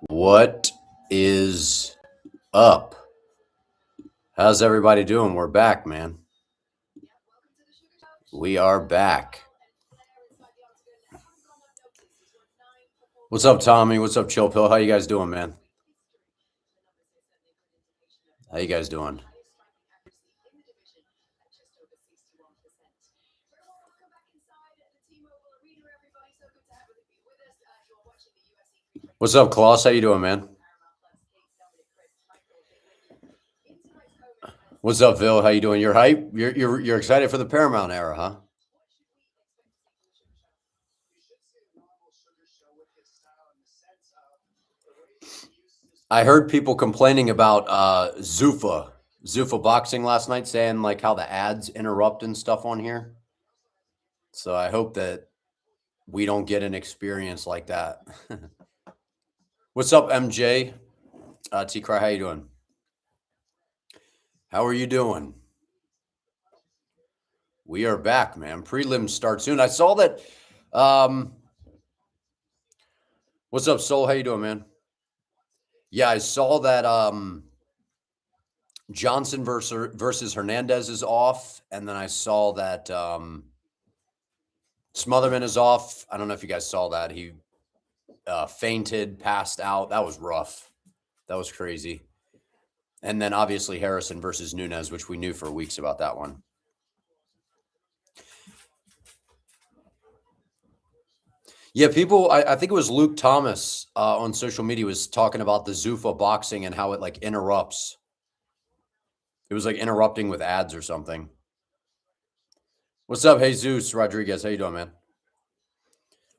What is up? How's everybody doing? We're back, man. We are back. What's up, Tommy? What's up, Chill Pill? How you guys doing, man? How you guys doing? What's up, Klaus? How you doing, man? What's up, Phil? How you doing? You're hype? You're excited for the Paramount era, huh? I heard people complaining about Zuffa boxing last night, saying like how the ads interrupt and stuff on here. So I hope that we don't get an experience like that. What's up, MJ? T-Cry, how you doing? How are you doing? We are back, man. Prelims start soon. I saw that. What's up, Soul? How you doing, man? Yeah, I saw that Johnson versus Hernandez is off, and then I saw that Smotherman is off. I don't know if you guys saw that. He fainted, passed out. That was rough. That was crazy. And then obviously Harrison versus Nunes, which we knew for weeks about that one. Yeah, people, I think it was Luke Thomas on social media was talking about the Zuffa boxing and how it like interrupts. It was like interrupting with ads or something. What's up, Jesus Rodriguez? How you doing, man?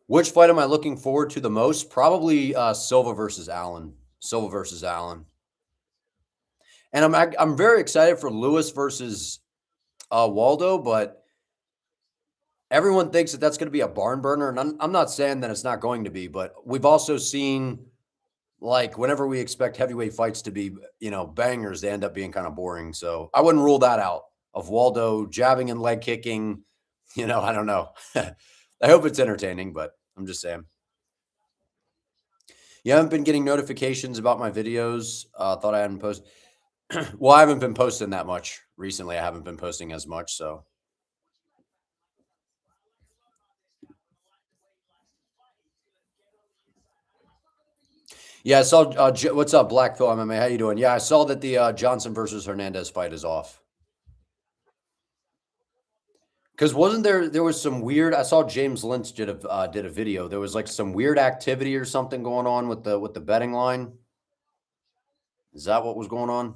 Which fight am I looking forward to the most? Probably Silva versus Allen. Silva versus Allen. And I'm very excited for Lewis versus Waldo, but everyone thinks that that's going to be a barn burner, and I'm not saying that it's not going to be, but we've also seen like whenever we expect heavyweight fights to be, bangers, they end up being kind of boring. So I wouldn't rule that out of Waldo jabbing and leg kicking. I don't know. I hope it's entertaining, but I'm just saying. You haven't been getting notifications about my videos. Thought I hadn't posted. Well, I haven't been posting that much recently. I haven't been posting as much, so. Yeah, I saw. What's up, Black Phil MMA? How you doing? Yeah, I saw that the Johnson versus Hernandez fight is off. Because wasn't there was some weird? I saw James Lynch did a video. There was like some weird activity or something going on with the betting line. Is that what was going on?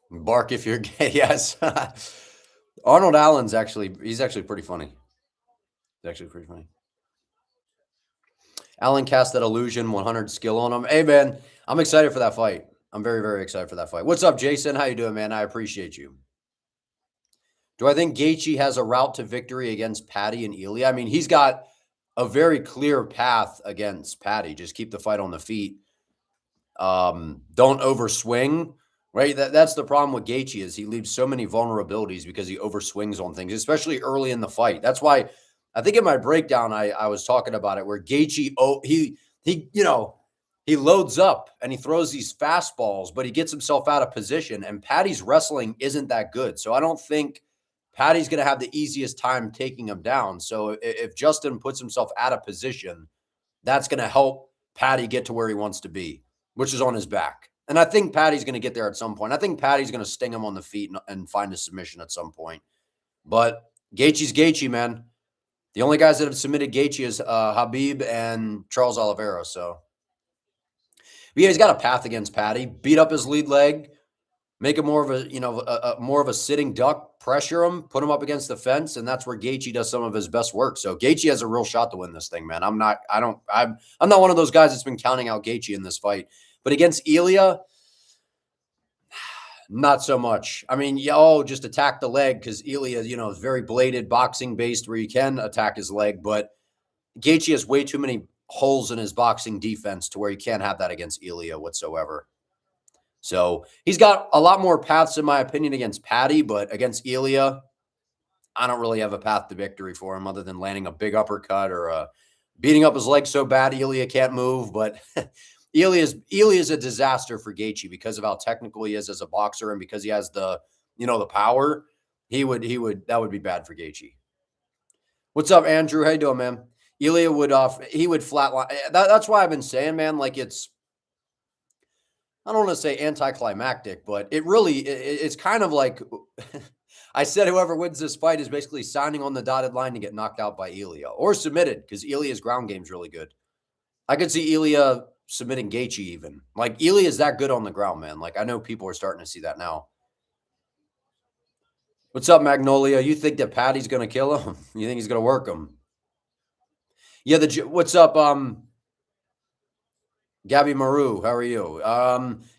Bark if you're gay. Yes. Arnold Allen's he's actually pretty funny. He's actually pretty funny. Allen cast that illusion 100 skill on him. Hey man, I'm excited for that fight. I'm very, very excited for that fight. What's up, Jason? How you doing, man? I appreciate you. Do I think Gaethje has a route to victory against Paddy and Elia? I mean, he's got a very clear path against Paddy. Just keep the fight on the feet. Don't overswing, right? That's the problem with Gaethje is he leaves so many vulnerabilities because he overswings on things, especially early in the fight. That's why I think in my breakdown I was talking about it where Gaethje he loads up and he throws these fastballs, but he gets himself out of position. And Paddy's wrestling isn't that good, so I don't think Paddy's going to have the easiest time taking him down. So if Justin puts himself out of position, that's going to help Paddy get to where he wants to be, which is on his back. And I think Paddy's going to get there at some point. I think Paddy's going to sting him on the feet and find a submission at some point. But Gaethje's Gaethje, man. The only guys that have submitted Gaethje is Habib and Charles Oliveira. So, but yeah, he's got a path against Paddy. Beat up his lead leg, make him more of a more of a sitting duck, pressure him, put him up against the fence, and that's where Gaethje does some of his best work. So Gaethje has a real shot to win this thing, man. I'm not one of those guys that's been counting out Gaethje in this fight. But against Elia, not so much. I mean, just attack the leg because Elia, is very bladed, boxing based where you can attack his leg. But Gaethje has way too many holes in his boxing defense to where you can't have that against Elia whatsoever. So he's got a lot more paths, in my opinion, against Paddy, but against Elia, I don't really have a path to victory for him other than landing a big uppercut or beating up his leg so bad Ilya can't move. But Ilya is a disaster for Gaethje because of how technical he is as a boxer and because he has the power. That would be bad for Gaethje. What's up, Andrew? How you doing, man? Ilya would he would flatline. That's why I've been saying, man, like I don't want to say anticlimactic, but it's kind of like I said whoever wins this fight is basically signing on the dotted line to get knocked out by Ilya or submitted because Ilya's ground game's really good. I could see Ilya submitting Gaethje even. Like Ilya is that good on the ground, man. Like I know people are starting to see that now. What's up, Magnolia? You think that Patty's going to kill him? You think he's going to work him? Yeah, what's up, Gabby Maru? How are you?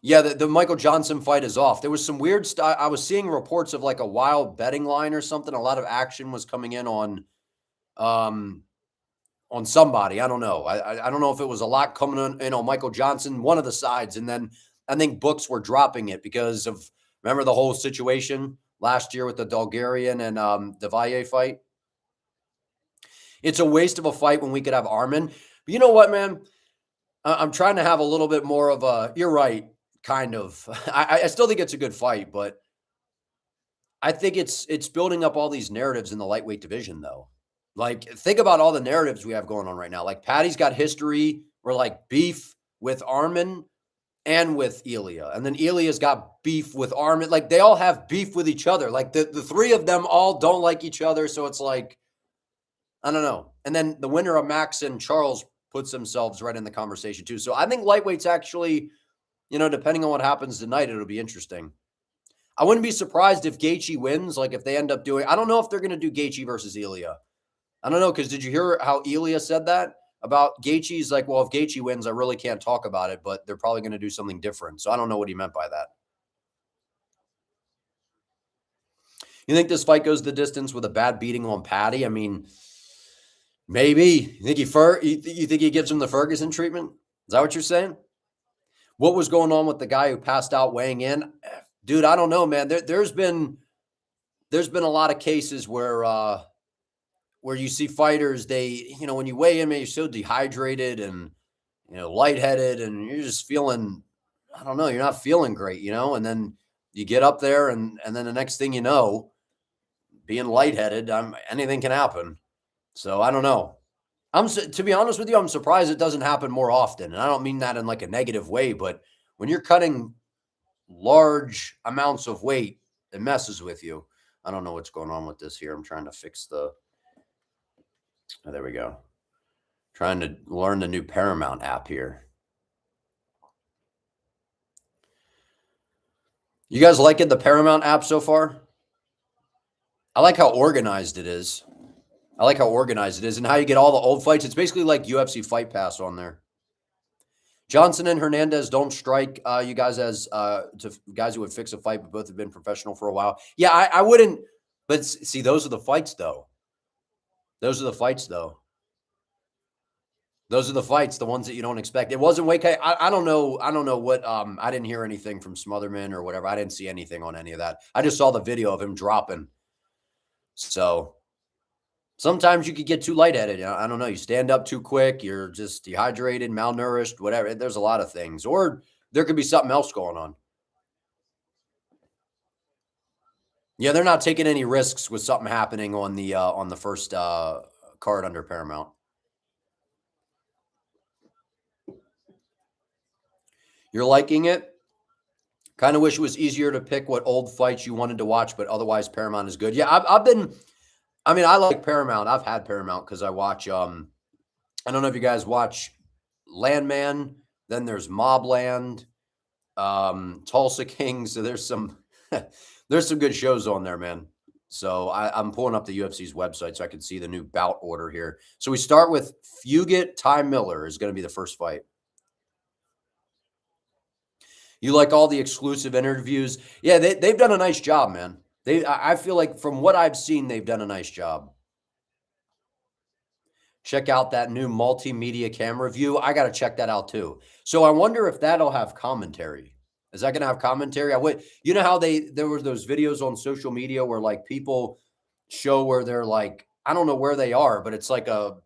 Yeah, the Michael Johnson fight is off. There was some weird stuff. I was seeing reports of like a wild betting line or something. A lot of action was coming in on somebody. I don't know. I don't know if it was a lot coming in on Michael Johnson, one of the sides, and then I think books were dropping it because of remember the whole situation last year with the Bulgarian and Devalle fight. It's a waste of a fight when we could have Armin. But you know what, man? I'm trying to have a little bit more of a. You're right, kind of. I still think it's a good fight, but I think it's building up all these narratives in the lightweight division, though. Like, think about all the narratives we have going on right now. Like, Patty's got history or like beef with Armin and with Ilya. And then Ilya's got beef with Armin. Like, they all have beef with each other. Like, the three of them all don't like each other. So it's like, I don't know. And then the winner of Max and Charles puts themselves right in the conversation, too. So I think lightweight's actually, depending on what happens tonight, it'll be interesting. I wouldn't be surprised if Gaethje wins. Like, if they end up doing, I don't know if they're going to do Gaethje versus Ilya. I don't know, because did you hear how Ilya said that about Gaethje? He's like, well, if Gaethje wins, I really can't talk about it, but they're probably going to do something different. So I don't know what he meant by that. You think this fight goes the distance with a bad beating on Patty? I mean, maybe. You think he gives him the Ferguson treatment? Is that what you're saying? What was going on with the guy who passed out weighing in? Dude, I don't know, man. There's been a lot of cases where you see fighters, they, when you weigh in, man, you're so dehydrated and, lightheaded and you're just feeling, I don't know, you're not feeling great, and then you get up there and then the next thing you know, being lightheaded, anything can happen. So I don't know. To be honest with you, I'm surprised it doesn't happen more often. And I don't mean that in like a negative way, but when you're cutting large amounts of weight, it messes with you. I don't know what's going on with this here. I'm trying to fix there we go. Trying to learn the new Paramount app here. You guys liking the Paramount app so far? I like how organized it is. And how you get all the old fights. It's basically like UFC Fight Pass on there. Johnson and Hernandez don't strike you guys as to guys who would fix a fight, but both have been professional for a while. Yeah, I wouldn't. But see, those are the fights, though. Those are the fights, the ones that you don't expect. It wasn't Wake. I don't know. I don't know what. I didn't hear anything from Smotherman or whatever. I didn't see anything on any of that. I just saw the video of him dropping. So sometimes you could get too lightheaded. I don't know. You stand up too quick. You're just dehydrated, malnourished, whatever. There's a lot of things. Or there could be something else going on. Yeah, they're not taking any risks with something happening on the first card under Paramount. You're liking it? Kind of wish it was easier to pick what old fights you wanted to watch, but otherwise Paramount is good. Yeah, I like Paramount. I've had Paramount because I watch, I don't know if you guys watch Landman, then there's Mobland, Tulsa King. So there's some good shows on there, man. So I'm pulling up the UFC's website so I can see the new bout order here. So we start with Fugit Ty Miller is going to be the first fight. You like all the exclusive interviews? Yeah, they've done a nice job, man. I feel like from what I've seen, they've done a nice job. Check out that new multimedia camera view. I got to check that out too. So I wonder if that'll have commentary. Is that going to have commentary? You know how there were those videos on social media where like people show where they're like, I don't know where they are, but it's like a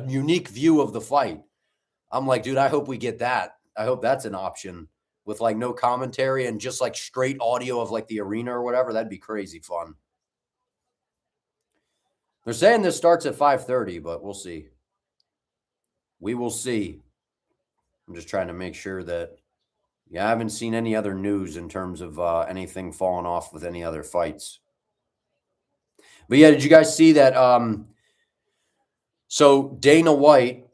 unique view of the fight. I'm like, dude, I hope we get that. I hope that's an option with like no commentary and just like straight audio of like the arena or whatever. That'd be crazy fun. They're saying this starts at 5:30, but we'll see. We will see. I'm just trying to make sure that, yeah, I haven't seen any other news in terms of anything falling off with any other fights. But yeah, did you guys see that? So Dana White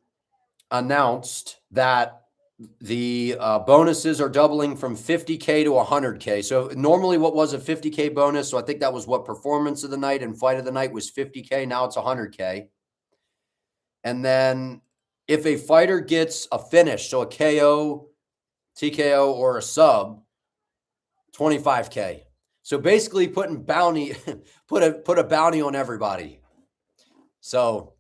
announced that the bonuses are doubling from 50K to 100K. So normally what was a 50K bonus? So I think that was what performance of the night and fight of the night was 50K. Now it's 100K. And then if a fighter gets a finish, so a KO, TKO, or a sub, 25K. So basically putting bounty, put a bounty on everybody. So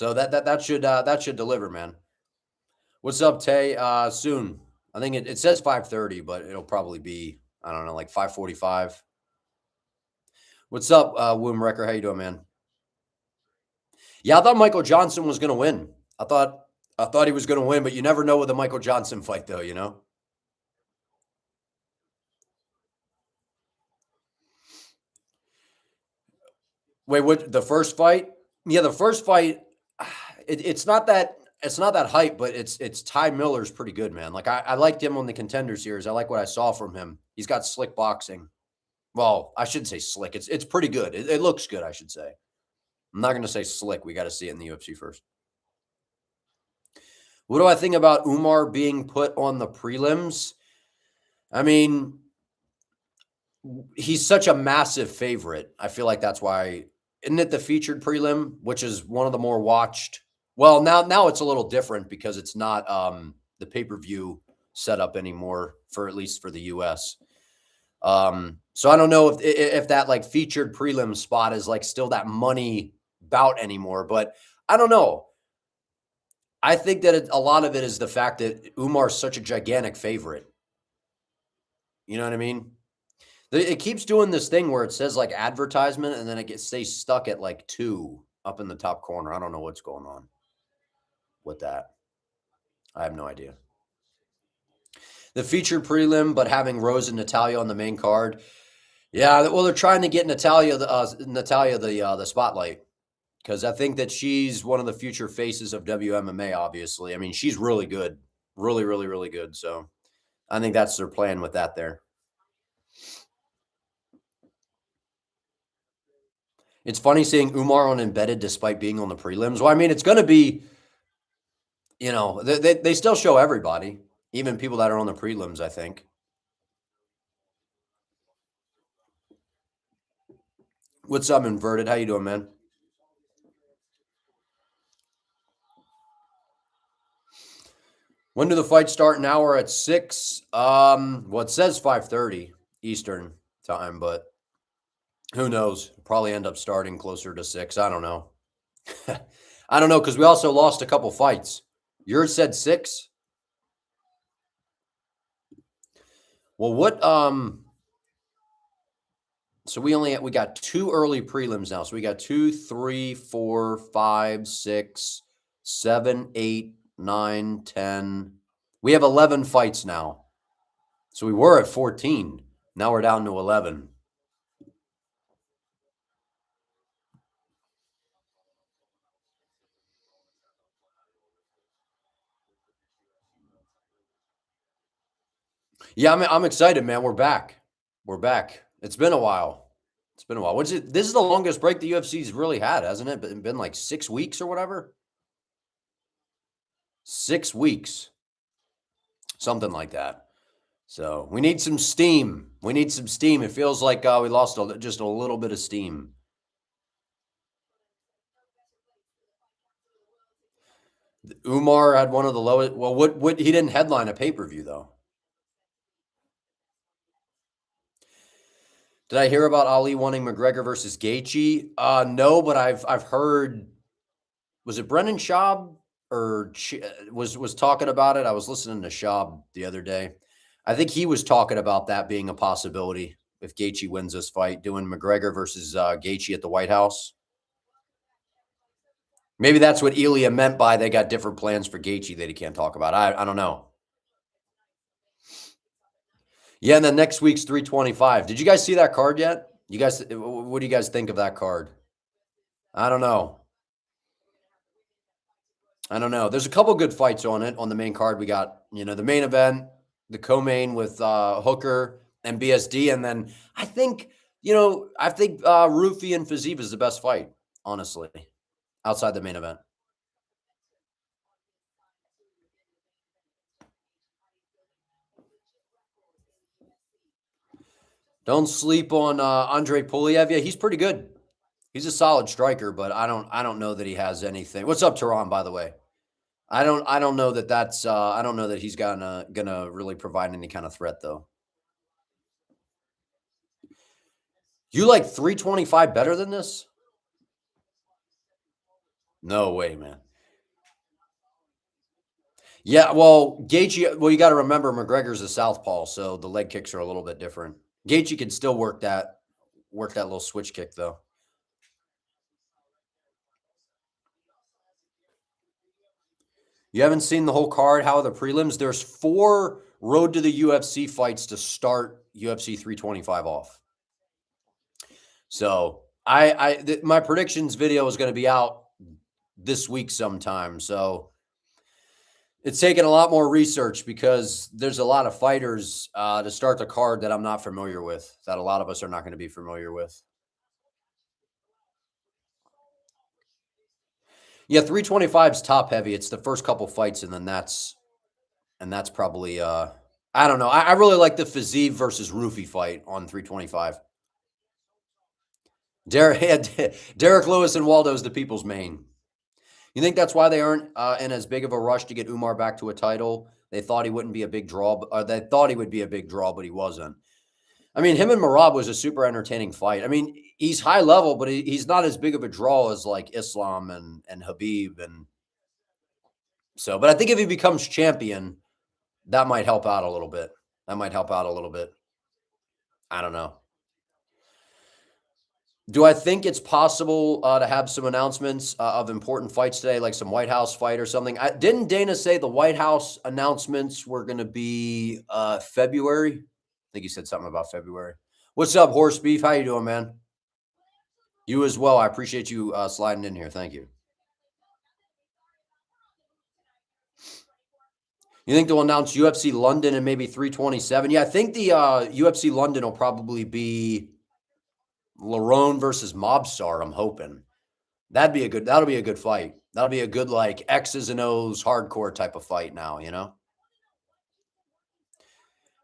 that should deliver, man. What's up, Tay? Soon. I think it says 5:30, but it'll probably be, I don't know, like 5:45. What's up, Womb Wrecker? How you doing, man? Yeah, I thought Michael Johnson was going to win. I thought he was going to win, but you never know with a Michael Johnson fight, though, you know? Wait, what? The first fight? Yeah, the first fight. It's not that hype, but it's Ty Miller's pretty good, man. Like I liked him on the Contender Series. I like what I saw from him. He's got slick boxing. Well, I shouldn't say slick. It's pretty good. It looks good, I should say. I'm not going to say slick. We got to see it in the UFC first. What do I think about Umar being put on the prelims? I mean, he's such a massive favorite. I feel like that's why. Isn't it the featured prelim, which is one of the more watched? Well, now it's a little different because it's not the pay-per-view setup anymore, for at least for the US. So I don't know if that like featured prelim spot is like still that money bout anymore, but I don't know. I think that a lot of it is the fact that Umar's such a gigantic favorite. You know what I mean? It keeps doing this thing where it says like advertisement and then it stays stuck at like 2 up in the top corner. I don't know what's going on with that. I have no idea. The featured prelim, but having Rose and Natalia on the main card. Yeah, well, they're trying to get Natalia the spotlight because I think that she's one of the future faces of WMMA, obviously. I mean, she's really good. Really, really, really good. So I think that's their plan with that there. It's funny seeing Umar on Embedded despite being on the prelims. Well, I mean, it's going to be, you know, they still show everybody, even people that are on the prelims, I think. What's up, Inverted? How you doing, man? When do the fights start? An hour at 6. Well, it says 5:30 Eastern time, but who knows? Probably end up starting closer to 6. I don't know. I don't know because we also lost a couple fights. Yours said 6. Well, what? So we got 2 early prelims now. So we got 2, 3, 4, 5, 6, 7, 8, 9, 10. We have 11 fights now. So we were at 14. Now we're down to 11. Yeah, I'm excited, man. We're back. We're back. It's been a while. What's it? This is the longest break the UFC's really had, hasn't it? Been like 6 weeks or whatever. 6 weeks. Something like that. So we need some steam. It feels like we lost just a little bit of steam. Umar had one of the lowest. Well, what he didn't headline a pay-per-view though. Did I hear about Ali wanting McGregor versus Gaethje? No, but I've heard. Was it Brendan Schaub or was talking about it? I was listening to Schaub the other day. I think he was talking about that being a possibility. if Gaethje wins this fight, doing McGregor versus Gaethje at the White House. Maybe that's what Elia meant by they got different plans for Gaethje that he can't talk about. I don't know. Yeah, and then next week's 325. Did you guys see that card yet? You guys, what do you guys think of that card? I don't know. I don't know. There's a couple good fights on it. On the main card, we got, the main event, the co-main with Hooker and BSD. And then I think Rufi and Fiziev is the best fight, honestly, outside the main event. Don't sleep on Andre Poliev. Yeah, he's pretty good. He's a solid striker, but I don't know that he has anything. What's up, Tehran, by the way? I don't know that that's I don't know that he's gonna really provide any kind of threat though. You like 325 better than this? No way, man. Yeah, well, Gaethje, you got to remember McGregor's a southpaw, so the leg kicks are a little bit different. Gaethje can still work that little switch kick though. You haven't seen the whole card. How are the prelims? There's 4 road to the UFC fights to start UFC 325 off. So my predictions video is going to be out this week sometime. So it's taken a lot more research because there's a lot of fighters to start the card that I'm not familiar with, that a lot of us are not going to be familiar with. Yeah, 325 is top heavy. It's the first couple fights, and then that's probably I don't know. I really like the Fiziev versus Rufi fight on 325. Derrick Lewis and Waldo is the people's main. You think that's why they aren't in as big of a rush to get Umar back to a title? They thought he wouldn't be a big draw, they thought he would be a big draw, but he wasn't. I mean, him and Merab was a super entertaining fight. I mean, he's high level, but he's not as big of a draw as like Islam and Habib. And so, but I think if he becomes champion, that might help out a little bit. I don't know. Do I think it's possible to have some announcements of important fights today, like some White House fight or something? Didn't Dana say the White House announcements were going to be February? I think he said something about February. What's up, Horse Beef? How you doing, man? You as well. I appreciate you sliding in here. Thank you. You think they'll announce UFC London and maybe 327? Yeah, I think the UFC London will probably be Lerone versus Mobstar, I'm hoping. That'll be a good fight. That'll be a good, like, X's and O's hardcore type of fight now,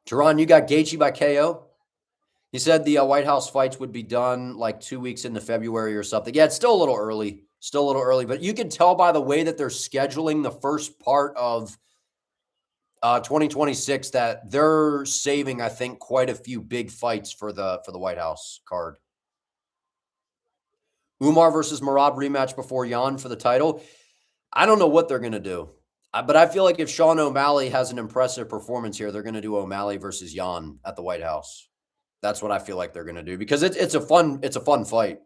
Tehran, you got Gaethje by KO? He said the White House fights would be done like 2 weeks into February or something. Yeah, it's still a little early. But you can tell by the way that they're scheduling the first part of 2026 that they're saving, I think, quite a few big fights for the White House card. Umar versus Merab rematch before Yan for the title. I don't know what they're going to do. But I feel like if Sean O'Malley has an impressive performance here, they're going to do O'Malley versus Yan at the White House. That's what I feel like they're going to do because it's a fun fight.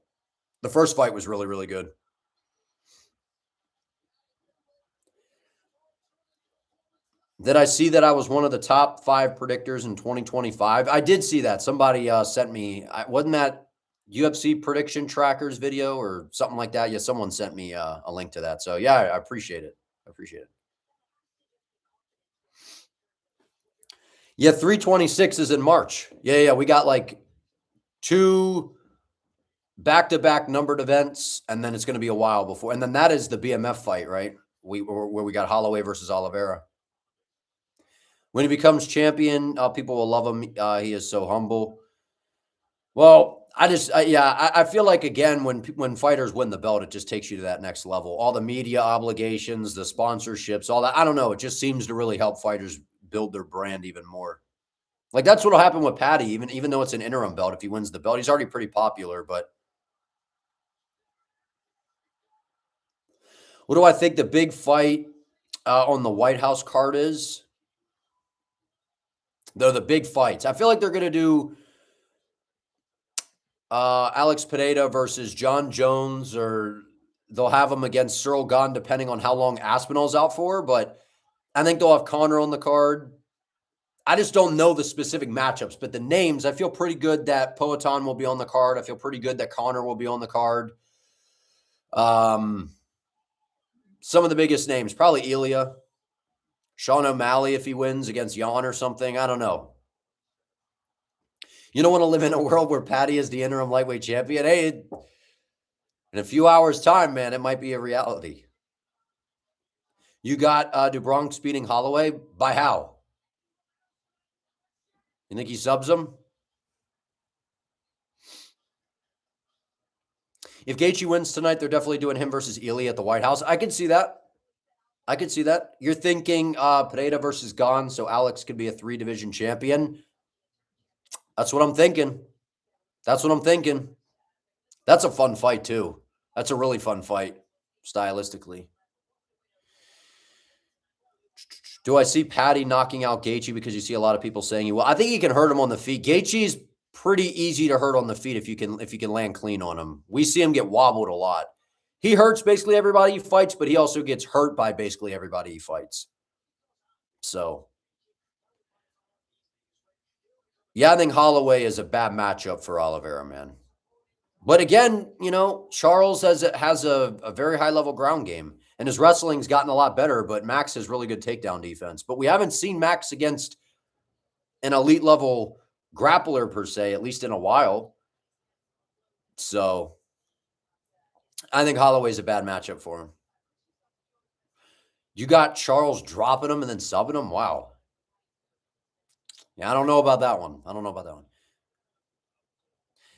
The first fight was really, really good. Did I see that I was one of the top 5 predictors in 2025? I did see that. Somebody sent me. Wasn't that UFC prediction trackers video or something like that? Yeah, someone sent me a link to that. So yeah, I appreciate it. Yeah, 326 is in March. Yeah. We got like 2 back-to-back numbered events, and then it's going to be a while before. And then that is the BMF fight, right? Where we got Holloway versus Oliveira. When he becomes champion, people will love him. He is so humble. Well, I feel like, again, when fighters win the belt, it just takes you to that next level. All the media obligations, the sponsorships, all that. I don't know. It just seems to really help fighters build their brand even more. Like, that's what'll happen with Patty, even though it's an interim belt. If he wins the belt, he's already pretty popular. But what do I think the big fight on the White House card is? They're the big fights. I feel like they're going to do Alex Pineda versus John Jones, or they'll have him against Cyril Gane, depending on how long Aspinall's out for. But I think they'll have Connor on the card. I just don't know the specific matchups, but the names, I feel pretty good that Poatan will be on the card. I feel pretty good that Connor will be on the card. Some of the biggest names, probably Ilya, Sean O'Malley if he wins against Jan or something. I don't know. You don't want to live in a world where Patty is the interim lightweight champion. Hey, in a few hours' time, man, it might be a reality. You got DuBronx beating Holloway. By how? You think he subs him? If Gaethje wins tonight, they're definitely doing him versus Ely at the White House. I can see that. I could see that. You're thinking Pineda versus Gane, so Alex could be a 3-division champion. That's what I'm thinking. That's what I'm thinking. That's a fun fight, too. That's a really fun fight, stylistically. Do I see Patty knocking out Gaethje? Because you see a lot of people saying he will. I think he can hurt him on the feet. Gaethje's pretty easy to hurt on the feet if you can land clean on him. We see him get wobbled a lot. He hurts basically everybody he fights, but he also gets hurt by basically everybody he fights. So, yeah, I think Holloway is a bad matchup for Oliveira, man. But again, Charles has a very high-level ground game, and his wrestling's gotten a lot better, but Max has really good takedown defense. But we haven't seen Max against an elite-level grappler, per se, at least in a while. So I think Holloway's a bad matchup for him. You got Charles dropping him and then subbing him? Wow. Yeah, I don't know about that one.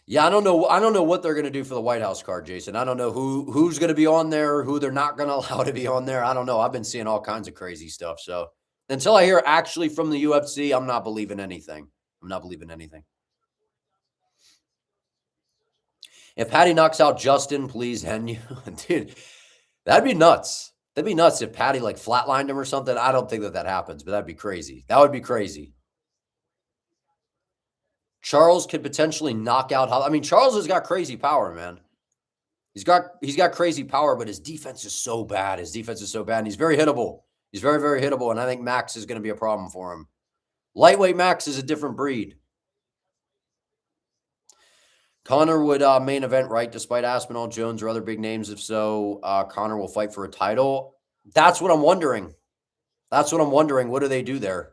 Yeah, I don't know what they're going to do for the White House card, Jason. I don't know who's going to be on there, who they're not going to allow to be on there. I don't know. I've been seeing all kinds of crazy stuff. So until I hear actually from the UFC, I'm not believing anything. If Patty knocks out Justin, please end you. Dude, that'd be nuts. That'd be nuts if Patty flatlined him or something. I don't think that happens, but that'd be crazy. That would be crazy. Charles could potentially knock out. Charles has got crazy power, man. He's got crazy power, but his defense is so bad. And he's very hittable. He's very, very hittable, and I think Max is going to be a problem for him. Lightweight Max is a different breed. Connor would main event, right, despite Aspinall, Jones, or other big names. If so, Connor will fight for a title. That's what I'm wondering. What do they do there?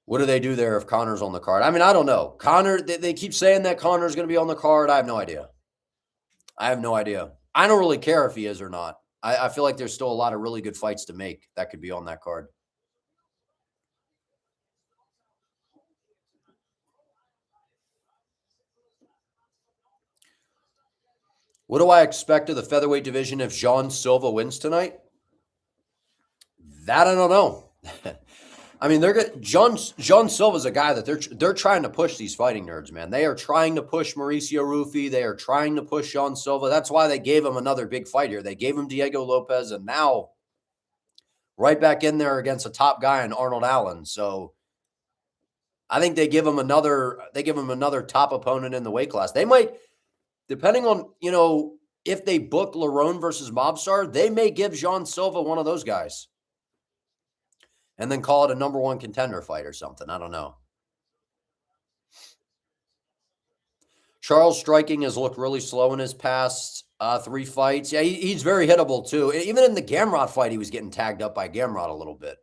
What do they do there if Connor's on the card? I don't know. Connor, they keep saying that Connor's going to be on the card. I have no idea. I don't really care if he is or not. I feel like there's still a lot of really good fights to make that could be on that card. What do I expect of the featherweight division if Jean Silva wins tonight? That I don't know. Jean Silva's a guy that they're trying to push these fighting nerds, man. They are trying to push Mauricio Rufy. They are trying to push Jean Silva. That's why they gave him another big fight here. They gave him Diego Lopez, and now right back in there against a top guy in Arnold Allen. So I think they give him another top opponent in the weight class. They might, depending on, if they book Lerone versus Mobstar, they may give Jean Silva one of those guys and then call it a number one contender fight or something. I don't know. Charles striking has looked really slow in his past 3 fights. Yeah, he's very hittable too. Even in the Gamrot fight, he was getting tagged up by Gamrot a little bit.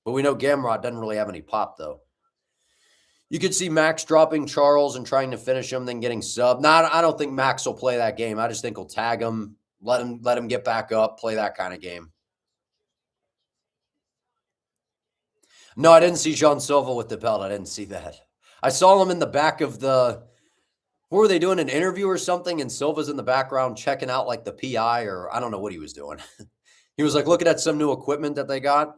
But we know Gamrot doesn't really have any pop, though. You could see Max dropping Charles and trying to finish him, then getting subbed. I don't think Max will play that game. I just think he'll tag him, let him get back up, play that kind of game. No, I didn't see Jean Silva with the belt. I didn't see that. I saw him in the back of what were they doing, an interview or something? And Silva's in the background checking out the PI, or I don't know what he was doing. He was looking at some new equipment that they got.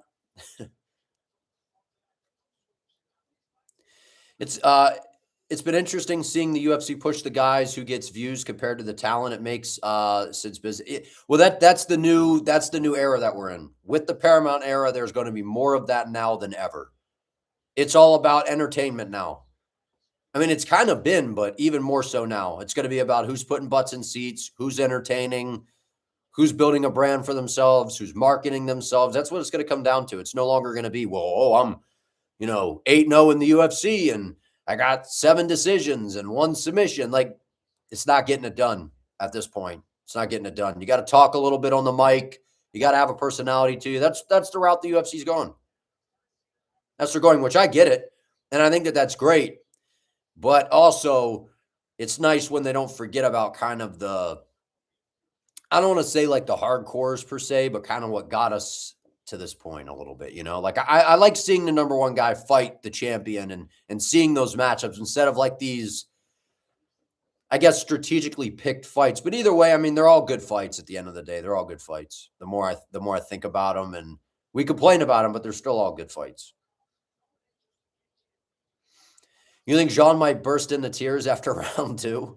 It's been interesting seeing the UFC push the guys who gets views compared to the talent it makes since business. That's the new era that we're in. With the Paramount era, there's going to be more of that now than ever. It's all about entertainment now. I mean, it's kind of been, but even more so now. It's going to be about who's putting butts in seats, who's entertaining, who's building a brand for themselves, who's marketing themselves. That's what it's going to come down to. It's no longer going to be, well, oh, I'm, 8-0 in the UFC and I got 7 decisions and 1 submission. Like, it's not getting it done at this point. It's not getting it done. You got to talk a little bit on the mic. You got to have a personality to you. That's the route the UFC's going. That's they're going, which I get it. And I think that that's great. But also, it's nice when they don't forget about kind of I don't want to say like the hardcores per se, but kind of what got us to this point a little bit, Like I like seeing the number one guy fight the champion and seeing those matchups instead of like these, I guess, strategically picked fights. But either way, I mean, they're all good fights at the end of the day. They're all good fights. The more I think about them, and we complain about them, but they're still all good fights. You think Jean might burst into tears after round 2?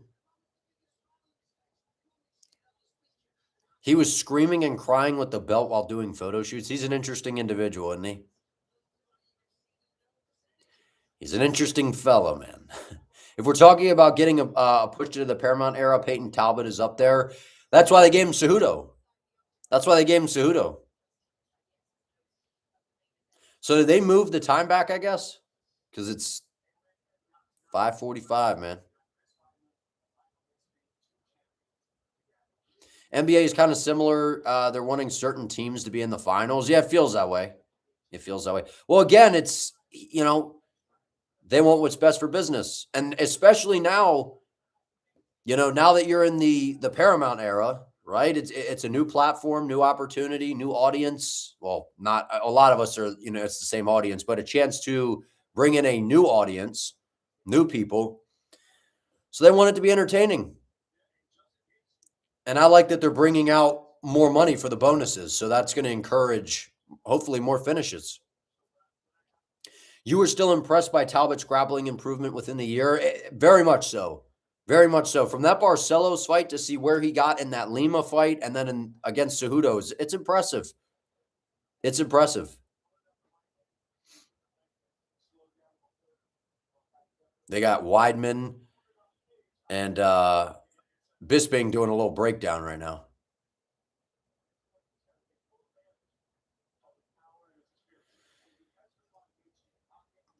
He was screaming and crying with the belt while doing photo shoots. He's an interesting individual, isn't he? He's an interesting fellow, man. If we're talking about getting a push to the Paramount era, Peyton Talbot is up there. That's why they gave him Cejudo. So did they move the time back, I guess? Because it's 5:45, man. NBA is kind of similar. They're wanting certain teams to be in the finals. Yeah, it feels that way. Well, again, it's, they want what's best for business. And especially now, now that you're in the Paramount era, right? It's a new platform, new opportunity, new audience. Well, not a lot of us are, it's the same audience, but a chance to bring in a new audience, new people. So they want it to be entertaining. And I like that they're bringing out more money for the bonuses. So that's going to encourage, hopefully, more finishes. You were still impressed by Talbot's grappling improvement within the year? Very much so. Very much so. From that Barcelos fight to see where he got in that Lima fight and then against Cejudo, it's impressive. It's impressive. They got Weidman and Bisping doing a little breakdown right now.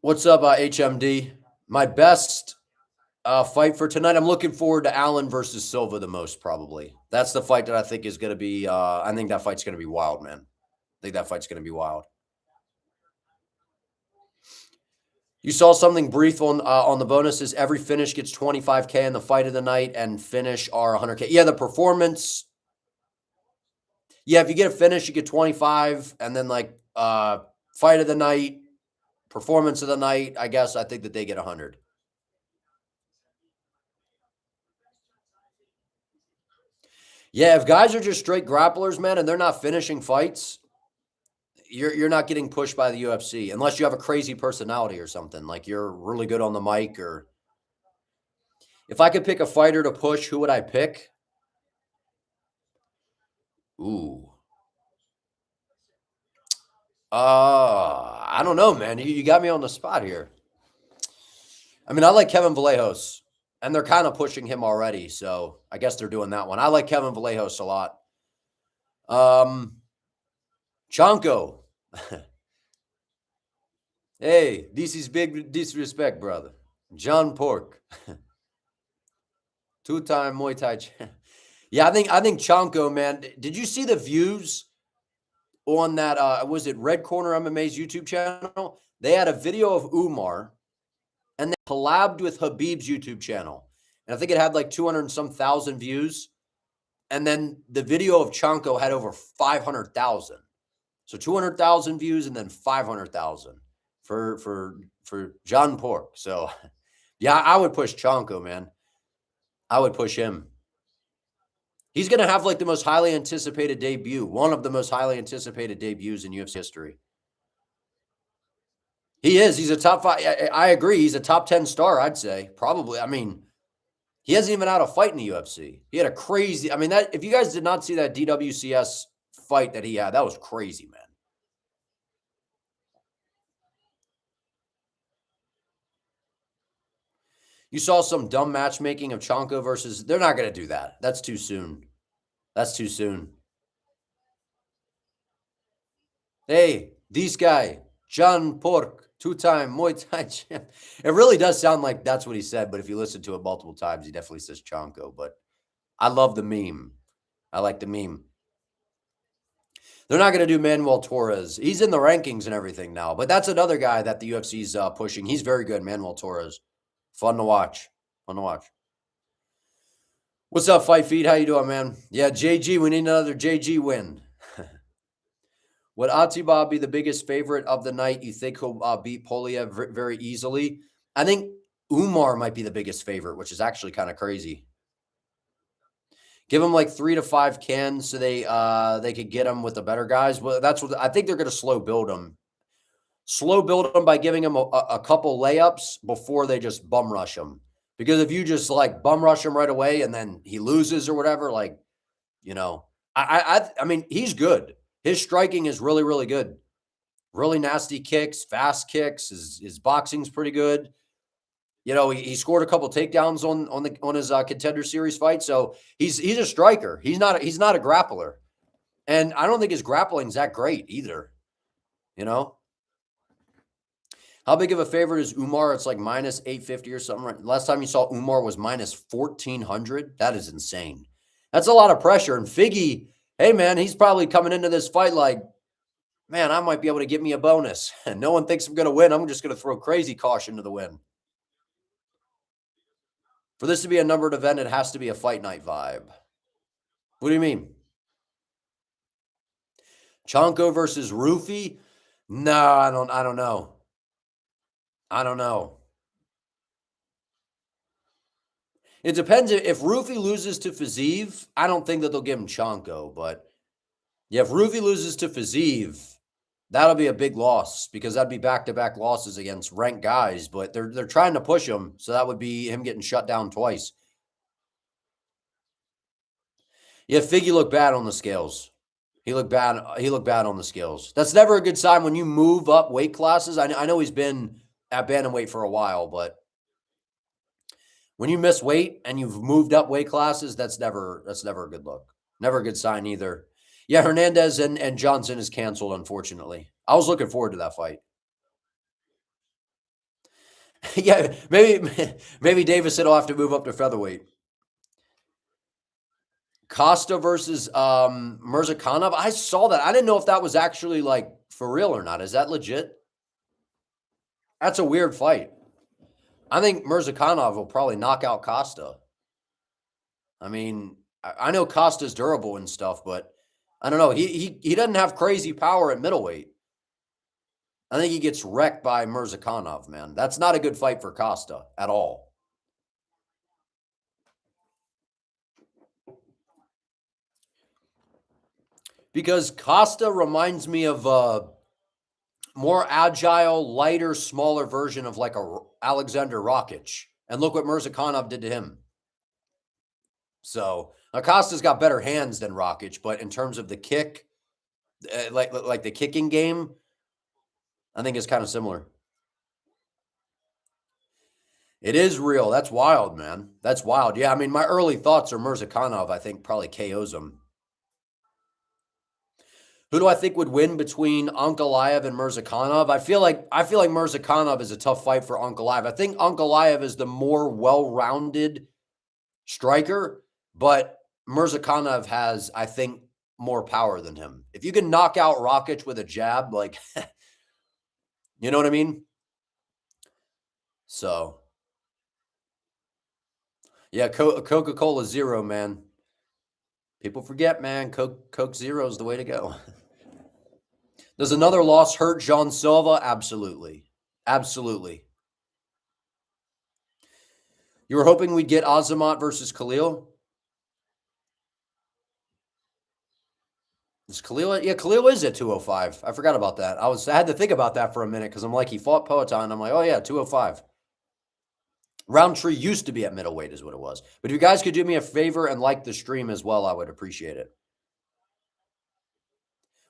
What's up, HMD? My best fight for tonight, I'm looking forward to Allen versus Silva the most, probably. That's the fight that I think is going to be, I think that fight's going to be wild, man. I think that fight's going to be wild. You saw something brief on the bonuses. Every finish gets $25K in the fight of the night, and finish are $100K. Yeah, the performance. Yeah, if you get a finish, you get 25, and then like fight of the night, performance of the night, I guess I think that they get 100. Yeah, if guys are just straight grapplers, man, and they're not finishing fights, you're not getting pushed by the UFC unless you have a crazy personality or something. Like you're really good on the mic. Or if I could pick a fighter to push, who would I pick? Ooh. I don't know, man. You got me on the spot here. I mean, I like Kevin Vallejos, and they're kind of pushing him already, so I guess they're doing that one. I like Kevin Vallejos a lot. Chanko. Hey, this is big disrespect, brother. John Pork. 2-time Muay Thai champ. Yeah, I think Chanko, man. Did you see the views on that? Was it Red Corner MMA's YouTube channel? They had a video of Umar, and they collabed with Habib's YouTube channel, and I think it had like 200 and some thousand views. And then the video of Chanko had over 500,000. So 200,000 views and then 500,000 for John Pork. So yeah, I would push Chanko, man. I would push him. He's going to have like the most highly anticipated debut, one of the most highly anticipated debuts in UFC history. He is. He's a top 5. I agree. He's a top 10 star, I'd say. Probably. I mean, he hasn't even had a fight in the UFC. He had a crazy, I mean, that if you guys did not see that DWCS fight that he had, that was crazy, man. You saw some dumb matchmaking of Chanko versus. They're not going to do that. That's too soon. That's too soon. Hey, this guy, John Pork, 2-time Muay Thai champ. It really does sound like that's what he said, but if you listen to it multiple times, he definitely says Chanko. But I love the meme. I like the meme. They're not going to do Manuel Torres. He's in the rankings and everything now, but that's another guy that the UFC's pushing. He's very good, Manuel Torres. Fun to watch. Fun to watch. What's up, Fight Feed? How you doing, man? Yeah, JG, we need another JG win. Would Atiba be the biggest favorite of the night? You think he'll beat Poliev very easily? I think Umar might be the biggest favorite, which is actually kind of crazy. Give him like 3 to 5 cans so they could get him with the better guys. Well, that's what I think they're going to slow build him. Slow build him by giving him a couple layups before they just bum rush him. Because if you just like bum rush him right away and then he loses or whatever, like, you know, I mean, he's good. His striking is really, really good. Really nasty kicks, fast kicks. His boxing's pretty good. You know, he scored a couple takedowns on his Contender Series fight. So he's a striker. He's not a grappler. And I don't think his grappling's that great either. You know? How big of a favorite is Umar? It's like minus 850 or something. Last time you saw Umar was minus 1,400. That is insane. That's a lot of pressure. And Figgy, hey, man, he's probably coming into this fight like, man, I might be able to get me a bonus. And no one thinks I'm going to win. I'm just going to throw crazy caution to the win. For this to be a numbered event, it has to be a fight night vibe. What do you mean? Chanko versus Rufy? No, I don't know. I don't know. It depends. If Rufy loses to Fiziev, I don't think that they'll give him Chanko. But yeah, if Rufy loses to Fiziev, that'll be a big loss because that'd be back-to-back losses against ranked guys. But they're trying to push him, so that would be him getting shut down twice. Yeah, Figgy looked bad on the scales. He looked bad. He looked bad on the scales. That's never a good sign when you move up weight classes. I know he's been at bantamweight for a while, but when you miss weight and you've moved up weight classes, that's never a good look. Never a good sign either. Yeah, Hernandez and Johnson is canceled, unfortunately. I was looking forward to that fight. Yeah, maybe Deiveson will have to move up to featherweight. Costa versus Mirzakhanov. I saw that. I didn't know if that was actually like for real or not. Is that legit? That's a weird fight. I think Mirzakhanov will probably knock out Costa. I mean, I know Costa's durable and stuff, but I don't know. He doesn't have crazy power at middleweight. I think he gets wrecked by Mirzakhanov, man. That's not a good fight for Costa at all. Because Costa reminds me of a more agile, lighter, smaller version of like a Alexander Rakic. And look what Mirzakhanov did to him. So Acosta's got better hands than Rakic, but in terms of the kick, like the kicking game, I think it's kind of similar. It is real. That's wild, man. That's wild. Yeah, I mean, my early thoughts are Mirzakhanov, I think, probably KOs him. Who do I think would win between Ankalaev and Mirzakhanov? I feel like Mirzakhanov is a tough fight for Ankalaev. I think Ankalaev is the more well-rounded striker, but Mirzakhanov has, I think, more power than him. If you can knock out Rakic with a jab, like, you know what I mean? So, yeah, Coca-Cola Zero, man. People forget, man. Coke Zero is the way to go. Does another loss hurt Jean Silva? Absolutely. Absolutely. You were hoping we'd get Azamat versus Khalil? Is Khalil? Yeah, Khalil is at 205. I forgot about that. I had to think about that for a minute because I'm like, he fought Poatan. I'm like, oh yeah, 205. Roundtree used to be at middleweight is what it was. But if you guys could do me a favor and like the stream as well, I would appreciate it.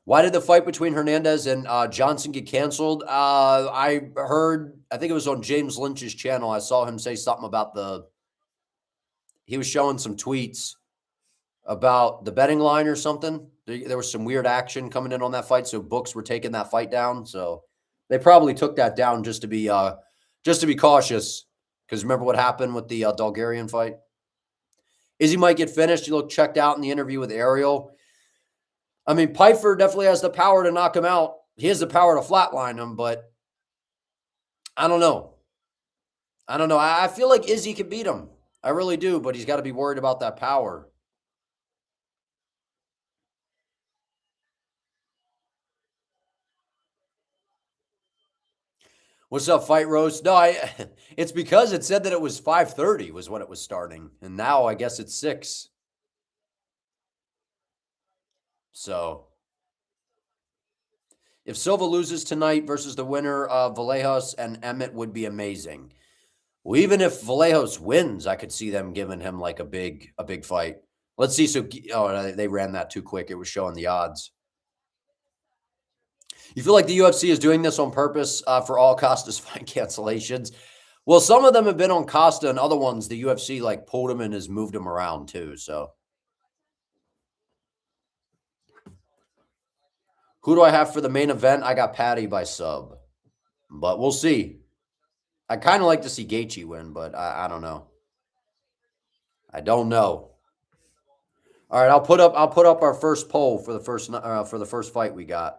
Why did the fight between Hernandez and Johnson get canceled? I heard, I think it was on James Lynch's channel. I saw him say something about he was showing some tweets about the betting line or something. There was some weird action coming in on that fight, so books were taking that fight down. So they probably took that down just to be cautious. Because remember what happened with the Bulgarian fight? Izzy might get finished. He looked checked out in the interview with Ariel. I mean, Pfeiffer definitely has the power to knock him out. He has the power to flatline him, but I don't know. I feel like Izzy can beat him. I really do, but he's got to be worried about that power. What's up, Fight Roast? No, it's because it said that it was 5:30 was when it was starting, and now I guess it's 6. So if Silva loses tonight versus the winner of Vallejos and Emmett would be amazing. Well, even if Vallejos wins, I could see them giving him like a big fight. Let's see. So, they ran that too quick. It was showing the odds. You feel like the UFC is doing this on purpose for all Costa's fight cancellations? Well, some of them have been on Costa, and other ones the UFC like pulled him and has moved him around too. So, who do I have for the main event? I got Patty by sub, but we'll see. I kind of like to see Gaethje win, but I don't know. I don't know. All right, I'll put up our first poll for the first fight we got.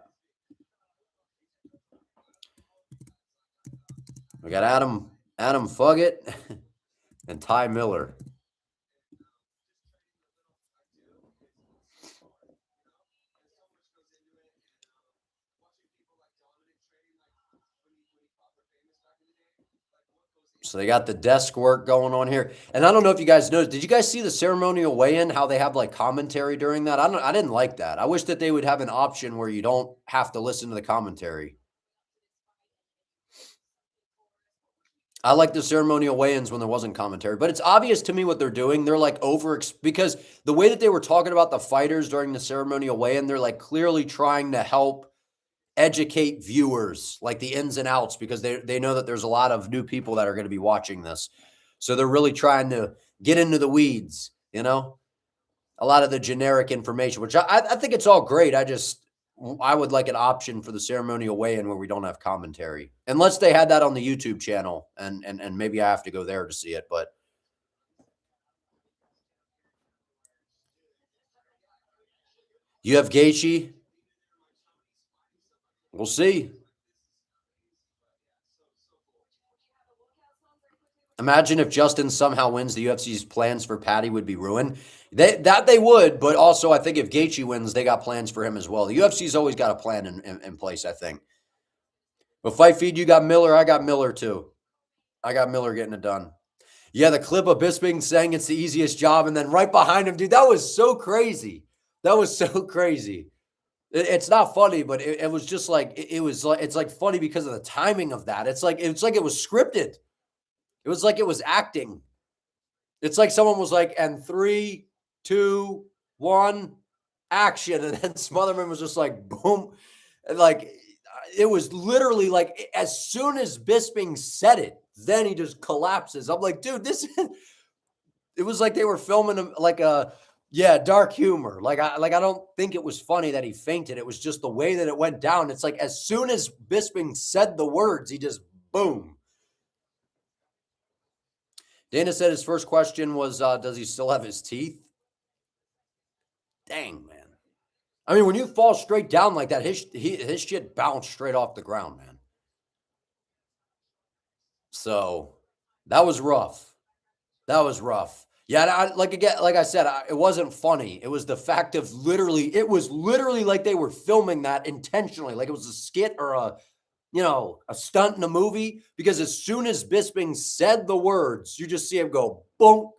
We got Adam Fugget and Ty Miller. So they got the desk work going on here. And I don't know if you guys noticed, did you guys see the ceremonial weigh-in, how they have like commentary during that? I didn't like that. I wish that they would have an option where you don't have to listen to the commentary. I like the ceremonial weigh-ins when there wasn't commentary, but it's obvious to me what they're doing. They're like because the way that they were talking about the fighters during the ceremonial weigh-in, they're like clearly trying to help educate viewers, like the ins and outs, because they know that there's a lot of new people that are going to be watching this. So they're really trying to get into the weeds, a lot of the generic information, which I think it's all great. I would like an option for the ceremonial weigh-in where we don't have commentary, unless they had that on the YouTube channel, and maybe I have to go there to see it. But you have Gaethje. We'll see. Imagine if Justin somehow wins, the UFC's plans for Patty would be ruined. They would, but also I think if Gaethje wins, they got plans for him as well. The UFC's always got a plan in place, I think. But Fight Feed, you got Miller. I got Miller too. I got Miller getting it done. Yeah, the clip of Bisping saying it's the easiest job, and then right behind him, dude, that was so crazy. That was so crazy. It's not funny, but it was just like it was like it's like funny because of the timing of that. It's like it was scripted. It was like it was acting. It's like someone was like, and 3, 2, 1, action. And then Smotherman was just like, boom. And like, it was literally like, as soon as Bisping said it, then he just collapses. I'm like, dude, it was like they were filming like dark humor. Like I don't think it was funny that he fainted. It was just the way that it went down. It's like, as soon as Bisping said the words, he just, boom. Dana said his first question was, does he still have his teeth? Dang, man. I mean, when you fall straight down like that, his shit bounced straight off the ground, man. So that was rough. That was rough. Yeah, like I said, it wasn't funny. It was the fact of it was literally like they were filming that intentionally, like it was a skit or a stunt in a movie. Because as soon as Bisping said the words, you just see him go boom.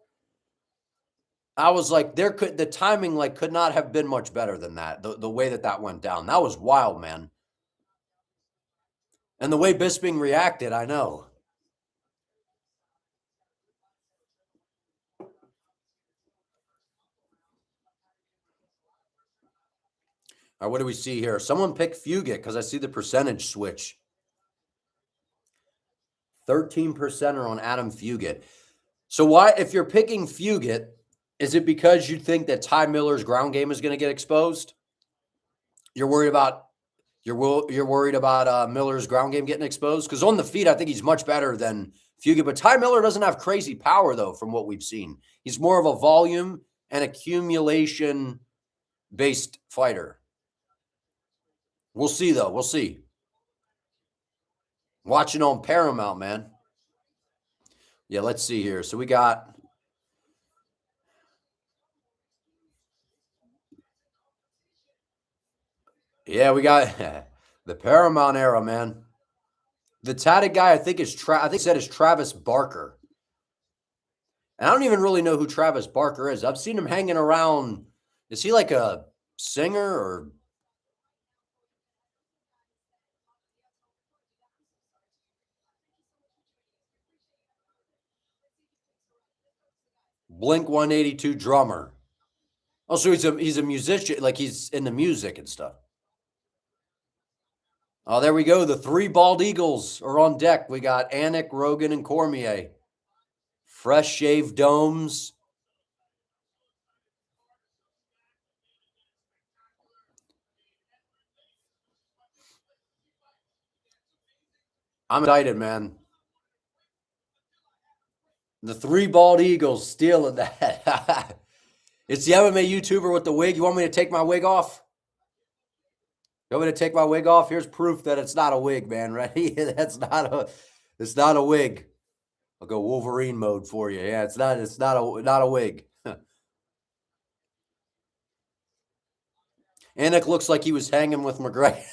I was like, the timing could not have been much better than that. The way that went down, that was wild, man. And the way Bisping reacted, I know. All right, what do we see here? Someone picked Fugit because I see the percentage switch. 13% are on Adam Fugit. So why, if you're picking Fugit, is it because you think that Ty Miller's ground game is going to get exposed? You're worried about Miller's ground game getting exposed? Because on the feet, I think he's much better than Fugit. But Ty Miller doesn't have crazy power, though, from what we've seen. He's more of a volume and accumulation-based fighter. We'll see, though. We'll see. Watching on Paramount, man. Yeah, let's see here. So we got... Yeah, we got the Paramount era, man. The tatted guy, I think is Travis Barker. And I don't even really know who Travis Barker is. I've seen him hanging around. Is he like a singer or? Blink-182 drummer. Oh, so he's a musician, like he's into music and stuff. Oh, there we go. The 3 bald eagles are on deck. We got Anik, Rogan, and Cormier. Fresh shaved domes. I'm excited, man. The 3 bald eagles stealing that. It's the MMA YouTuber with the wig. You want me to take my wig off? You want me to take my wig off? Here's proof that it's not a wig, man. Ready? It's not a wig. I'll go Wolverine mode for you. Yeah, it's not a wig. Anik looks like he was hanging with McGregor.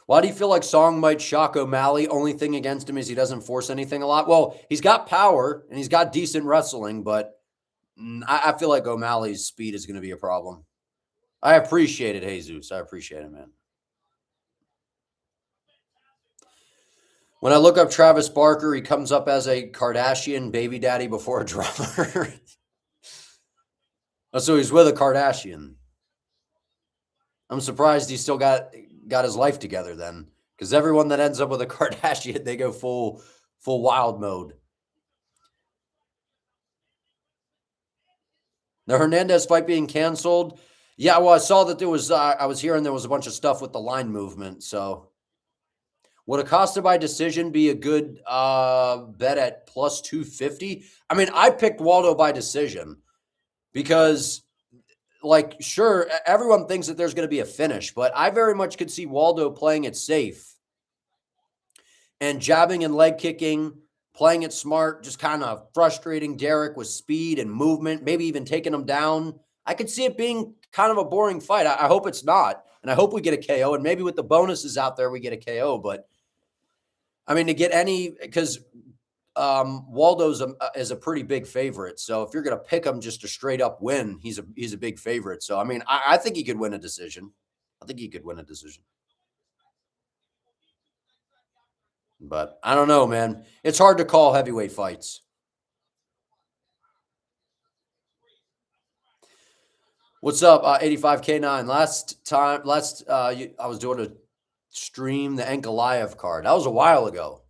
Why do you feel like Song might shock O'Malley? Only thing against him is he doesn't force anything a lot. Well, he's got power and he's got decent wrestling, but I feel like O'Malley's speed is going to be a problem. I appreciate it, Jesus. I appreciate it, man. When I look up Travis Barker, he comes up as a Kardashian baby daddy before a drummer. So he's with a Kardashian. I'm surprised he still got his life together then, because everyone that ends up with a Kardashian, they go full wild mode. The Hernandez fight being canceled. Yeah, well, I saw that there was, I was hearing there was a bunch of stuff with the line movement. So would Acosta by decision be a good bet at plus 250? I mean, I picked Waldo by decision because, like, sure, everyone thinks that there's going to be a finish, but I very much could see Waldo playing it safe and jabbing and leg kicking, playing it smart, just kind of frustrating Derrick with speed and movement, maybe even taking him down. I could see it being kind of a boring fight. I hope it's not, and I hope we get a KO, and maybe with the bonuses out there, we get a KO. But, I mean, to get any – because Waldo's is a pretty big favorite. So if you're going to pick him just a straight up win, he's a big favorite. So, I mean, I think he could win a decision. But I don't know, man. It's hard to call heavyweight fights. What's up, 85K9? I was doing a stream, the Ankalaev card. That was a while ago.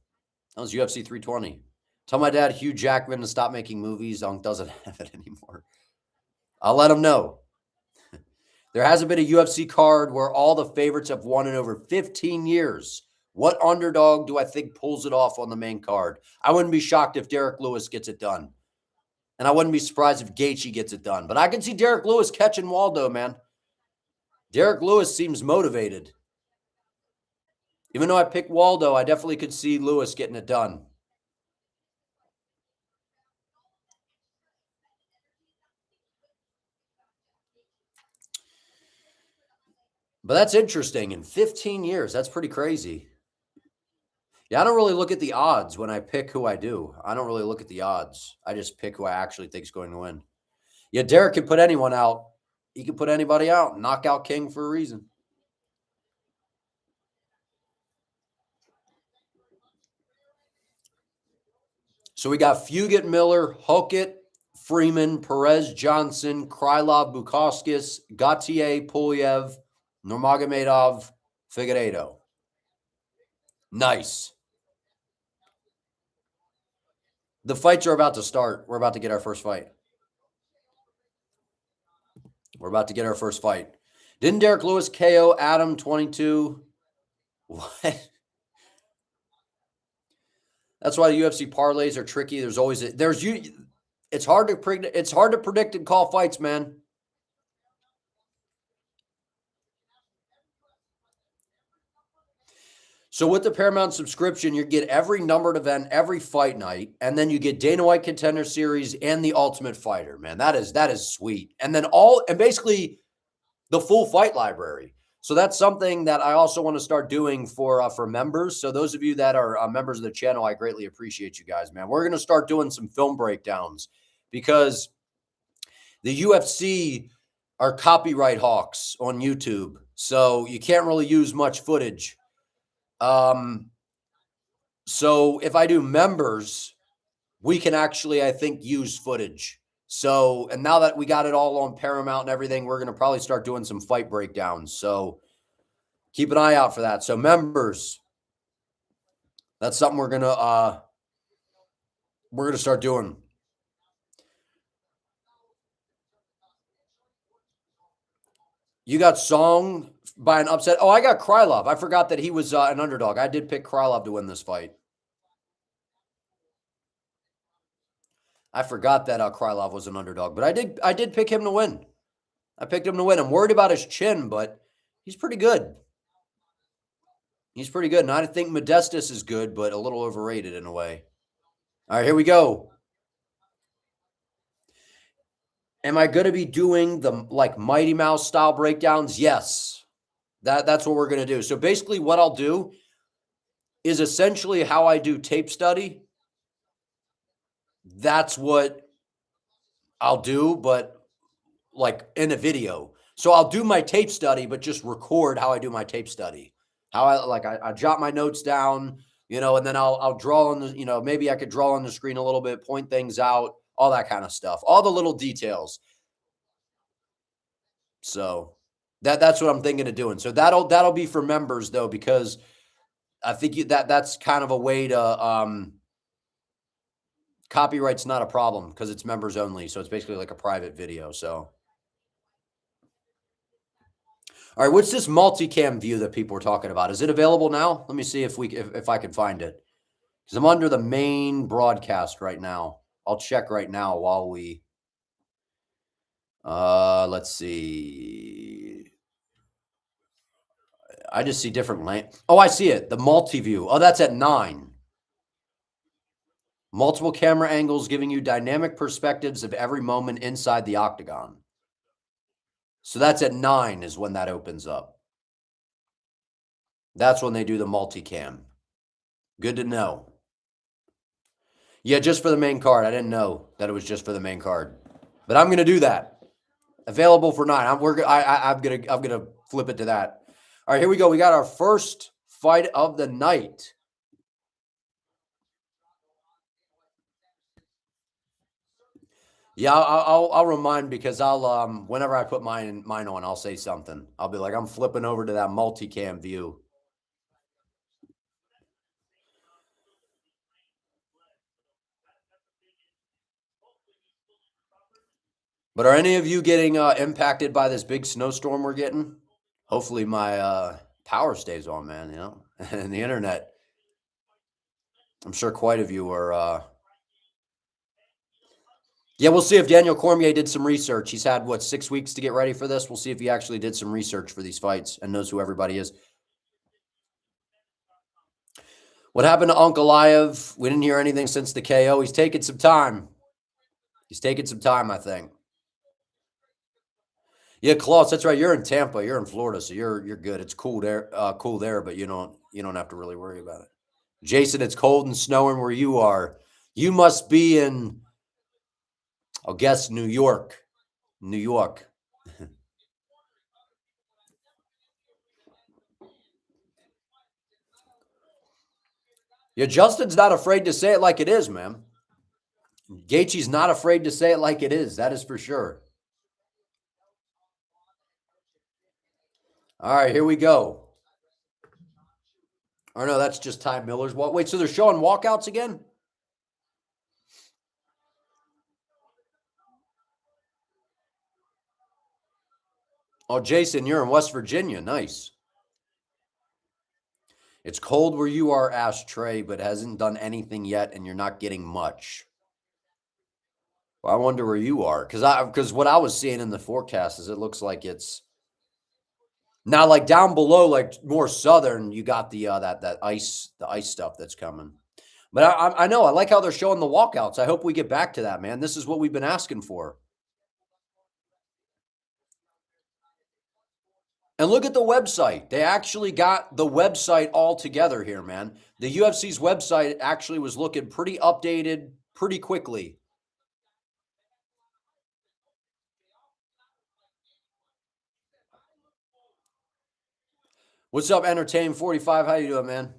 That was UFC 320. Tell my dad Hugh Jackman to stop making movies. Unk doesn't have it anymore. I'll let him know. There hasn't been a UFC card where all the favorites have won in over 15 years. What underdog do I think pulls it off on the main card? I wouldn't be shocked if Derrick Lewis gets it done. And I wouldn't be surprised if Gaethje gets it done. But I can see Derrick Lewis catching Waldo, man. Derrick Lewis seems motivated. Even though I picked Waldo, I definitely could see Lewis getting it done. But that's interesting. In 15 years, that's pretty crazy. Yeah, I don't really look at the odds when I pick who I do. I don't really look at the odds. I just pick who I actually think is going to win. Yeah, Derrick can put anyone out. He can put anybody out. Knockout king for a reason. So we got Fugit, Miller, Hokit, Freeman, Perez, Johnson, Krylov, Bukauskas, Gaethje, Pulev, Nurmagomedov, Figueiredo. Nice. The fights are about to start. We're about to get our first fight. We're about to get our first fight. Didn't Derrick Lewis KO Adam 22? What? That's why the UFC parlays are tricky. It's hard to predict. It's hard to predict and call fights, man. So with the Paramount subscription, you get every numbered event every fight night, and then you get Dana White Contender Series and the Ultimate Fighter. Man, that is sweet. And then basically the full fight library. So that's something that I also want to start doing for members. So those of you that are members of the channel, I greatly appreciate you guys, man. We're going to start doing some film breakdowns because the UFC are copyright hawks on YouTube. So you can't really use much footage. So if I do members, we can actually, I think, use footage. So, and now that we got it all on Paramount and everything, we're going to probably start doing some fight breakdowns. So keep an eye out for that. So members, that's something we're going to start doing. You got Song by an upset. Oh, I got Krylov. I forgot that he was an underdog. I did pick Krylov to win this fight. I forgot that Krylov was an underdog, but I did pick him to win. I picked him to win. I'm worried about his chin, but he's pretty good. He's pretty good. And I think Modestus is good, but a little overrated in a way. All right, here we go. Am I going to be doing the Mighty Mouse style breakdowns? Yes. That's what we're going to do. So basically what I'll do is essentially how I do tape study. That's what I'll do, but in a video. So I'll do my tape study, but just record how I do my tape study. How I jot my notes down, and then I'll draw on the, maybe I could draw on the screen a little bit, point things out, all that kind of stuff, all the little details. So that's what I'm thinking of doing. So that'll be for members though, because I think that's kind of a way to, copyright's not a problem because it's members only. So it's basically like a private video. So, all right, what's this multicam view that people are talking about? Is it available now? Let me see if I can find it, because I'm under the main broadcast right now. I'll check right now while we. Let's see. I just see different length. Oh, I see it. The multi-view. Oh, that's at 9. Multiple camera angles giving you dynamic perspectives of every moment inside the octagon. So that's at 9 is when that opens up. That's when they do the multicam. Good to know. Yeah, just for the main card. I didn't know that it was just for the main card, but I'm going to do that. Available for 9. I'm gonna flip it to that. All right, here we go. We got our first fight of the night. Yeah, I'll remind, because I'll whenever I put mine on, I'll say something. I'll be like, I'm flipping over to that multicam view. But are any of you getting impacted by this big snowstorm we're getting? Hopefully my power stays on, man, and the internet. I'm sure quite a few are. Yeah, we'll see if Daniel Cormier did some research. He's had, 6 weeks to get ready for this. We'll see if he actually did some research for these fights and knows who everybody is. What happened to Ankalaev? We didn't hear anything since the KO. He's taking some time. I think. Yeah, Klaus, that's right. You're in Tampa. You're in Florida, so you're good. It's cool there, but you don't have to really worry about it. Jason, it's cold and snowing where you are. You must be in, I'll guess, New York. New York. Yeah, Justin's not afraid to say it like it is, man. Gaethje's not afraid to say it like it is. That is for sure. All right, here we go. Or no, that's just Ty Miller's walk. Wait, so they're showing walkouts again? Oh, Jason, you're in West Virginia. Nice. It's cold where you are, Ashtray, but hasn't done anything yet, and you're not getting much. Well, I wonder where you are, because what I was seeing in the forecast is it looks like it's now like down below, like more southern. You got the that ice, the ice stuff that's coming. But I know I like how they're showing the walkouts. I hope we get back to that, man. This is what we've been asking for. And look at the website. They actually got the website all together here, man. The UFC's website actually was looking pretty updated pretty quickly. What's up, Entertain 45? How you doing, man?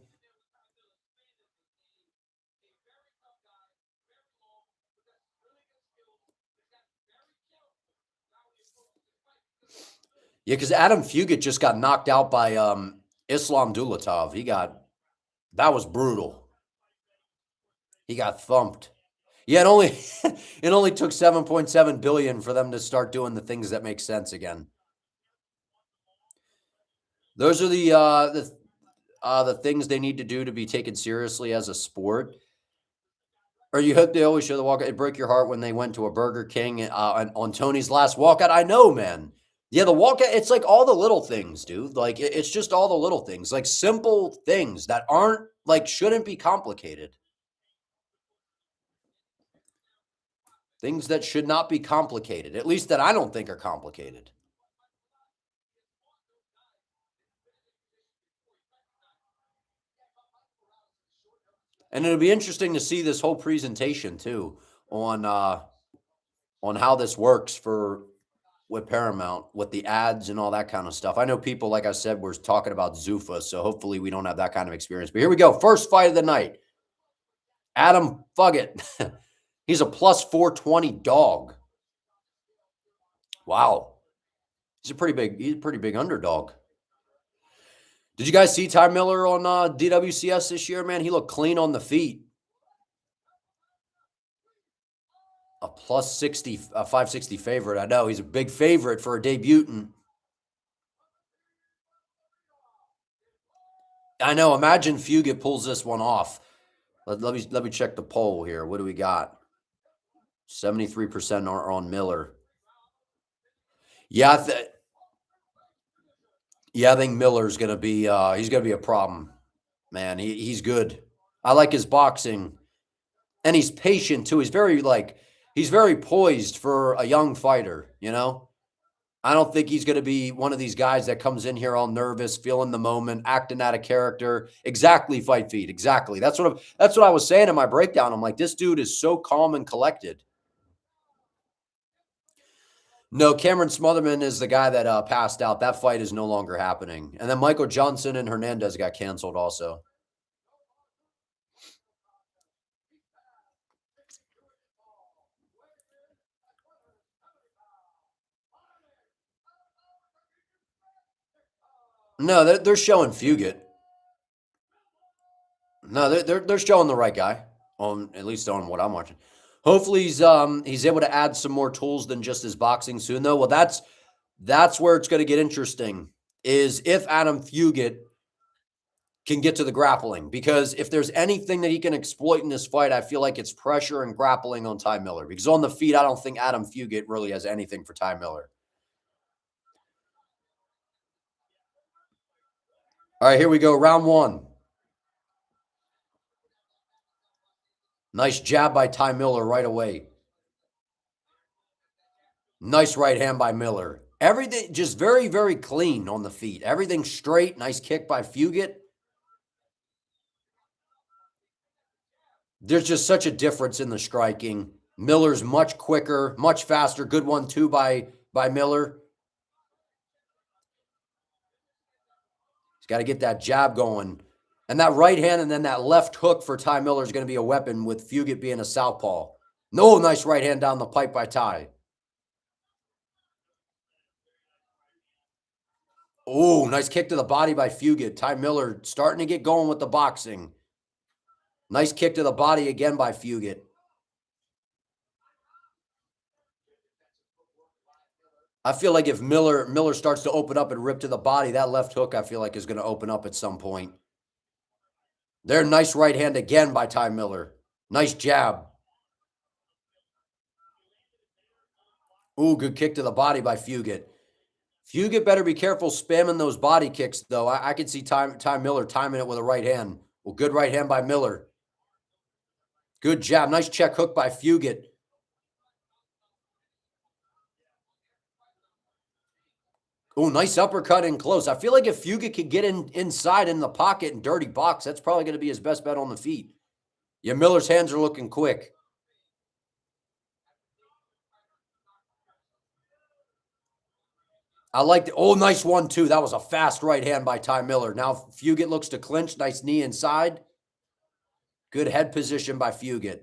Yeah, because Adam Fugit just got knocked out by Islam Dulatov. That was brutal. He got thumped. Yeah, it only took 7.7 billion for them to start doing the things that make sense again. Those are the things they need to do to be taken seriously as a sport. Or you hope they always show the walkout. It broke your heart when they went to a Burger King on Tony's last walkout. I know, man. Yeah, the walkout, it's like all the little things, dude. Like, it's just all the little things, like simple things that aren't, like, shouldn't be complicated. Things that should not be complicated, at least that I don't think are complicated. And it'll be interesting to see this whole presentation, too, on how this works with Paramount, with the ads and all that kind of stuff. I know people, like I said, were talking about Zuffa, so hopefully we don't have that kind of experience. But here we go. First fight of the night. Adam Fugget. He's a plus 420 dog. Wow. He's a pretty big underdog. Did you guys see Ty Miller on DWCS this year, man? He looked clean on the feet. A plus 60, a 560 favorite. I know he's a big favorite for a debutant. I know. Imagine Fugit pulls this one off. Let me check the poll here. What do we got? 73% are on Miller. Yeah, I think Miller's gonna be he's gonna be a problem, man. He's good. I like his boxing, and he's patient too. He's very poised for a young fighter. You know, I don't think he's gonna be one of these guys that comes in here all nervous, feeling the moment, acting out of character. Exactly, Fight Feed. Exactly. That's what I was saying in my breakdown. I'm like, this dude is so calm and collected. No, Cameron Smotherman is the guy that passed out. That fight is no longer happening. And then Michael Johnson and Hernandez got canceled also. No, they're showing Fugit. No, they're showing the right guy on at least on what I'm watching. Hopefully he's able to add some more tools than just his boxing soon though. Well, that's where it's going to get interesting is if Adam Fugit can get to the grappling, because if there's anything that he can exploit in this fight, I feel like it's pressure and grappling on Ty Miller, because on the feet, I don't think Adam Fugit really has anything for Ty Miller. All right, here we go. Round one. Nice jab by Ty Miller right away. Nice right hand by Miller. Everything just very, very clean on the feet. Everything straight. Nice kick by Fugit. There's just such a difference in the striking. Miller's much quicker, much faster. Good one, too, by Miller. He's got to get that jab going. And that right hand and then that left hook for Ty Miller is going to be a weapon with Fugit being a southpaw. No, nice right hand down the pipe by Ty. Oh, nice kick to the body by Fugit. Ty Miller starting to get going with the boxing. Nice kick to the body again by Fugit. I feel like if Miller starts to open up and rip to the body, that left hook I feel like is going to open up at some point. There, nice right hand again by Ty Miller. Nice jab. Ooh, good kick to the body by Fugit. Fugit better be careful spamming those body kicks, though. I can see Ty Miller timing it with a right hand. Well, good right hand by Miller. Good jab. Nice check hook by Fugit. Oh, nice uppercut in close. I feel like if Fugit could get inside in the pocket and dirty box, that's probably going to be his best bet on the feet. Yeah, Miller's hands are looking quick. I like the, oh, nice 1-2. That was a fast right hand by Ty Miller. Now Fugit looks to clinch. Nice knee inside. Good head position by Fugit.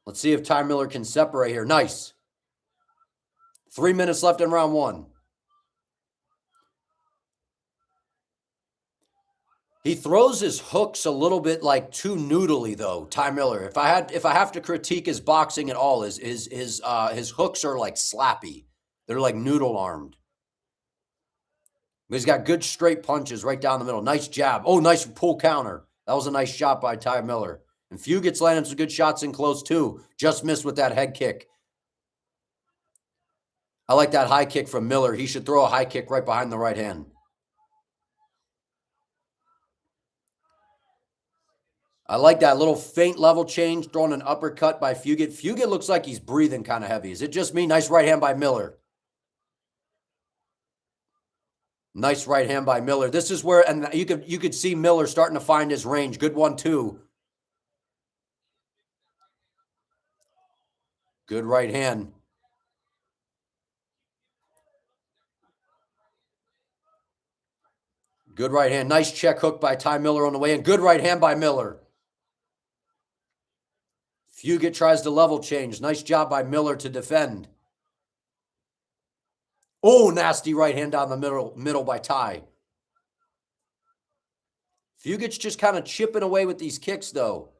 Let's see if Ty Miller can separate here. Nice. 3 minutes left in round 1. He throws his hooks a little bit like too noodly, though. Ty Miller. If I have to critique his boxing at all, his hooks are like slappy. They're like noodle armed. But he's got good straight punches right down the middle. Nice jab. Oh, nice pull counter. That was a nice shot by Ty Miller. And Fugit's landing some good shots in close too. Just missed with that head kick. I like that high kick from Miller. He should throw a high kick right behind the right hand. I like that little feint level change, throwing an uppercut by Fugit. Fugit looks like he's breathing kind of heavy. Is it just me? Nice right hand by Miller. Nice right hand by Miller. This is where, and you could see Miller starting to find his range. Good 1-2. Good right hand. Good right hand. Nice check hook by Ty Miller on the way in. Good right hand by Miller. Fugit tries to level change. Nice job by Miller to defend. Oh, nasty right hand down the middle by Ty. Fugit's just kind of chipping away with these kicks, though.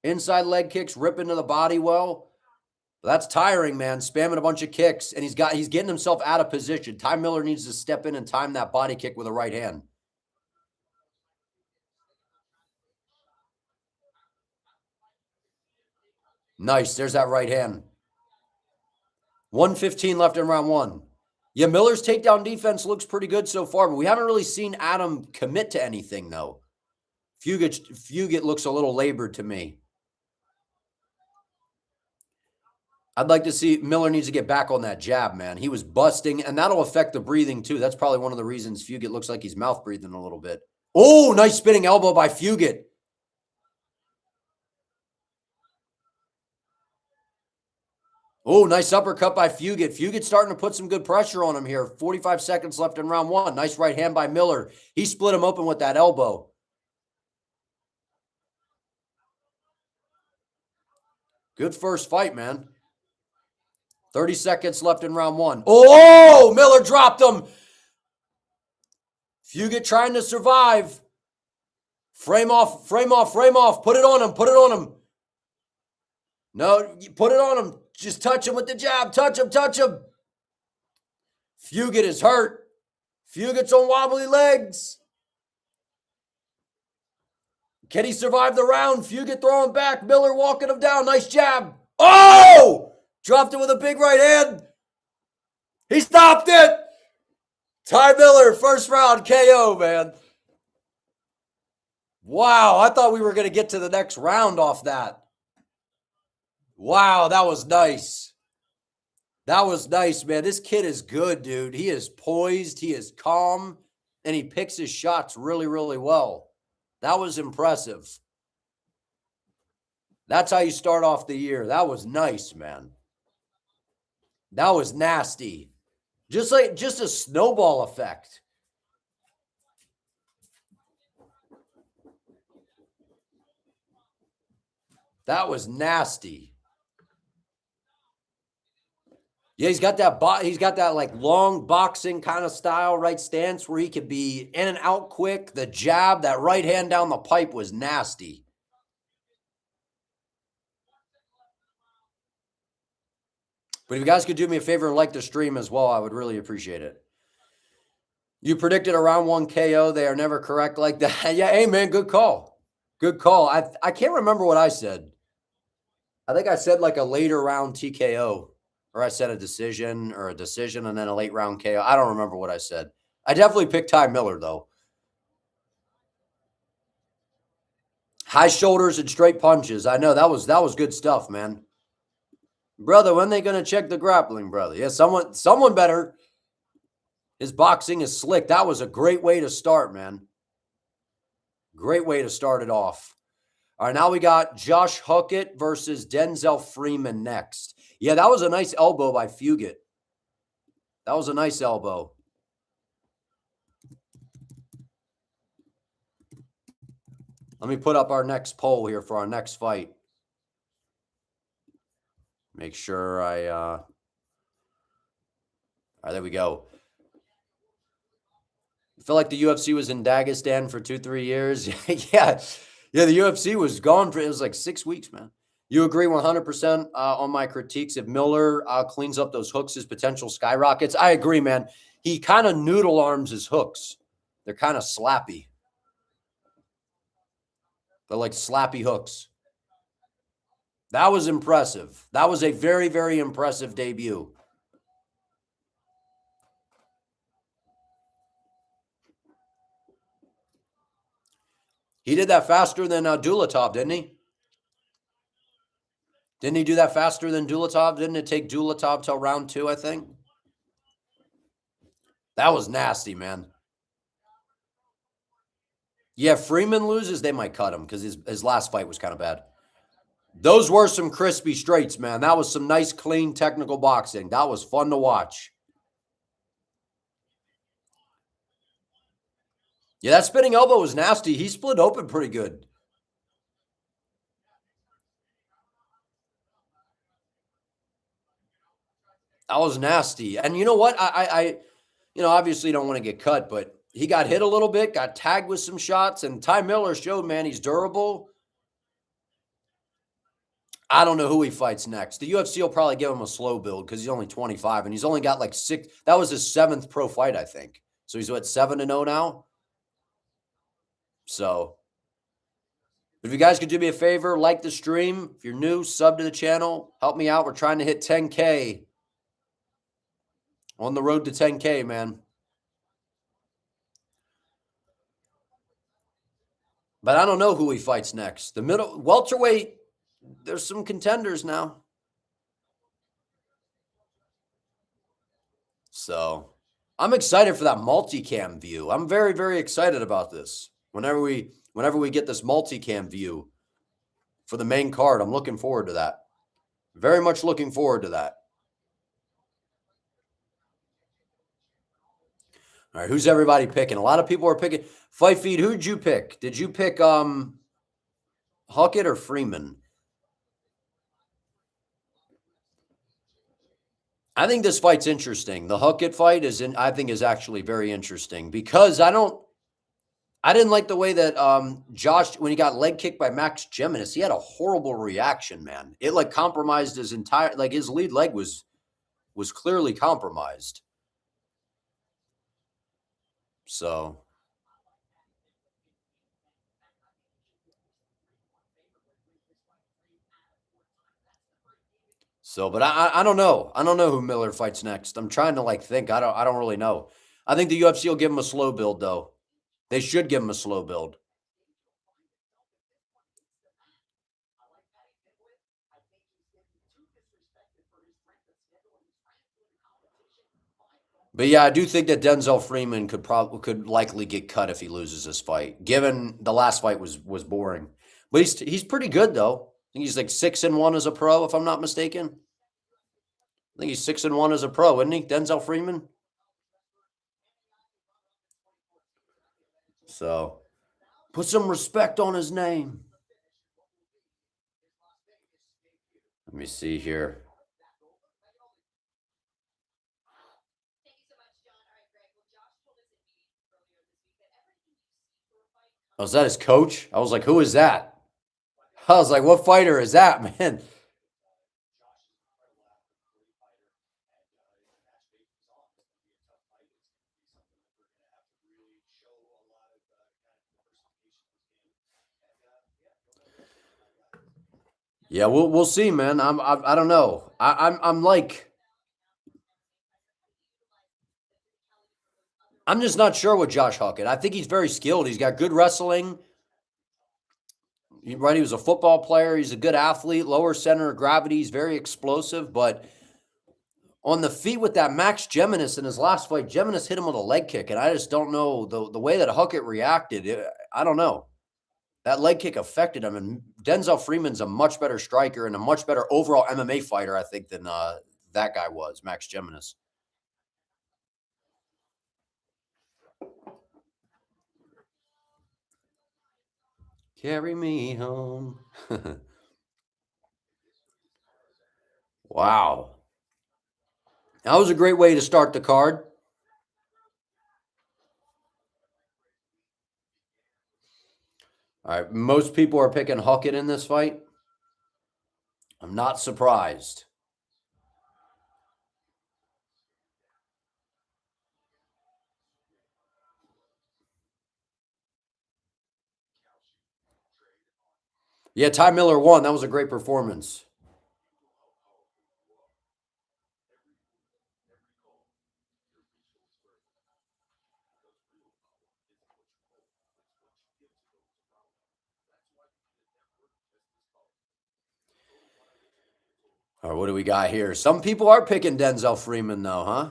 Inside leg kicks, ripping to the body well. That's tiring, man. Spamming a bunch of kicks, and he's getting himself out of position. Ty Miller needs to step in and time that body kick with a right hand. Nice. There's that right hand. 1:15 left in round 1. Yeah, Miller's takedown defense looks pretty good so far, but we haven't really seen Adam commit to anything, though. Fugit looks a little labored to me. I'd like to see Miller needs to get back on that jab, man. He was busting, and that'll affect the breathing, too. That's probably one of the reasons Fugit looks like he's mouth breathing a little bit. Oh, nice spinning elbow by Fugit. Oh, nice uppercut by Fugit. Fugit's starting to put some good pressure on him here. 45 seconds left in round 1. Nice right hand by Miller. He split him open with that elbow. Good first fight, man. 30 seconds left in round 1. Oh, Miller dropped him. Fugit trying to survive. Frame off, frame off, frame off. Put it on him, put it on him. No, put it on him. Just touch him with the jab. Touch him, touch him. Fugit is hurt. Fugit's on wobbly legs. Can he survive the round? Fugit throwing back. Miller walking him down. Nice jab. Oh! Dropped it with a big right hand. He stopped it. Ty Miller, first round KO, man. Wow, I thought we were going to get to the next round off that. Wow, that was nice. That was nice, man. This kid is good, dude. He is poised. He is calm. And he picks his shots really, really well. That was impressive. That's how you start off the year. That was nice, man. That was nasty. Just a snowball effect. That was nasty. Yeah, he's got that like long boxing kind of style, right stance where he could be in and out quick. The jab, that right hand down the pipe was nasty. But if you guys could do me a favor and like the stream as well, I would really appreciate it. You predicted a round 1 KO. They are never correct like that. Yeah, hey, man, good call. Good call. I can't remember what I said. I think I said like a later round TKO, or I said a decision and then a late round KO. I don't remember what I said. I definitely picked Ty Miller, though. High shoulders and straight punches. I know that was good stuff, man. Brother, when they going to check the grappling, brother? Yeah, someone better. His boxing is slick. That was a great way to start, man. Great way to start it off. All right, now we got Josh Huckett versus Denzel Freeman next. Yeah, that was a nice elbow by Fugit. That was a nice elbow. Let me put up our next poll here for our next fight. Make sure all right, there we go. I feel like the UFC was in Dagestan for 2-3 years. Yeah, the UFC was gone it was like 6 weeks, man. You agree 100% on my critiques. If Miller cleans up those hooks, his potential skyrockets. I agree, man. He kind of noodle arms his hooks. They're kind of slappy. They're like slappy hooks. That was impressive. That was a very, very impressive debut. He did that faster than Dulatov, didn't he? Didn't he do that faster than Dulatov? Didn't it take Dulatov till round 2, I think? That was nasty, man. Yeah, Freeman loses, they might cut him because his last fight was kind of bad. Those were some crispy straights, man. That was some nice, clean, technical boxing. That was fun to watch. Yeah, that spinning elbow was nasty. He split open pretty good. That was nasty. And you know what? I obviously don't want to get cut, but he got hit a little bit, got tagged with some shots, and Ty Miller showed, man, he's durable. I don't know who he fights next. The UFC will probably give him a slow build because he's only 25, and he's only got like 6. That was his 7th pro fight, I think. So he's, what, 7-0 now? So if you guys could do me a favor, like the stream. If you're new, sub to the channel. Help me out. We're trying to hit 10K. On the road to 10K, man. But I don't know who he fights next. The middle welterweight, there's some contenders now. So I'm excited for that multicam view. I'm very, very excited about this. Whenever we get this multicam view for the main card, I'm looking forward to that. Very much looking forward to that. All right, who's everybody picking? A lot of people are picking. Fight Feed, who'd you pick? Did you pick Huckett or Freeman? I think this fight's interesting. The Huckett fight I think is actually very interesting because I didn't like the way that Josh, when he got leg kicked by Max Geminis, he had a horrible reaction, man. It like compromised his entire, like his lead leg was clearly compromised. So but I don't know. I don't know who Miller fights next. I'm trying to like think. I don't really know. I think the UFC will give him a slow build though. They should give him a slow build. But yeah, I do think that Denzel Freeman could likely get cut if he loses this fight, given the last fight was boring. But he's pretty good though. I think he's like 6-1 as a pro, if I'm not mistaken. I think he's 6-1 as a pro, isn't he, Denzel Freeman? So put some respect on his name. Let me see here. Oh, is that his coach? I was like, who is that? I was like, what fighter is that, man? Yeah, we'll see, man. I don't know. I'm like, I'm just not sure with Josh Huckett. I think he's very skilled. He's got good wrestling. Right, he was a football player. He's a good athlete, lower center of gravity. He's very explosive, but on the feet with that Max Geminis in his last fight, Geminis hit him with a leg kick, and I just don't know the way that Huckett reacted. I don't know. That leg kick affected him, and Denzel Freeman's a much better striker and a much better overall MMA fighter, I think, than that guy was, Max Geminis. Carry me home. Wow. That was a great way to start the card. All right, most people are picking Huckett in this fight. I'm not surprised. Yeah, Ty Miller won. That was a great performance. All right, what do we got here? Some people are picking Denzel Freeman, though, huh?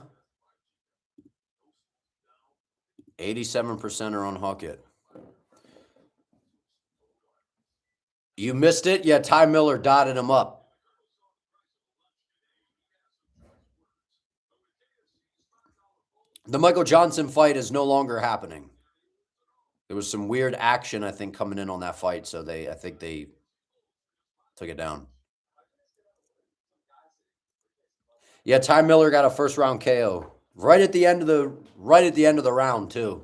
87% are on Huckett. You missed it? Yeah, Ty Miller dotted him up. The Michael Johnson fight is no longer happening. There was some weird action, I think, coming in on that fight, so I think they took it down. Yeah, Ty Miller got a first round KO right at the end of the round too.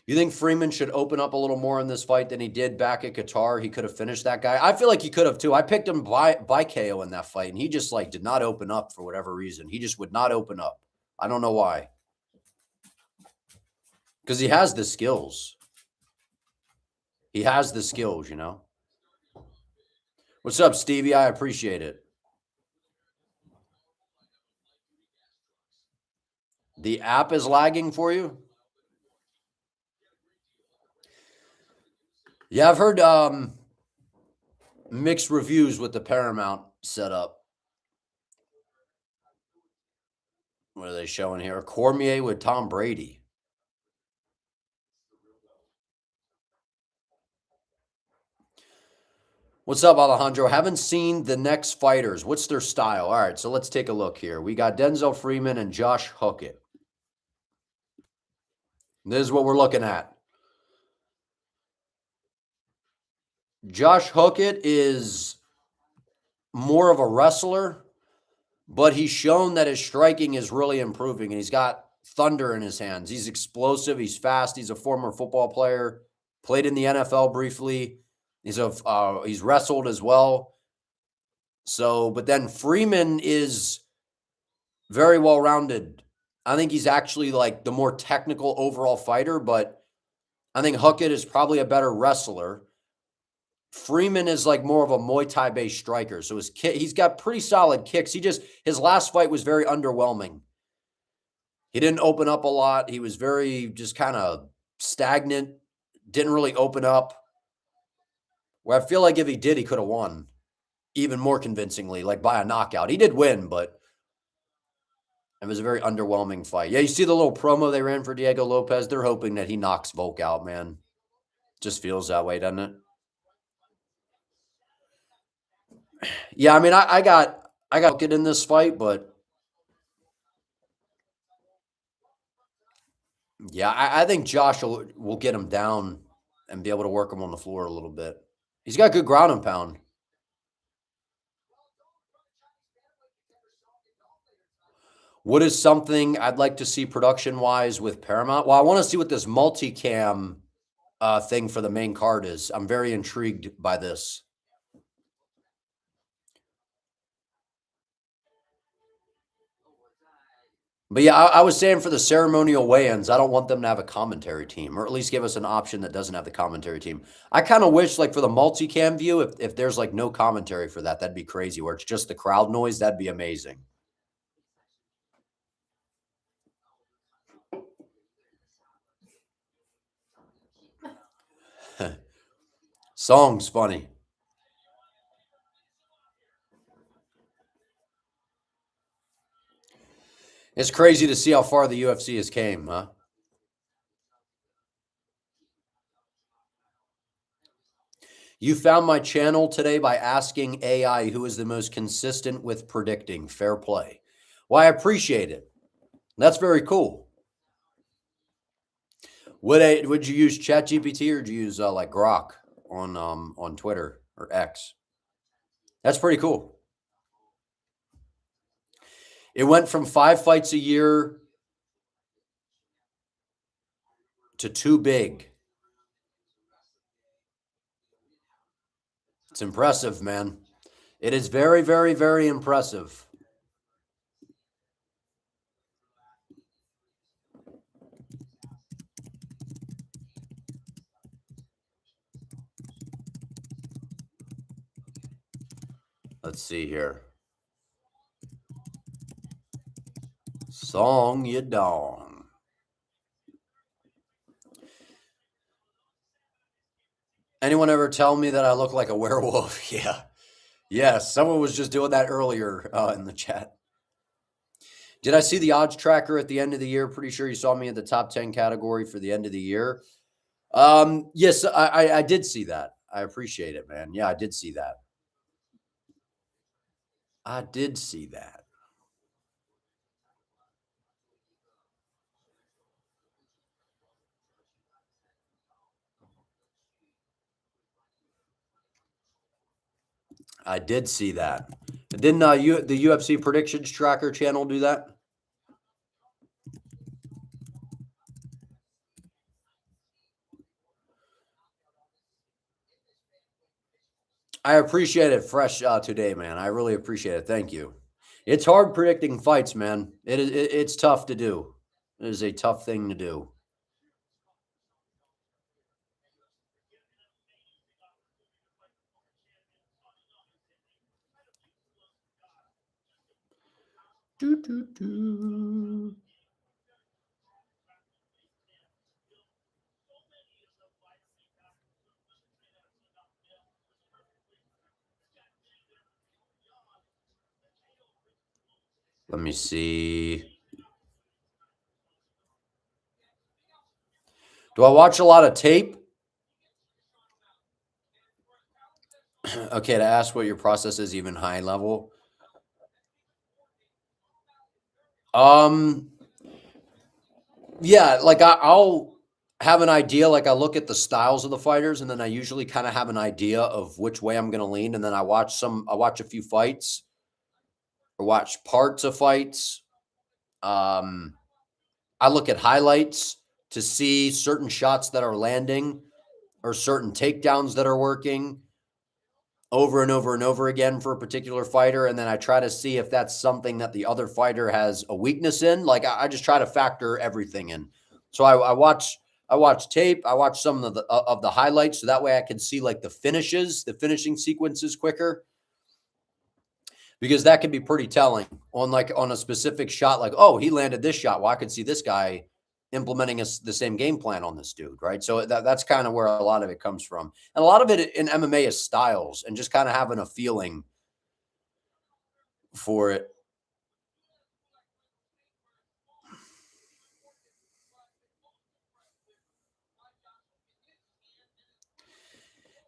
You think Freeman should open up a little more in this fight than he did back at Qatar? He could have finished that guy. I feel like he could have too. I picked him by KO in that fight, and he just like did not open up for whatever reason. He just would not open up. I don't know why. Because he has the skills. He has the skills, you know. What's up, Stevie? I appreciate it. The app is lagging for you? Yeah, I've heard mixed reviews with the Paramount setup. What are they showing here? Cormier with Tom Brady. What's up, Alejandro? Haven't seen the next fighters. What's their style? All right, so let's take a look here. We got Denzel Freeman and Josh Huckett. This is what we're looking at. Josh Huckett is more of a wrestler, but he's shown that his striking is really improving, and he's got thunder in his hands. He's explosive. He's fast. He's a former football player. Played in the NFL briefly. He's wrestled as well. So, but then Freeman is very well-rounded. I think he's actually like the more technical overall fighter, but I think Huckett is probably a better wrestler. Freeman is like more of a Muay Thai-based striker. So he's got pretty solid kicks. His last fight was very underwhelming. He didn't open up a lot. He was very just kind of stagnant, didn't really open up. Where I feel like if he did, he could have won even more convincingly, like by a knockout. He did win, but it was a very underwhelming fight. Yeah, you see the little promo they ran for Diego Lopez? They're hoping that he knocks Volk out, man. Just feels that way, doesn't it? Yeah, I mean, I got it in this fight, but yeah, I think Josh will get him down and be able to work him on the floor a little bit. He's got good ground and pound. What is something I'd like to see production-wise with Paramount? Well, I wanna see what this multicam, thing for the main card is. I'm very intrigued by this. But yeah, I was saying for the ceremonial weigh-ins, I don't want them to have a commentary team, or at least give us an option that doesn't have the commentary team. I kind of wish, like for the multicam view, if there's like no commentary for that, that'd be crazy. Where it's just the crowd noise, that'd be amazing. Song's funny. It's crazy to see how far the UFC has came, huh? You found my channel today by asking AI who is the most consistent with predicting. Fair play. Well, I appreciate it. That's very cool. Would you use ChatGPT or would you use like Grok on Twitter or X? That's pretty cool. It went from 5 fights a year to too big. It's impressive, man. It is very, very, very impressive. Let's see here. Song Yadong. Anyone ever tell me that I look like a werewolf? Yeah. Yes, someone was just doing that earlier in the chat. Did I see the odds tracker at the end of the year? Pretty sure you saw me in the top 10 category for the end of the year. Yes, I did see that. I appreciate it, man. Yeah, I did see that. I did see that. I did see that. Didn't the UFC predictions tracker channel do that? I appreciate it fresh today, man. I really appreciate it. Thank you. It's hard predicting fights, man. It's tough to do. It is a tough thing to do. Doo, doo, doo. Let me see. Do I watch a lot of tape? Okay, to ask what your process is, even high level. Um, yeah, like I'll have an idea. Like I look at the styles of the fighters, and then I usually kind of have an idea of which way I'm going to lean, and then I watch some. I watch a few fights, or watch parts of fights. Um, I look at highlights to see certain shots that are landing, or certain takedowns that are working over and over and over again for a particular fighter. And then I try to see if that's something that the other fighter has a weakness in. Like I just try to factor everything in. So I watch tape. I watch some of the highlights. So that way I can see like the finishes, the finishing sequences quicker, because that can be pretty telling on a specific shot. Like, oh, he landed this shot. Well, I could see this guy implementing the same game plan on this dude, right? So that's kind of where a lot of it comes from. And a lot of it in MMA is styles and just kind of having a feeling for it.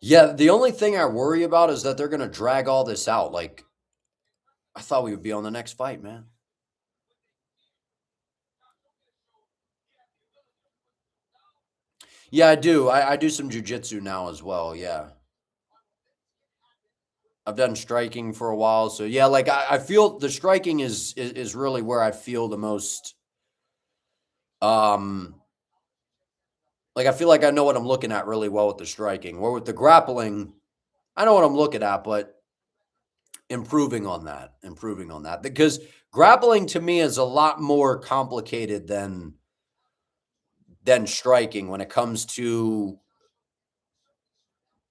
Yeah, the only thing I worry about is that they're going to drag all this out. Like, I thought we would be on the next fight, man. Yeah, I do. I do some jujitsu now as well. Yeah. I've done striking for a while. So yeah, like I feel the striking is really where I feel the most um like I feel like I know what I'm looking at really well with the striking. Where with the grappling, I know what I'm looking at, but improving on that because grappling to me is a lot more complicated than striking when it comes to,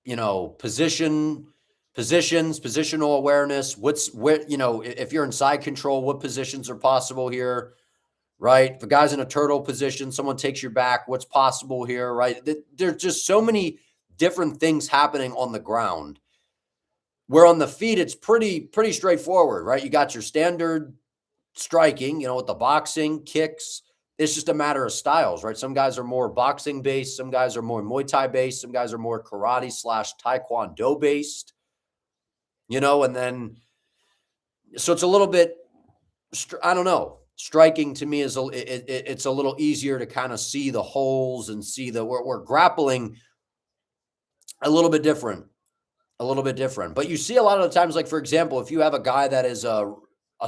positional awareness. What's where, if you're in side control, what positions are possible here, right? If a guy's in a turtle position, someone takes your back, what's possible here, right? There's just so many different things happening on the ground. Where on the feet, it's pretty straightforward, right? You got your standard striking, with the boxing, kicks. It's just a matter of styles, right? Some guys are more boxing based, some guys are more Muay Thai based, some guys are more karate / taekwondo based, and then so it's a little bit, I don't know. Striking to me is it's a little easier to kind of see the holes and see where grappling a little bit different, a little bit different. But you see a lot of the times, like for example, if you have a guy that is a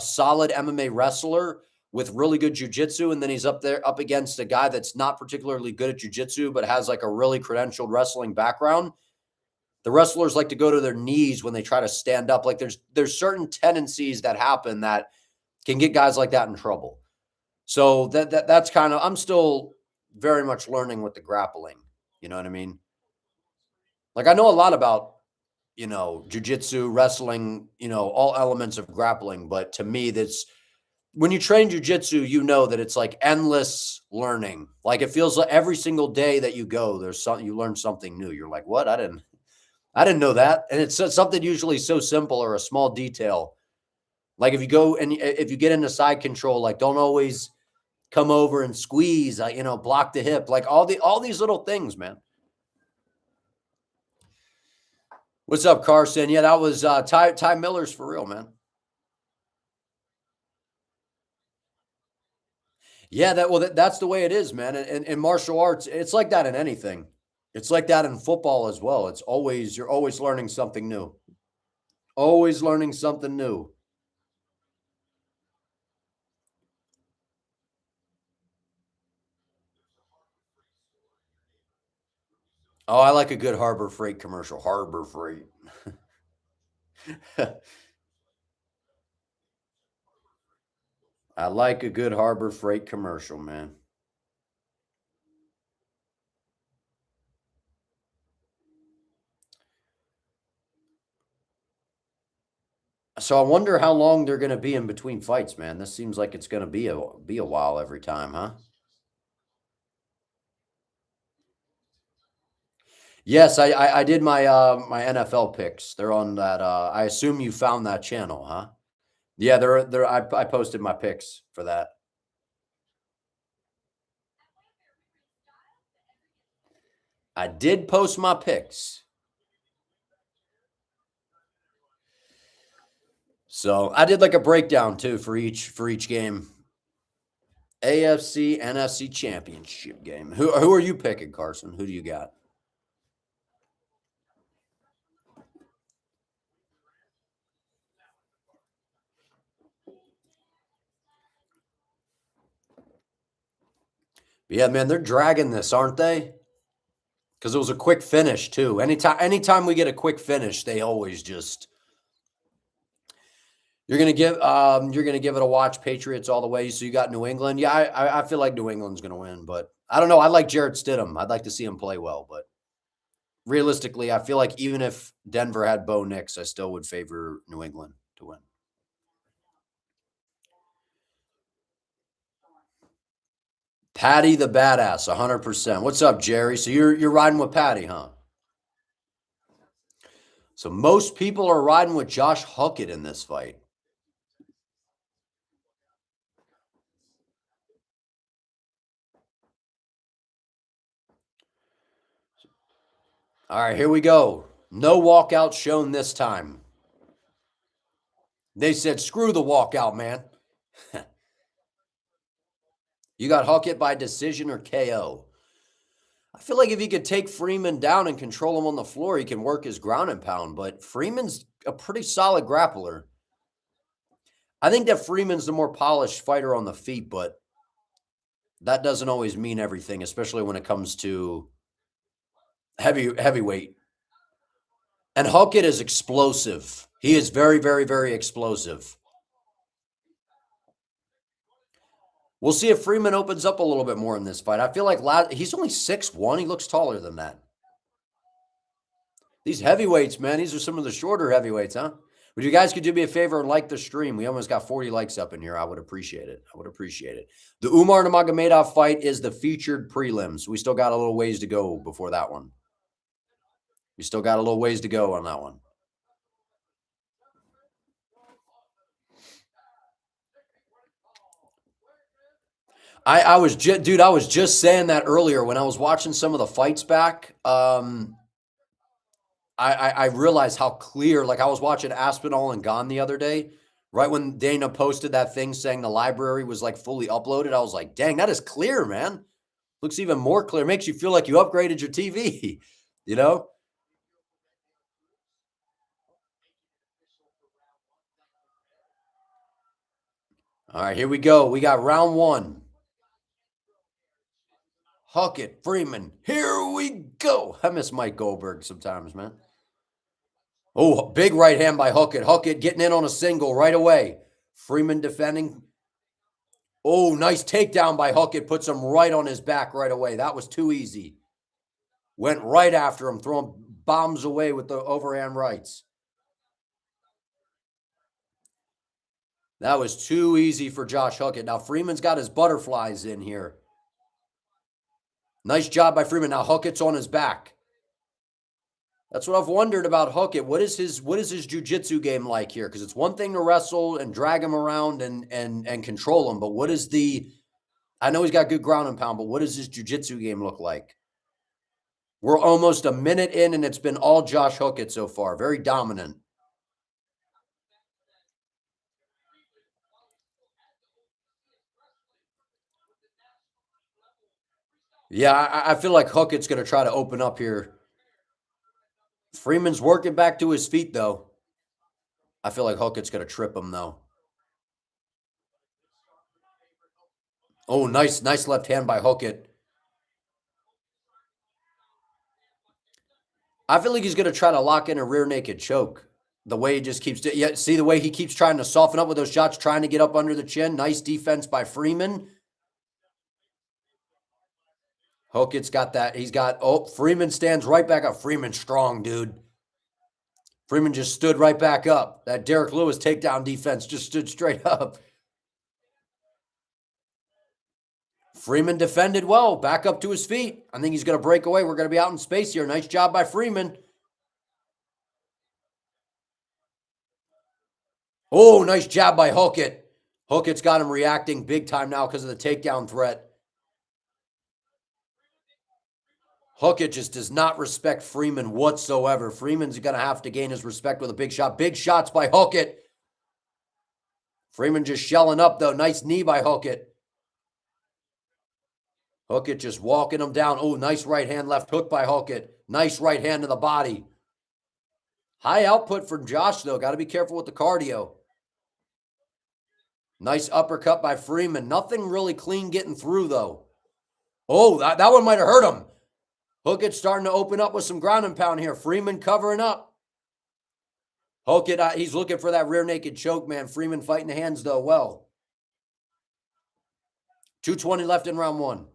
solid MMA wrestler with really good jiu-jitsu, and then he's up against a guy that's not particularly good at jiu-jitsu, but has like a really credentialed wrestling background, the wrestlers like to go to their knees when they try to stand up. Like there's certain tendencies that happen that can get guys like that in trouble. So that's kind of, I'm still very much learning with the grappling. You know what I mean? Like I know a lot about, jiu-jitsu, wrestling, all elements of grappling. But to me, that's when you train jiu-jitsu, that it's like endless learning. Like it feels like every single day that you go, there's something, you learn something new. You're like, what? I didn't know that. And it's something usually so simple or a small detail. Like if you go and if you get into side control, like don't always come over and squeeze, block the hip, like all these little things, man. What's up, Carson? Yeah, that was Ty Miller's for real, man. Yeah, that's the way it is, man. And in martial arts, it's like that in anything. It's like that in football as well. You're always learning something new. Always learning something new. Oh, I like a good Harbor Freight commercial. Harbor Freight. I like a good Harbor Freight commercial, man. So I wonder how long they're going to be in between fights, man. This seems like it's going to be a while every time, huh? Yes, I did my NFL picks. They're on that. I assume you found that channel, huh? Yeah, they're. I posted my picks for that. I did post my picks. So I did like a breakdown too for each game. AFC NFC Championship game. Who are you picking, Carson? Who do you got? Yeah, man, they're dragging this, aren't they? Because it was a quick finish too. Anytime we get a quick finish, they always just you're gonna give it a watch. Patriots all the way. So you got New England. Yeah, I feel like New England's gonna win, but I don't know. I like Jarrett Stidham. I'd like to see him play well, but realistically, I feel like even if Denver had Bo Nix, I still would favor New England to win. Patty the badass, 100%. What's up, Jerry? So you're riding with Patty, huh? So most people are riding with Josh Huckett in this fight. All right, here we go. No walkout shown this time. They said, screw the walkout, man. You got Huckett by decision or KO? I feel like if he could take Freeman down and control him on the floor, he can work his ground and pound, but Freeman's a pretty solid grappler. I think that Freeman's the more polished fighter on the feet, but that doesn't always mean everything, especially when it comes to heavyweight. And Huckett is explosive. He is very, very, very explosive. We'll see if Freeman opens up a little bit more in this fight. I feel like he's only 6'1". He looks taller than that. These heavyweights, man, these are some of the shorter heavyweights, huh? Would you guys could do me a favor and like the stream? We almost got 40 likes up in here. I would appreciate it. I would appreciate it. The Umar Nurmagomedov fight is the featured prelims. We still got a little ways to go before that one. We still got a little ways to go on that one. I was just saying that earlier when I was watching some of the fights back. I realized how clear, like I was watching Aspinall and Gone the other day, right when Dana posted that thing saying the library was like fully uploaded. I was like, dang, that is clear, man. Looks even more clear. Makes you feel like you upgraded your TV, you know? All right, here we go. We got round one. Huckett, Freeman, here we go. I miss Mike Goldberg sometimes, man. Oh, big right hand by Huckett. Huckett getting in on a single right away. Freeman defending. Oh, nice takedown by Huckett. Puts him right on his back right away. That was too easy. Went right after him, throwing bombs away with the overhand rights. That was too easy for Josh Huckett. Now, Freeman's got his butterflies in here. Nice job by Freeman. Now, Huckett's on his back. That's what I've wondered about Huckett. What is his jiu-jitsu game like here? Because it's one thing to wrestle and drag him around and control him, but what is I know he's got good ground and pound, but what does his jiu-jitsu game look like? We're almost a minute in, and it's been all Josh Huckett so far. Very dominant. Yeah, I feel like Huckett's going to try to open up here. Freeman's working back to his feet, though. I feel like Huckett's going to trip him, though. Oh, nice left hand by Huckett. I feel like he's going to try to lock in a rear naked choke. The way he just keeps, see the way he keeps trying to soften up with those shots, trying to get up under the chin. Nice defense by Freeman. Hockett's got that. Freeman stands right back up. Freeman strong, dude. Freeman just stood right back up. That Derrick Lewis takedown defense just stood straight up. Freeman defended well, back up to his feet. I think he's going to break away. We're going to be out in space here. Nice job by Freeman. Oh, nice jab by Huckett. Huckett's got him reacting big time now because of the takedown threat. Huckett just does not respect Freeman whatsoever. Freeman's going to have to gain his respect with a big shot. Big shots by Huckett. Freeman just shelling up, though. Nice knee by Huckett. Huckett just walking him down. Oh, nice right hand left hook by Huckett. Nice right hand to the body. High output from Josh, though. Got to be careful with the cardio. Nice uppercut by Freeman. Nothing really clean getting through, though. Oh, that one might have hurt him. Huckett's starting to open up with some ground and pound here. Freeman covering up. Huckett, he's looking for that rear naked choke, man. Freeman fighting the hands, though, well. 2:20 left in round one.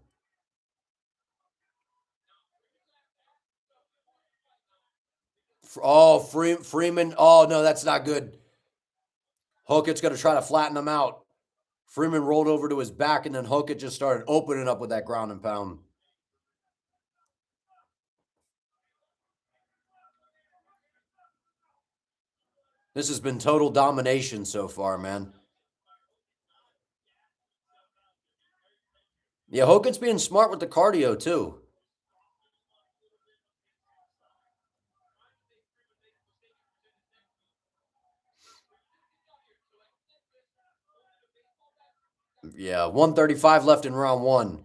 Oh, Freeman. Oh, no, that's not good. Huckett's going to try to flatten him out. Freeman rolled over to his back, and then Huckett just started opening up with that ground and pound. This has been total domination so far, man. Yeah, Hockett's being smart with the cardio, too. Yeah, 135 left in round one.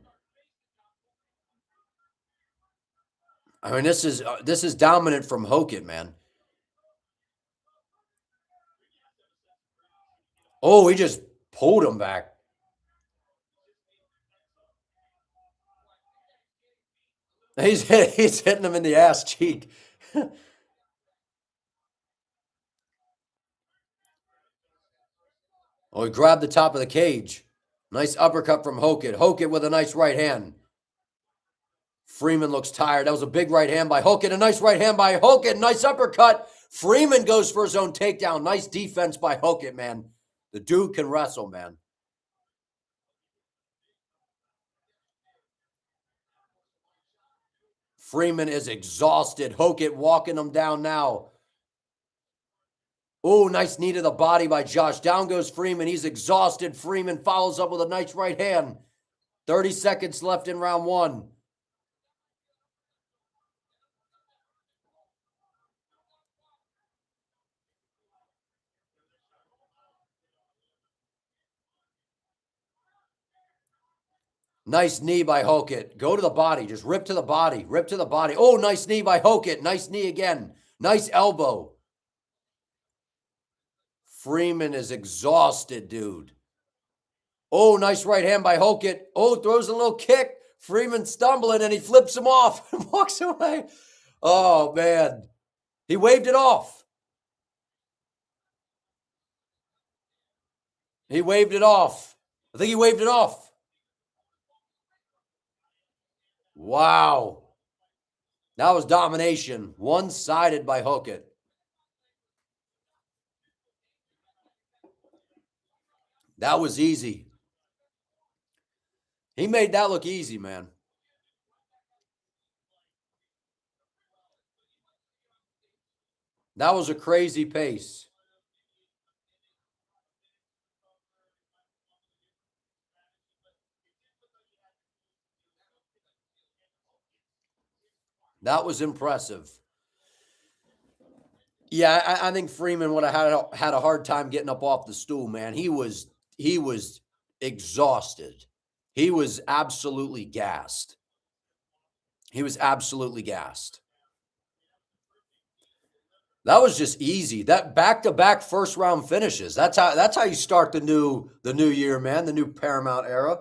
I mean, this is dominant from Hoket, man. Oh, he just pulled him back. He's hitting him in the ass cheek. Oh, he grabbed the top of the cage. Nice uppercut from Hoket. Hoket with a nice right hand. Freeman looks tired. That was a big right hand by Hoket. A nice right hand by Hoket. Nice uppercut. Freeman goes for his own takedown. Nice defense by Hoket, man. The dude can wrestle, man. Freeman is exhausted. Hoket walking him down now. Oh, nice knee to the body by Josh. Down goes Freeman. He's exhausted. Freeman follows up with a nice right hand. 30 seconds left in round one. Nice knee by Hoket. Go to the body. Just rip to the body. Rip to the body. Oh, nice knee by Hoket. Nice knee again. Nice elbow. Freeman is exhausted, dude. Oh, nice right hand by Hoket. Oh, throws a little kick. Freeman stumbling, and he flips him off and walks away. Oh, man. He waved it off. He waved it off. I think he waved it off. Wow. That was domination. One-sided by Hoket. That was easy. He made that look easy, man. That was a crazy pace. That was impressive. Yeah, I think Freeman would have had a hard time getting up off the stool, man. He was exhausted. He was absolutely gassed. He was absolutely gassed. That was just easy. That back-to-back first-round finishes. That's how you start the new year, man, the new Paramount era.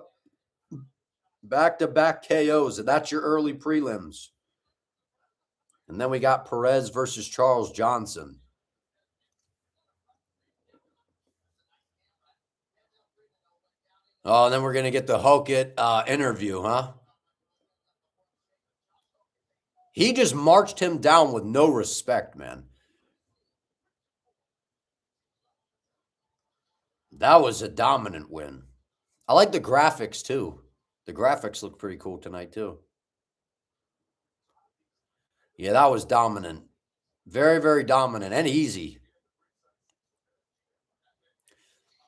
Back-to-back KOs, and that's your early prelims. And then we got Perez versus Charles Johnson. Oh, and then we're going to get the Hoket interview, huh? He just marched him down with no respect, man. That was a dominant win. I like the graphics, too. The graphics look pretty cool tonight, too. Yeah, that was dominant. Very, very dominant and easy.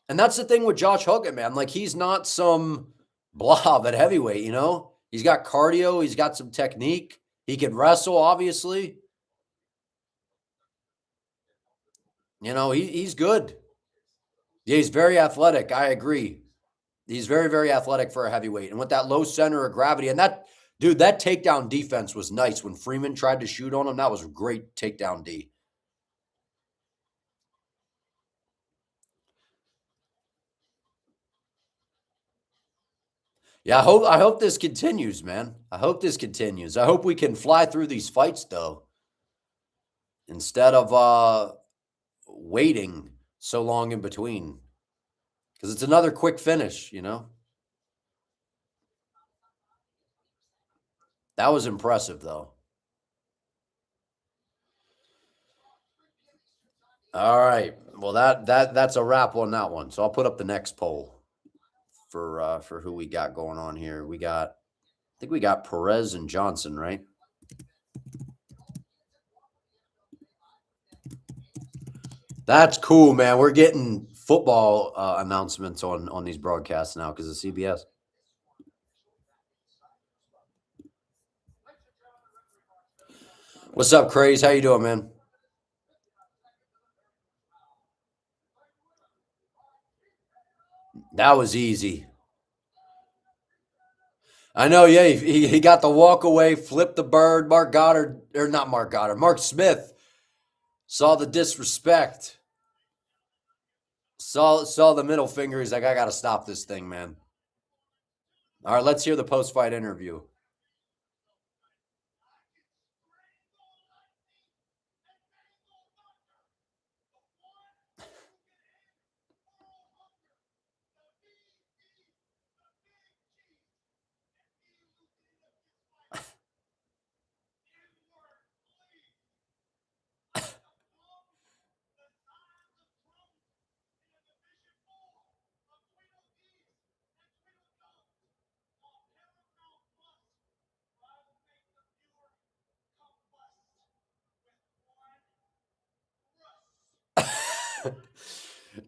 And that's the thing with Josh Hoket, man. Like, he's not some blob at heavyweight, you know? He's got cardio. He's got some technique. He can wrestle, obviously. You know, he's good. Yeah, he's very athletic. I agree. He's very, very athletic for a heavyweight. And with that low center of gravity, and that, dude, that takedown defense was nice. When Freeman tried to shoot on him, that was a great takedown D. Yeah, I hope this continues, man. I hope this continues. I hope we can fly through these fights, though, instead of waiting so long in between. Because it's another quick finish, you know? That was impressive, though. All right. Well, that's a wrap on that one. So I'll put up the next poll for who we got going on here. I think we got Perez and Johnson, right? That's cool, man. We're getting football announcements on these broadcasts now because of CBS. What's up, Craze? How you doing, man? That was easy. I know, yeah. He got the walk away, flipped the bird. Mark Smith saw the disrespect. Saw the middle finger. He's like, I got to stop this thing, man. All right, let's hear the post-fight interview.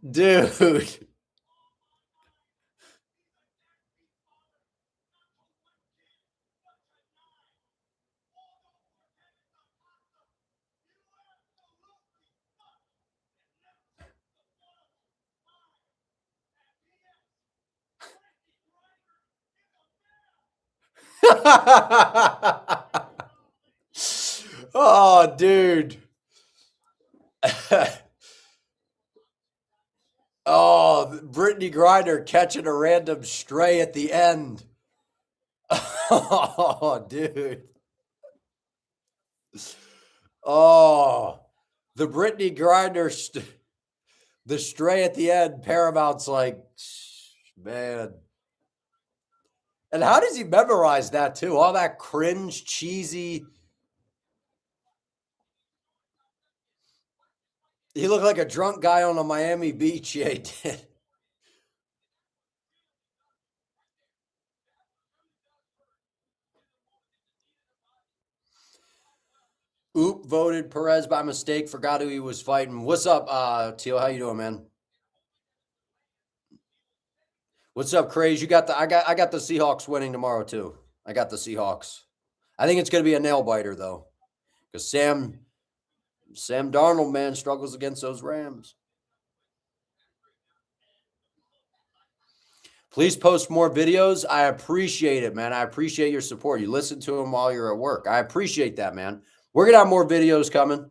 Dude. Oh, dude. Oh, Brittany Griner catching a random stray at the end. Oh, dude. Oh, the Brittany Griner, the stray at the end. Paramount's like, man. And how does he memorize that too? All that cringe, cheesy. He looked like a drunk guy on a Miami beach. Yeah, he did. Oop voted Perez by mistake. Forgot who he was fighting. What's up, Teal? How you doing, man? What's up, Craze? You got the I got the Seahawks winning tomorrow too. I got the Seahawks. I think it's going to be a nail biter though, because Sam Darnold, man, struggles against those Rams. Please post more videos. I appreciate it, man. I appreciate your support. You listen to them while you're at work. I appreciate that, man. We're gonna have more videos coming.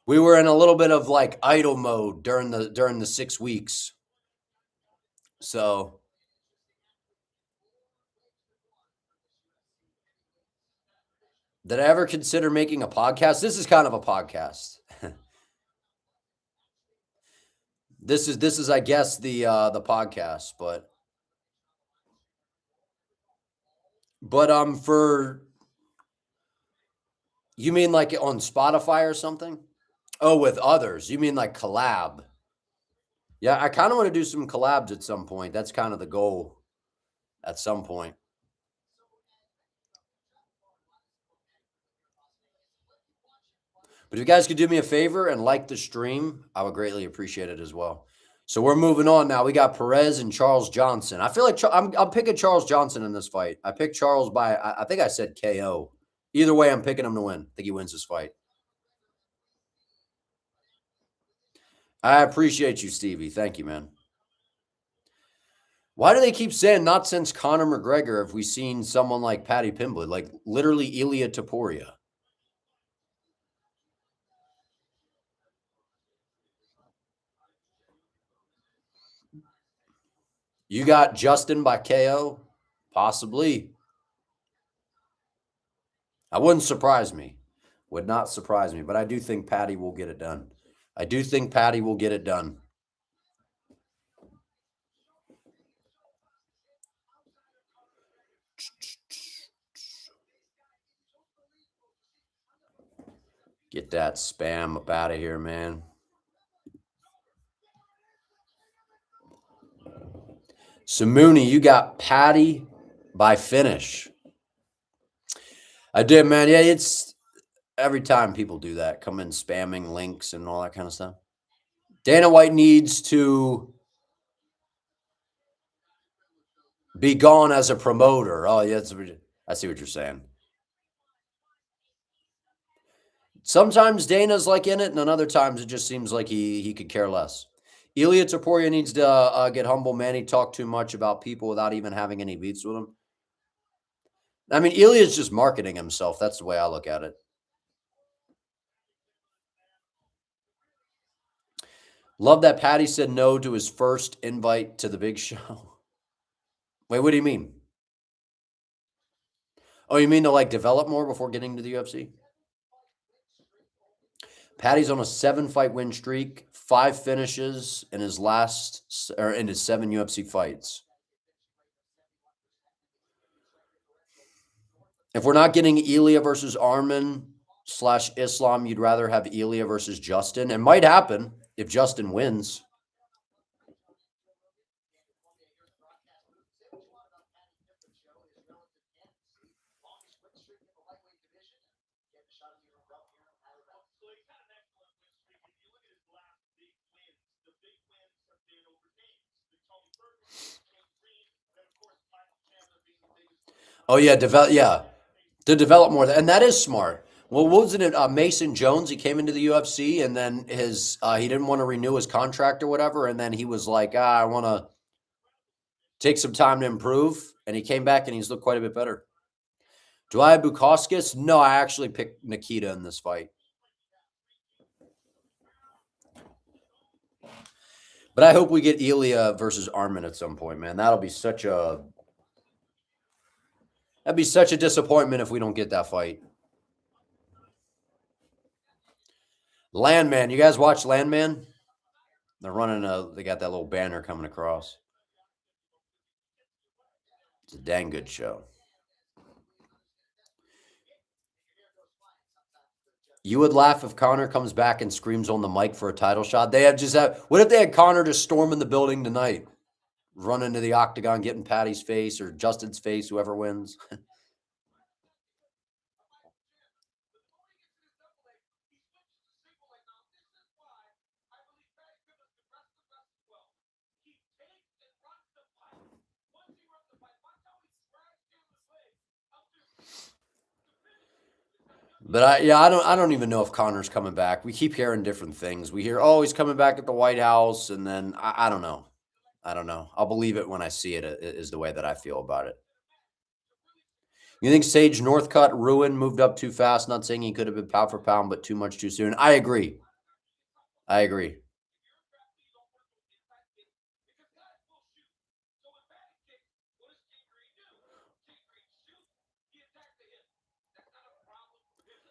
We were in a little bit of like idle mode during the 6 weeks. So did I ever consider making a podcast? This is kind of a podcast. This is I guess the podcast, but for you mean like on Spotify or something? Oh, with others. You mean like collab? Yeah, I kind of want to do some collabs at some point. That's kind of the goal at some point. But if you guys could do me a favor and like the stream, I would greatly appreciate it as well. So we're moving on now. We got Perez and Charles Johnson. I feel like I'm picking Charles Johnson in this fight. I picked Charles by I think I said KO. Either way, I'm picking him to win. I think he wins this fight. I appreciate you, Stevie. Thank you, man. Why do they keep saying not since Conor McGregor have we seen someone like Paddy Pimblett, like literally Ilia Topuria? You got Justin by KO? Possibly. I wouldn't surprise me. Would not surprise me, but I do think Paddy will get it done. I do think Paddy will get it done. Get that spam up out of here, man. So, Mooney, you got Paddy by finish. I did, man. Yeah, it's every time people do that, come in spamming links and all that kind of stuff. Dana White needs to be gone as a promoter. Oh, yeah, I see what you're saying. Sometimes Dana's like in it, and then other times it just seems like he could care less. Ilia Topuria needs to get humble, man. He talked too much about people without even having any beats with him. I mean, Ilia's just marketing himself. That's the way I look at it. Love that Patty said no to his first invite to the big show. Wait, what do you mean? Oh, you mean to like develop more before getting to the UFC? Patty's on a 7-fight win streak, 5 finishes in his in his 7 UFC fights. If we're not getting Ilia versus Arman / Islam, you'd rather have Ilia versus Justin. It might happen if Justin wins. Oh yeah, to develop more, and that is smart. Well, wasn't it Mason Jones? He came into the UFC, and then he didn't want to renew his contract or whatever, and then he was like, I want to take some time to improve, and he came back and he's looked quite a bit better. Do I have Bukauskas? No, I actually picked Nikita in this fight. But I hope we get Ilia versus Arman at some point, man. That'd be such a disappointment if we don't get that fight. Landman, you guys watch Landman? They're they got that little banner coming across. It's a dang good show. You would laugh if Conor comes back and screams on the mic for a title shot. What if they had Conor just storming the building tonight, run into the octagon, getting Patty's face or Justin's face, whoever wins? But I don't even know if Connor's coming back. We keep hearing different things. We hear, oh, he's coming back at the White House, and then I don't know. I don't know. I'll believe it when I see it. Is the way that I feel about it. You think Sage Northcutt moved up too fast? Not saying he could have been pound for pound, but too much too soon. I agree.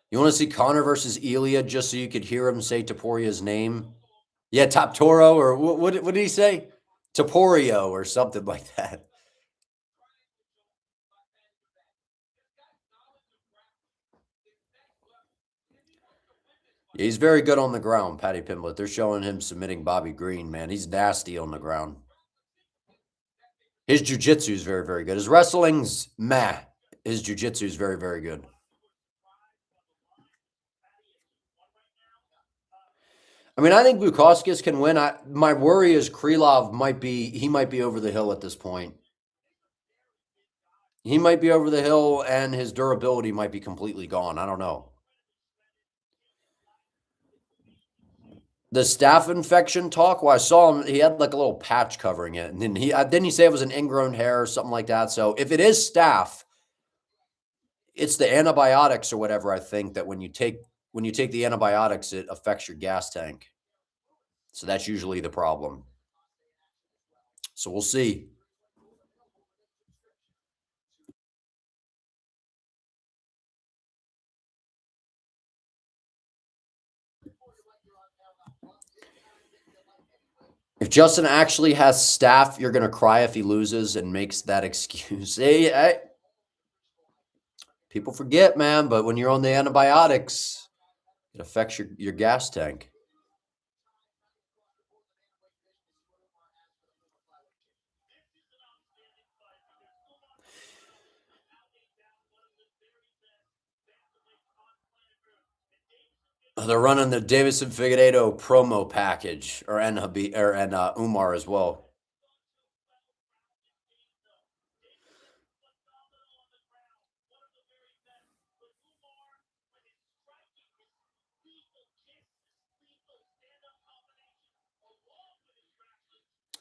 You want to see Conor versus Ilia just so you could hear him say Topuria's name? Yeah, Top Toro, or what did he say? Topurio or something like that. Yeah, he's very good on the ground, Paddy Pimblett. They're showing him submitting Bobby Green, man. He's nasty on the ground. His jiu-jitsu is very, very good. His wrestling's meh. His jiu-jitsu is very, very good. I mean, I think Bukauskas can win. My worry is Krylov might be over the hill at this point. He might be over the hill, and his durability might be completely gone. I don't know. The staph infection talk. Well, I saw him. He had like a little patch covering it, and then didn't he say it was an ingrown hair or something like that. So if it is staph, it's the antibiotics or whatever. I think that when you take the antibiotics, it affects your gas tank. So that's usually the problem. So we'll see. If Justin actually has staph, you're going to cry if he loses and makes that excuse. Hey, people forget, man, but when you're on the antibiotics, it affects your gas tank. They're running the Deiveson Figueiredo promo package, and Umar as well.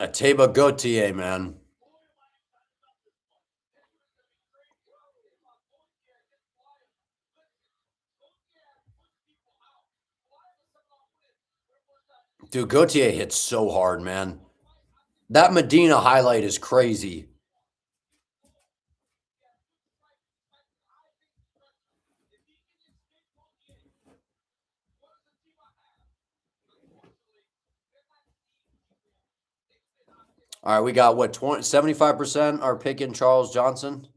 Ateba Gauthier, man. Dude, Gauthier hits so hard, man. That Medina highlight is crazy. All right, we got what, 75% are picking Charles Johnson?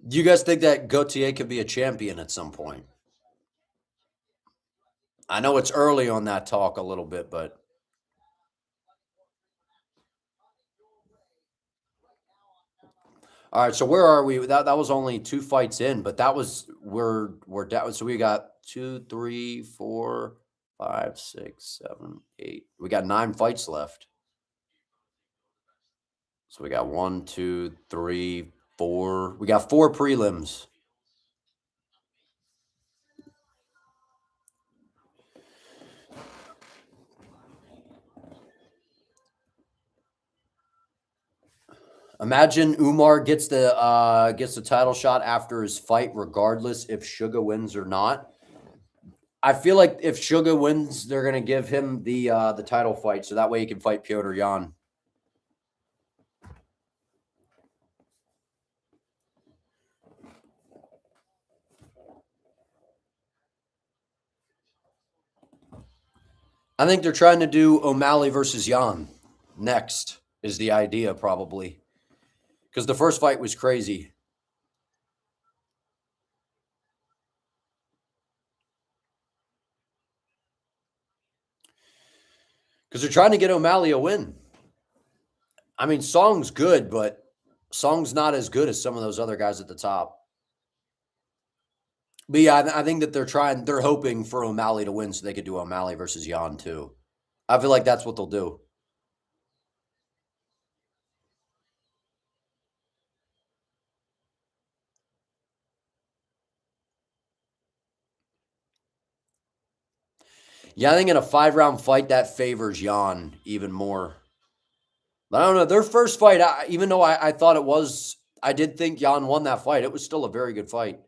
Do you guys think that Gauthier could be a champion at some point? I know it's early on that talk a little bit, but all right. So where are we? That was only 2 fights in, but that was we're down. So we got 2, 3, 4, 5, 6, 7, 8. We got 9 fights left. So we got 1, 2, 3, 4. We got 4 prelims. Imagine Umar gets the title shot after his fight, regardless if Suga wins or not. I feel like if Suga wins, they're gonna give him the title fight, so that way he can fight Piotr Jan. I think they're trying to do O'Malley versus Jan next is the idea, probably, because the first fight was crazy. Because they're trying to get O'Malley a win. I mean, Song's good, but Song's not as good as some of those other guys at the top. But yeah, I think that they're hoping for O'Malley to win so they could do O'Malley versus Jan too. I feel like that's what they'll do. Yeah, I think in a 5-round fight that favors Jan even more. But I don't know. Their first fight, even though I thought it was, I did think Jan won that fight. It was still a very good fight.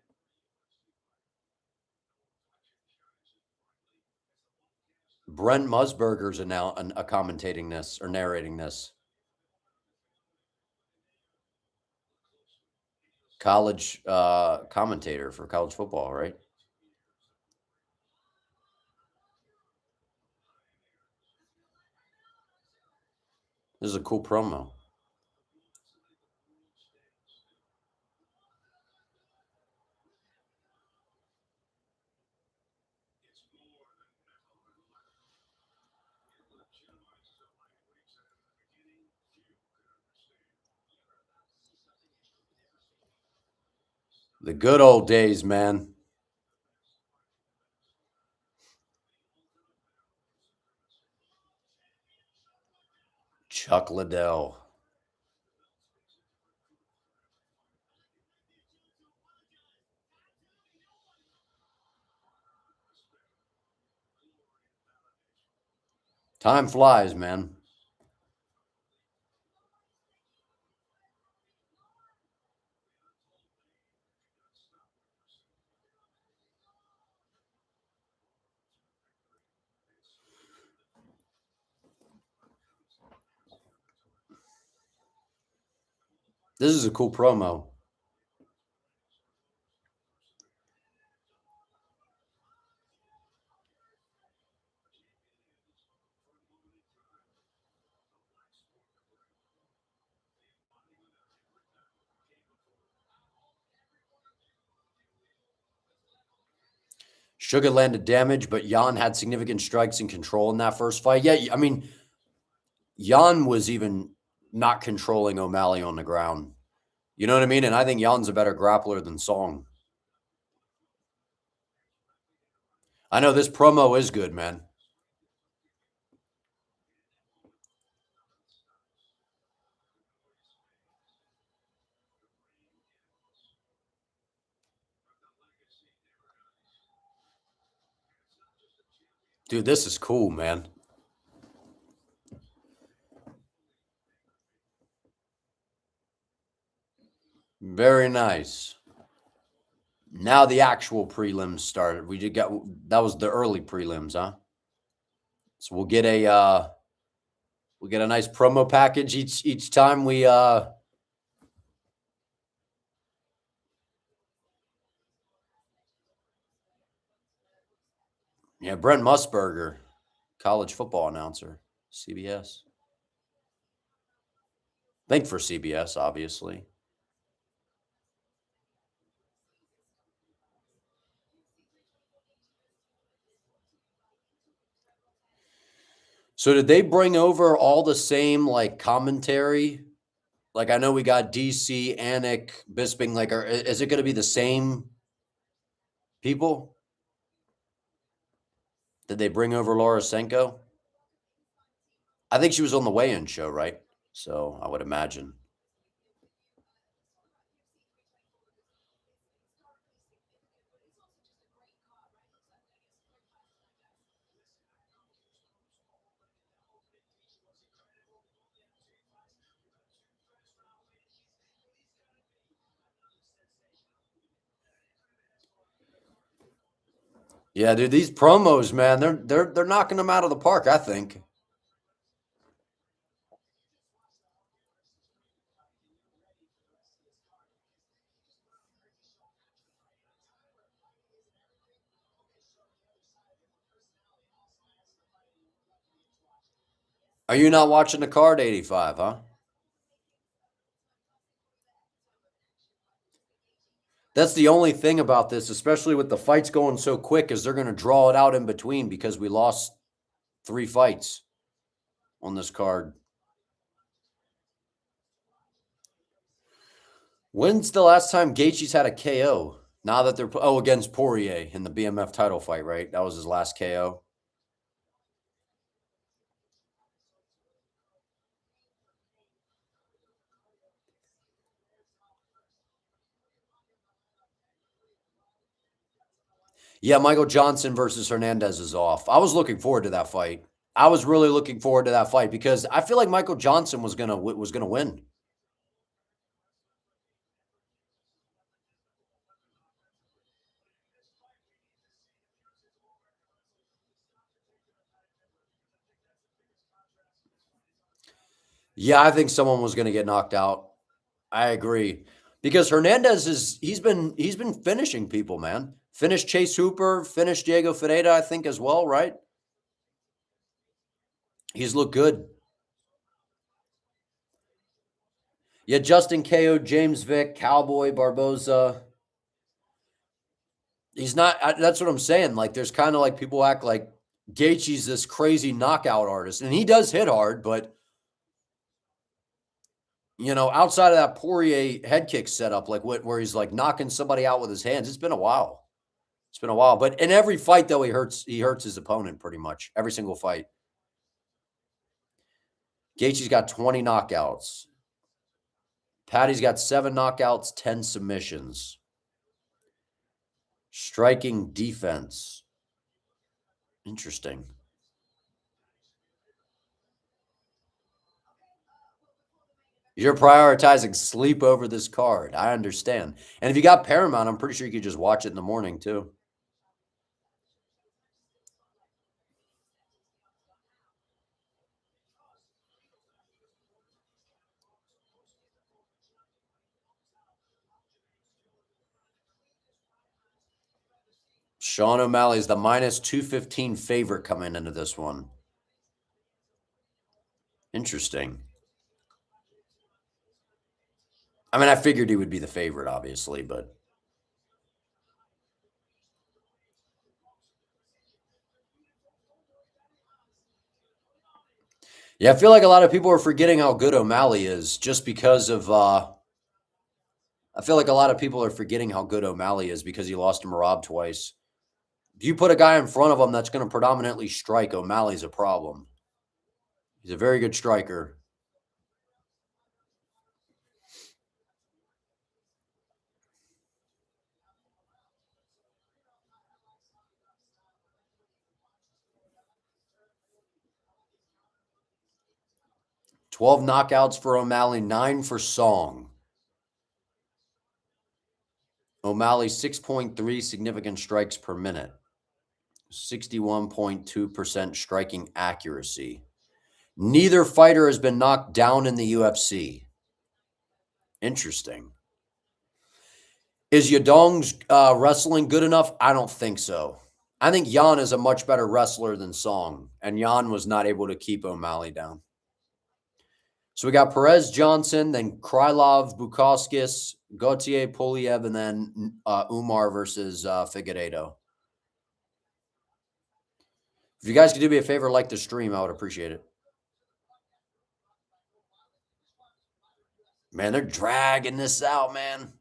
Brent Musburger's now commentating this or narrating this. College commentator for college football, right? This is a cool promo. The good old days, man. Chuck Liddell. Time flies, man. This is a cool promo. Sugar landed damage, but Jan had significant strikes and control in that first fight. Yeah, I mean, Jan was even not controlling O'Malley on the ground. You know what I mean? And I think Jan's a better grappler than Song. I know this promo is good, man. Dude, this is cool, man. Very nice. Now the actual prelims started. We just got that was the early prelims, huh? So we'll get a nice promo package each time we yeah, Brent Musburger, college football announcer, CBS. Think for CBS, obviously. So did they bring over all the same like commentary? Like I know we got DC, Anik, Bisping. Like, is it going to be the same people? Did they bring over Laura Senko? I think she was on the weigh-in show, right? So I would imagine. Yeah, dude, these promos, man, they're knocking them out of the park, I think. Are you not watching the card 85, huh? That's the only thing about this, especially with the fights going so quick, is they're going to draw it out in between because we lost 3 fights on this card. When's the last time Gaethje's had a KO? Now that they're against Poirier in the BMF title fight, right? That was his last KO. Yeah, Michael Johnson versus Hernandez is off. I was looking forward to that fight. I was really looking forward to that fight because I feel like Michael Johnson was gonna win. Yeah, I think someone was gonna get knocked out. I agree because Hernandez he's been finishing people, man. Finished Chase Hooper, finished Diego Ferreira, I think as well, right? He's looked good. Yeah, Justin KO, James Vick, Cowboy, Barboza. He's not. That's what I'm saying. Like, there's kind of like people act like Gaethje's this crazy knockout artist, and he does hit hard, but outside of that Poirier head kick setup, like where he's like knocking somebody out with his hands, it's been a while. It's been a while. But in every fight, though, he hurts his opponent pretty much every single fight. Gaethje's got 20 knockouts. Patty's got 7 knockouts, 10 submissions. Striking defense. Interesting. You're prioritizing sleep over this card. I understand. And if you got Paramount, I'm pretty sure you could just watch it in the morning too. Sean O'Malley's the minus 215 favorite coming into this one. Interesting. I mean, I figured he would be the favorite, obviously, but yeah, I feel like a lot of people are forgetting how good O'Malley is just because of. I feel like a lot of people are forgetting how good O'Malley is because he lost to Marab twice. If you put a guy in front of him that's going to predominantly strike, O'Malley's a problem. He's a very good striker. 12 knockouts for O'Malley, 9 for Song. O'Malley, 6.3 significant strikes per minute. 61.2% striking accuracy. Neither fighter has been knocked down in the UFC. Interesting. Is Yadong's wrestling good enough? I don't think so. I think Jan is a much better wrestler than Song, and Jan was not able to keep O'Malley down. So we got Perez Johnson, then Krylov, Bukauskas, Gauthier, Poliev, and then Umar versus Figueiredo. If you guys could do me a favor, like the stream, I would appreciate it. Man, they're dragging this out, man.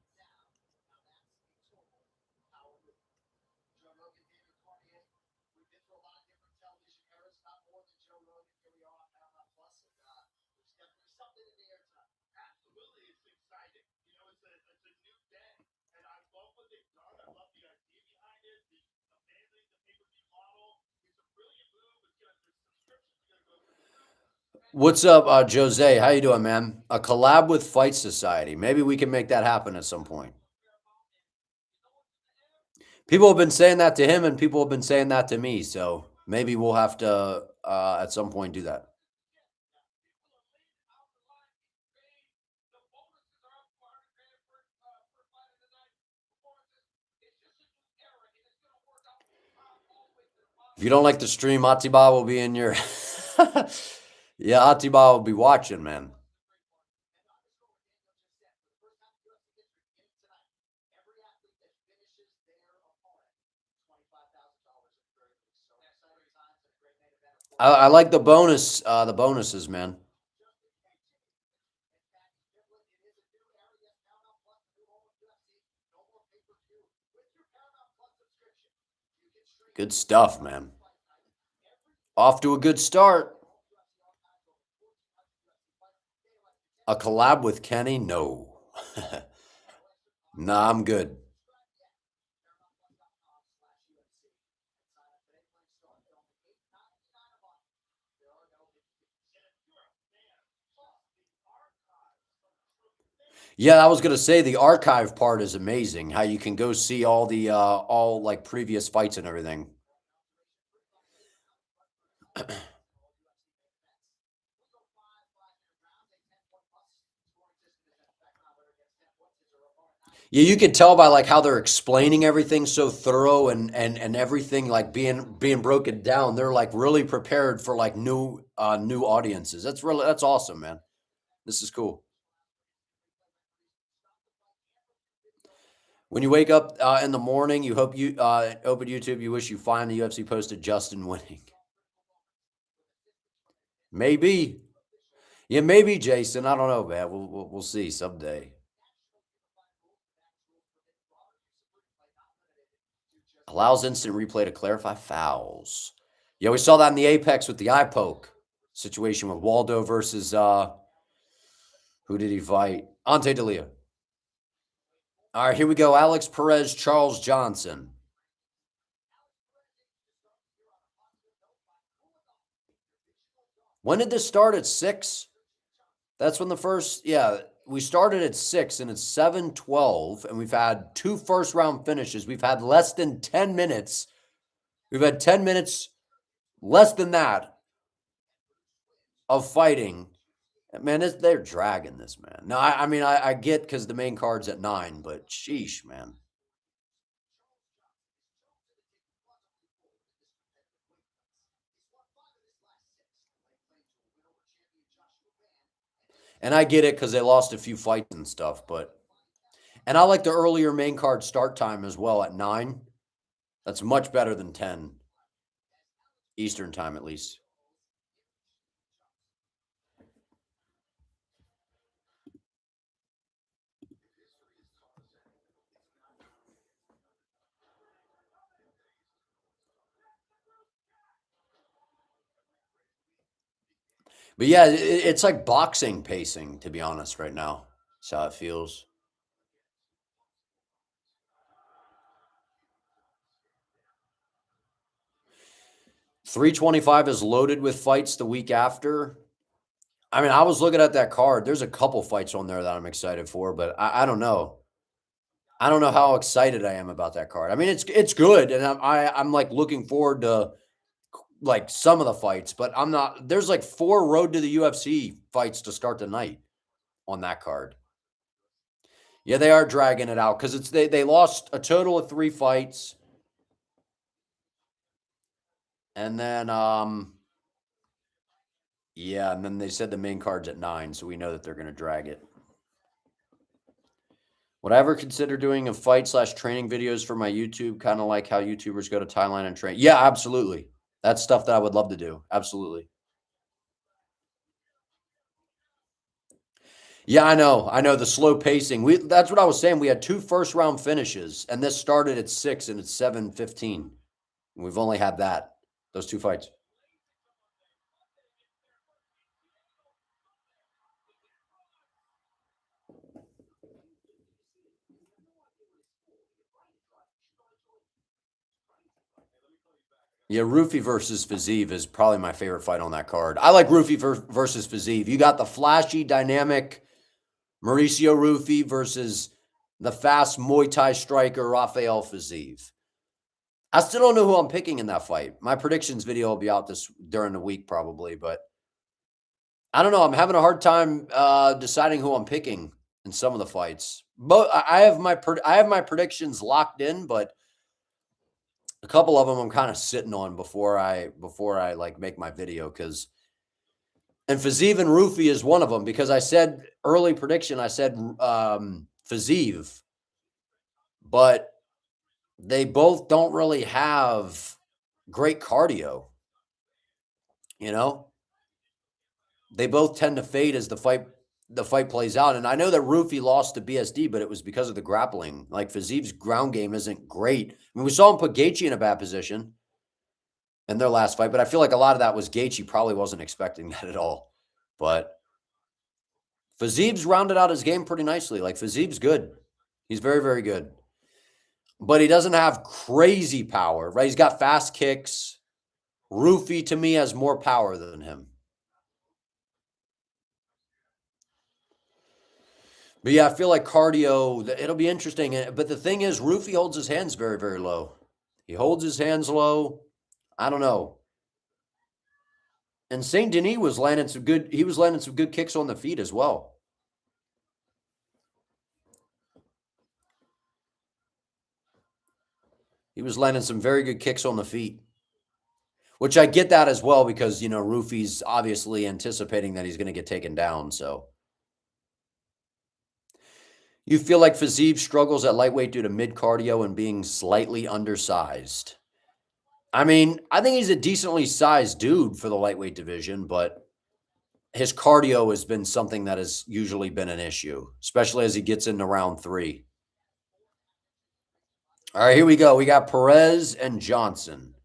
What's up, Jose? How you doing, man? A collab with Fight Society. Maybe we can make that happen at some point. People have been saying that to him, and people have been saying that to me. So maybe we'll have to, at some point, do that. If you don't like the stream, Atiba will be in your... Yeah, Atiba will be watching, man. I like the bonuses, man. Good stuff, man. Off to a good start. A collab with Kenny? No. Nah, I'm good. Yeah, I was gonna say the archive part is amazing. How you can go see all the all like previous fights and everything. Yeah, you can tell by like how they're explaining everything so thorough and everything like being broken down. They're like really prepared for like new audiences. That's awesome, man. This is cool. When you wake up in the morning, you hope you open YouTube. You wish you find the UFC posted Justin winning. Maybe, yeah, maybe Jason. I don't know, man. We'll see someday. Allows instant replay to clarify fouls. Yeah, we saw that in the Apex with the eye poke situation with Waldo versus who did he fight? Ante Delia. All right, here we go. Alex Perez, Charles Johnson. When did this start? At 6? That's when the first, yeah, we started at 6 and it's 7:12, and we've had 2 first-round finishes. We've had less than 10 minutes. We've had 10 minutes, less than that, of fighting. Man, they're dragging this, man. No, I mean, I get because the main card's at 9, but sheesh, man. And I get it because they lost a few fights and stuff, but and I like the earlier main card start time as well at 9. That's much better than 10 Eastern time, at least. But yeah, it's like boxing pacing, to be honest, right now. That's how it feels. $325 is loaded with fights the week after. I mean, I was looking at that card. There's a couple fights on there that I'm excited for, but I don't know. I don't know how excited I am about that card. I mean, it's good, and I'm like looking forward to like some of the fights, but I'm not. There's like 4 road to the UFC fights to start the night on that card. Yeah, they are dragging it out because they lost a total of 3 fights, and then yeah, and then they said the main card's at 9, so we know that they're going to drag it. Would I ever consider doing a fight/training videos for my YouTube, kind of like how YouTubers go to Thailand and train? Yeah, absolutely. That's stuff that I would love to do. Absolutely. Yeah, I know. I know the slow pacing. That's what I was saying. We had 2 first round finishes, and this started at 6 and it's 7:15. We've only had those 2 fights. Yeah, Rufi versus Fiziev is probably my favorite fight on that card. I like Rufi versus Fiziev. You got the flashy, dynamic Mauricio Rufi versus the fast Muay Thai striker Rafael Fiziev. I still don't know who I'm picking in that fight. My predictions video will be out during the week probably, but I don't know. I'm having a hard time deciding who I'm picking in some of the fights. But I have my predictions locked in, but a couple of them I'm kind of sitting on before I like make my video and Fiziev and Rufi is one of them because I said early prediction I said Fiziev, but they both don't really have great cardio, you know? They both tend to fade as the fight plays out. And I know that Rufi lost to BSD, but it was because of the grappling. Like Fiziev's ground game isn't great. I mean, we saw him put Gaethje in a bad position in their last fight, but I feel like a lot of that was Gaethje probably wasn't expecting that at all. But Fiziev's rounded out his game pretty nicely. Like Fiziev's good. He's very, very good. But he doesn't have crazy power, right? He's got fast kicks. Rufi, to me, has more power than him. But yeah, I feel like cardio, it'll be interesting. But the thing is, Rufi holds his hands very, very low. He holds his hands low. I don't know. And Saint Denis was landing some good kicks on the feet as well. He was landing some very good kicks on the feet. Which I get that as well because, Rufi's obviously anticipating that he's going to get taken down, so. You feel like Fiziev struggles at lightweight due to mid-cardio and being slightly undersized. I mean, I think he's a decently sized dude for the lightweight division, but his cardio has been something that has usually been an issue, especially as he gets into round 3. All right, here we go. We got Perez and Johnson.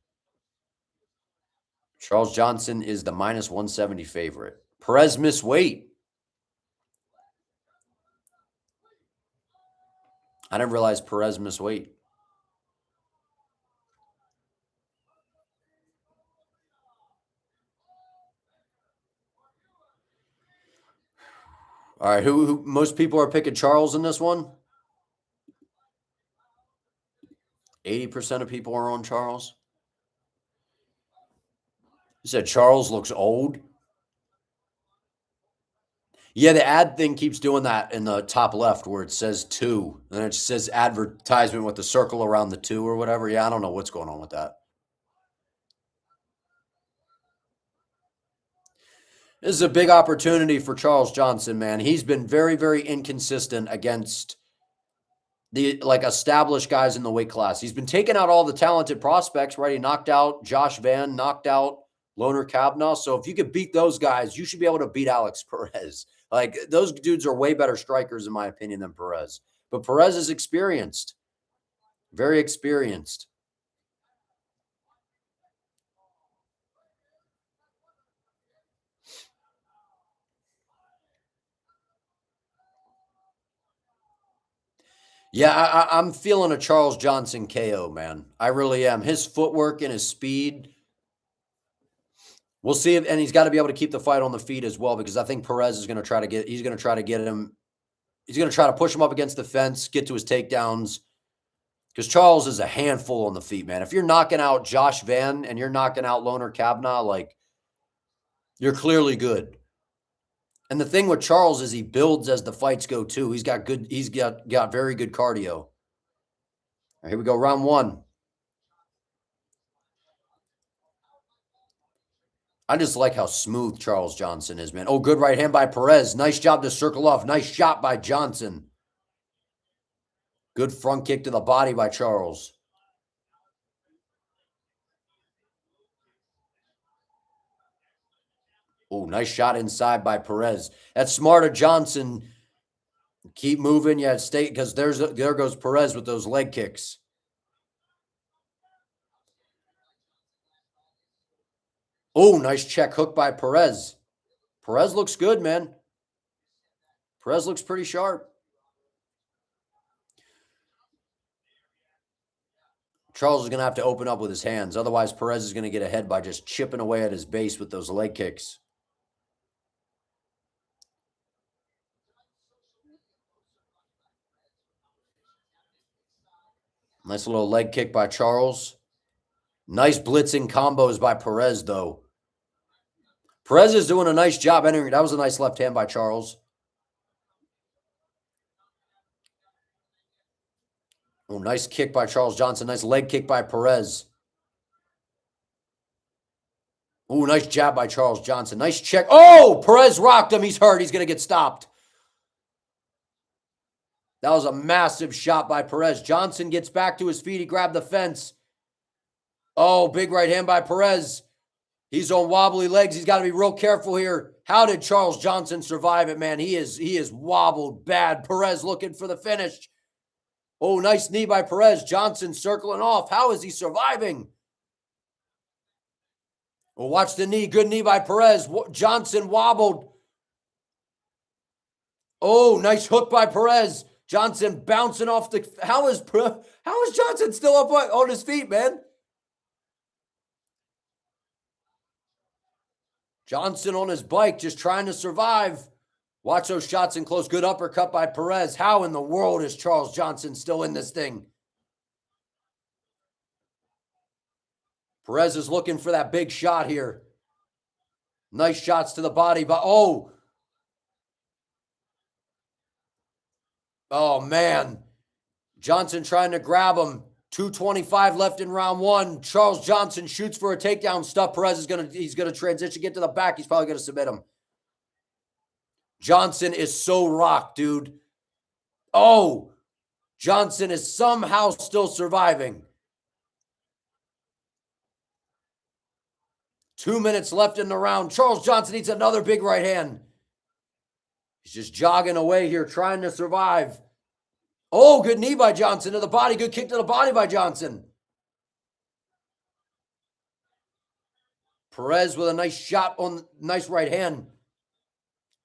Charles Johnson is the minus 170 favorite. Perez missed weight. I didn't realize Perez missed weight. All right, who most people are picking Charles in this one? 80% of people are on Charles. You said Charles looks old? Yeah, the ad thing keeps doing that in the top left where it says 2. And it says advertisement with the circle around the 2 or whatever. Yeah, I don't know what's going on with that. This is a big opportunity for Charles Johnson, man. He's been very, very inconsistent against the established guys in the weight class. He's been taking out all the talented prospects, right? He knocked out Josh Van, knocked out Loner Kavanaugh. So if you could beat those guys, you should be able to beat Alex Perez. Like those dudes are way better strikers, in my opinion, than Perez. But Perez is experienced, very experienced. Yeah, I'm feeling a Charles Johnson KO, man. I really am. His footwork and his speed. We'll see if, and he's got to be able to keep the fight on the feet as well, because I think Perez is going to try to get, he's going to try to get him, he's going to try to push him up against the fence, get to his takedowns, because Charles is a handful on the feet, man. If you're knocking out Josh Van and you're knocking out Loner Kavanaugh, like, you're clearly good. And the thing with Charles is he builds as the fights go too. He's got very good cardio. All right, here we go, round one. I just like how smooth Charles Johnson is, man. Oh, good right hand by Perez. Nice job to circle off. Nice shot by Johnson. Good front kick to the body by Charles. Oh, nice shot inside by Perez. That's smart of Johnson. Keep moving. Yeah, stay, because there goes Perez with those leg kicks. Oh, nice check hook by Perez. Perez looks good, man. Perez looks pretty sharp. Charles is going to have to open up with his hands. Otherwise, Perez is going to get ahead by just chipping away at his base with those leg kicks. Nice little leg kick by Charles. Nice blitzing combos by Perez, though. Perez is doing a nice job entering. That was a nice left hand by Charles. Oh, nice kick by Charles Johnson. Nice leg kick by Perez. Oh, nice jab by Charles Johnson. Nice check. Oh, Perez rocked him. He's hurt. He's going to get stopped. That was a massive shot by Perez. Johnson gets back to his feet. He grabbed the fence. Oh, big right hand by Perez. He's on wobbly legs. He's got to be real careful here. How did Charles Johnson survive it, man? He is wobbled bad. Perez looking for the finish. Oh, nice knee by Perez. Johnson circling off. How is he surviving? Well, watch the knee. Good knee by Perez. Johnson wobbled. Oh, nice hook by Perez. Johnson bouncing off the. How is Johnson still up on his feet, man? Johnson on his bike, just trying to survive. Watch those shots in close. Good uppercut by Perez. How in the world is Charles Johnson still in this thing? Perez is looking for that big shot here. Nice shots to the body, but oh, man. Johnson trying to grab him. 2:25 left in round one. Charles Johnson shoots for a takedown. Stuff. Perez is he's gonna transition, get to the back. He's probably gonna submit him. Johnson is so rocked, dude. Oh, Johnson is somehow still surviving. 2 minutes left in the round. Charles Johnson needs another big right hand. He's just jogging away here, trying to survive. Oh, good knee by Johnson to the body. Good kick to the body by Johnson. Perez with a nice shot on nice right hand.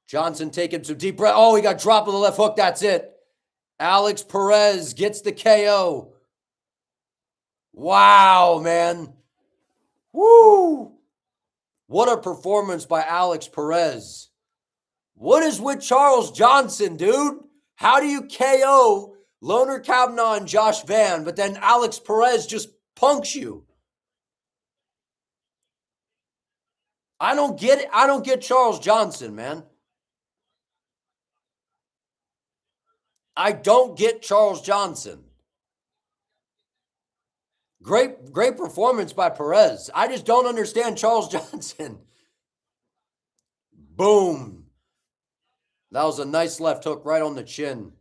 Johnson taking some deep breath. Oh, he got dropped with the left hook. That's it. Alex Perez gets the KO. Wow, man. Woo. What a performance by Alex Perez. What is with Charles Johnson, dude? How do you KO Loner Kavanaugh and Josh Van, but then Alex Perez just punks you? I don't get it. I don't get Charles Johnson, man. I don't get Charles Johnson. Great performance by Perez. I just don't understand Charles Johnson. Boom. That was a nice left hook right on the chin.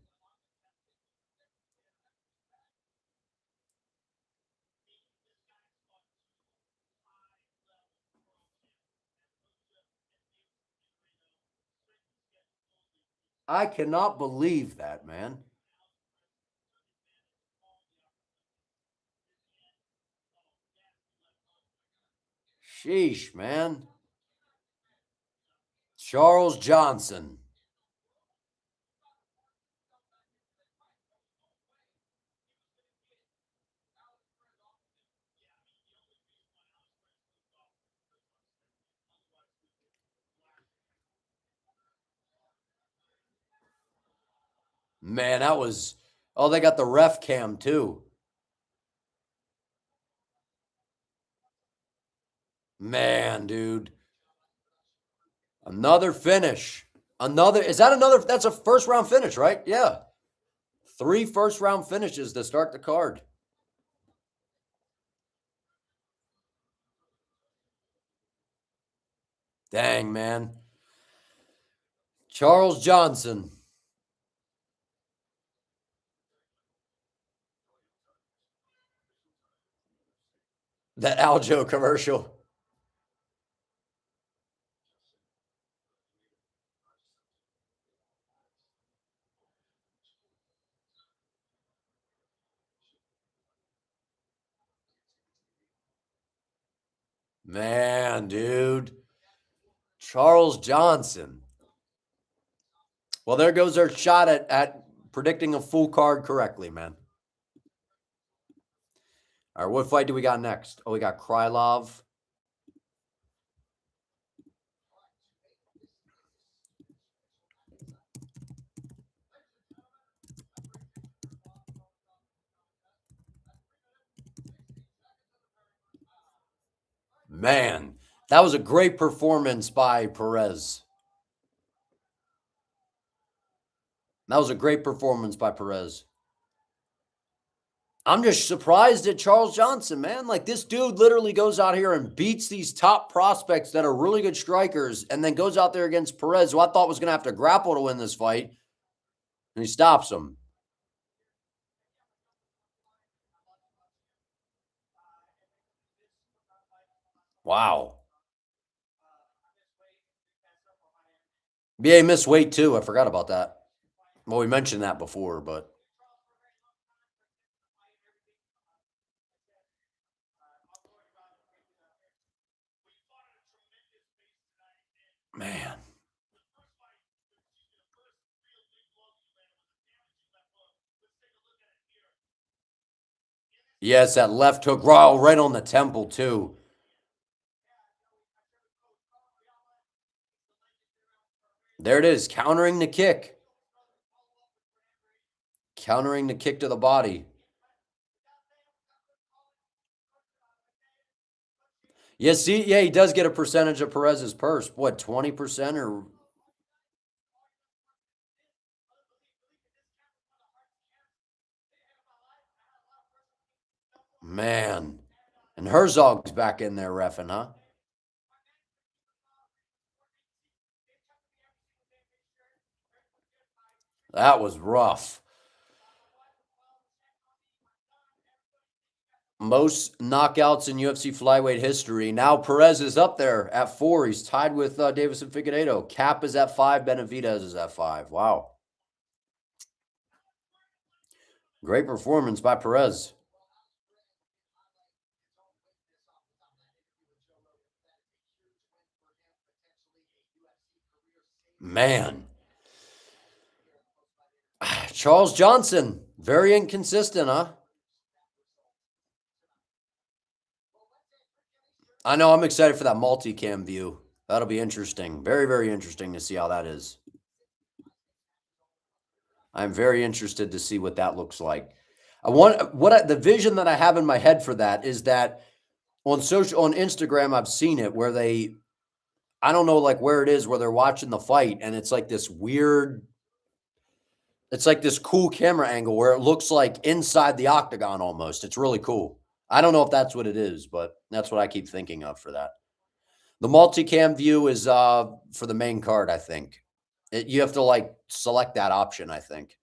I cannot believe that, man. Sheesh, man. Charles Johnson. Man, that was, oh, they got the ref cam too. Man, dude. Another finish. Is that another? That's a first round finish, right? Yeah. 3 first round finishes to start the card. Dang, man. Charles Johnson. That Aljo commercial. Man, dude. Charles Johnson. Well, there goes our shot at predicting a full card correctly, man. All right, what fight do we got next? Oh, we got Krylov. Man, that was a great performance by Perez. That was a great performance by Perez. I'm just surprised at Charles Johnson, man. Like, this dude literally goes out here and beats these top prospects that are really good strikers and then goes out there against Perez, who I thought was going to have to grapple to win this fight, and he stops him. Wow. Yeah, he missed weight too. I forgot about that. Well, we mentioned that before, but man. Yes, that left hook right on the temple too. There it is, countering the kick. Countering the kick to the body. Yes, yeah, he does get a percentage of Perez's purse. What, 20% or? Man. And Herzog's back in there reffing, huh? That was rough. Most knockouts in UFC flyweight history. Now Perez is up there at 4. He's tied with Deiveson Figueiredo. Cap is at 5. Benavidez is at 5. Wow. Great performance by Perez. Man. Charles Johnson, very inconsistent, huh? I know. I'm excited for that multicam view. That'll be interesting. Very, very interesting to see how that is. I'm very interested to see what that looks like. The vision that I have in my head for that is that on Instagram, I've seen it where I don't know like where it is where they're watching the fight and it's like this weird, it's like this cool camera angle where it looks like inside the octagon almost. It's really cool. I don't know if that's what it is, but that's what I keep thinking of for that. The multicam view is for the main card, I think. You have to like select that option, I think.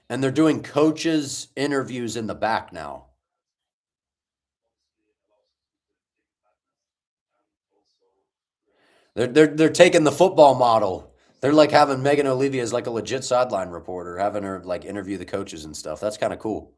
And they're doing coaches interviews in the back now. They're taking the football model. They're like having Megan Olivia as like a legit sideline reporter, having her like interview the coaches and stuff. That's kind of cool.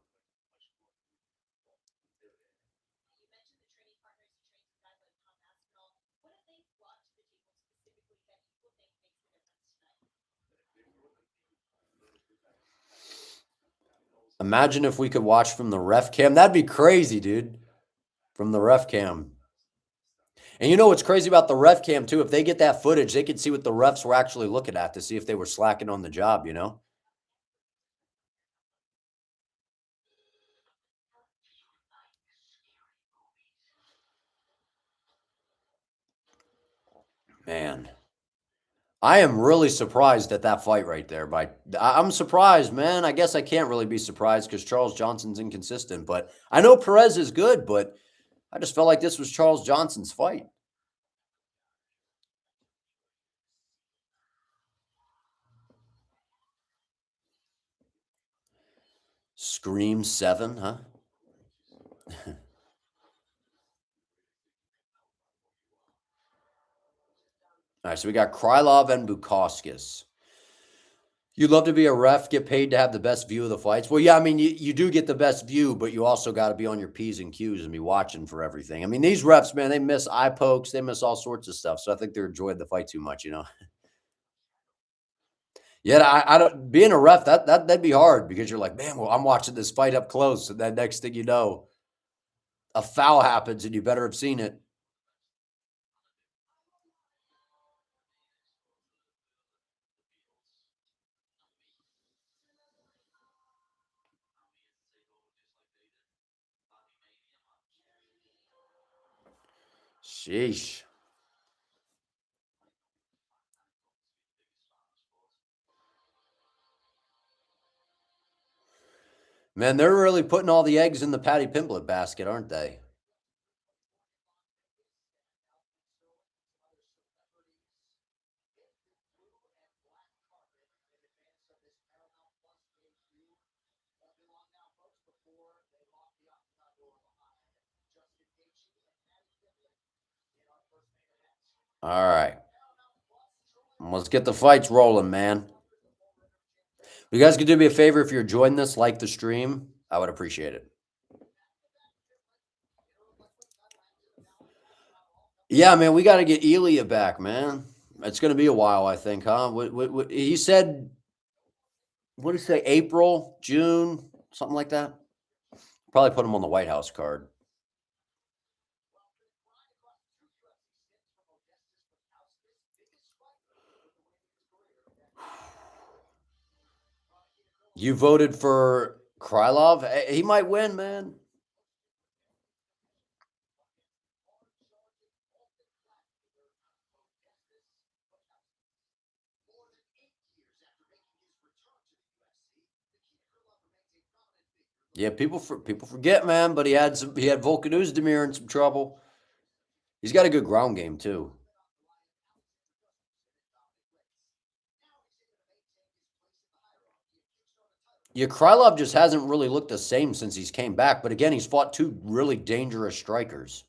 Imagine if we could watch from the ref cam. That'd be crazy, dude. From the ref cam. And you know what's crazy about the ref cam too? If they get that footage, they can see what the refs were actually looking at to see if they were slacking on the job, you know? Man, I am really surprised at that fight right there. I'm surprised, man. I guess I can't really be surprised because Charles Johnson's inconsistent. But I know Perez is good, but I just felt like this was Charles Johnson's fight. Scream 7, huh? All right, so we got Krylov and Bukauskas. You'd love to be a ref, get paid to have the best view of the fights. Well, yeah, I mean, you do get the best view, but you also got to be on your P's and Q's and be watching for everything. I mean, these refs, man, they miss eye pokes, they miss all sorts of stuff. So I think they're enjoying the fight too much, you know. Yeah, I don't being a ref, that'd be hard because you're like, man, well, I'm watching this fight up close, and then next thing you know, a foul happens and you better have seen it. Sheesh. Man, they're really putting all the eggs in the Patty Pimblett basket, aren't they? All right. Let's get the fights rolling, man. You guys could do me a favor if you're enjoying this, like the stream. I would appreciate it. Yeah, man, we got to get Elia back, man. It's going to be a while, I think, huh? He said, what did he say? April, June, something like that. Probably put him on the White House card. You voted for Krylov? He might win, man. Yeah, people forget, man, but he had Volkan Oezdemir in some trouble. He's got a good ground game too. Yeah, Krylov just hasn't really looked the same since he's came back. But again, he's fought two really dangerous strikers.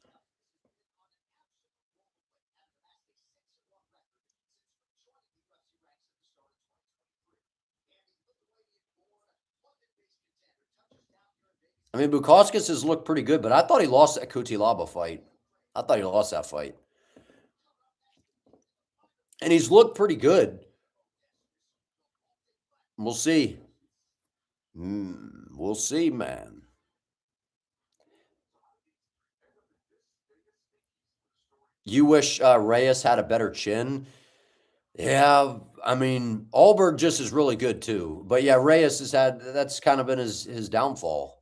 I mean, Bukauskas has looked pretty good, but I thought he lost that Kutilaba fight. I thought he lost that fight. And he's looked pretty good. We'll see. We'll see, man. You wish Reyes had a better chin. Yeah, I mean, Alberg just is really good too. But yeah, Reyes has had that's kind of been his downfall.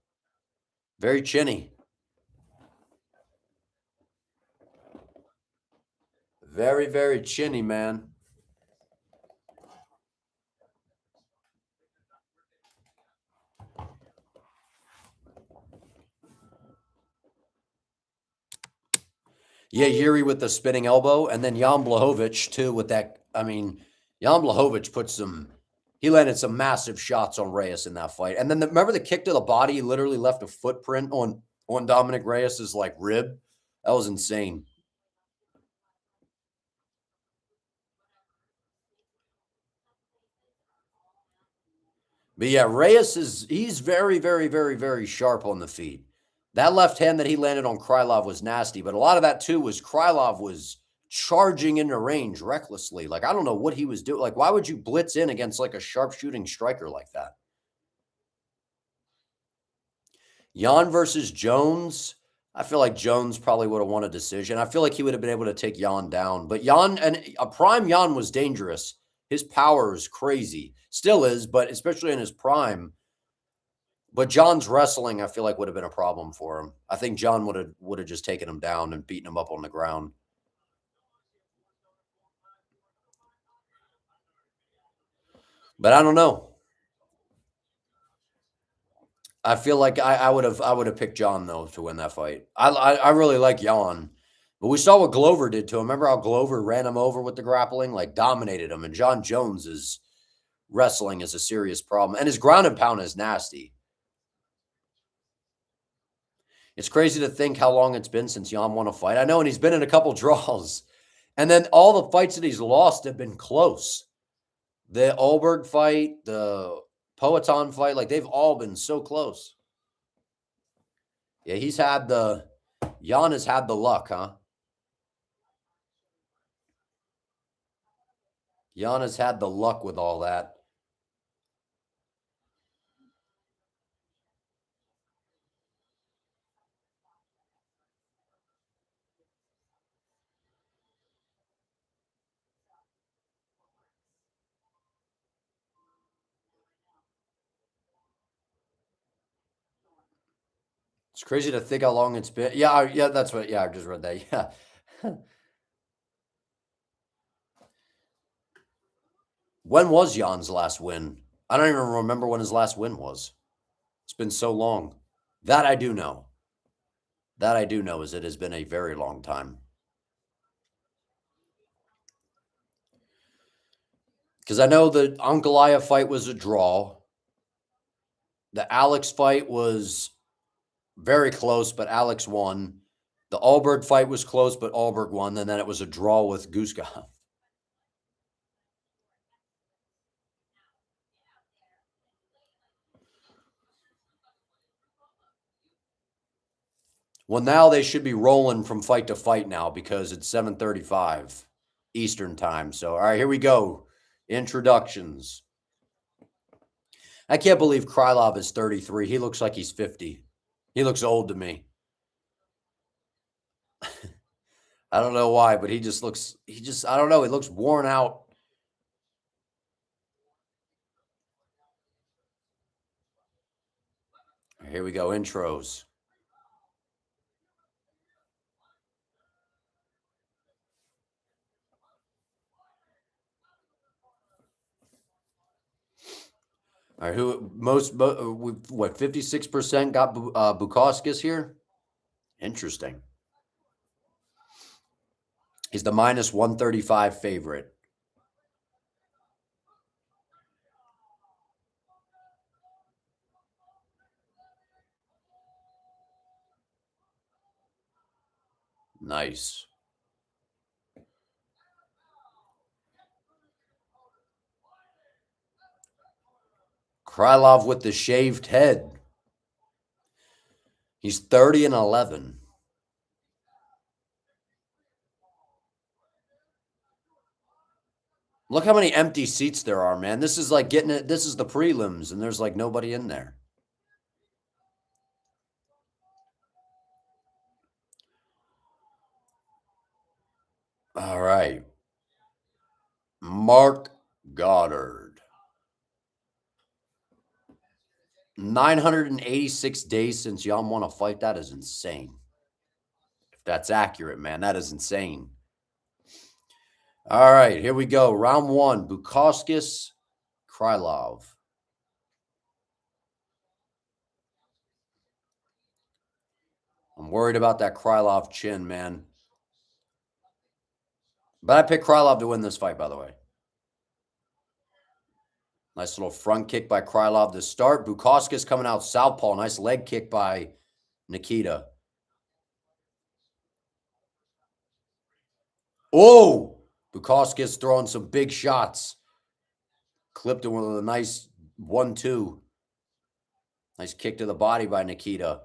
Very chinny. Very, very chinny, man. Yeah, Yuri with the spinning elbow, and then Jan Blachowicz too with that. I mean, Jan Blachowicz put some. He landed some massive shots on Reyes in that fight, and then remember the kick to the body. He literally left a footprint on Dominic Reyes's like rib. That was insane. But yeah, Reyes he's very, very, very, very sharp on the feet. That left hand that he landed on Krylov was nasty, but a lot of that too was Krylov was charging into range recklessly. Like I don't know what he was doing. Like why would you blitz in against like a sharpshooting striker like that? Jan versus Jones. I feel like Jones probably would have won a decision. I feel like he would have been able to take Jan down. But Jan, and a prime Jan was dangerous. His power is crazy. Still is, but especially in his prime. But John's wrestling, I feel like, would have been a problem for him. I think John would have just taken him down and beaten him up on the ground. But I don't know. I feel like I would have picked John though to win that fight. I really like Jan, but we saw what Glover did to him. Remember how Glover ran him over with the grappling, like dominated him. And John Jones's wrestling is a serious problem, and his ground and pound is nasty. It's crazy to think how long it's been since Jan won a fight. I know, and he's been in a couple draws, and then all the fights that he's lost have been close. The Olberg fight, the Poatan fight, like they've all been so close. Yeah, Jan has had the luck, huh? Jan has had the luck with all that. It's crazy to think how long it's been. Yeah, that's what. Yeah, I just read that. Yeah. When was Jan's last win? I don't even remember when his last win was. It's been so long. That I do know. That I do know is it has been a very long time. Because I know the Ankalaev fight was a draw. The Alex fight was very close, but Alex won. The Alberg fight was close, but Alberg won. And then it was a draw with Guskov. Well, now they should be rolling from fight to fight now because it's 7:35 Eastern time. So, all right, here we go. Introductions. I can't believe Krylov is 33. He looks like he's 50. He looks old to me. I don't know why, but I don't know. He looks worn out. Here we go. Intros. All right, what, 56% got Bukauskas here? Interesting. He's the minus 135 favorite. Nice. Krylov with the shaved head. He's 30-11. Look how many empty seats there are, man. This is like getting it. This is the prelims, and there's like nobody in there. All right. Mark Goddard. 986 days since Jan won a fight. That is insane. If that's accurate, man, that is insane. All right, here we go. Round one, Bukauskas, Krylov. I'm worried about that Krylov chin, man. But I picked Krylov to win this fight, by the way. Nice little front kick by Krylov to start. Bukauskas coming out southpaw. Nice leg kick by Nikita. Oh, Bukauskas throwing some big shots. Clipped him with a nice 1-2. Nice kick to the body by Nikita.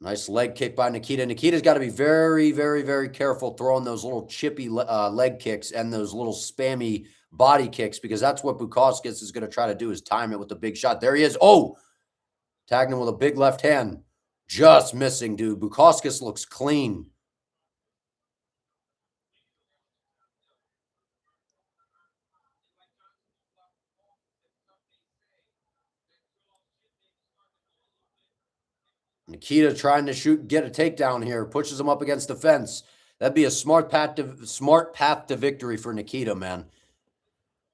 Nice leg kick by Nikita. Nikita's got to be very, very, very careful throwing those little chippy leg kicks and those little spammy body kicks, because that's what Bukauskas is going to try to do, is time it with the big shot. There he is. Oh, tagging him with a big left hand. Just missing, dude. Bukauskas looks clean. Nikita trying to get a takedown here. Pushes him up against the fence. That'd be a smart path to victory for Nikita, man.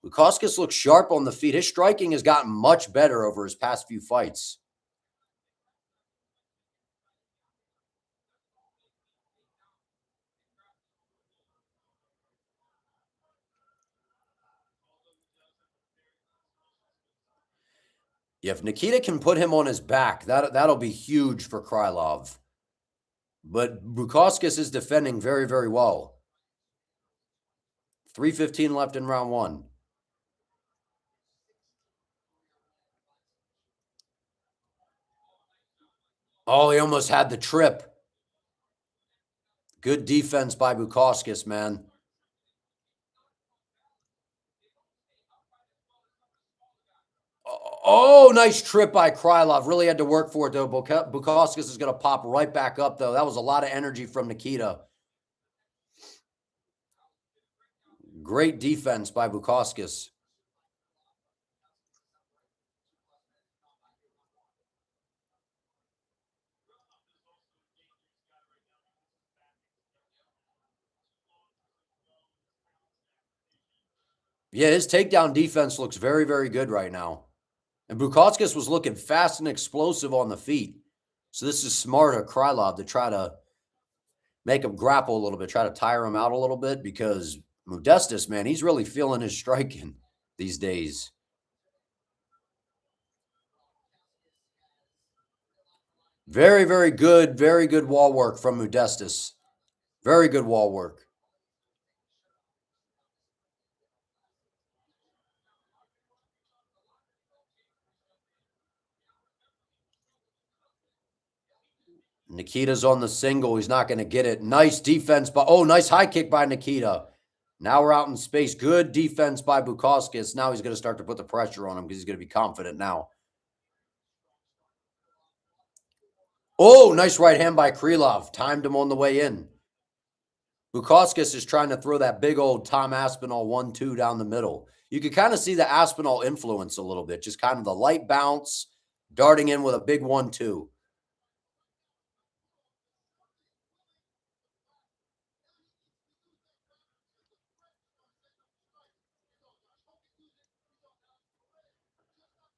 Bukauskas looks sharp on the feet. His striking has gotten much better over his past few fights. If Nikita can put him on his back, that'll be huge for Krylov. But Bukauskas is defending very, very well. 3:15 left in round one. Oh, he almost had the trip. Good defense by Bukauskas, man. Oh, nice trip by Krylov. Really had to work for it, though. Bukauskas is going to pop right back up, though. That was a lot of energy from Nikita. Great defense by Bukauskas. Yeah, his takedown defense looks very, very good right now. And Bukauskas was looking fast and explosive on the feet. So this is smart of Krylov to try to make him grapple a little bit, try to tire him out a little bit, because Modestas, man, he's really feeling his striking these days. Very, very good wall work from Modestas. Very good wall work. Nikita's on the single. He's not going to get it. Nice defense nice high kick by Nikita. Now we're out in space. Good defense by Bukauskas. Now he's going to start to put the pressure on him because he's going to be confident now. Oh, nice right hand by Krylov. Timed him on the way in. Bukauskas is trying to throw that big old Tom Aspinall 1-2 down the middle. You can kind of see the Aspinall influence a little bit. Just kind of the light bounce, darting in with a big 1-2.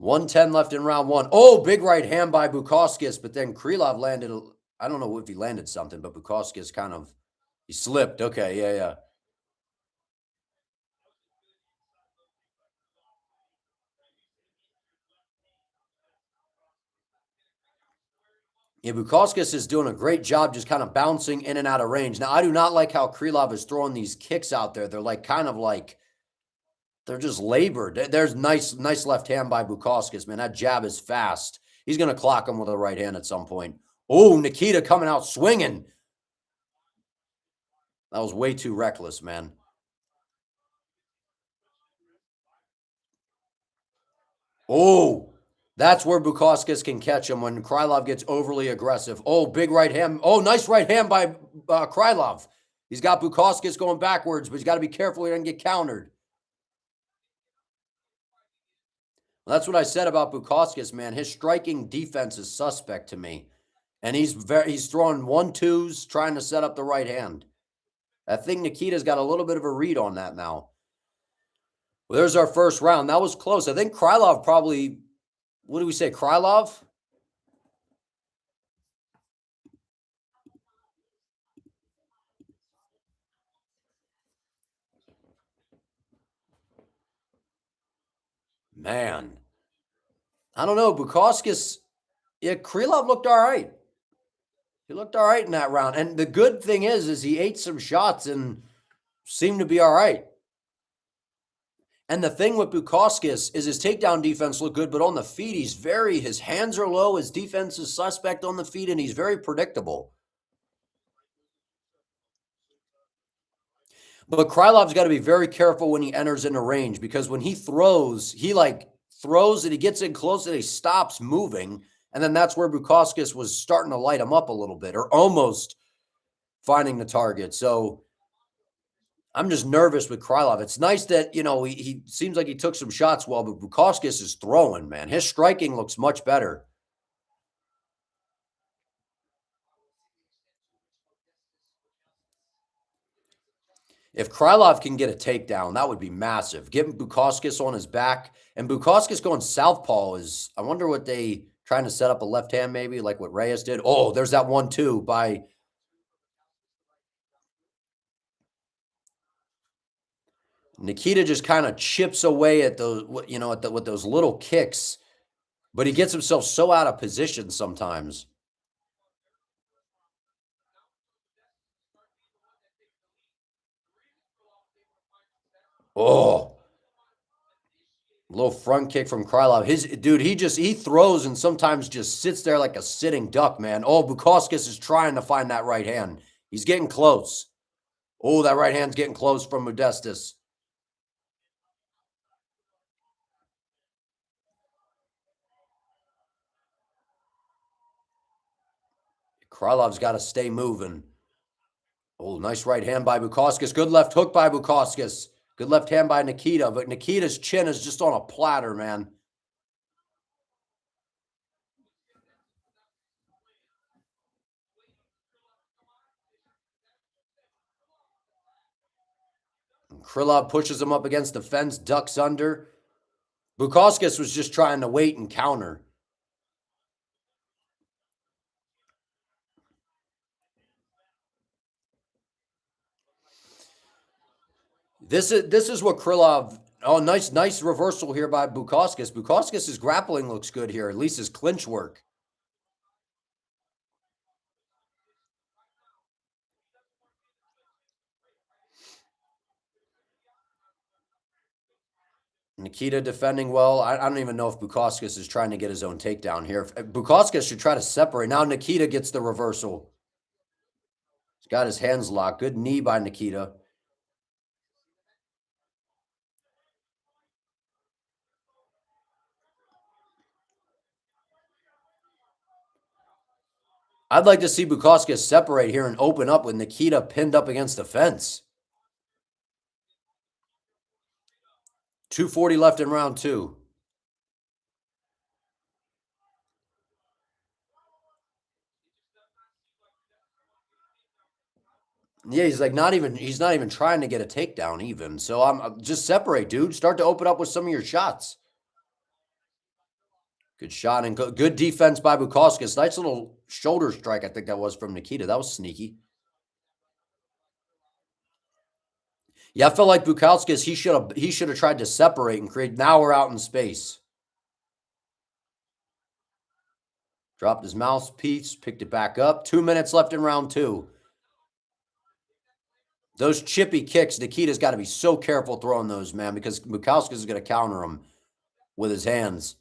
$110 left in round one. Oh, big right hand by Bukauskas, but then Krylov landed. I don't know if he landed something, but Bukauskas he slipped. Okay, yeah. Yeah, Bukauskas is doing a great job just kind of bouncing in and out of range. Now, I do not like how Krylov is throwing these kicks out there. They're they're just labored. There's nice left hand by Bukauskas, man. That jab is fast. He's going to clock him with a right hand at some point. Oh, Nikita coming out swinging. That was way too reckless, man. Oh, that's where Bukauskas can catch him, when Krylov gets overly aggressive. Oh, big right hand. Oh, nice right hand by Krylov. He's got Bukauskas going backwards, but he's got to be careful he doesn't get countered. Well, that's what I said about Bukauskas, man. His striking defense is suspect to me. And he's throwing 1-2s, trying to set up the right hand. I think Nikita's got a little bit of a read on that now. Well, there's our first round. That was close. I think Krylov probably, what do we say, Krylov? Man. I don't know. Bukauskas, yeah, Krylov looked all right. He looked all right in that round. And the good thing is he ate some shots and seemed to be all right. And the thing with Bukauskas is his takedown defense looked good, but on the feet, his hands are low. His defense is suspect on the feet, and he's very predictable. But Krylov's got to be very careful when he enters into range, because when he throws, throws and he gets in close and he stops moving. And then that's where Bukauskas was starting to light him up a little bit, or almost finding the target. So I'm just nervous with Krylov. It's nice that, he seems like he took some shots well, but Bukauskas is throwing, man. His striking looks much better. If Krylov can get a takedown, that would be massive. Getting Bukauskas on his back, and Bukauskas going southpaw is, I wonder what they trying to set up a left hand, maybe like what Reyes did. Oh, there's that 1-2 by Nikita. Just kind of chips away at those, with those little kicks, but he gets himself so out of position sometimes. Oh, little front kick from Krylov. He throws and sometimes just sits there like a sitting duck, man. Oh, Bukauskas is trying to find that right hand. He's getting close. Oh, that right hand's getting close from Modestas. Krylov's got to stay moving. Oh, nice right hand by Bukauskas. Good left hook by Bukauskas. Good left hand by Nikita, but Nikita's chin is just on a platter, man. And Krylov pushes him up against the fence, ducks under. Bukauskas was just trying to wait and counter. This is what Krylov. Oh, nice reversal here by Bukauskas. Bukauskas' grappling looks good here. At least his clinch work. Nikita defending well. I don't even know if Bukauskas is trying to get his own takedown here. Bukauskas should try to separate. Now Nikita gets the reversal. He's got his hands locked. Good knee by Nikita. I'd like to see Bukauskas separate here and open up with Nikita pinned up against the fence. 2:40 left in round 2. Yeah, he's not even trying to get a takedown even. So I'm just separate, dude. Start to open up with some of your shots. Good shot and good defense by Bukauskas. Nice little shoulder strike, I think that was from Nikita. That was sneaky. Yeah, I felt like Bukauskas, he should have tried to separate and create. Now we're out in space. Dropped his mouthpiece, picked it back up. 2 minutes left in round 2. Those chippy kicks, Nikita's got to be so careful throwing those, man, because Bukauskas is going to counter him with his hands.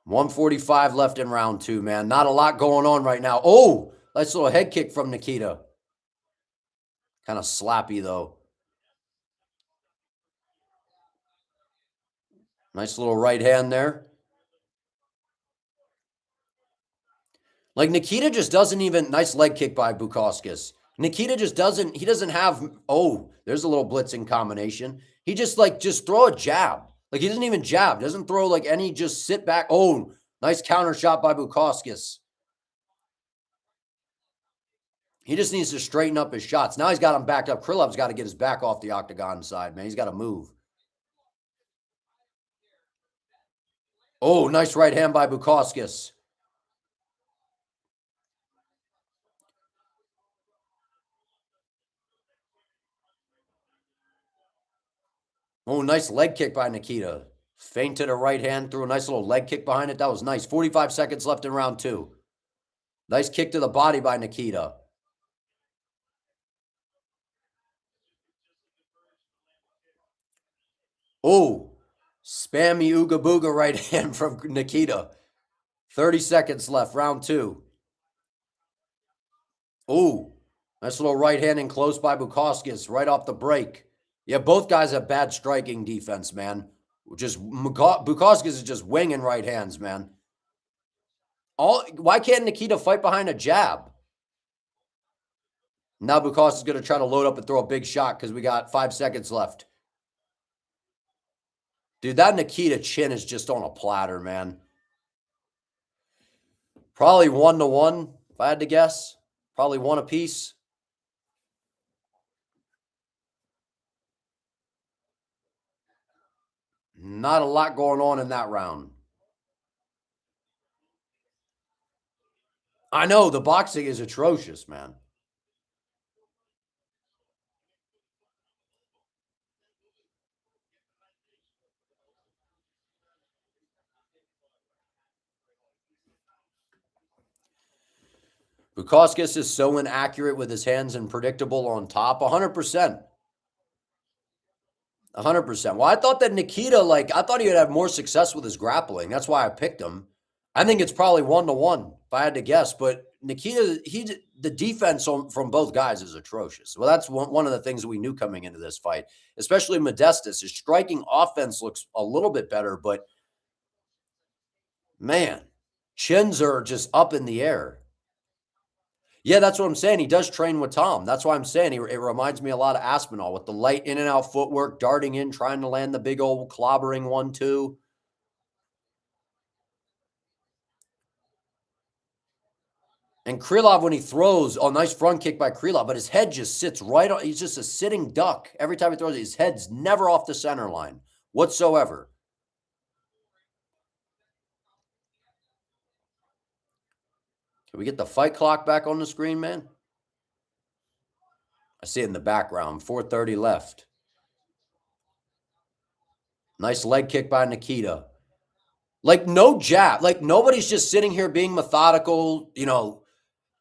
$145 left in round 2, man. Not a lot going on right now. Oh, nice little head kick from Nikita. Kind of slappy, though. Nice little right hand there. Like Nikita just doesn't even. Nice leg kick by Bukauskas. Nikita just doesn't. He doesn't have. Oh, there's a little blitzing combination. He just throw a jab. Like he doesn't even jab. Doesn't throw like any. Just sit back. Oh, nice counter shot by Bukauskas. He just needs to straighten up his shots. Now he's got him backed up. Krylov's got to get his back off the octagon side, man. He's got to move. Oh, nice right hand by Bukauskas. Oh, nice leg kick by Nikita. Feinted a right hand, threw a nice little leg kick behind it. That was nice. 45 seconds left in round 2. Nice kick to the body by Nikita. Oh, spammy ooga booga right hand from Nikita. 30 seconds left, round 2. Ooh, nice little right hand in close by Bukauskas right off the break. Yeah, both guys have bad striking defense, man. Bukauskas is just winging right hands, man. Why can't Nikita fight behind a jab? Now Bukauskas is going to try to load up and throw a big shot because we got 5 seconds left. Dude, that Nikita chin is just on a platter, man. Probably 1-1, if I had to guess. Probably one apiece. Not a lot going on in that round. I know, the boxing is atrocious, man. Bukauskas is so inaccurate with his hands and predictable on top. 100%. 100%. Well, I thought that Nikita, I thought he would have more success with his grappling. That's why I picked him. I think it's probably 1-1 if I had to guess. But Nikita, the defense from both guys is atrocious. Well, that's one of the things that we knew coming into this fight, especially Modestas. His striking offense looks a little bit better, but man, chins are just up in the air. Yeah, that's what I'm saying. He does train with Tom. That's why I'm saying it reminds me a lot of Aspinall with the light in and out footwork, darting in, trying to land the big old clobbering 1-2. And Krylov, when he throws, nice front kick by Krylov, but his head just sits right on. He's just a sitting duck. Every time he throws, his head's never off the center line whatsoever. Can we get the fight clock back on the screen, man? I see it in the background. 4:30 left. Nice leg kick by Nikita. No jab. Nobody's just sitting here being methodical,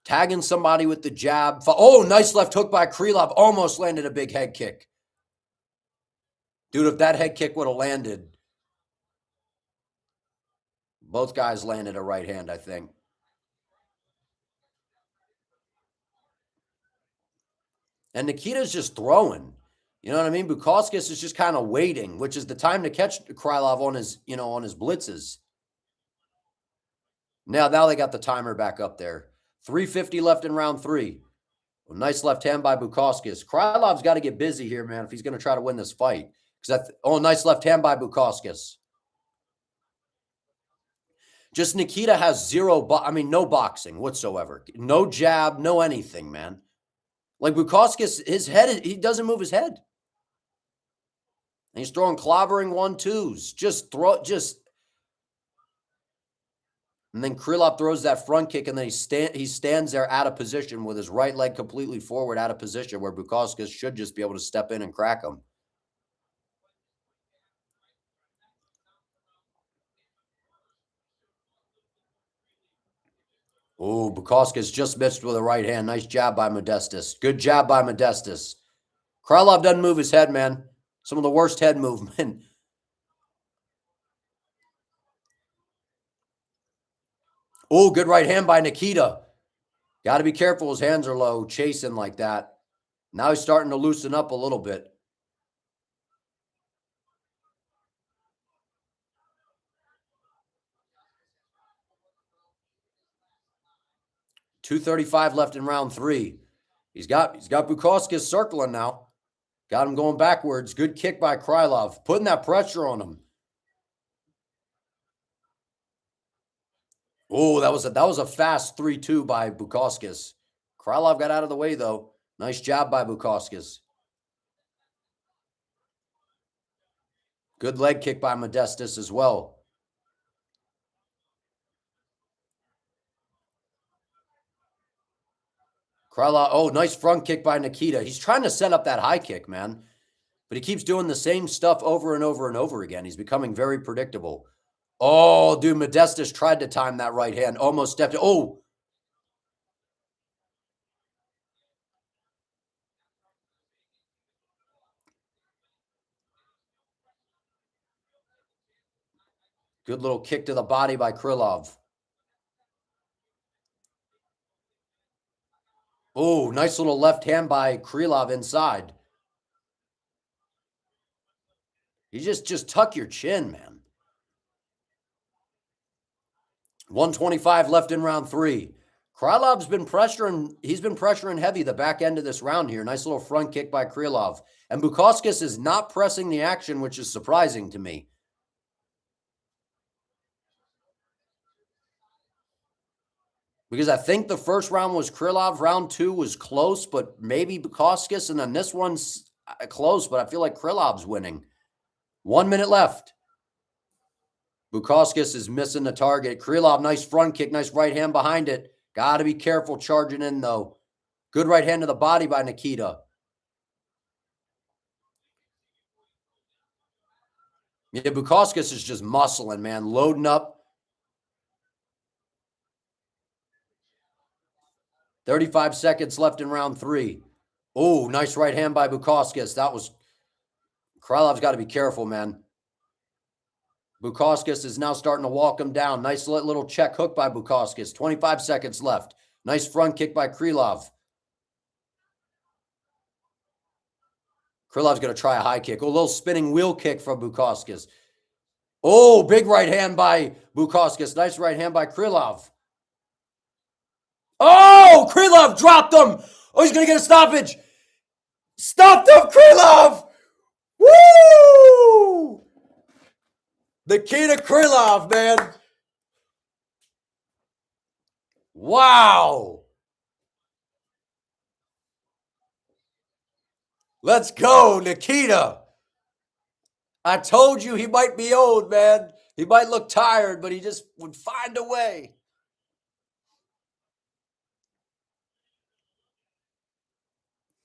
tagging somebody with the jab. Oh, nice left hook by Krylov. Almost landed a big head kick. Dude, if that head kick would have landed, both guys landed a right hand, I think. And Nikita's just throwing. You know what I mean? Bukauskas is just kind of waiting, which is the time to catch Krylov on his blitzes. Now they got the timer back up there. 3:50 left in round 3. Well, nice left hand by Bukauskas. Krylov's got to get busy here, man, if he's going to try to win this fight. Nice left hand by Bukauskas. Just Nikita has no boxing whatsoever. No jab, no anything, man. Bukauskas, his head, he doesn't move his head. And he's throwing clobbering 1-2s. And then Krylov throws that front kick, and then he stands there out of position with his right leg completely forward out of position where Bukauskas should just be able to step in and crack him. Oh, Bukauskas just missed with a right hand. Nice jab by Modestas. Good jab by Modestas. Krylov doesn't move his head, man. Some of the worst head movement. Oh, good right hand by Nikita. Got to be careful. His hands are low, chasing like that. Now he's starting to loosen up a little bit. 2:35 left in round 3. He's got Bukauskas circling now. Got him going backwards. Good kick by Krylov, putting that pressure on him. Oh, that was a fast 3-2 by Bukauskas. Krylov got out of the way though. Nice job by Bukauskas. Good leg kick by Modestas as well. Krylov, nice front kick by Nikita. He's trying to set up that high kick, man. But he keeps doing the same stuff over and over and over again. He's becoming very predictable. Oh, dude, Modestas tried to time that right hand. Almost stepped. Oh. Good little kick to the body by Krylov. Oh, nice little left hand by Krylov inside. You just tuck your chin, man. 125 left in round 3. Krylov's been pressuring. He's been pressuring heavy the back end of this round here. Nice little front kick by Krylov. And Bukauskas is not pressing the action, which is surprising to me. Because I think the first round was Krylov. Round 2 was close, but maybe Bukauskas. And then this one's close, but I feel like Krylov's winning. 1 minute left. Bukauskas is missing the target. Krylov, nice front kick, nice right hand behind it. Got to be careful charging in, though. Good right hand to the body by Nikita. Yeah, Bukauskas is just muscling, man. Loading up. 35 seconds left in round 3. Oh, nice right hand by Bukauskas. That was... Krylov's got to be careful, man. Bukauskas is now starting to walk him down. Nice little check hook by Bukauskas. 25 seconds left. Nice front kick by Krylov. Krylov's going to try a high kick. Oh, a little spinning wheel kick from Bukauskas. Oh, big right hand by Bukauskas. Nice right hand by Krylov. Oh, Krylov dropped him. Oh, he's going to get a stoppage. Stopped him, Krylov. Woo! Nikita Krylov, man. Wow. Let's go, Nikita. I told you he might be old, man. He might look tired, but he just would find a way.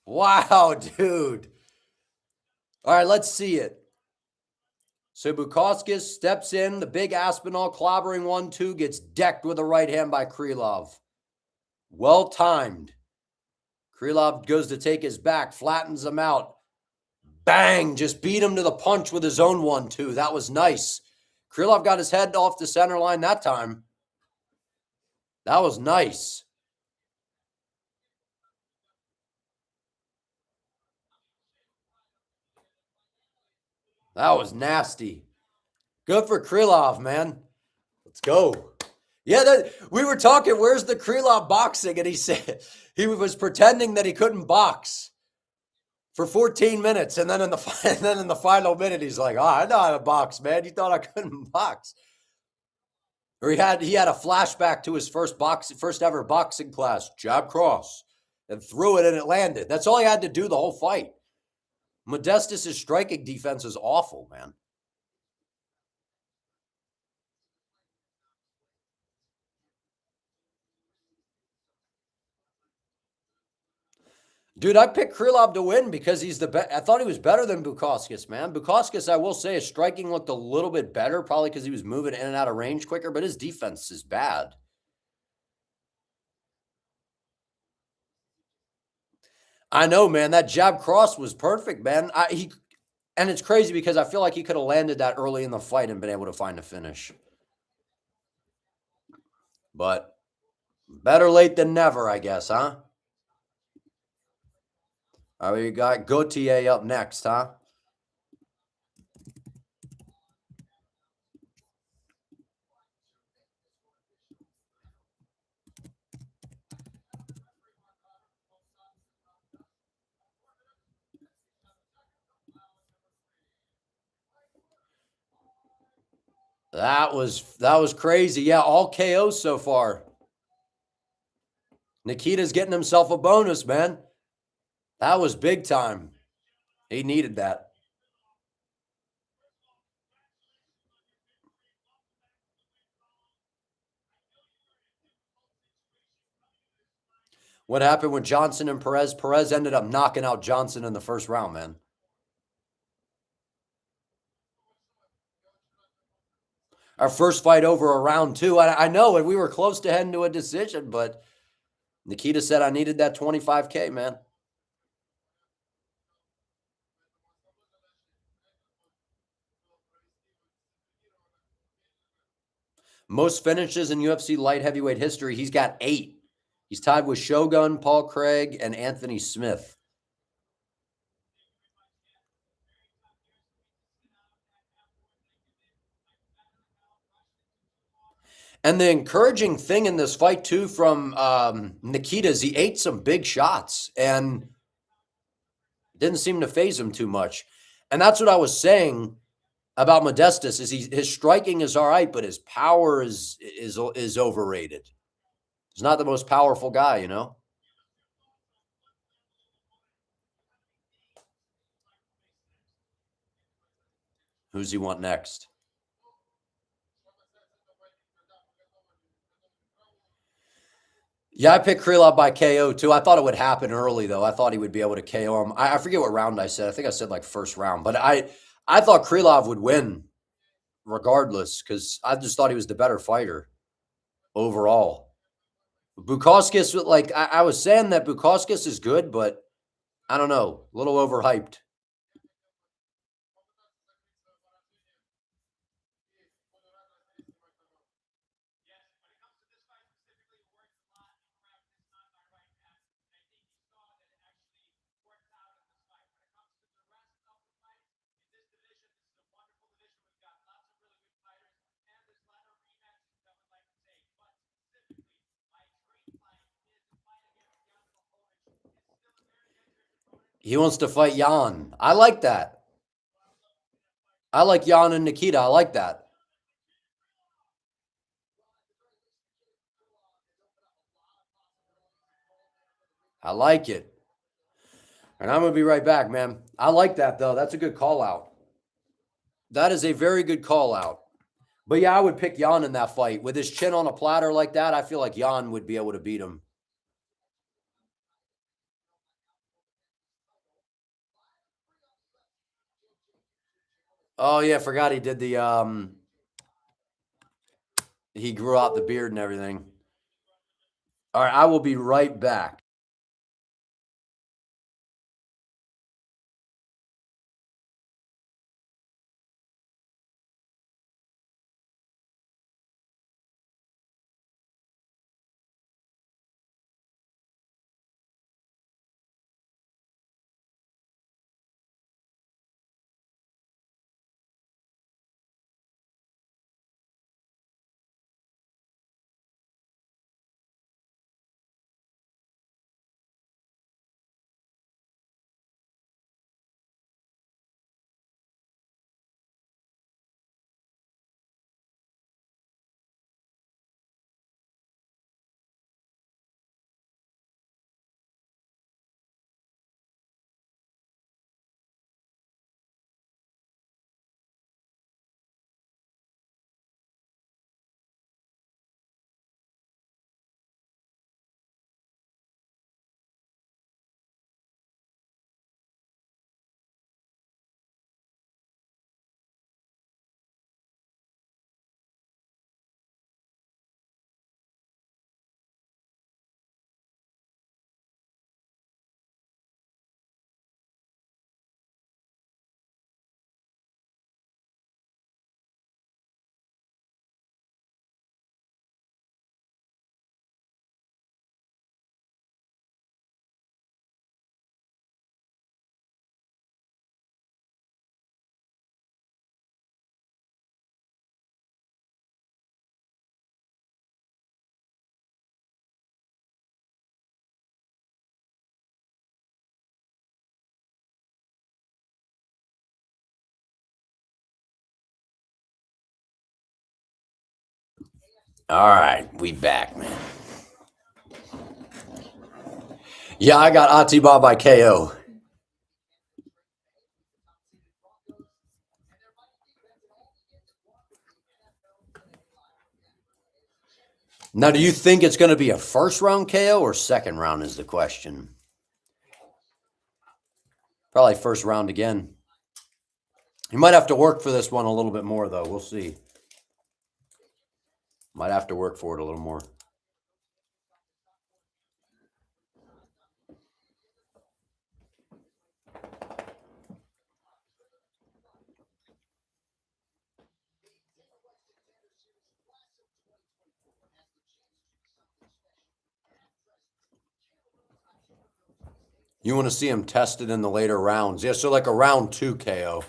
Wow, dude. All right, let's see it. So Bukauskas steps in. The big Aspinall clobbering 1-2 gets decked with a right hand by Krylov. Well timed. Krylov goes to take his back, flattens him out. Bang! Just beat him to the punch with his own 1-2. That was nice. Krylov got his head off the center line that time. That was nice. That was nasty. Good for Krylov, man. Let's go. Yeah, we were talking, where's the Krylov boxing? And he said he was pretending that he couldn't box for 14 minutes. And then in the final minute, he's like, oh, I know how to box, man. You thought I couldn't box. Or he had a flashback to his first ever boxing class, jab cross, and threw it and it landed. That's all he had to do the whole fight. Modestus' striking defense is awful, man. Dude, I picked Krylov to win because he's the best. I thought he was better than Bukauskas, man. Bukauskas, I will say, his striking looked a little bit better, probably because he was moving in and out of range quicker, but his defense is bad. I know, man. That jab cross was perfect, man. And it's crazy because I feel like he could have landed that early in the fight and been able to find a finish. But better late than never, I guess, huh? All right, we got Gaethje up next, huh? That was crazy. Yeah, all KOs so far. Nikita's getting himself a bonus, man. That was big time. He needed that. What happened with Johnson and Perez? Perez ended up knocking out Johnson in the first round, man. Our first fight over a round 2. I know, and we were close to heading to a decision, but Nikita said I needed that 25K, man. Most finishes in UFC light heavyweight history, he's got 8. He's tied with Shogun, Paul Craig, and Anthony Smith. And the encouraging thing in this fight, too, from Nikita is he ate some big shots and didn't seem to faze him too much. And that's what I was saying about Modestas is his striking is all right, but his power is overrated. He's not the most powerful guy, you know? Who's he want next? Yeah, I picked Krylov by KO too. I thought it would happen early though. I thought he would be able to KO him. I forget what round I said. I think I said like first round, but I thought Krylov would win regardless because I just thought he was the better fighter overall. Bukauskas, like I was saying that Bukauskas is good, but I don't know, a little overhyped. He wants to fight Jan. I like that. I like Jan and Nikita. I like that. I like it. And I'm going to be right back, man. I like that, though. That's a good call out. That is a very good call out. But yeah, I would pick Jan in that fight. With his chin on a platter like that, I feel like Jan would be able to beat him. Oh, yeah, forgot he did the he grew out the beard and everything. All right, I will be right back. All right, we back, man. Yeah, I got Atiba by KO. Now, do you think it's going to be a first round KO or second round is the question? Probably first round again. You might have to work for this one a little bit more, though. We'll see. Might have to work for it a little more. You want to see him tested in the later rounds. Yeah, so like a round 2 KO.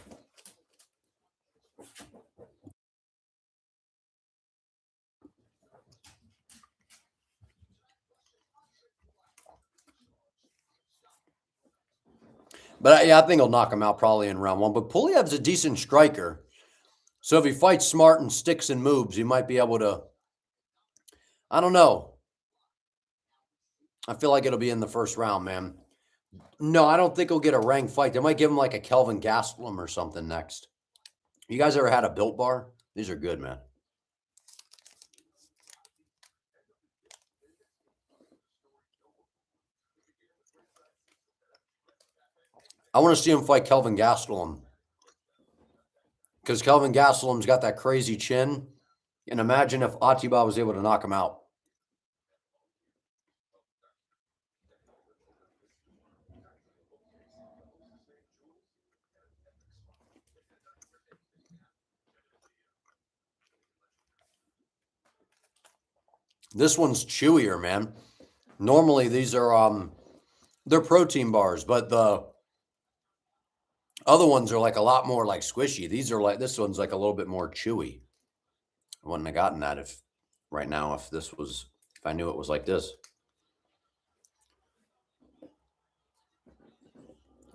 But yeah, I think he'll knock him out probably in round 1. But Puliev's a decent striker. So if he fights smart and sticks and moves, he might be able to, I don't know. I feel like it'll be in the first round, man. No, I don't think he'll get a ranked fight. They might give him like a Kelvin Gastelum or something next. You guys ever had a Built Bar? These are good, man. I want to see him fight Kelvin Gastelum. Because Kelvin Gastelum's got that crazy chin. And imagine if Atiba was able to knock him out. This one's chewier, man. Normally these are they're protein bars, but the other ones are like a lot more like squishy. These are like, this one's like a little bit more chewy. I wouldn't have gotten that if right now if I knew it was like this.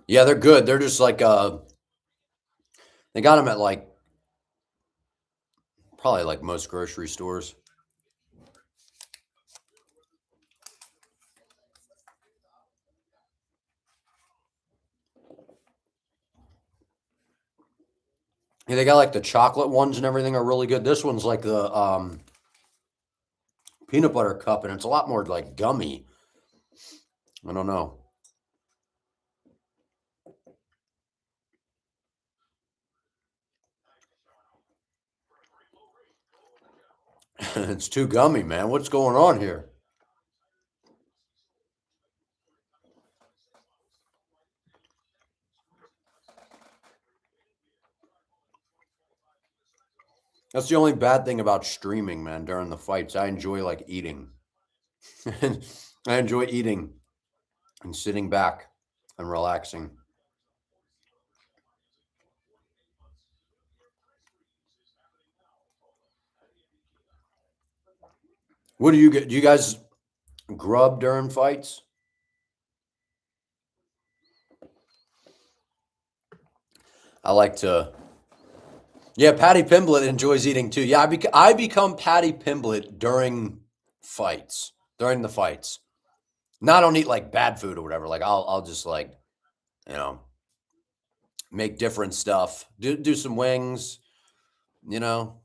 Yeah, they're good. They're just like they got them at like probably like most grocery stores. Yeah, they got like the chocolate ones and everything are really good. This one's like the peanut butter cup, and it's a lot more like gummy. I don't know. It's too gummy, man. What's going on here? That's the only bad thing about streaming, man, during the fights. I enjoy like eating. I enjoy eating and sitting back and relaxing. What do you get? Do you guys grub during fights? I like to. Yeah, Patty Pimblett enjoys eating too. Yeah, I become Patty Pimblett during fights, during the fights. No, I don't eat like bad food or whatever. Like I'll just like, you know, make different stuff. Do some wings, you know.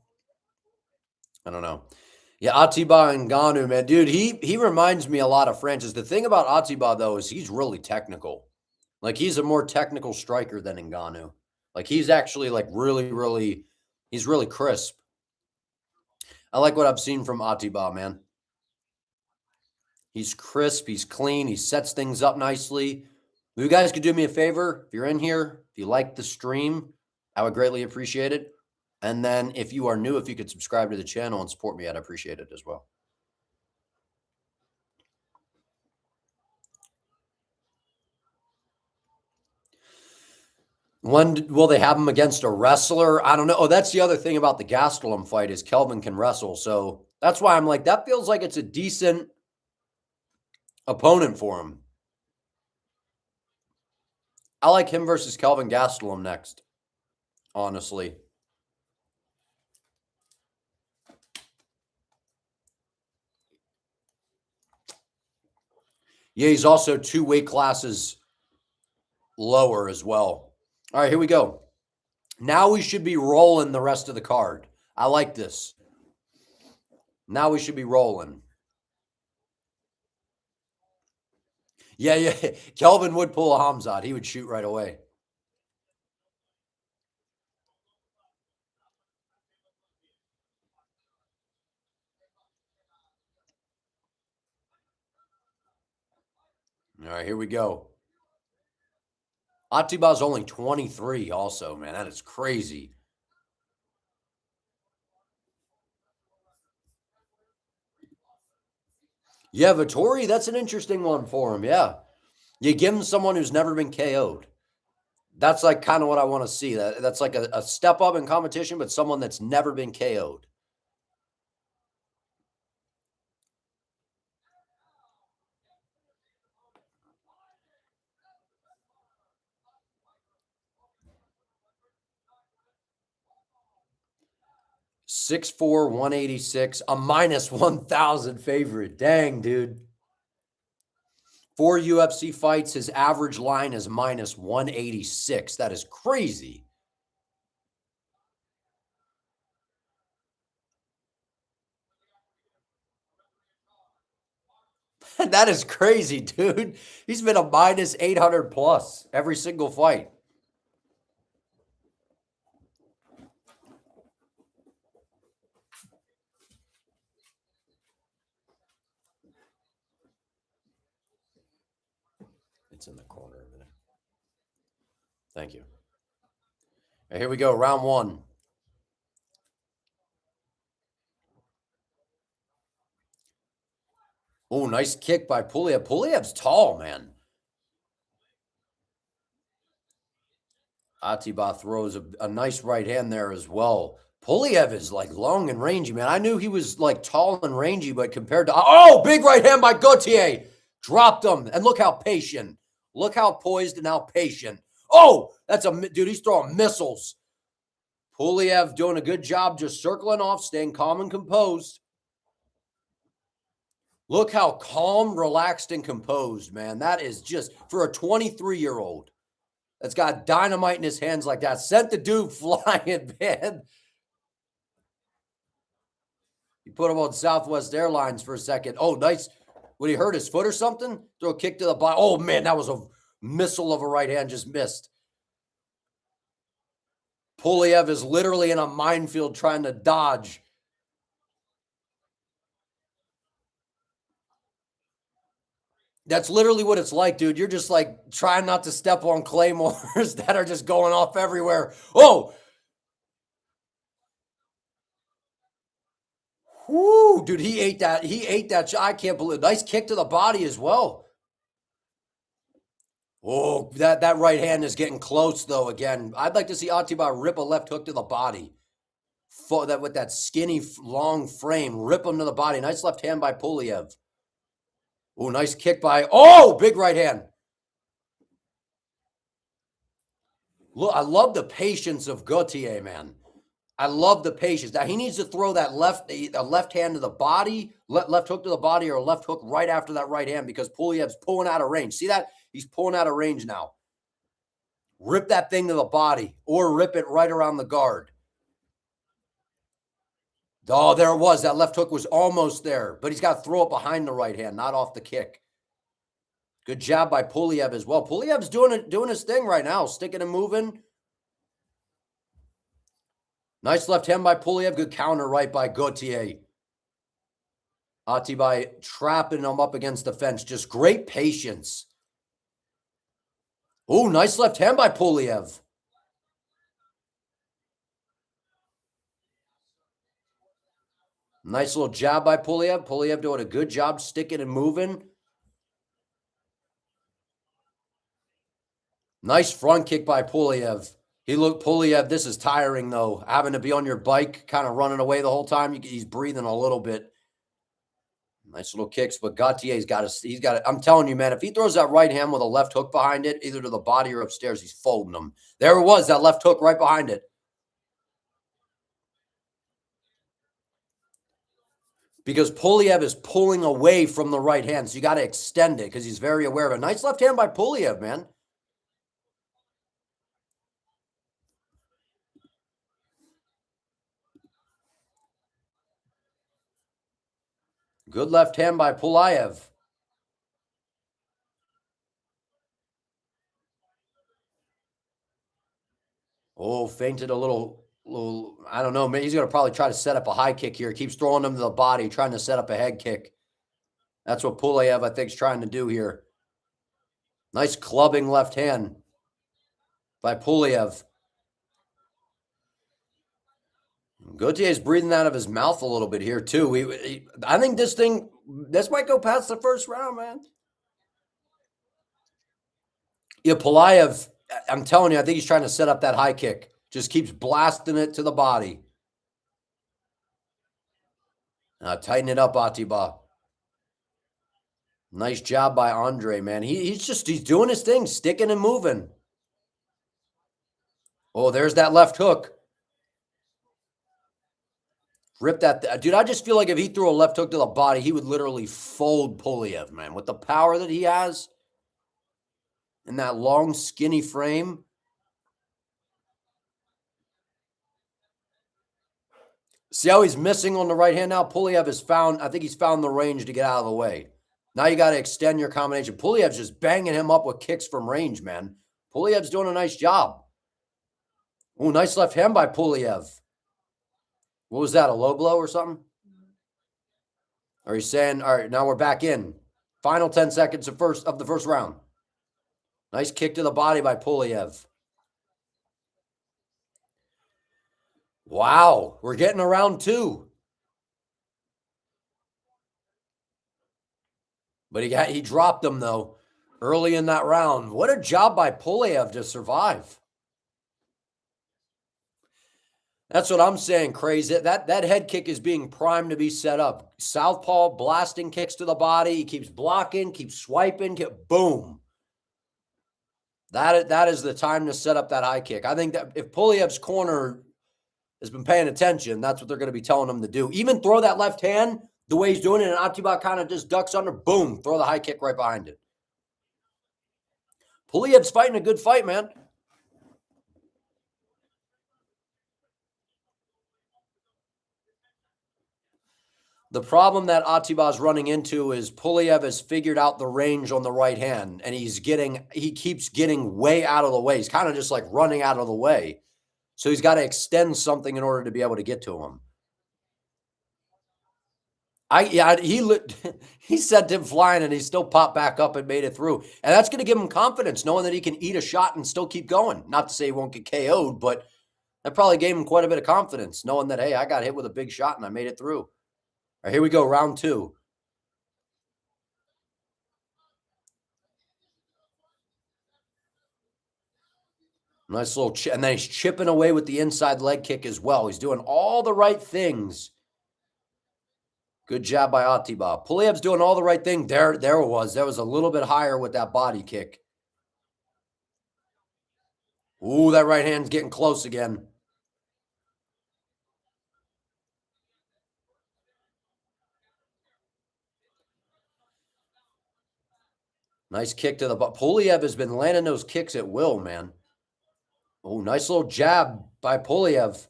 I don't know. Yeah, Atiba and Ngannou, man, dude, he reminds me a lot of Francis. The thing about Atiba though is he's really technical. Like he's a more technical striker than Ngannou. Like he's actually like really, he's really crisp. I like what I've seen from Atiba, man. He's crisp, he's clean, he sets things up nicely. If you guys could do me a favor, if you're in here, if you like the stream, I would greatly appreciate it. And then if you are new, if you could subscribe to the channel and support me, I'd appreciate it as well. When will they have him against a wrestler? I don't know. Oh, that's the other thing about the Gastelum fight is Kelvin can wrestle. So that's why I'm like, that feels like it's a decent opponent for him. I like him versus Kelvin Gastelum next, honestly. Yeah, he's also 2 weight classes lower as well. All right, here we go. Now we should be rolling the rest of the card. I like this. Now we should be rolling. Yeah. Kelvin would pull a Hamzat. He would shoot right away. All right, here we go. Atiba's only 23 also, man. That is crazy. Yeah, Vittori, that's an interesting one for him. Yeah. You give him someone who's never been KO'd. That's like kind of what I want to see. That's like a step up in competition, but someone that's never been KO'd. (6'4", 186, a minus 1,000 favorite. Dang, dude. 4 UFC fights, his average line is minus 186. That is crazy. That is crazy, dude. He's been a minus 800 plus every single fight. It's in the corner a minute. Thank you. Right, here we go. Round one. Oh, nice kick by Pulev. Pulev's tall, man. Atiba throws a nice right hand there as well. Pulev is like long and rangy, man. I knew he was like tall and rangy, but compared to, oh, big right hand by Gaethje. Dropped him. And look how patient. Look how poised and how patient. Oh, that's dude, he's throwing missiles. Pulev doing a good job just circling off, staying calm and composed. Look how calm, relaxed, and composed, man. That is just for a 23-year-old that's got dynamite in his hands like that. Sent the dude flying, man. He put him on Southwest Airlines for a second. Oh, nice. Would he hurt his foot or something? Throw a kick to the body. Oh, man, that was a missile of a right hand, just missed. Pulev is literally in a minefield trying to dodge. That's literally what it's like, dude. You're just like trying not to step on claymores that are just going off everywhere. Oh, whoo, dude, he ate that. He ate that. I can't believe. Nice kick to the body as well. Oh, that right hand is getting close though. Again, I'd like to see Atiba rip a left hook to the body. That with that skinny long frame, rip him to the body. Nice left hand by Pulev. Oh, nice kick by. Oh, big right hand. Look, I love the patience of Gaethje, man. I love the patience. Now he needs to throw that left hand to the body, left hook to the body, or a left hook right after that right hand because Pulev's pulling out of range. See that? He's pulling out of range now. Rip that thing to the body or rip it right around the guard. Oh, there it was. That left hook was almost there, but he's got to throw it behind the right hand, not off the kick. Good job by Pulev as well. Pulev's doing his thing right now, sticking and moving. Nice left hand by Pulev. Good counter right by Gaethje. Atiba trapping him up against the fence. Just great patience. Oh, nice left hand by Pulev. Nice little jab by Pulev. Pulev doing a good job sticking and moving. Nice front kick by Pulev. Pulev, this is tiring though. Having to be on your bike, kind of running away the whole time. He's breathing a little bit. Nice little kicks, but Gaethje's got it. I'm telling you, man, if he throws that right hand with a left hook behind it, either to the body or upstairs, he's folding them. There it was, that left hook right behind it. Because Pulev is pulling away from the right hand, so you got to extend it because he's very aware of it. Nice left hand by Pulev, man. Good left hand by Pulev. Oh, feinted a little, I don't know. Maybe he's going to probably try to set up a high kick here. Keeps throwing him to the body, trying to set up a head kick. That's what Pulev, I think, is trying to do here. Nice clubbing left hand by Pulev. Gaethje is breathing out of his mouth a little bit here, too. I think this might go past the first round, man. Yeah, Pulayev, I'm telling you, I think he's trying to set up that high kick. Just keeps blasting it to the body. Tighten it up, Atiba. Nice job by Andre, man. He's doing his thing, sticking and moving. Oh, there's that left hook. Rip that. Dude, I just feel like if he threw a left hook to the body, he would literally fold Pulayev, man. With the power that he has in that long, skinny frame. See how he's missing on the right hand now? Pulayev has found, I think he's found the range to get out of the way. Now you got to extend your combination. Puliev's just banging him up with kicks from range, man. Puliev's doing a nice job. Oh, nice left hand by Puliev. What was that, a low blow or something? Or he's saying, all right, now we're back in. Final 10 seconds of the first round. Nice kick to the body by Puliev. Wow, we're getting around 2. But he dropped him, though, early in that round. What a job by Puliev to survive. That's what I'm saying, crazy. That head kick is being primed to be set up. Southpaw blasting kicks to the body. He keeps blocking, keeps swiping, boom. That is the time to set up that high kick. I think that if Puliev's corner has been paying attention, that's what they're going to be telling him to do. Even throw that left hand the way he's doing it, and Atiba kind of just ducks under, boom, throw the high kick right behind it. Puliev's fighting a good fight, man. The problem that Atiba's running into is Puliev has figured out the range on the right hand, and he keeps getting way out of the way. He's kind of just like running out of the way. So he's got to extend something in order to be able to get to him. He sent him flying, and he still popped back up and made it through. And that's going to give him confidence, knowing that he can eat a shot and still keep going. Not to say he won't get KO'd, but that probably gave him quite a bit of confidence, knowing that, hey, I got hit with a big shot and I made it through. All right, here we go, round 2. Nice little chip, and then he's chipping away with the inside leg kick as well. He's doing all the right things. Good job by Atiba. Puliev's doing all the right thing. There it was. That was a little bit higher with that body kick. Ooh, that right hand's getting close again. Nice kick to the butt. Puliev has been landing those kicks at will, man. Oh, nice little jab by Puliev.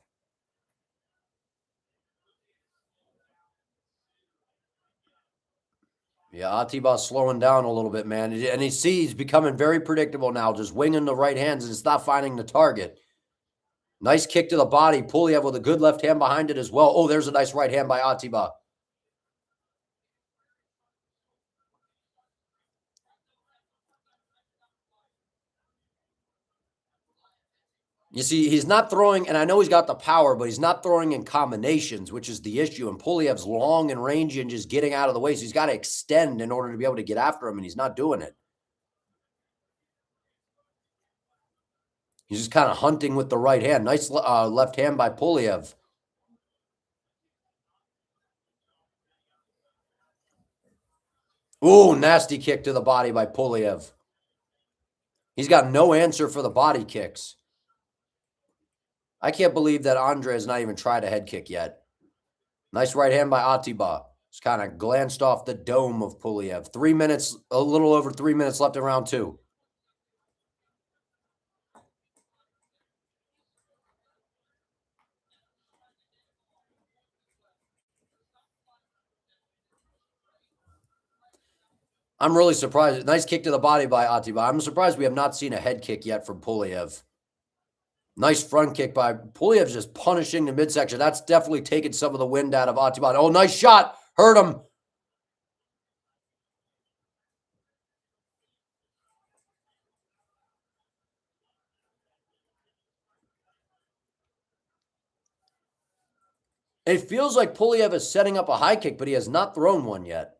Yeah, Atiba's slowing down a little bit, man. And he's becoming very predictable now, just winging the right hands and it's not finding the target. Nice kick to the body. Puliev with a good left hand behind it as well. Oh, there's a nice right hand by Atiba. You see, he's not throwing, and I know he's got the power, but he's not throwing in combinations, which is the issue. And Puliev's long and rangy and just getting out of the way. So he's got to extend in order to be able to get after him, and he's not doing it. He's just kind of hunting with the right hand. Nice left hand by Puliev. Ooh, nasty kick to the body by Puliev. He's got no answer for the body kicks. I can't believe that Andre has not even tried a head kick yet. Nice right hand by Atiba. Just kind of glanced off the dome of Puliev. 3 minutes, a little over 3 minutes left in round 2. I'm really surprised. Nice kick to the body by Atiba. I'm surprised we have not seen a head kick yet from Puliev. Nice front kick by Puliev's just punishing the midsection. That's definitely taken some of the wind out of Atiba. Oh, nice shot. Hurt him. It feels like Puliev is setting up a high kick, but he has not thrown one yet.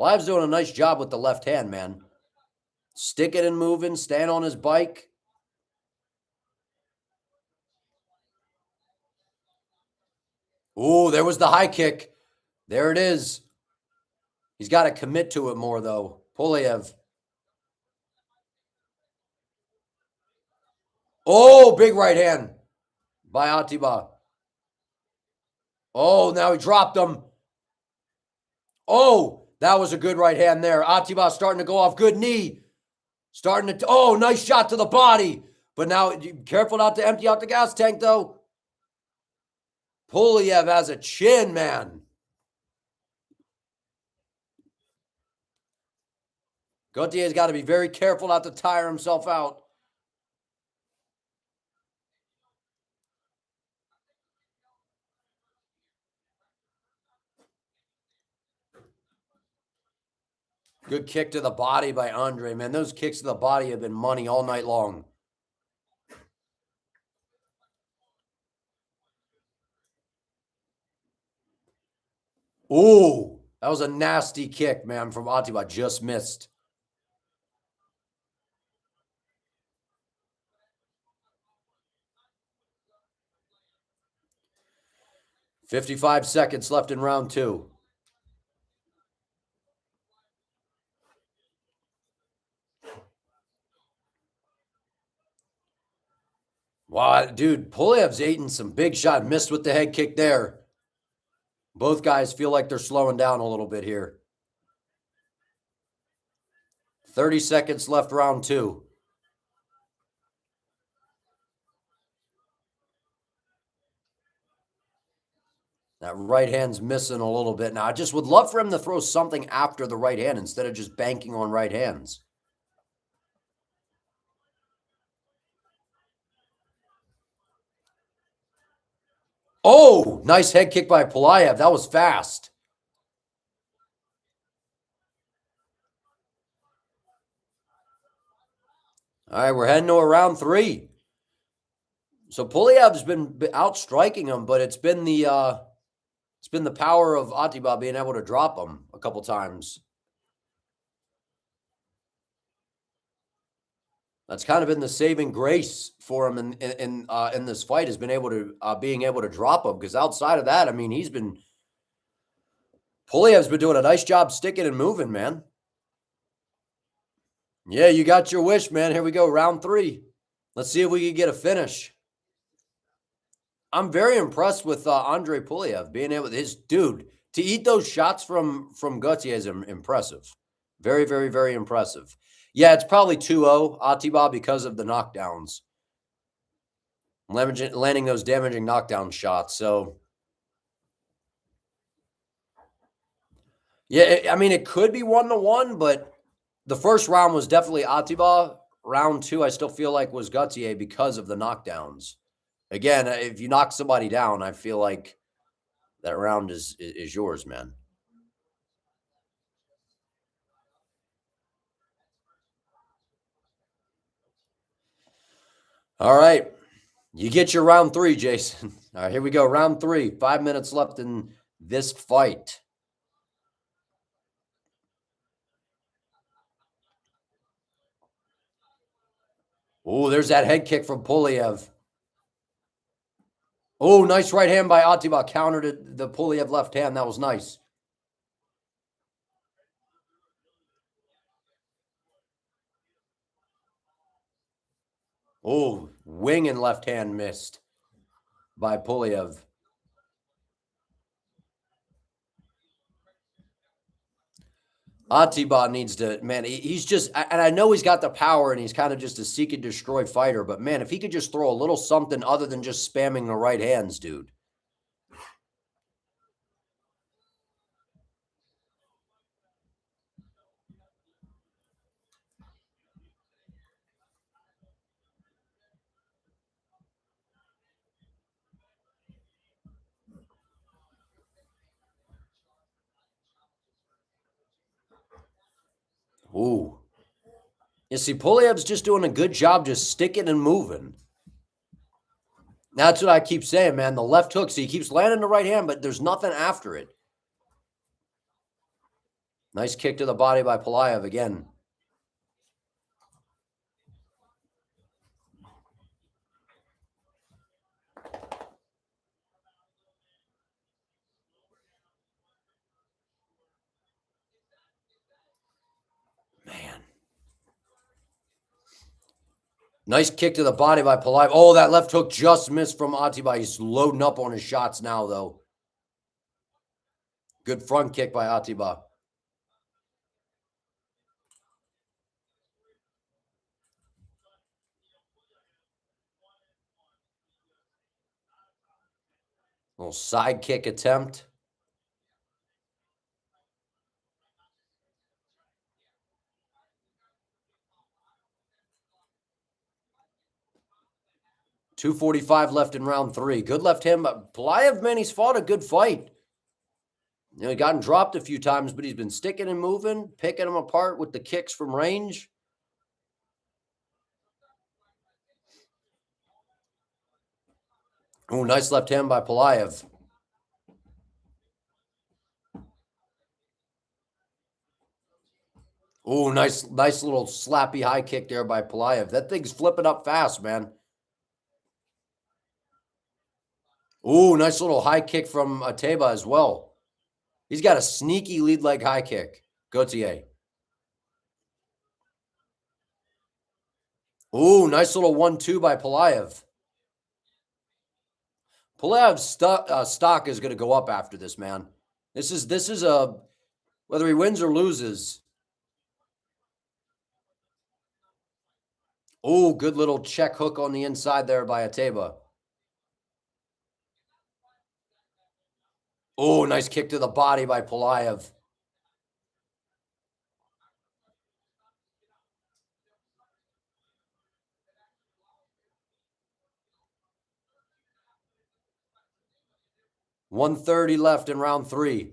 Pulaev's doing a nice job with the left hand, man. Sticking and moving, staying on his bike. Ooh, there was the high kick. There it is. He's got to commit to it more, though. Pulev. Oh, big right hand by Atiba. Oh, now he dropped him. Oh, that was a good right hand there. Atiba starting to go off. Good knee. Starting to, oh, nice shot to the body. But now, careful not to empty out the gas tank, though. Pulev has a chin, man. Gaethje's got to be very careful not to tire himself out. Good kick to the body by Andre, man. Those kicks to the body have been money all night long. Ooh, that was a nasty kick, man, from Atiba. Just missed. "55 seconds left in round 2. Wow, dude, Pulev's eating some big shot. Missed with the head kick there. Both guys feel like they're slowing down a little bit here. 30 seconds left, round 2. That right hand's missing a little bit. Now, I just would love for him to throw something after the right hand instead of just banking on right hands. Oh, nice head kick by Pulaev. That was fast. All right, we're heading to round 3. So Pulaev's been out striking him, but it's been the power of Atiba being able to drop him a couple times. That's kind of been the saving grace for him in this fight, has been able to being able to drop him, because outside of that, I mean, Pulaev's been doing a nice job sticking and moving, man. Yeah, you got your wish, man. Here we go, round 3. Let's see if we can get a finish. I'm very impressed with Andre Pulev being able to eat those shots from Gaethje is impressive. Very, very, very impressive. Yeah, it's probably 2-0 Atiba because of the knockdowns. Landing those damaging knockdown shots. So, yeah, I mean, it could be 1-1, but the first round was definitely Atiba. Round 2, I still feel like was Gaethje because of the knockdowns. Again, if you knock somebody down, I feel like that round is yours, man. All right. You get your round 3, Jason. All right, here we go. Round 3. 5 minutes left in this fight. Oh, there's that head kick from Pulev. Oh, nice right hand by Atiba. Countered the Pulev left hand. That was nice. Oh, wing and left hand missed by Pulev. Atiba needs to, man, he's just, and I know he's got the power and he's kind of just a seek and destroy fighter, but man, if he could just throw a little something other than just spamming the right hands, dude. Ooh. You see, Pulev's just doing a good job just sticking and moving. That's what I keep saying, man. The left hook, see, he keeps landing the right hand, but there's nothing after it. Nice kick to the body by Pulaev again. Man. Nice kick to the body by Pulaev. Oh, that left hook just missed from Atiba. He's loading up on his shots now, though. Good front kick by Atiba. Little side kick attempt. .245 left in round 3. Good left hand. Pulaev, man, he's fought a good fight. You know, he gotten dropped a few times, but he's been sticking and moving, picking him apart with the kicks from range. Oh, nice left hand by Pulaev. Oh, nice little slappy high kick there by Pulaev. That thing's flipping up fast, man. Oh, nice little high kick from Ateba as well. He's got a sneaky lead leg high kick. Gaethje. Oh, nice little 1-2 by Pulaev. Pulaev's stock is going to go up after this, man. This is a, whether he wins or loses. Oh, good little check hook on the inside there by Ateba. Oh, nice kick to the body by Pulaev. .130 left in round 3.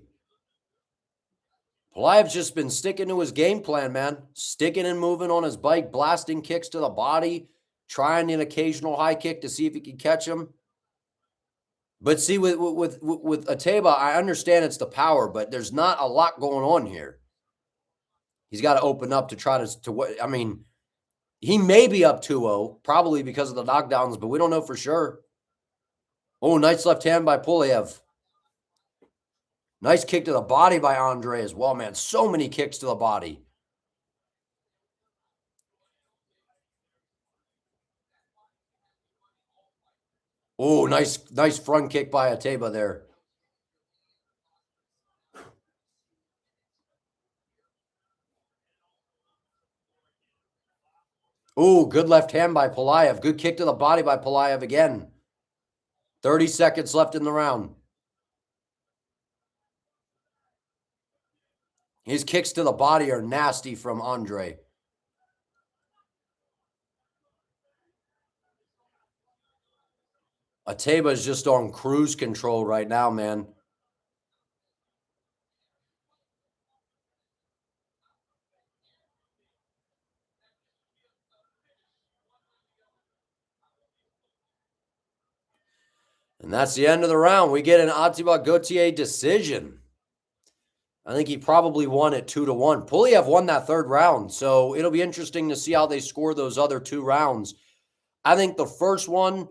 Pulaev's just been sticking to his game plan, man. Sticking and moving on his bike, blasting kicks to the body, trying an occasional high kick to see if he can catch him. But see, with Ateba, I understand it's the power, but there's not a lot going on here. He's got to open up to try to what I mean, he may be up 2-0, probably because of the knockdowns, but we don't know for sure. Oh, nice left hand by Pulaev. Nice kick to the body by Andre as well, man. So many kicks to the body. Oh, nice front kick by Ateba there. Oh, good left hand by Pulaev. Good kick to the body by Pulaev again. 30 seconds left in the round. His kicks to the body are nasty from Andre. Ateba is just on cruise control right now, man. And that's the end of the round. We get an Atiba Gaethje decision. I think he probably won it 2-1. Pulaev won that third round, so it'll be interesting to see how they score those other 2 rounds. I think the first round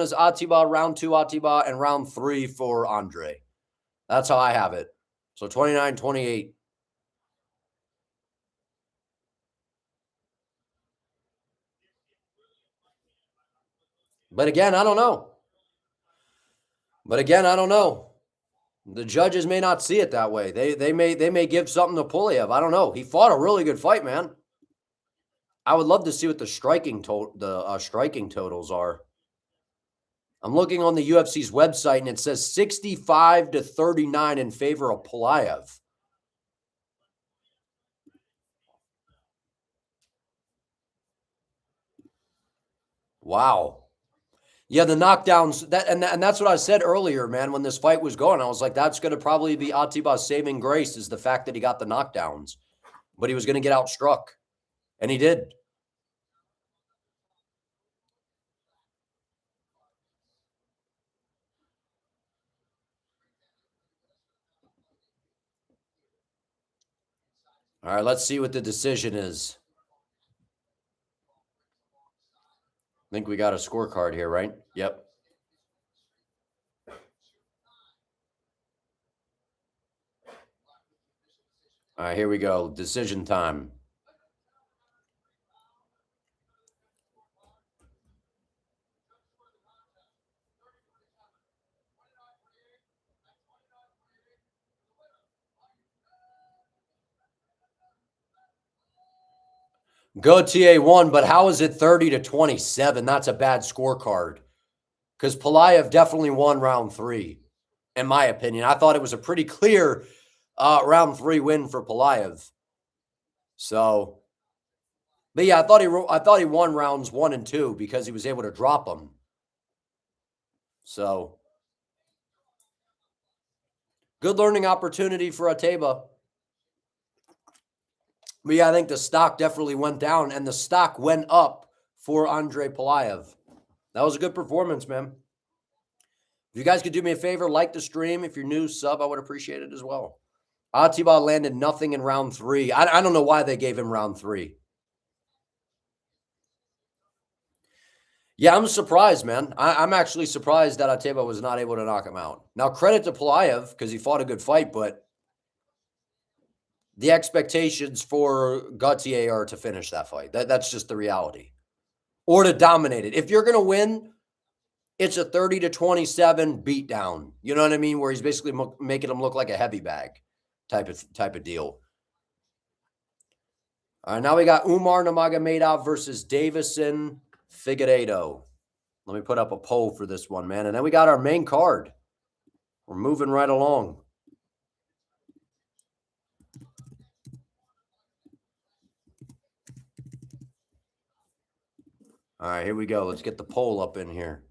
is Atiba, round 2 Atiba, and round 3 for Andre. That's how I have it. So 29-28. But again, I don't know. The judges may not see it that way. They may give something to Pulaev. I don't know. He fought a really good fight, man. I would love to see what the striking totals are. I'm looking on the UFC's website, and it says 65-39 in favor of Pulaev. Wow. Yeah, the knockdowns, and that's what I said earlier, man, when this fight was going. I was like, that's going to probably be Atiba's saving grace, is the fact that he got the knockdowns. But he was going to get outstruck, and he did. All right, let's see what the decision is. I think we got a scorecard here, right? Yep. All right, here we go. Decision time. Gaethje won, but how is it 30-27? That's a bad scorecard. Because Pulayev definitely won round 3, in my opinion. I thought it was a pretty clear round 3 win for Pulayev. So, but yeah, I thought he won rounds 1 and 2 because he was able to drop them. So, good learning opportunity for Ateba. But yeah, I think the stock definitely went down, and the stock went up for Andre Pulayev. That was a good performance, man. If you guys could do me a favor, like the stream. If you're new, sub, I would appreciate it as well. Atiba landed nothing in round 3. I don't know why they gave him round 3. Yeah, I'm surprised, man. I'm actually surprised that Atiba was not able to knock him out. Now, credit to Pulayev because he fought a good fight, but the expectations for Gaethje are to finish that fight. That's just the reality. Or to dominate it. If you're going to win, it's a 30-27 beatdown. You know what I mean? Where he's basically making him look like a heavy bag type of deal. All right, now we got Umar Nurmagomedov versus Deiveson Figueiredo. Let me put up a poll for this one, man. And then we got our main card. We're moving right along. All right, here we go. Let's get the poll up in here.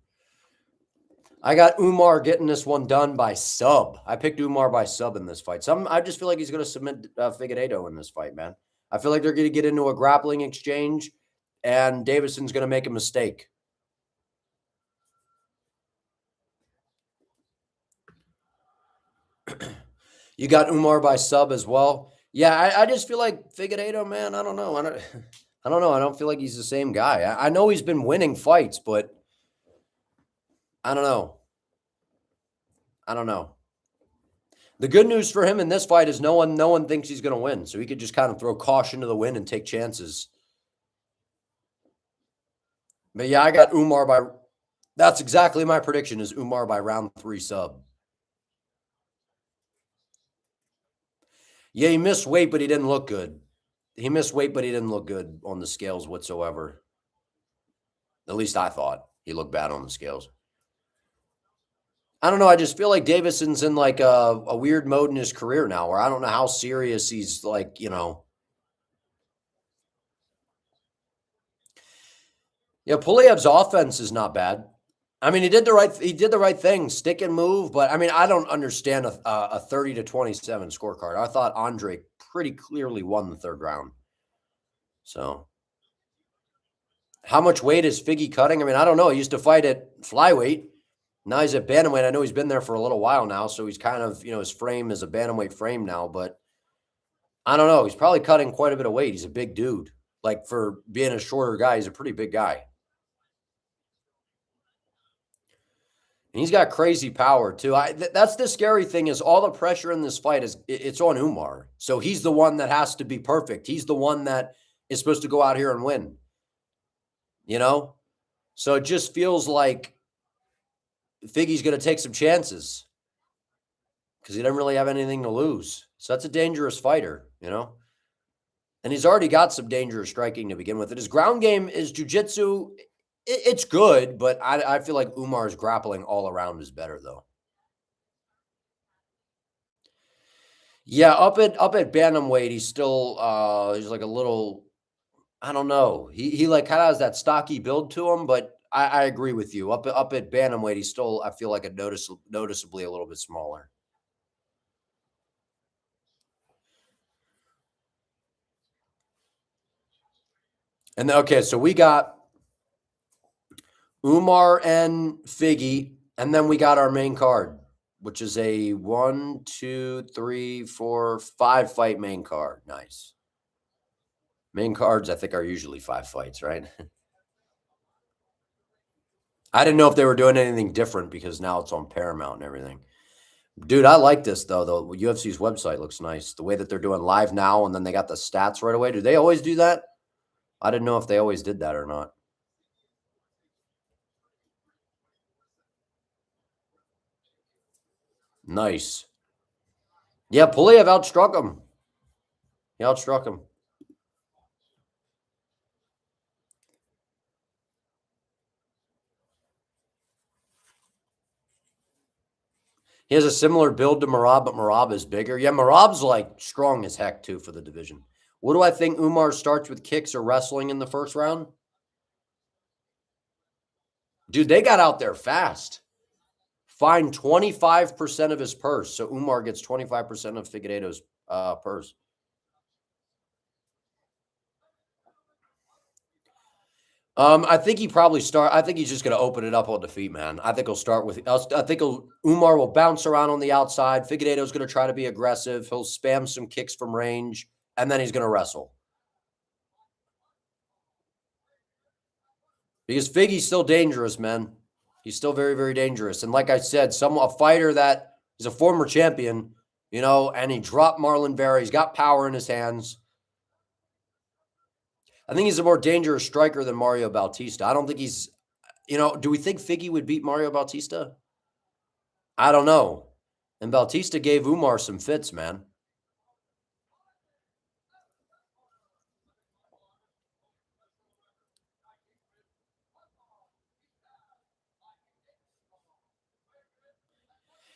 I got Umar getting this one done by sub. I picked Umar by sub in this fight. I just feel like he's going to submit Figueiredo in this fight, man. I feel like they're going to get into a grappling exchange, and Davison's going to make a mistake. You got Umar by sub as well. Yeah, I just feel like Figueiredo, man, I don't know. I don't know. I don't feel like he's the same guy. I know he's been winning fights, but I don't know. The good news for him in this fight is no one thinks he's going to win, so he could just kind of throw caution to the wind and take chances. But yeah, I got Umar by. That's exactly my prediction: is Umar by round 3 sub. Yeah, he missed weight, but he didn't look good. He missed weight, but he didn't look good on the scales whatsoever. At least I thought he looked bad on the scales. I don't know. I just feel like Davison's in like a weird mode in his career now where I don't know how serious he's like, you know. Yeah, Puliev's offense is not bad. I mean, he did the right thing, stick and move, but I mean, I don't understand a 30-27 scorecard. I thought Andre pretty clearly won the 3rd round. So, how much weight is Figgy cutting? I mean, I don't know. He used to fight at flyweight. Now he's at bantamweight. I know he's been there for a little while now, so he's kind of, his frame is a bantamweight frame now, but I don't know. He's probably cutting quite a bit of weight. He's a big dude. Like, for being a shorter guy, he's a pretty big guy. And he's got crazy power, too. That's the scary thing is all the pressure in this fight it's on Umar. So he's the one that has to be perfect. He's the one that is supposed to go out here and win. So it just feels like Figgy's going to take some chances because he doesn't really have anything to lose. So that's a dangerous fighter, And he's already got some dangerous striking to begin with. And his ground game is jiu-jitsu. It's good, but I feel like Umar's grappling all around is better, though. Yeah, up at bantamweight, he's still he's like a little, I don't know. He like kind of has that stocky build to him, but I agree with you. Up at bantamweight, he's still, I feel like, noticeably a little bit smaller. And okay, so we got Umar and Figgy, and then we got our main card, which is a 1, 2, 3, 4, 5 fight main card. Nice. Main cards, I think, are usually 5 fights, right? I didn't know if they were doing anything different because now it's on Paramount and everything. Dude, I like this, though. The UFC's website looks nice. The way that they're doing live now, and then they got the stats right away. Do they always do that? I didn't know if they always did that or not. Nice. Yeah, Pulev outstruck him. He outstruck him. He has a similar build to Merab, but Merab is bigger. Yeah, Merab's like strong as heck, too, for the division. What do I think Umar starts with kicks or wrestling in the first round? Dude, they got out there fast. Fined 25% of his purse. So Umar gets 25% of Figueiredo's purse. I think he probably I think he's just going to open it up on defeat, man. I think he'll start with. I think Umar will bounce around on the outside. Figueiredo's going to try to be aggressive. He'll spam some kicks from range, and then he's going to wrestle. Because Figgy's still dangerous, man. He's still very, very dangerous. And like I said, a fighter that is a former champion, and he dropped Marlon Vera. He's got power in his hands. I think he's a more dangerous striker than Mario Bautista. I don't think he's, do we think Figgy would beat Mario Bautista? I don't know. And Bautista gave Umar some fits, man.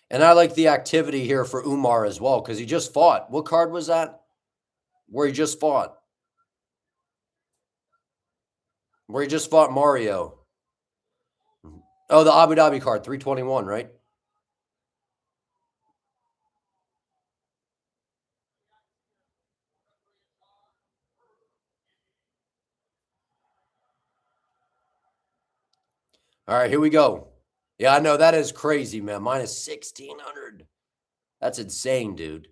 And I like the activity here for Umar as well because he just fought. What card was that? Where he just fought? Where he just fought Mario. Oh, the Abu Dhabi card, 321, right? All right, here we go. Yeah, I know. That is crazy, man. Minus 1,600. That's insane, dude.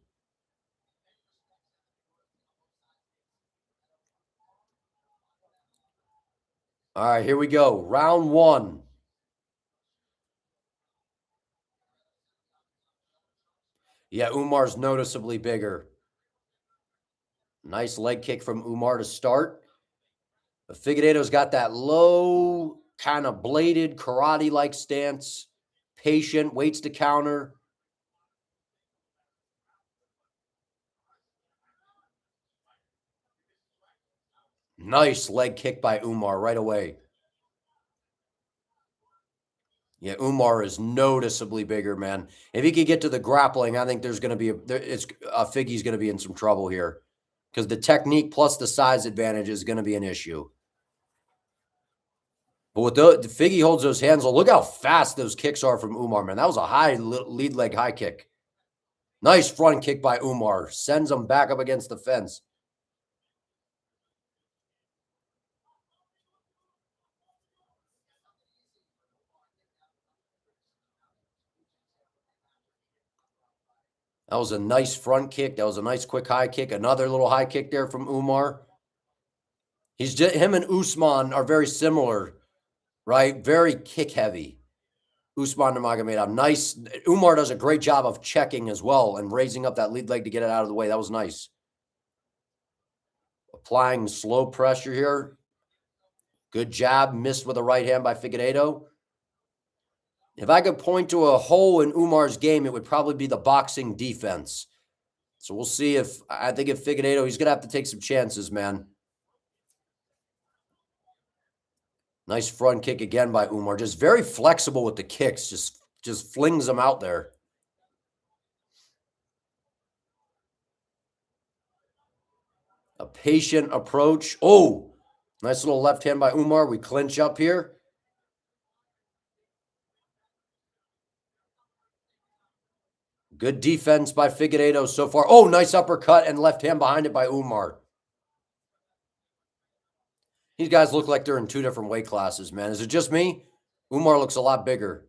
All right, here we go. Round 1. Yeah, Umar's noticeably bigger. Nice leg kick from Umar to start. But Figueiredo's got that low, kind of bladed, karate-like stance. Patient, waits to counter. Nice leg kick by Umar right away. Yeah, Umar is noticeably bigger, man. If he could get to the grappling, I think there's going to be Figgy's going to be in some trouble here because the technique plus the size advantage is going to be an issue. But with the Figgy holds those hands, look how fast those kicks are from Umar, man. That was a high lead leg high kick. Nice front kick by Umar. Sends him back up against the fence. That was a nice front kick. That was a nice quick high kick. Another little high kick there from Umar. Him and Usman are very similar, right? Very kick heavy. Umar Nurmagomedov. Nice. Umar does a great job of checking as well and raising up that lead leg to get it out of the way. That was nice. Applying slow pressure here. Good jab. Missed with a right hand by Figueiredo. If I could point to a hole in Umar's game, it would probably be the boxing defense. So we'll see I think if Figueiredo, he's going to have to take some chances, man. Nice front kick again by Umar. Just very flexible with the kicks. Just flings them out there. A patient approach. Oh, nice little left hand by Umar. We clinch up here. Good defense by Figueiredo so far. Oh, nice uppercut and left hand behind it by Umar. These guys look like they're in 2 different weight classes, man. Is it just me? Umar looks a lot bigger.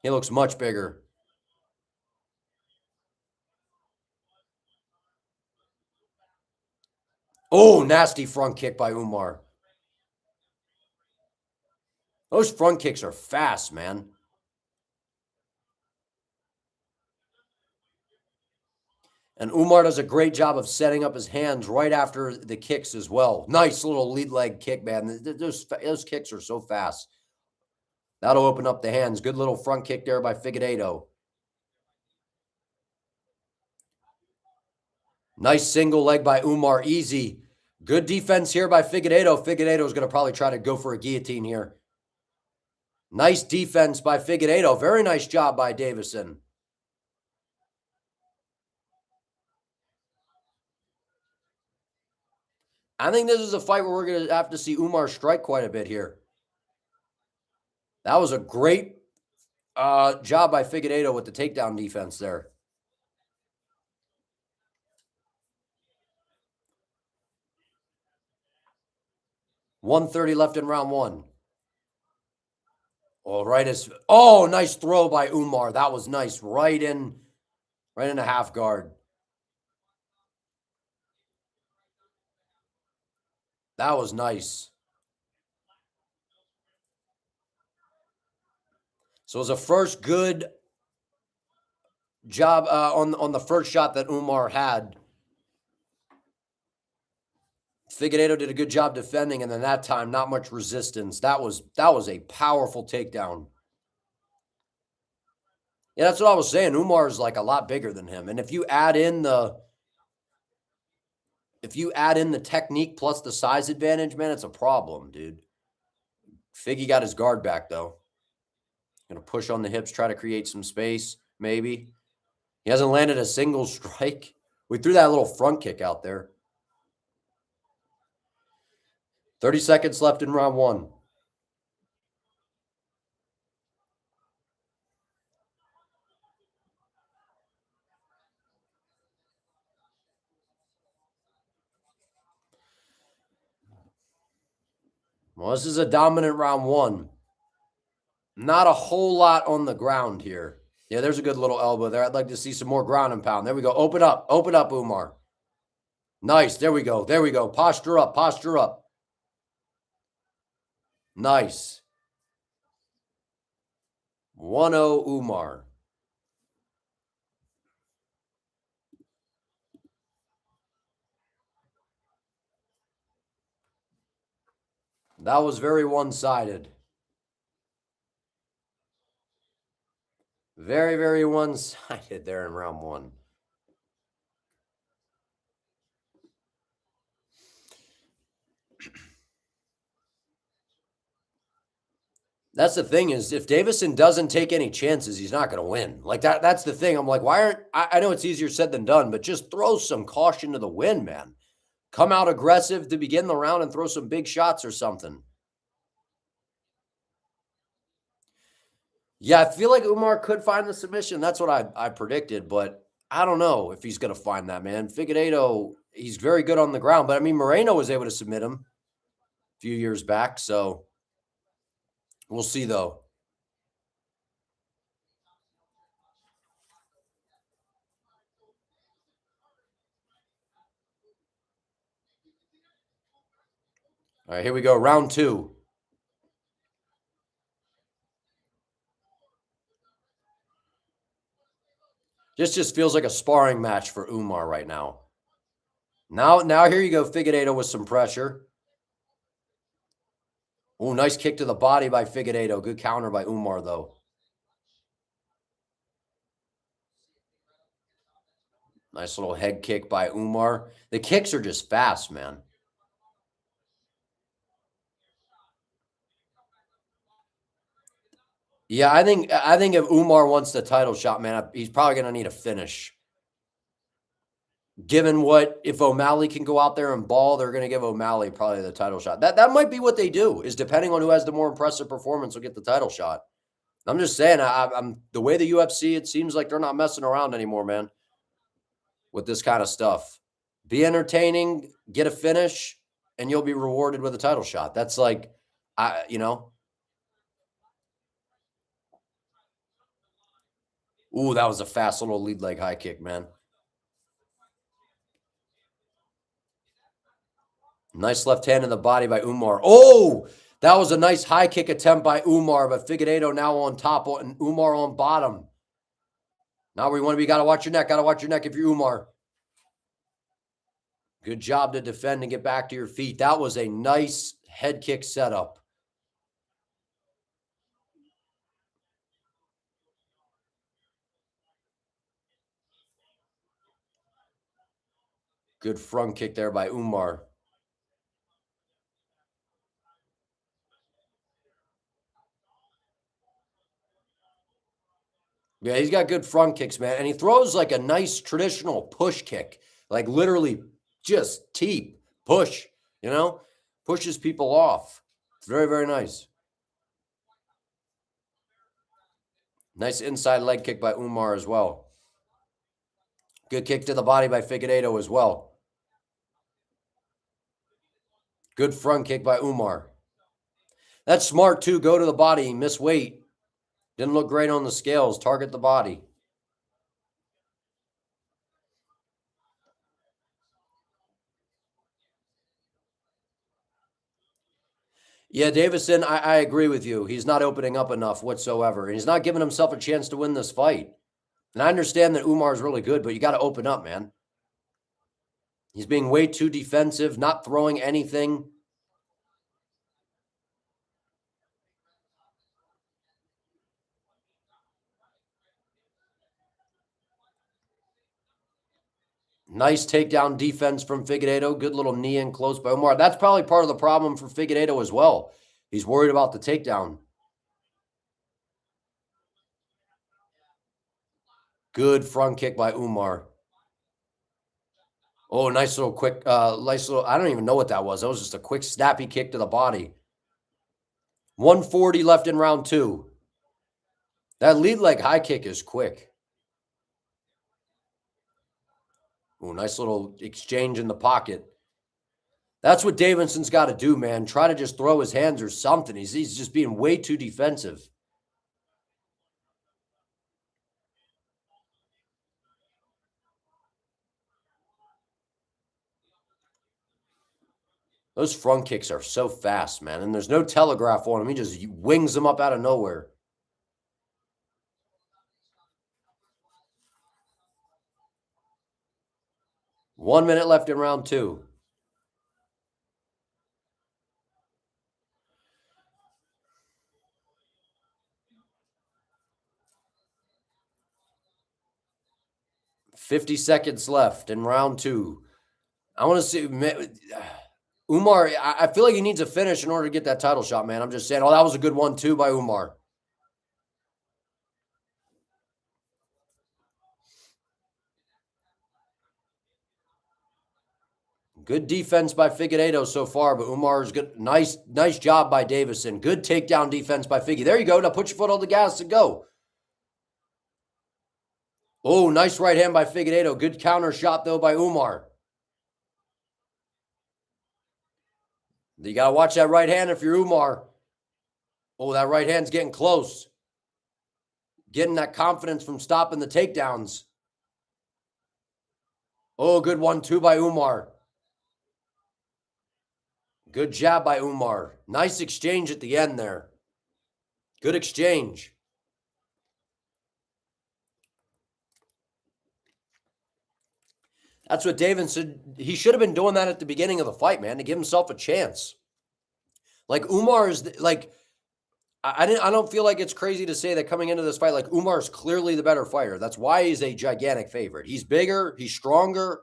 He looks much bigger. Oh, nasty front kick by Umar. Those front kicks are fast, man. And Umar does a great job of setting up his hands right after the kicks as well. Nice little lead leg kick, man. Those kicks are so fast. That'll open up the hands. Good little front kick there by Figueiredo. Nice single leg by Umar. Easy. Good defense here by Figueiredo. Figueiredo is going to probably try to go for a guillotine here. Nice defense by Figueiredo. Very nice job by Deiveson. I think this is a fight where we're going to have to see Umar strike quite a bit here. That was a great job by Figueiredo with the takedown defense there. 1:30 left in round one. Oh, nice throw by Umar. That was nice. Right in a half guard. That was nice. So it was a first good job on the first shot that Umar had. Figueiredo did a good job defending, and then that time, not much resistance. That was a powerful takedown. Yeah, that's what I was saying. Umar is like a lot bigger than him, and if you add in the technique plus the size advantage, man, it's a problem, dude. Figgy got his guard back though. Gonna push on the hips, try to create some space, maybe. He hasn't landed a single strike. We threw that little front kick out there. 30 seconds left in round one. Well, this is a dominant round one. Not a whole lot on the ground here. Yeah, there's a good little elbow there. I'd like to see some more ground and pound. There we go. Open up, Umar. Nice. There we go. Posture up. Nice. 1-0 Umar. That was very one-sided. Very, very one-sided there in round one. That's the thing is, if Deiveson doesn't take any chances, he's not going to win. Like that's the thing. I'm like, why aren't I know it's easier said than done, but just throw some caution to the wind, man. Come out aggressive to begin the round and throw some big shots or something. Yeah, I feel like Umar could find the submission. That's what I predicted, but I don't know if he's going to find that, man. Figueiredo, he's very good on the ground, but I mean, Moreno was able to submit him a few years back, so we'll see, though. All right, here we go. Round two. This just feels like a sparring match for Umar right now. Now here you go, Figueiredo with some pressure. Oh, nice kick to the body by Figueiredo. Good counter by Umar, though. Nice little head kick by Umar. The kicks are just fast, man. Yeah, I think if Umar wants the title shot, man, he's probably going to need a finish. Given if O'Malley can go out there and ball, they're going to give O'Malley probably the title shot. That might be what they do, is depending on who has the more impressive performance will get the title shot. I'm just saying, I'm the way the UFC, it seems like they're not messing around anymore, man, with this kind of stuff. Be entertaining, get a finish, and you'll be rewarded with a title shot. That's like, Ooh, that was a fast little lead leg high kick, man. Nice left hand in the body by Umar. Oh, that was a nice high kick attempt by Umar, but Figueiredo now on top and Umar on bottom. Now where you want to be, got to watch your neck. Got to watch your neck if you're Umar. Good job to defend and get back to your feet. That was a nice head kick setup. Good front kick there by Umar. Yeah, he's got good front kicks, man. And he throws like a nice traditional push kick, like literally just teep, push, pushes people off. It's very, very nice. Nice inside leg kick by Umar as well. Good kick to the body by Figueiredo as well. Good front kick by Umar. That's smart too. Go to the body, miss weight. Didn't look great on the scales. Target the body. Yeah, Deiveson, I agree with you. He's not opening up enough whatsoever. And he's not giving himself a chance to win this fight. And I understand that Umar's really good, but you got to open up, man. He's being way too defensive, not throwing anything. Nice takedown defense from Figueiredo. Good little knee in close by Umar. That's probably part of the problem for Figueiredo as well. He's worried about the takedown. Good front kick by Umar. Oh, nice little quick, I don't even know what that was. That was just a quick snappy kick to the body. 140 left in round 2. That lead leg high kick is quick. Oh, nice little exchange in the pocket. That's what Deiveson's got to do, man. Try to just throw his hands or something. He's just being way too defensive. Those front kicks are so fast, man. And there's no telegraph on him. He just wings them up out of nowhere. One minute left in round 2. $50 seconds left in round 2. I want to see Umar. I feel like he needs a finish in order to get that title shot, man. I'm just saying. Oh, that was a good one too by Umar. Good defense by Figueiredo so far, but Umar's good. Nice job by Deiveson. Good takedown defense by Figgy. There you go. Now put your foot on the gas and go. Oh, nice right hand by Figueiredo. Good counter shot, though, by Umar. You got to watch that right hand if you're Umar. Oh, that right hand's getting close. Getting that confidence from stopping the takedowns. Oh, good 1-2 by Umar. Good jab by Umar. Nice exchange at the end there. Good exchange. That's what Deiveson, he should have been doing that at the beginning of the fight, man, to give himself a chance. Like Umar is like, I don't feel like it's crazy to say that coming into this fight, like Umar is clearly the better fighter. That's why he's a gigantic favorite. He's bigger, he's stronger,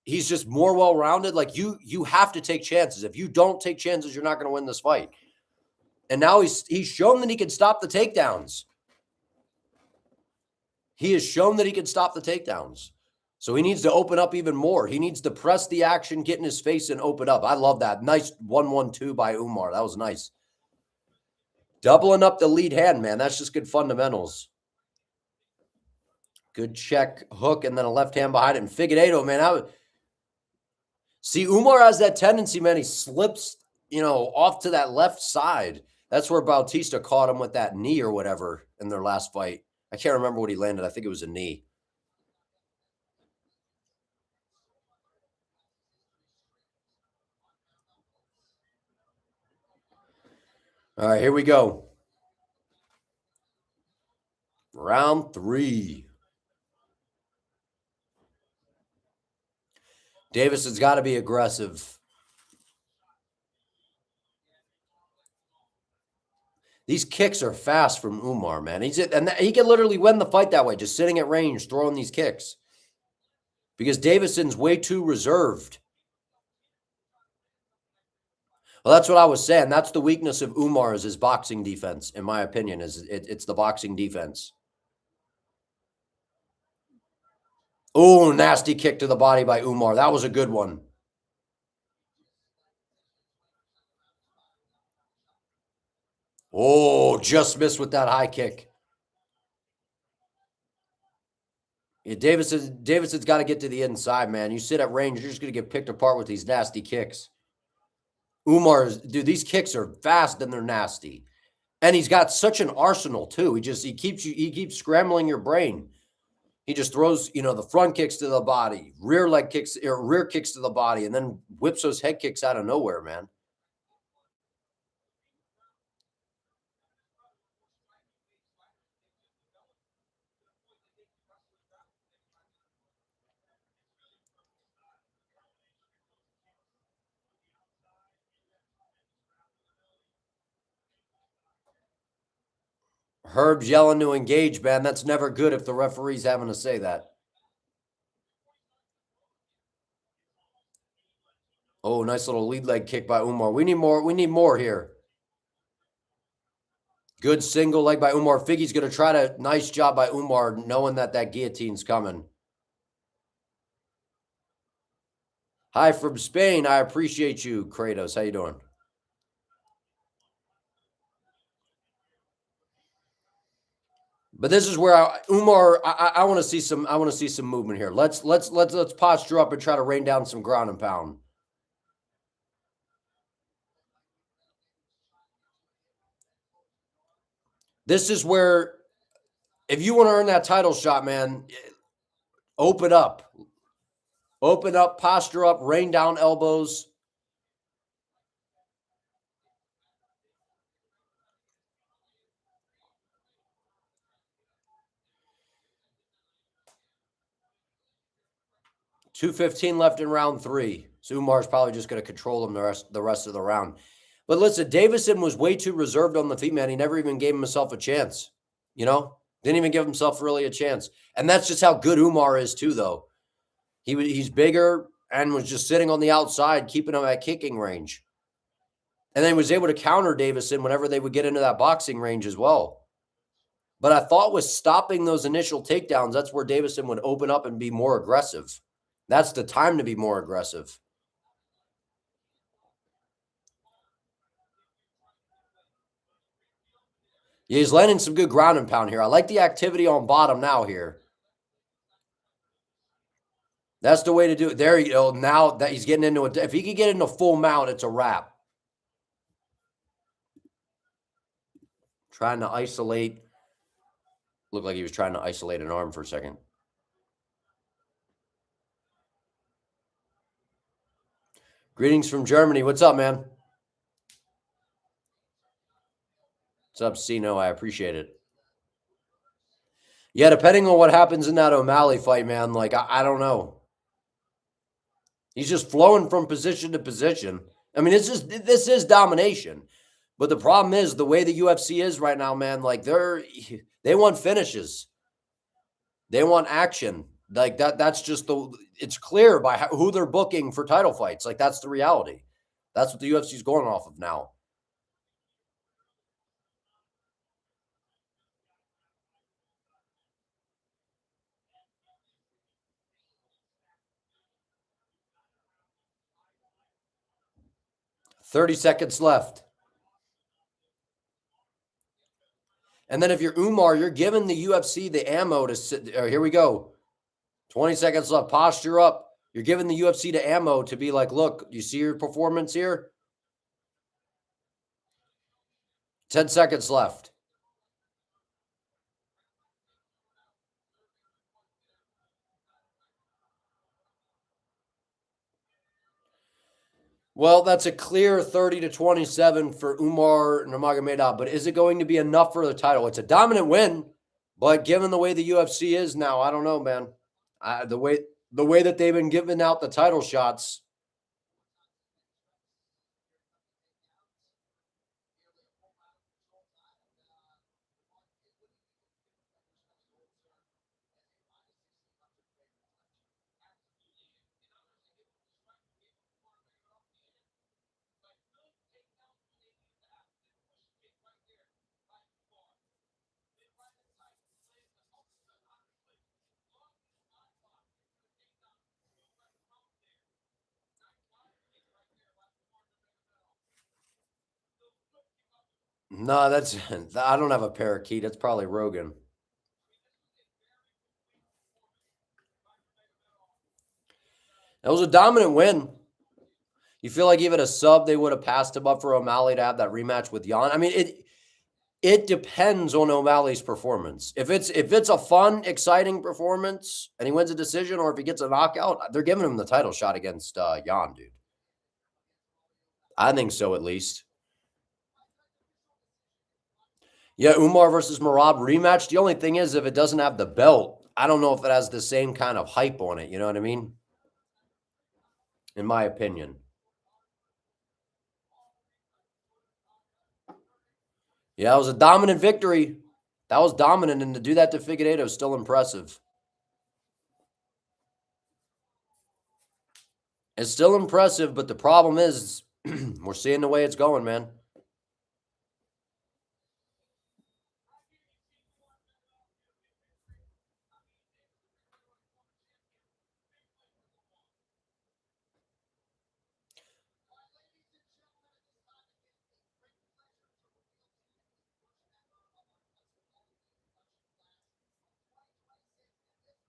he's just more well-rounded. Like you have to take chances. If you don't take chances, you're not going to win this fight. And now he's shown that he can stop the takedowns. He has shown that he can stop the takedowns. So he needs to open up even more. He needs to press the action, get in his face, and open up. I love that. Nice 1-1-2 by Umar. That was nice. Doubling up the lead hand, man. That's just good fundamentals. Good check, hook, and then a left hand behind it. And Figueiredo, man, see, Umar has that tendency, man. He slips, off to that left side. That's where Bautista caught him with that knee or whatever in their last fight. I can't remember what he landed. I think it was a knee. All right, here we go. Round 3. Deiveson's got to be aggressive. These kicks are fast from Umar, man. And he can literally win the fight that way, just sitting at range, throwing these kicks. Because Deiveson's way too reserved. Well, that's what I was saying. That's the weakness of Umar is his boxing defense, in my opinion. It's the boxing defense. Oh, nasty kick to the body by Umar. That was a good one. Oh, just missed with that high kick. Yeah, Deiveson's got to get to the inside, man. You sit at range, you're just going to get picked apart with these nasty kicks. Dude, these kicks are fast and they're nasty. And he's got such an arsenal too. He keeps scrambling your brain. He just throws, the front kicks to the body, rear kicks to the body, and then whips those head kicks out of nowhere, man. Herb's yelling to engage, man. That's never good if the referee's having to say that. Oh, nice little lead leg kick by Umar. We need more here. Good single leg by Umar. Figgy's going to try to, nice job by Umar, knowing that guillotine's coming. Hi from Spain. I appreciate you, Kratos. How you doing? But this is where Umar, I want to see some. I want to see some movement here. Let's posture up and try to rain down some ground and pound. This is where, if you want to earn that title shot, man, open up, posture up, rain down elbows. .215 left in round 3. So Umar's probably just going to control him the rest of the round. But listen, Deiveson was way too reserved on the feet, man. He never even gave himself a chance. Didn't even give himself really a chance. And that's just how good Umar is too, though. He's bigger and was just sitting on the outside, keeping him at kicking range. And then he was able to counter Deiveson whenever they would get into that boxing range as well. But I thought with stopping those initial takedowns, that's where Deiveson would open up and be more aggressive. That's the time to be more aggressive. Yeah, he's landing some good ground and pound here. I like the activity on bottom now here. That's the way to do it. There you go. Now that he's getting into it, if he could get into full mount, it's a wrap. Trying to isolate. Looked like he was trying to isolate an arm for a second. Greetings from Germany. What's up, man? What's up, Sino? I appreciate it. Yeah, depending on what happens in that O'Malley fight, man, I don't know. He's just flowing from position to position. I mean, this is domination. But the problem is the way the UFC is right now, man, they want finishes. They want action. That's just it's clear by who they're booking for title fights. That's the reality. That's what the UFC is going off of now. $30 seconds left. And then if you're Umar, you're giving the UFC the ammo to sit. Here we go. 20 seconds left. Posture up. You're giving the UFC the ammo to be like, look, you see your performance here? 10 seconds left. Well, that's a clear 30-27 for Umar Nurmagomedov, but is it going to be enough for the title? It's a dominant win, but given the way the UFC is now, I don't know, man. The way that they've been giving out the title shots. No, that's I don't have a parakeet. It's probably Rogan. It was a dominant win. You feel like even a sub, they would have passed him up for O'Malley to have that rematch with Jan. I mean, it depends on O'Malley's performance. If it's a fun, exciting performance and he wins a decision, or if he gets a knockout, they're giving him the title shot against Jan, dude. I think so, at least. Yeah, Umar versus Merab rematch. The only thing is, if it doesn't have the belt, I don't know if it has the same kind of hype on it. You know what I mean? In my opinion. Yeah, it was a dominant victory. That was dominant, and to do that to Figueiredo is still impressive. It's still impressive, but the problem is we're seeing the way it's going, man.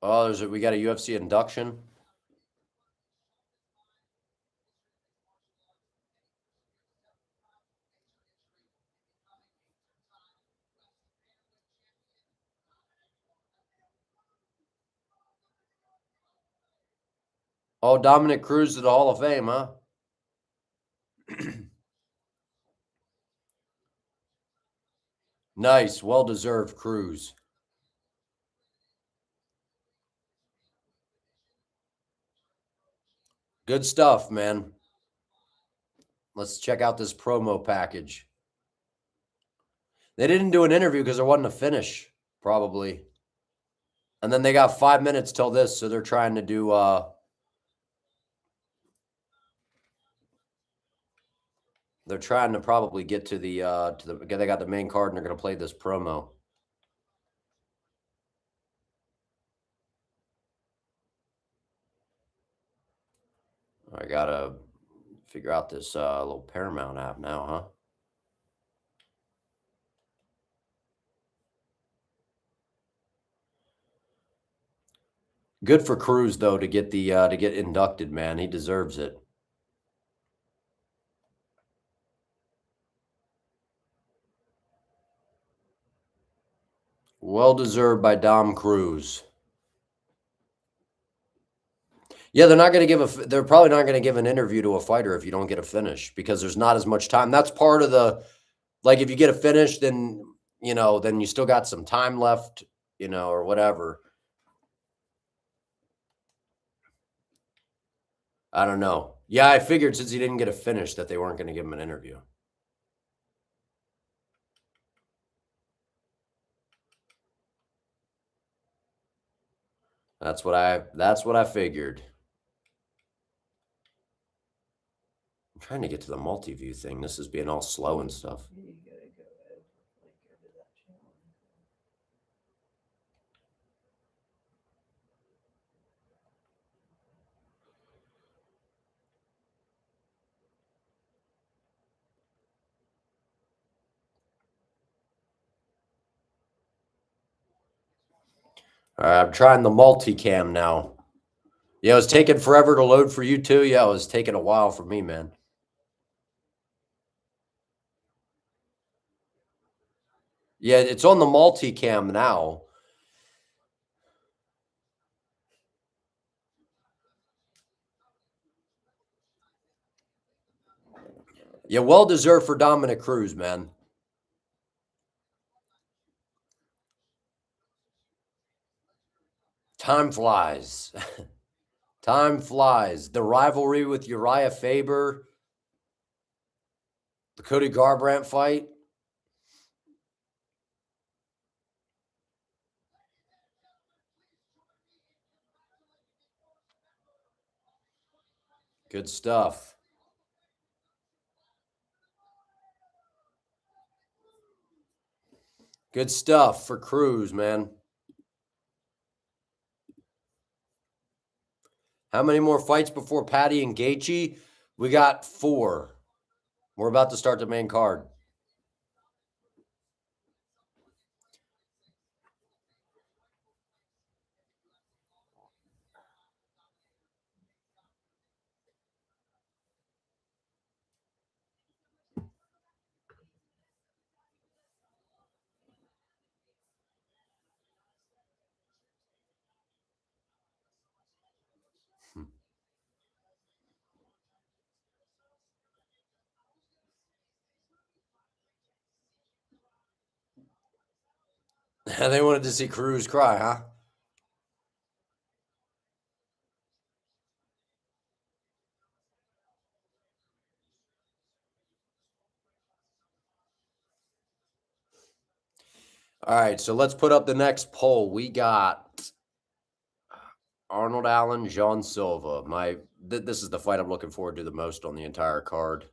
Oh, we got a UFC induction. Oh, Dominic Cruz to the Hall of Fame, huh? Nice, well-deserved Cruz. Good stuff, man. Let's check out this promo package. They didn't do an interview because there wasn't a finish, probably. And then they got 5 minutes till this, so they're trying to do they're trying to probably get to the they got the main card and they're going to play this promo. I got to figure out this little Paramount app now, huh? Good for Cruz though to get inducted, man. He deserves it. Well deserved by Dom Cruz. Yeah, they're not going to they're probably not going to give an interview to a fighter if you don't get a finish because there's not as much time. That's part of the, like, if you get a finish, then, then you still got some time left, or whatever. I don't know. Yeah, I figured since he didn't get a finish that they weren't going to give him an interview. That's what I figured. I'm trying to get to the multi-view thing. This is being all slow and stuff. All right, I'm trying the multicam now. Yeah, it was taking forever to load for you too. Yeah, it was taking a while for me, man. Yeah, it's on the multicam now. Yeah, well deserved for Dominic Cruz, man. Time flies. Time flies. The rivalry with Uriah Faber, the Cody Garbrandt fight. Good stuff. Good stuff for Cruz, man. How many more fights before Paddy and Gaethje? We got 4. We're about to start the main card. They wanted to see Cruz cry, huh? All right, so let's put up the next poll. We got Arnold Allen, Jean Silva. This is the fight I'm looking forward to the most on the entire card.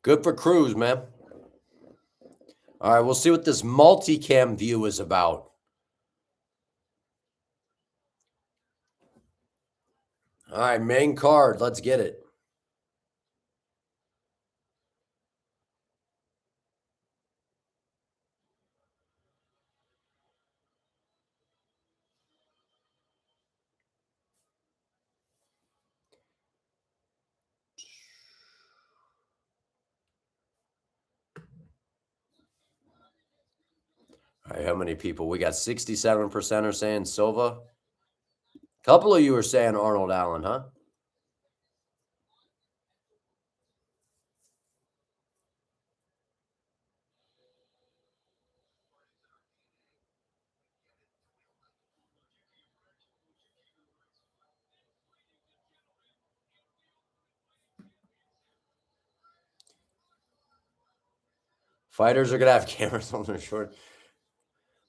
Good for Cruz, man. All right, we'll see what this multicam view is about. All right, main card. Let's get it. All right, how many people? We got 67% are saying Silva. A couple of you are saying Arnold Allen, huh? Fighters are going to have cameras on their short.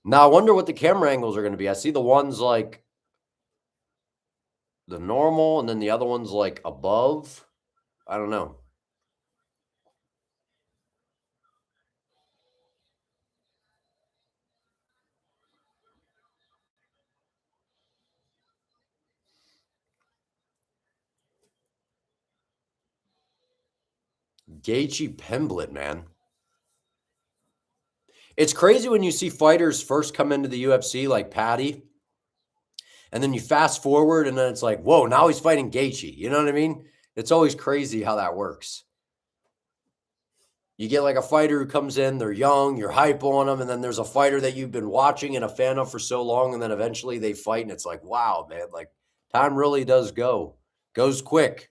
Now, I wonder what the camera angles are going to be. I see the ones like the normal and then the other one's like above. I don't know. Gaethje Pimblett, man. It's crazy when you see fighters first come into the UFC like Paddy, and then you fast forward and then it's like, whoa, now he's fighting Gaethje. You know what I mean? It's always crazy how that works. You get like a fighter who comes in, they're young, you're hype on them, and then there's a fighter that you've been watching and a fan of for so long, and then eventually they fight, and it's like, wow, man, like time really does goes quick.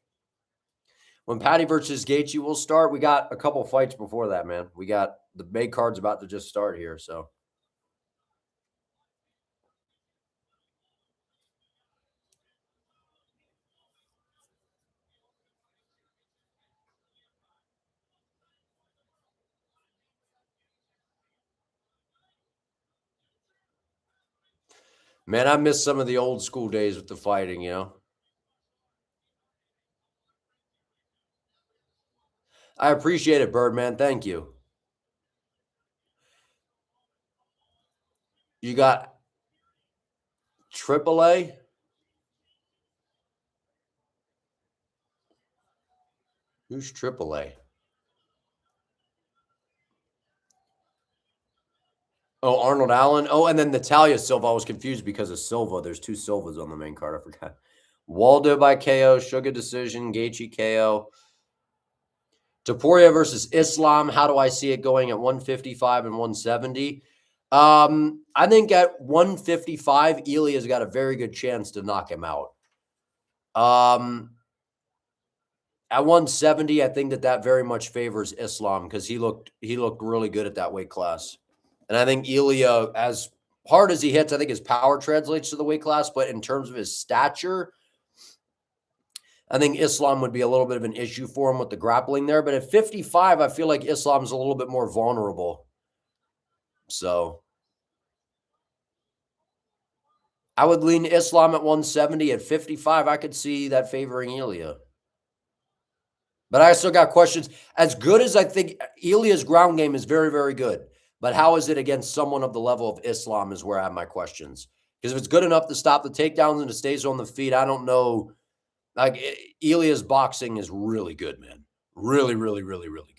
When Paddy versus Gaethje will start, we got a couple fights before that, man. We got the main card's about to just start here, so. Man, I miss some of the old school days with the fighting, you know? I appreciate it, Birdman. Thank you. You got AAA? Who's AAA? Oh, Arnold Allen. Oh, and then Natalia Silva. I was confused because of Silva. There's 2 Silvas on the main card. I forgot. Waldo by KO, Sugar decision, Gaethje KO. Topuria versus Islam. How do I see it going at 155 and 170? I think at 155, Ilya's got a very good chance to knock him out. At 170, I think that very much favors Islam because he looked really good at that weight class. And I think Ilya, as hard as he hits, I think his power translates to the weight class. But in terms of his stature, I think Islam would be a little bit of an issue for him with the grappling there. But at 55, I feel like Islam's a little bit more vulnerable. So I would lean Islam at 170. At 55, I could see that favoring Ilya. But I still got questions. As good as I think Ilya's ground game is very, very good. But how is it against someone of the level of Islam is where I have my questions. Because if it's good enough to stop the takedowns and it stays on the feet, I don't know. Like, Ilya's boxing is really good, man. Really, really, really, really good.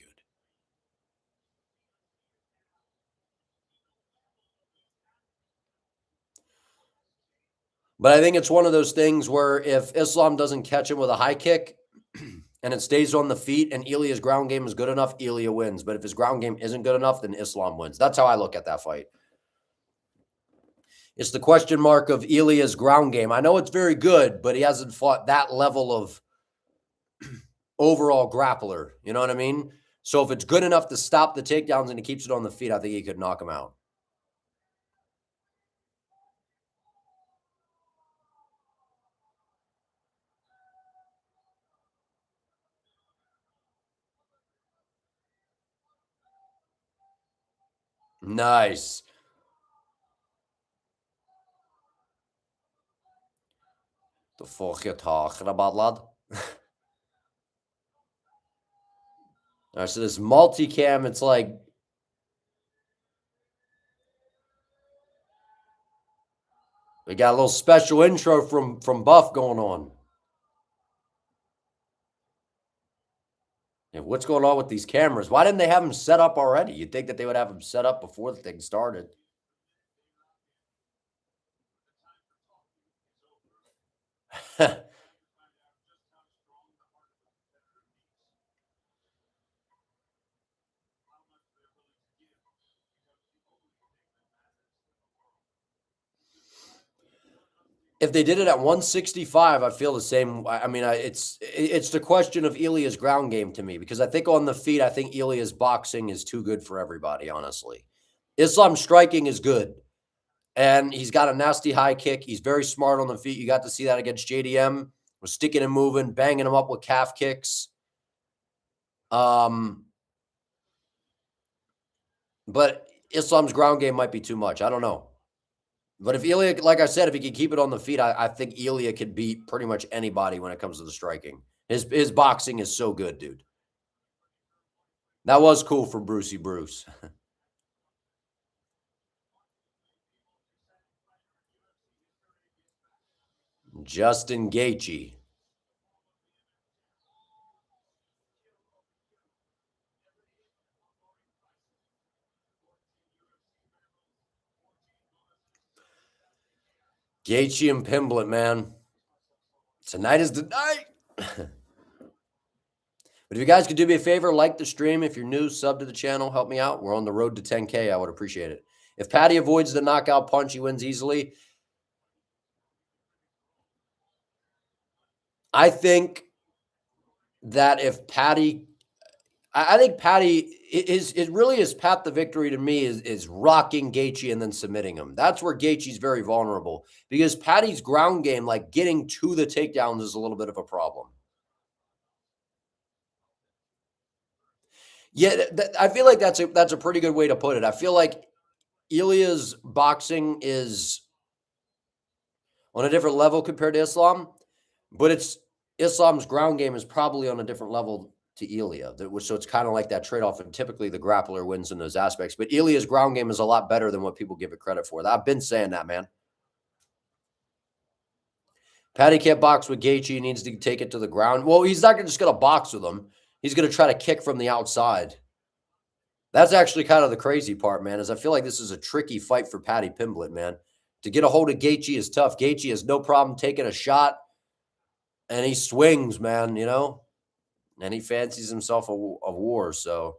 But I think it's one of those things where if Islam doesn't catch him with a high kick and it stays on the feet and Ilya's ground game is good enough, Ilya wins. But if his ground game isn't good enough, then Islam wins. That's how I look at that fight. It's the question mark of Ilya's ground game. I know it's very good, but he hasn't fought that level of overall grappler. You know what I mean? So if it's good enough to stop the takedowns and he keeps it on the feet, I think he could knock him out. Nice. The fuck you talking about, lad? All right, so this multicam, it's like we got a little special intro from Buff going on. And what's going on with these cameras? Why didn't they have them set up already? You'd think that they would have them set up before the thing started. If they did it at 165, I feel the same. I mean, it's the question of Ilya's ground game to me because I think on the feet, I think Ilya's boxing is too good for everybody, honestly. Islam's striking is good, and he's got a nasty high kick. He's very smart on the feet. You got to see that against JDM. Was sticking and moving, banging him up with calf kicks. But Islam's ground game might be too much. I don't know. But if Ilya, like I said, if he can keep it on the feet, I think Ilya could beat pretty much anybody when it comes to the striking. His boxing is so good, dude. That was cool for Brucey Bruce. Justin Gaethje. Gaethje and Pimblett, man. Tonight is the night. But if you guys could do me a favor, like the stream. If you're new, sub to the channel, help me out. We're on the road to 10K. I would appreciate it. If Paddy avoids the knockout punch, he wins easily. I think that if Paddy, I think Paddy it really is path to victory to me is rocking Gaethje and then submitting him. That's where Gaethje's very vulnerable because Paddy's ground game, like getting to the takedowns, is a little bit of a problem. Yeah, I feel like that's a pretty good way to put it. I feel like Ilya's boxing is on a different level compared to Islam, but it's Islam's ground game is probably on a different level to Ilya. So it's kind of like that trade-off, and typically the grappler wins in those aspects. But Ilya's ground game is a lot better than what people give it credit for. I've been saying that, man. Paddy can't box with Gaethje. He needs to take it to the ground. Well, he's not just going to box with him. He's going to try to kick from the outside. That's actually kind of the crazy part, man, is I feel like this is a tricky fight for Paddy Pimblett, man. To get a hold of Gaethje is tough. Gaethje has no problem taking a shot, and he swings, man, and he fancies himself a war, so.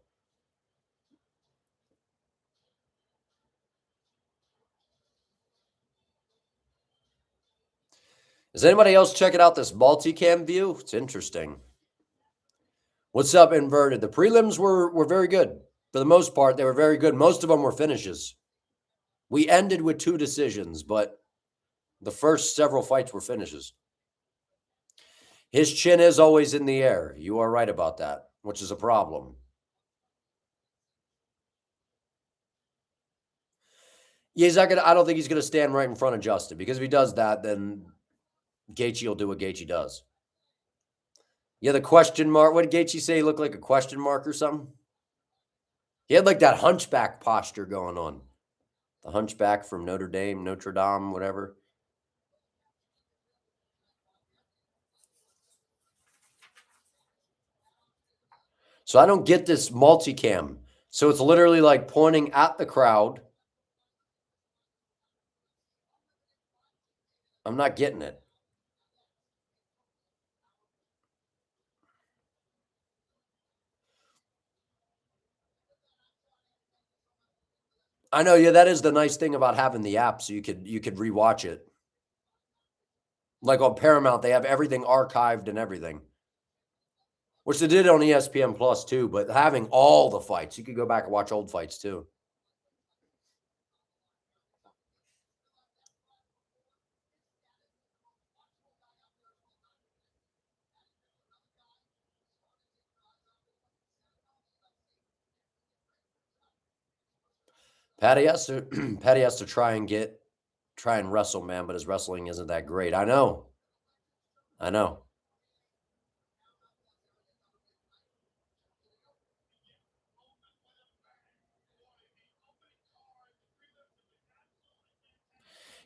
Is anybody else checking out this multicam view? It's interesting. What's up, Inverted? The prelims were very good. For the most part, they were very good. Most of them were finishes. We ended with 2 decisions, but the first several fights were finishes. His chin is always in the air. You are right about that, which is a problem. Yeah, I don't think he's gonna stand right in front of Justin, because if he does that, then Gaethje will do what Gaethje does. Yeah, the question mark. What did Gaethje say? He looked like a question mark or something? He had like that hunchback posture going on. The hunchback from Notre Dame, whatever. So I don't get this multicam. So it's literally like pointing at the crowd. I'm not getting it. I know, yeah, that is the nice thing about having the app, so you could rewatch it. Like on Paramount, they have everything archived and everything. Which they did on ESPN Plus too, but having all the fights, you could go back and watch old fights too. Patty has to Patty has to try and wrestle, man, but his wrestling isn't that great. I know. I know.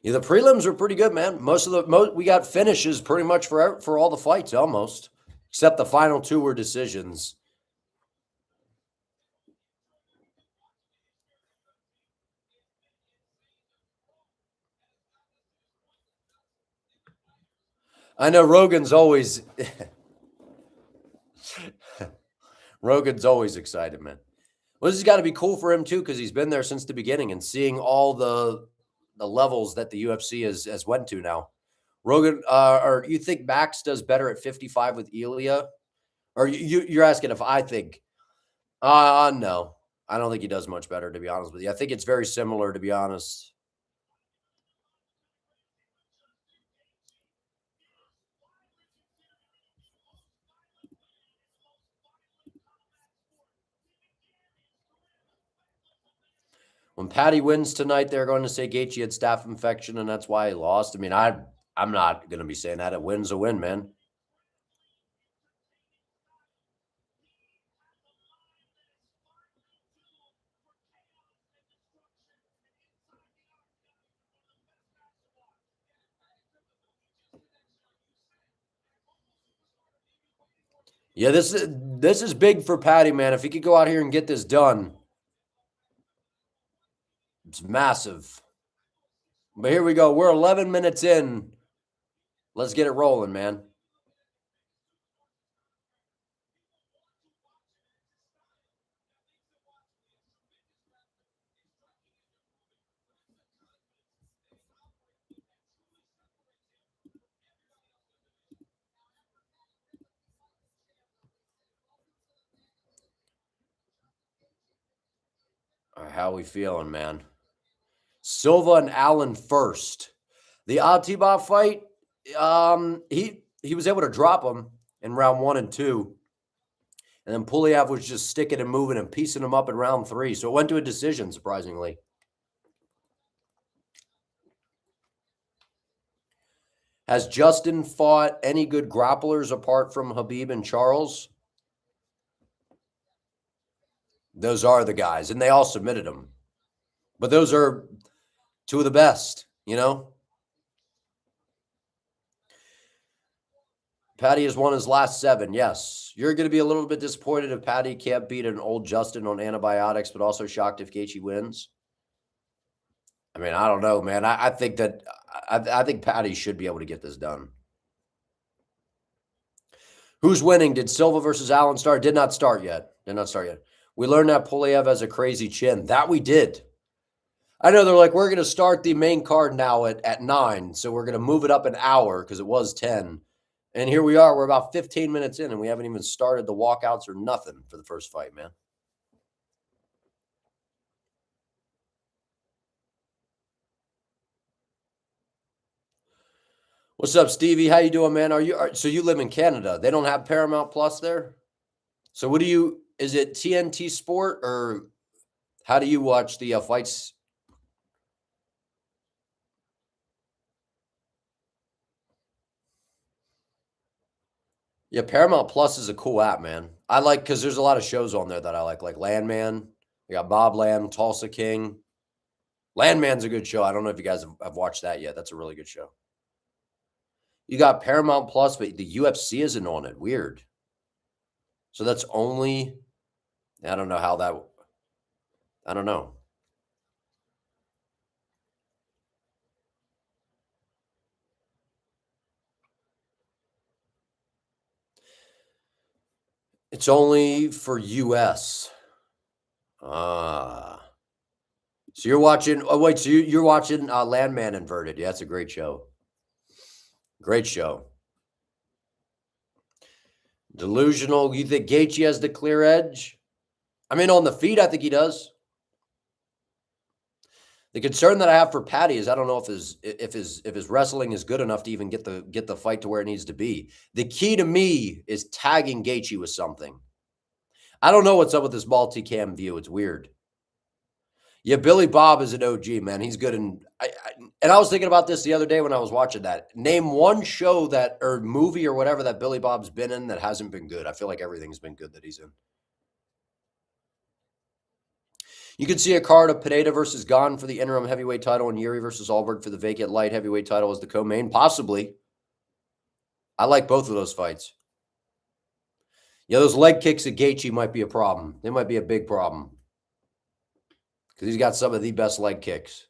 Yeah, the prelims were pretty good, man. We got finishes pretty much for all the fights almost, except the final 2 were decisions. I know Rogan's always excited, man. Well, this has got to be cool for him too, because he's been there since the beginning and seeing all the levels that the UFC has went to now. Rogan, or you think Max does better at 55 with Elia? Or you're asking if I think? No, I don't think he does much better, to be honest with you. I think it's very similar, to be honest. When Patty wins tonight, they're going to say Gaethje had staph infection, and that's why he lost. I mean, I'm not going to be saying that. A win's a win, man. Yeah, this is big for Patty, man. If he could go out here and get this done, it's massive. But here we go. We're 11 minutes in. Let's get it rolling, man. All right, how we feeling, man? Silva and Allen first. The Atiba fight, he was able to drop him in round 1 and 2. And then Pulev was just sticking and moving and piecing him up in round 3. So it went to a decision, surprisingly. Has Justin fought any good grapplers apart from Habib and Charles? Those are the guys, and they all submitted him. But those are 2 of the best, Patty has won his last 7. Yes. You're going to be a little bit disappointed if Patty can't beat an old Justin on antibiotics, but also shocked if Gaethje wins. I mean, I don't know, man. I think that I think Patty should be able to get this done. Who's winning? Did Silva versus Allen start? Did not start yet. We learned that Pulev has a crazy chin. That we did. I know they're like, we're going to start the main card now at 9, so we're going to move it up an hour because it was 10. And here we are. We're about 15 minutes in, and we haven't even started the walkouts or nothing for the first fight, man. What's up, Stevie? How you doing, man? So you live in Canada? They don't have Paramount Plus there? So what do you? Is it TNT Sport or how do you watch the fights? Yeah, Paramount Plus is a cool app, man. I like because there's a lot of shows on there that I like Landman. We got Bob Lamb, Tulsa King. Landman's a good show. I don't know if you guys have watched that yet. That's a really good show. You got Paramount Plus, but the UFC isn't on it. Weird. So that's only, I don't know how that, I don't know. It's only for US. So you're watching, oh wait, so you're watching Landman Inverted. Yeah, that's a great show. Great show. Delusional. You think Gaethje has the clear edge? I mean, on the feet, I think he does. The concern that I have for Patty is I don't know if his wrestling is good enough to even get the fight to where it needs to be. The key to me is tagging Gaethje with something. I don't know what's up with this multicam view. It's weird. Yeah, Billy Bob is an OG, man. He's good. And I was thinking about this the other day when I was watching that. Name one show or movie or whatever that Billy Bob's been in that hasn't been good. I feel like everything's been good that he's in. You could see a card of Pineda versus Gane for the interim heavyweight title and Yuri versus Alberg for the vacant light heavyweight title as the co-main. Possibly. I like both of those fights. Yeah, those leg kicks at Gaethje might be a problem. They might be a big problem. Because he's got some of the best leg kicks.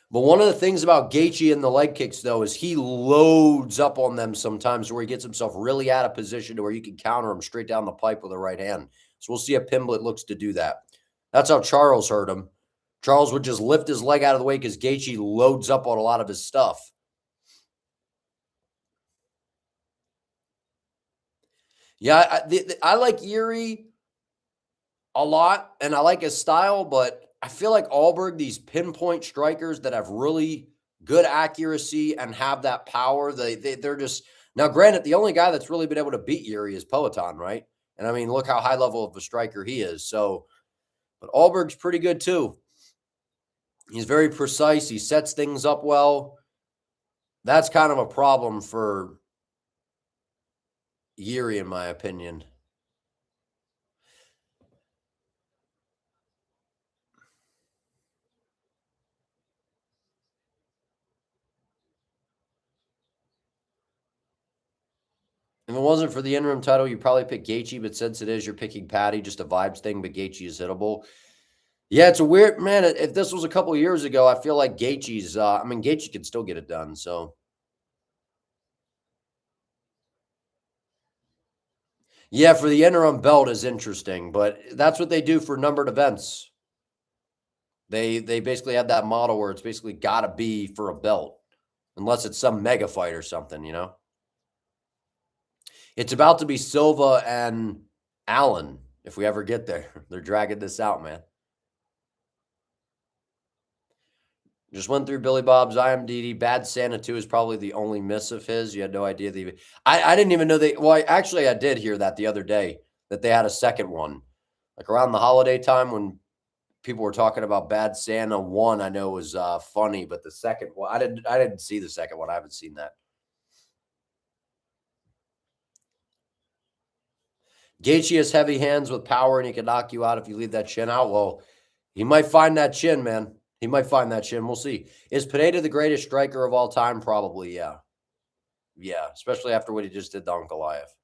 But one of the things about Gaethje and the leg kicks, though, is he loads up on them sometimes where he gets himself really out of position to where you can counter him straight down the pipe with a right hand. So we'll see if Pimblett looks to do that. That's how Charles hurt him. Charles would just lift his leg out of the way because Gaethje loads up on a lot of his stuff. Yeah, I like Yuri a lot, and I like his style, but I feel like Alberg, these pinpoint strikers that have really good accuracy and have that power, they're just now. Granted, the only guy that's really been able to beat Yuri is Peloton, right? And I mean, look how high level of a striker he is. So, but Alberg's pretty good too. He's very precise. He sets things up well. That's kind of a problem for Yuri, in my opinion. If it wasn't for the interim title, you probably pick Gaethje, but since it is, you're picking Patty, just a vibes thing, but Gaethje is hittable. Yeah, it's a weird, man, if this was a couple of years ago, I feel like Gaethje's, Gaethje can still get it done, so. Yeah, for the interim belt is interesting, but that's what they do for numbered events. They basically have that model where it's basically got to be for a belt, unless it's some mega fight or something, you know? It's about to be Silva and Allen, if we ever get there. They're dragging this out, man. Just went through Billy Bob's IMDb. Bad Santa 2 is probably the only miss of his. You had no idea. I didn't even know I did hear that the other day, that they had a second one. Like around the holiday time when people were talking about Bad Santa 1, I know was funny, but the second one, I didn't see the second one. I haven't seen that. Gaethje has heavy hands with power, and he can knock you out if you leave that chin out. Well, he might find that chin, man. He might find that chin. We'll see. Is Pineda the greatest striker of all time? Probably, yeah. Yeah, especially after what he just did to Goliath.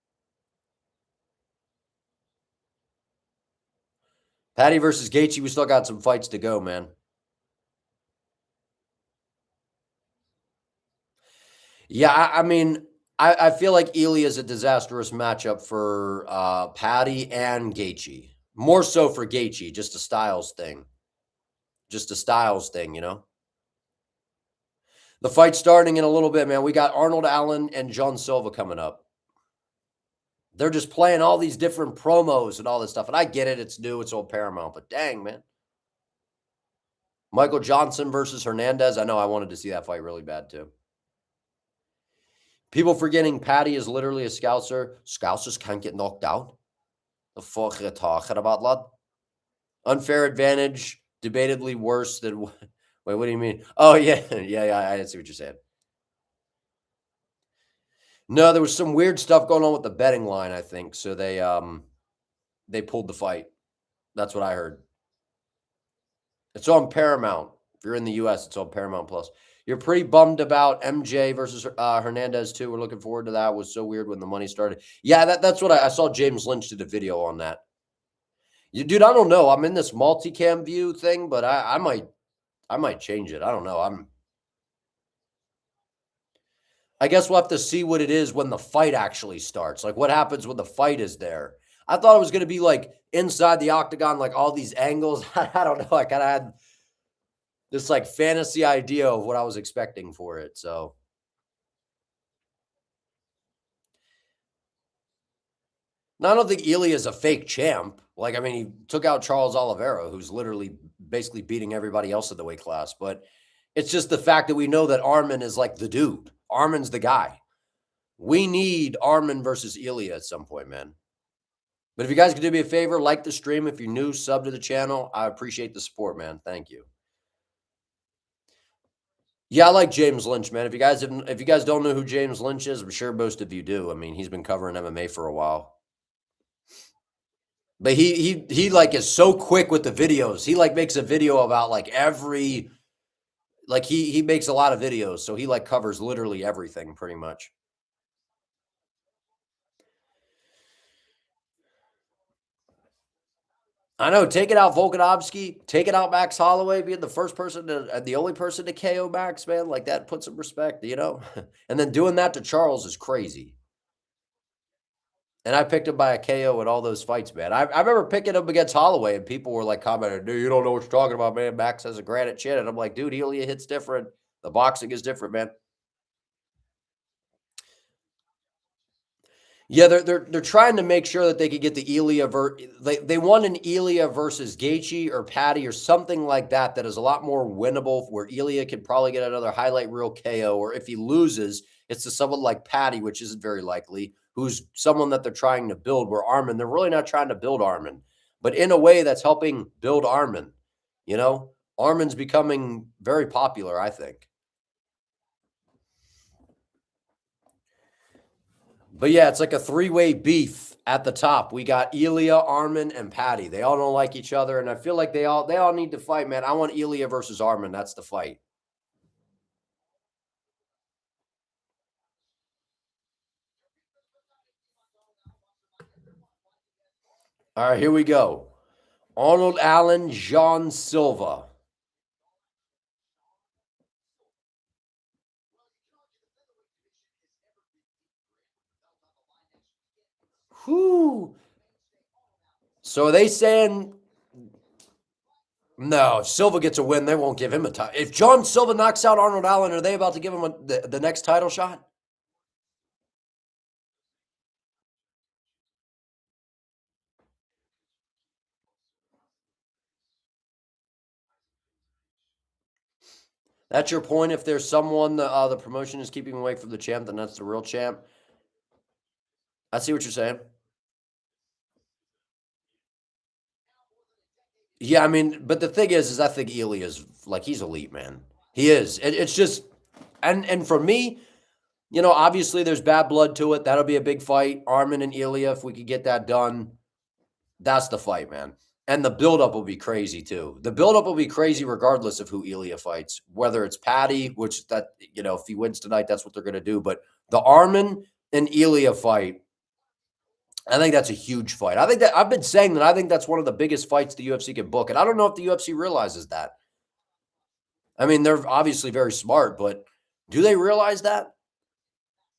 Paddy versus Gaethje, we still got some fights to go, man. Yeah, I mean, I feel like Ely is a disastrous matchup for Paddy and Gaethje. More so for Gaethje, just a styles thing. Just a styles thing, you know? The fight's starting in a little bit, man. We got Arnold Allen and John Silva coming up. They're just playing all these different promos and all this stuff. And I get it. It's new. It's old Paramount. But dang, man. Michael Johnson versus Hernandez. I know I wanted to see that fight really bad, too. People forgetting Paddy is literally a Scouser. Scousers can't get knocked out. The fuck are you talking about, lad? Unfair advantage. Debatably worse than... Wait, what do you mean? Oh, yeah. Yeah, I see what you're saying. No, there was some weird stuff going on with the betting line, I think. So they pulled the fight. That's what I heard. It's on Paramount. If you're in the US, it's on Paramount Plus. You're pretty bummed about MJ versus Hernandez too. We're looking forward to that. It was so weird when the money started. Yeah, that's what I saw. James Lynch did a video on that. Dude, I don't know. I'm in this multicam view thing, but I might change it. I don't know. I guess we'll have to see what it is when the fight actually starts. Like what happens when the fight is there. I thought it was going to be like inside the octagon, like all these angles. I don't know. I kind of had this like fantasy idea of what I was expecting for it. So now, I don't think Ely is a fake champ. Like, I mean, he took out Charles Oliveira, who's literally basically beating everybody else in the weight class. But it's just the fact that we know that Arman is like the dude. Arman's the guy. We need Arman versus Ilya at some point, man. But if you guys could do me a favor, like the stream. If you're new, sub to the channel. I appreciate the support, man. Thank you. Yeah, I like James Lynch, man. If you guys don't know who James Lynch is, I'm sure most of you do. I mean, he's been covering MMA for a while. But he like is so quick with the videos. He like makes a video about like every like he makes a lot of videos, so he like covers literally everything pretty much. I know. Take it out Volkanovski, take it out Max Holloway, being the first person to the only person to KO Max, man. Like that puts some respect, you know? And then doing that to Charles is crazy. And I picked him by a KO in all those fights, man. I remember picking him against Holloway, and people were like commenting, dude, you don't know what you're talking about, man. Max has a granite chin. And I'm like, dude, Ilya hits different. The boxing is different, man. Yeah, they're trying to make sure that they could get the Ilya they want an Ilya versus Gaethje or Paddy or something like that is a lot more winnable, where Ilya could probably get another highlight reel KO, or if he loses, it's to someone like Paddy, which isn't very likely, who's someone that they're trying to build. Where Arman, they're really not trying to build Arman, but in a way that's helping build Arman. You know, Arman's becoming very popular, I think. But yeah, it's like a three-way beef at the top. We got Ilya, Arman, and Paddy. They all don't like each other, and I feel like they all need to fight, man. I want Ilya versus Arman. That's the fight. All right, here we go. Arnold Allen, John Silva. Whoo. So are they saying no, Silva gets a win, they won't give him a title. If John Silva knocks out Arnold Allen, are they about to give him the next title shot? That's your point. If there's someone the promotion is keeping away from the champ, then that's the real champ. I see what you're saying. Yeah, I mean, but the thing is I think Ely is like he's elite, man. He is. It's just, and for me, you know, obviously there's bad blood to it. That'll be a big fight. Arman and Ilya, if we could get that done, that's the fight, man. And the buildup will be crazy too. The buildup will be crazy regardless of who Ilya fights, whether it's Paddy, which that, if he wins tonight, that's what they're going to do. But the Arman and Ilya fight, I think that's a huge fight. I think that I've been saying that I think that's one of the biggest fights the UFC can book. And I don't know if the UFC realizes that. I mean, they're obviously very smart, but do they realize that?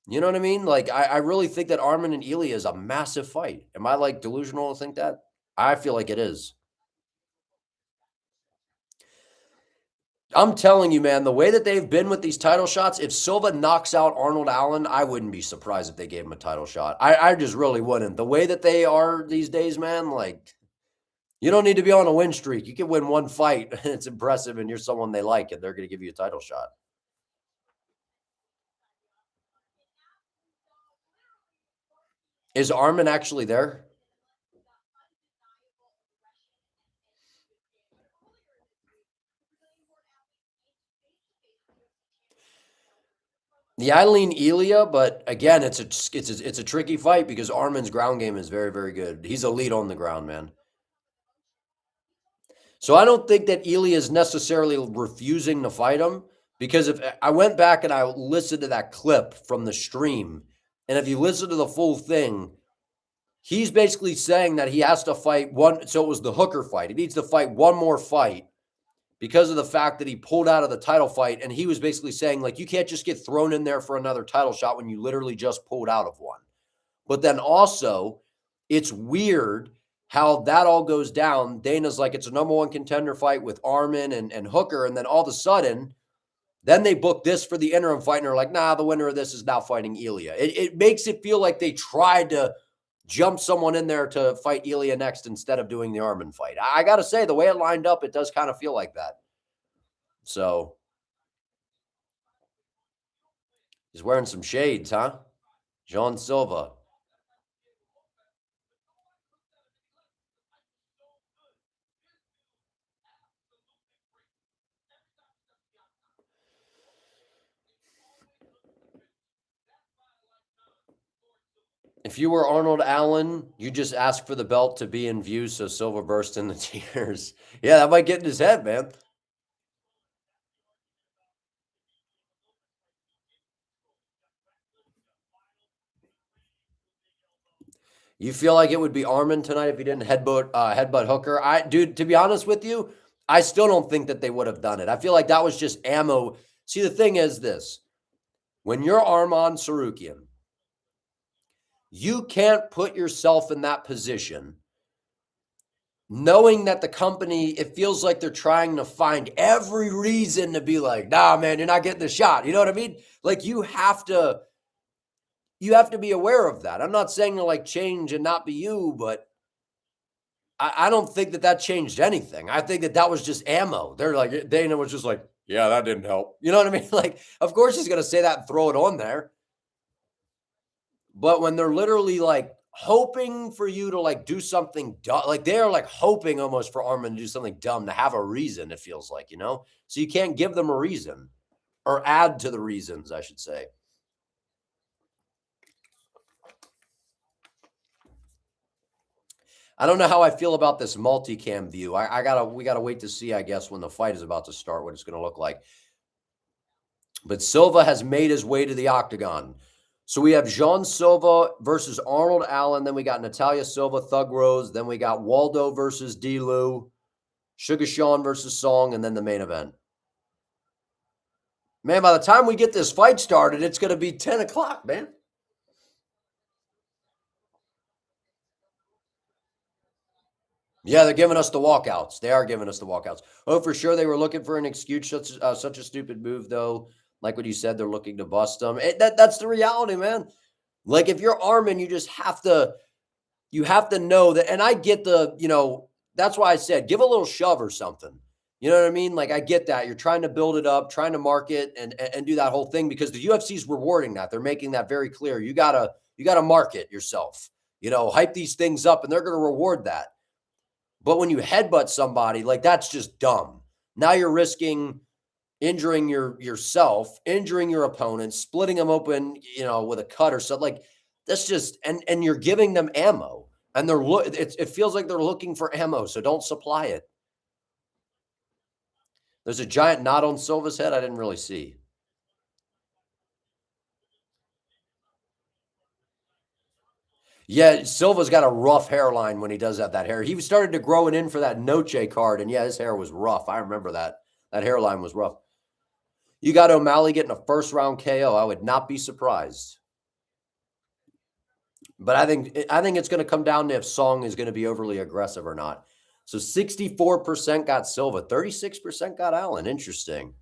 You know what I mean? Like, I really think that Arman and Ilya is a massive fight. Am I like delusional to think that? I feel like it is. I'm telling you, man, the way that they've been with these title shots, if Silva knocks out Arnold Allen, I wouldn't be surprised if they gave him a title shot. I just really wouldn't. The way that they are these days, man, like, you don't need to be on a win streak. You can win one fight, and it's impressive, and you're someone they like, and they're going to give you a title shot. Is Arman actually there? Yeah, I lean Ilya, but again, it's a tricky fight because Arman's ground game is very, very good. He's elite on the ground, man. So I don't think that Ilya is necessarily refusing to fight him, because if I went back and I listened to that clip from the stream, and if you listen to the full thing, he's basically saying that he has to fight one. So it was the Hooker fight. He needs to fight one more fight because of the fact that he pulled out of the title fight. And he was basically saying, like, you can't just get thrown in there for another title shot when you literally just pulled out of one. But then also, it's weird how that all goes down. Dana's like, it's a number one contender fight with Arman and Hooker. And then all of a sudden, then they book this for the interim fight, and they're like, nah, the winner of this is now fighting Ilya. It makes it feel like they tried to jump someone in there to fight Ilya next instead of doing the Arman fight. I got to say, the way it lined up, it does kind of feel like that. So he's wearing some shades, huh? John Silva. If you were Arnold Allen, you just ask for the belt to be in view so Silva burst into tears. Yeah, that might get in his head, man. You feel like it would be Arman tonight if he didn't headbutt Hooker? Dude, to be honest with you, I still don't think that they would have done it. I feel like that was just ammo. See, the thing is this: when you're Arman Tsarukyan, you can't put yourself in that position knowing that the company, it feels like they're trying to find every reason to be like, nah, man, you're not getting the shot. You know what I mean? Like, you have to be aware of that. I'm not saying to like change and not be you, but I don't think that changed anything. I think that was just ammo. They're like, Dana was just like, yeah, that didn't help. You know what I mean? Like, of course he's going to say that and throw it on there. But when they're literally like hoping for you to like do something dumb, like they're like hoping almost for Arman to do something dumb to have a reason, it feels like, so you can't give them a reason or add to the reasons, I should say. I don't know how I feel about this multicam view. We gotta wait to see, I guess, when the fight is about to start, what it's going to look like. But Silva has made his way to the octagon. So we have Jean Silva versus Arnold Allen. Then we got Natalia Silva, Thug Rose. Then we got Waldo versus D-Lou, Sugar Sean versus Song, and then the main event. Man, by the time we get this fight started, it's going to be 10 o'clock, man. Yeah, they're giving us the walkouts. They are giving us the walkouts. Oh, for sure, they were looking for an excuse. Such a stupid move, though. Like what you said, they're looking to bust them. That's the reality, man. Like, if you're Arman, you just have to know that. And I get that's why I said give a little shove or something. You know what I mean? Like, I get that. You're trying to build it up, trying to market and do that whole thing because the UFC is rewarding that. They're making that very clear. You gotta market yourself. Hype these things up, and they're going to reward that. But when you headbutt somebody, like, that's just dumb. Now you're risking injuring yourself, injuring your opponent, splitting them open, with a cut or something. Like, that's just and you're giving them ammo. And it feels like they're looking for ammo, so don't supply it. There's a giant knot on Silva's head I didn't really see. Yeah, Silva's got a rough hairline when he does have that hair. He started to grow it in for that Noche card, and yeah, his hair was rough. I remember that. That hairline was rough. You got O'Malley getting a first-round KO. I would not be surprised. But I think it's going to come down to if Song is going to be overly aggressive or not. So 64% got Silva, 36% got Allen. Interesting.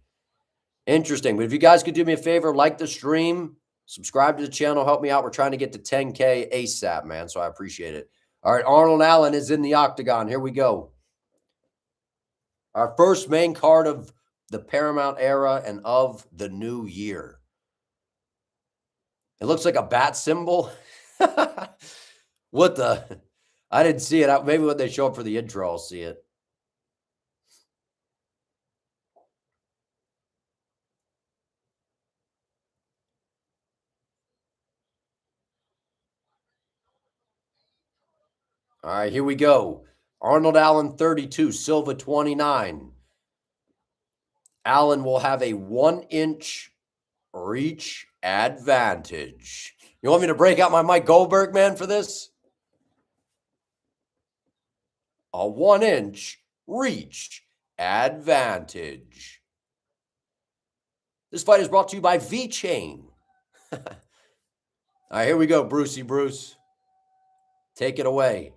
Interesting. But if you guys could do me a favor, like the stream, subscribe to the channel, help me out. We're trying to get to 10K ASAP, man. So I appreciate it. All right, Arnold Allen is in the octagon. Here we go. Our first main card of the Paramount era and of the new year. It looks like a bat symbol. What the? I didn't see it. Maybe when they show up for the intro, I'll see it. All right, here we go. Arnold Allen, 32, Silva, 29. Allen will have a 1-inch reach advantage. You want me to break out my Mike Goldberg, man, for this? A 1-inch reach advantage. This fight is brought to you by V-Chain. All right, here we go, Brucey Bruce. Take it away.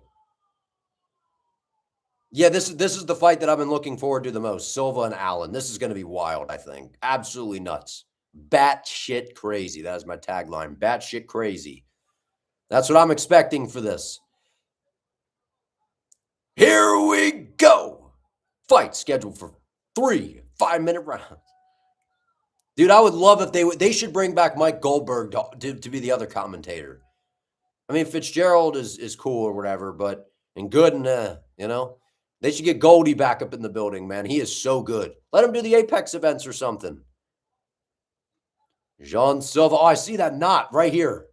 Yeah, this is the fight that I've been looking forward to the most. Silva and Allen. This is going to be wild, I think. Absolutely nuts. Bat shit crazy. That is my tagline. Bat shit crazy. That's what I'm expecting for this. Here we go. Fight scheduled for 3 5-minute rounds. Dude, I would love if they should bring back Mike Goldberg to be the other commentator. I mean, Fitzgerald is cool or whatever, but and good and you know, they should get Goldie back up in the building, man. He is so good. Let him do the Apex events or something. Jean Silva. Oh, I see that knot right here.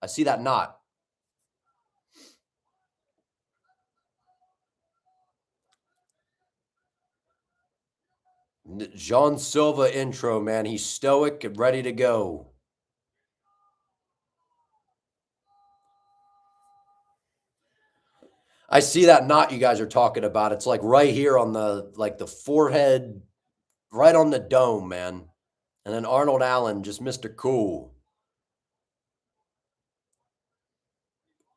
I see that knot. Jean Silva intro, man. He's stoic and ready to go. I see that knot you guys are talking about. It's like right here on the forehead, right on the dome, man. And then Arnold Allen, just Mr. Cool.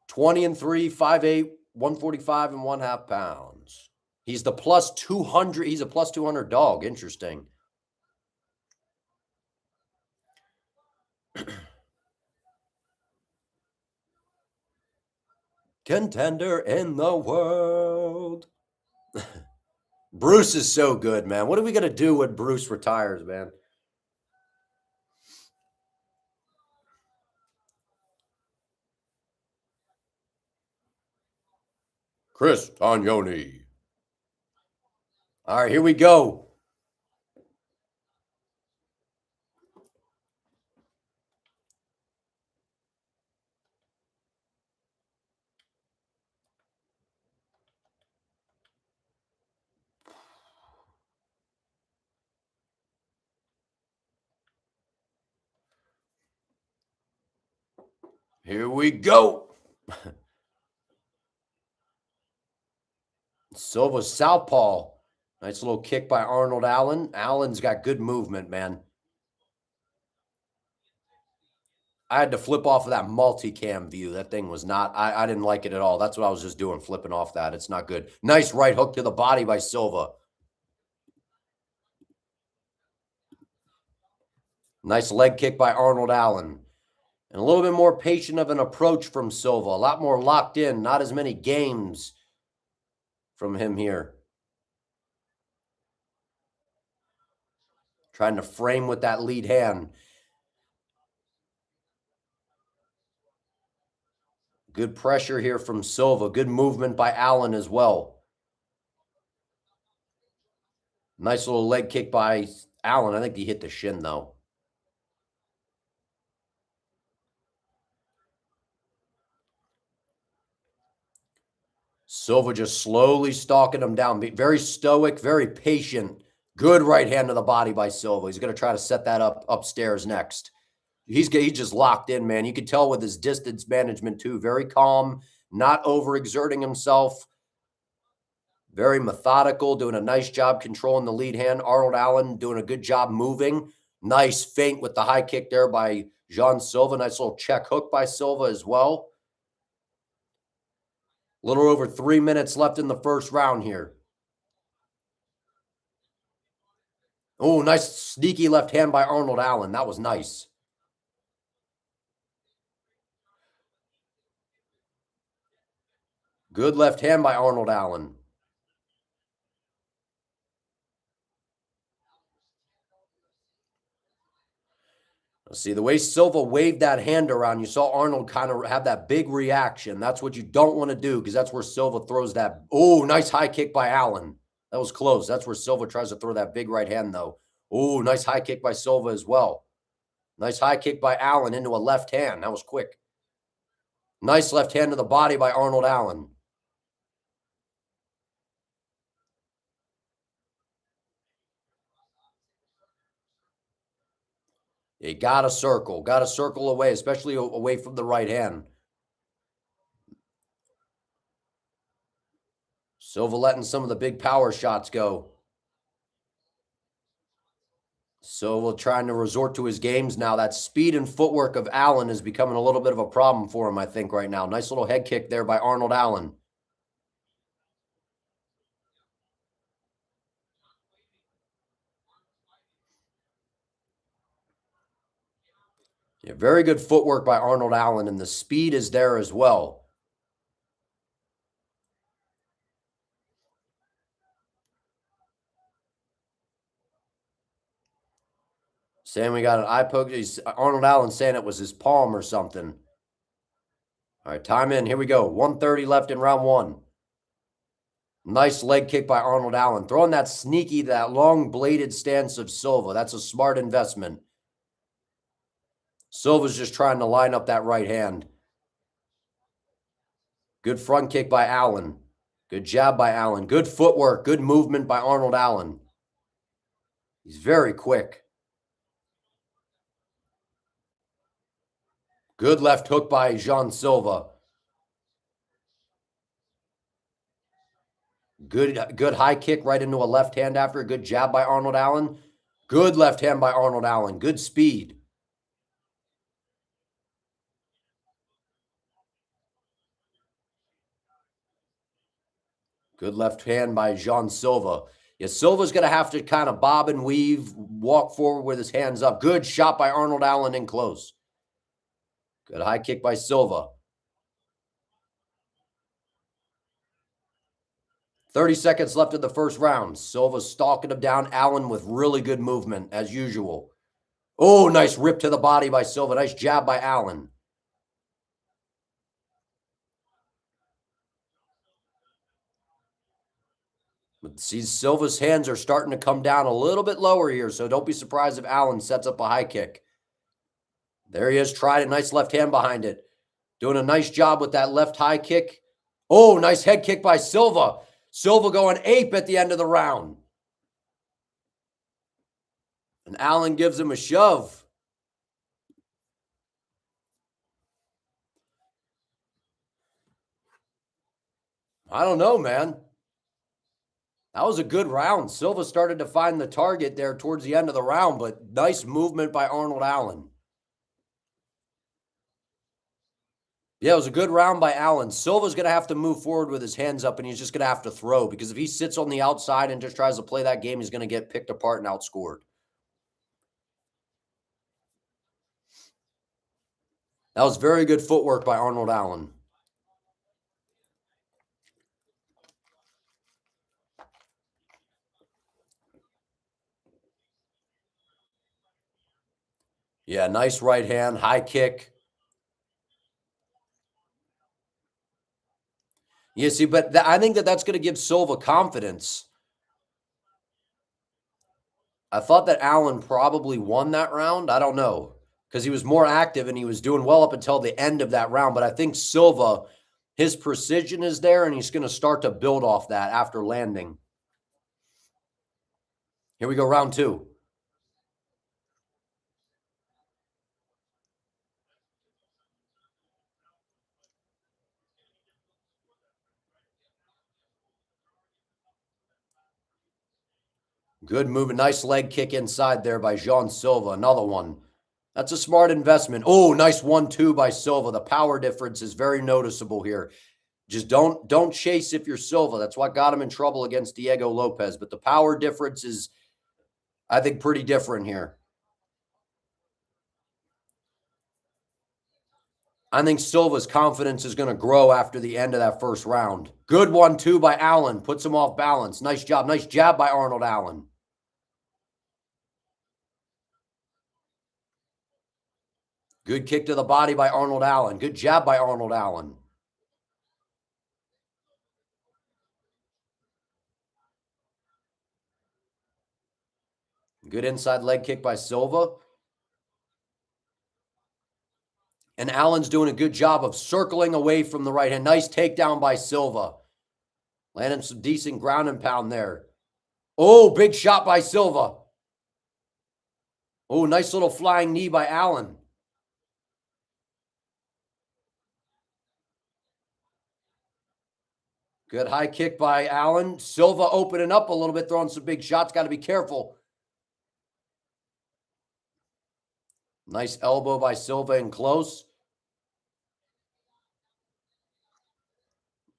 20-3, 5'8", 145 and 1/2 pounds. He's the plus 200. He's a plus 200 dog. Interesting. Contender in the world. Bruce is so good, man. What are we going to do when Bruce retires, man? Chris Tognoni. All right, here we go. Here we go. Silva southpaw. Nice little kick by Arnold Allen. Allen's got good movement, man. I had to flip off of that multicam view. That thing was not, I didn't like it at all. That's what I was just doing, flipping off that. It's not good. Nice right hook to the body by Silva. Nice leg kick by Arnold Allen. And a little bit more patient of an approach from Silva. A lot more locked in. Not as many games from him here. Trying to frame with that lead hand. Good pressure here from Silva. Good movement by Allen as well. Nice little leg kick by Allen. I think he hit the shin, though. Silva just slowly stalking him down. Very stoic, very patient. Good right hand to the body by Silva. He's going to try to set that up upstairs next. He's just locked in, man. You can tell with his distance management, too. Very calm, not overexerting himself. Very methodical, doing a nice job controlling the lead hand. Arnold Allen doing a good job moving. Nice feint with the high kick there by Jean Silva. Nice little check hook by Silva as well. A little over 3 minutes left in the first round here. Oh, nice sneaky left hand by Arnold Allen. That was nice. Good left hand by Arnold Allen. Let's see, the way Silva waved that hand around, you saw Arnold kind of have that big reaction. That's what you don't want to do because that's where Silva throws that. Oh, nice high kick by Allen. That was close. That's where Silva tries to throw that big right hand, though. Oh, nice high kick by Silva as well. Nice high kick by Allen into a left hand. That was quick. Nice left hand to the body by Arnold Allen. You got to circle away, especially away from the right hand. Silva letting some of the big power shots go. Silva trying to resort to his games now. That speed and footwork of Allen is becoming a little bit of a problem for him, I think, right now. Nice little head kick there by Arnold Allen. Yeah, very good footwork by Arnold Allen, and the speed is there as well. Saying we got an eye poke. Arnold Allen saying it was his palm or something. All right, time in. Here we go. 1:30 left in round one. Nice leg kick by Arnold Allen. Throwing that sneaky, that long bladed stance of Silva. That's a smart investment. Silva's just trying to line up that right hand. Good front kick by Allen. Good jab by Allen. Good footwork. Good movement by Arnold Allen. He's very quick. Good left hook by Jean Silva. Good high kick right into a left hand after a good jab by Arnold Allen. Good left hand by Arnold Allen. Good speed. Good left hand by Jean Silva. Yeah, Silva's going to have to kind of bob and weave, walk forward with his hands up. Good shot by Arnold Allen in close. Good high kick by Silva. 30 seconds left in the first round. Silva stalking him down. Allen with really good movement, as usual. Oh, nice rip to the body by Silva. Nice jab by Allen. But see, Silva's hands are starting to come down a little bit lower here, so don't be surprised if Allen sets up a high kick. There he is. Tried a nice left hand behind it. Doing a nice job with that left high kick. Oh, nice head kick by Silva. Silva going ape at the end of the round. And Allen gives him a shove. I don't know, man. That was a good round. Silva started to find the target there towards the end of the round, but nice movement by Arnold Allen. Yeah, it was a good round by Allen. Silva's going to have to move forward with his hands up, and he's just going to have to throw because if he sits on the outside and just tries to play that game, he's going to get picked apart and outscored. That was very good footwork by Arnold Allen. Yeah, nice right hand, high kick. You see, but I think that's going to give Silva confidence. I thought that Allen probably won that round. I don't know because he was more active and he was doing well up until the end of that round. But I think Silva His precision is there, and he's going to start to build off that after landing. Here we go, round 2. Good movement. Nice leg kick inside there by Jean Silva. Another one. That's a smart investment. Oh, nice 1-2 by Silva. The power difference is very noticeable here. Just don't chase if you're Silva. That's what got him in trouble against Diego Lopez. But the power difference is, I think, pretty different here. I think Silva's confidence is going to grow after the end of that first round. Good 1-2 by Allen. Puts him off balance. Nice job. Nice jab by Arnold Allen. Good kick to the body by Arnold Allen. Good jab by Arnold Allen. Good inside leg kick by Silva. And Allen's doing a good job of circling away from the right hand. Nice takedown by Silva. Landing some decent ground and pound there. Oh, big shot by Silva. Oh, nice little flying knee by Allen. Good high kick by Allen. Silva opening up a little bit, throwing some big shots. Got to be careful. Nice elbow by Silva in close.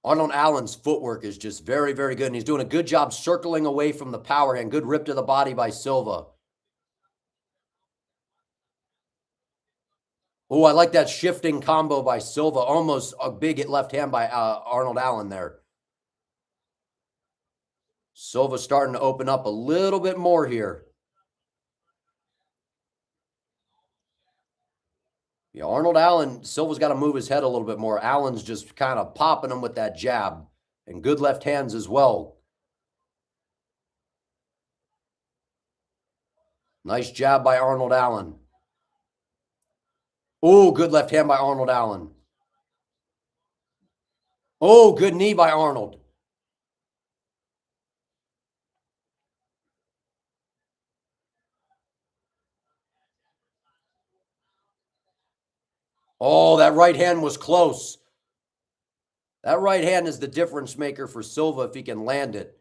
Arnold Allen's footwork is just very, very good, and he's doing a good job circling away from the power hand. Good rip to the body by Silva. Oh, I like that shifting combo by Silva. Almost a big left hand by Arnold Allen there. Silva starting to open up a little bit more here. Yeah, Arnold Allen, Silva's got to move his head a little bit more. Allen's just kind of popping him with that jab. And good left hands as well. Nice jab by Arnold Allen. Oh, good left hand by Arnold Allen. Oh, good knee by Arnold. Oh, that right hand was close. That right hand is the difference maker for Silva if he can land it.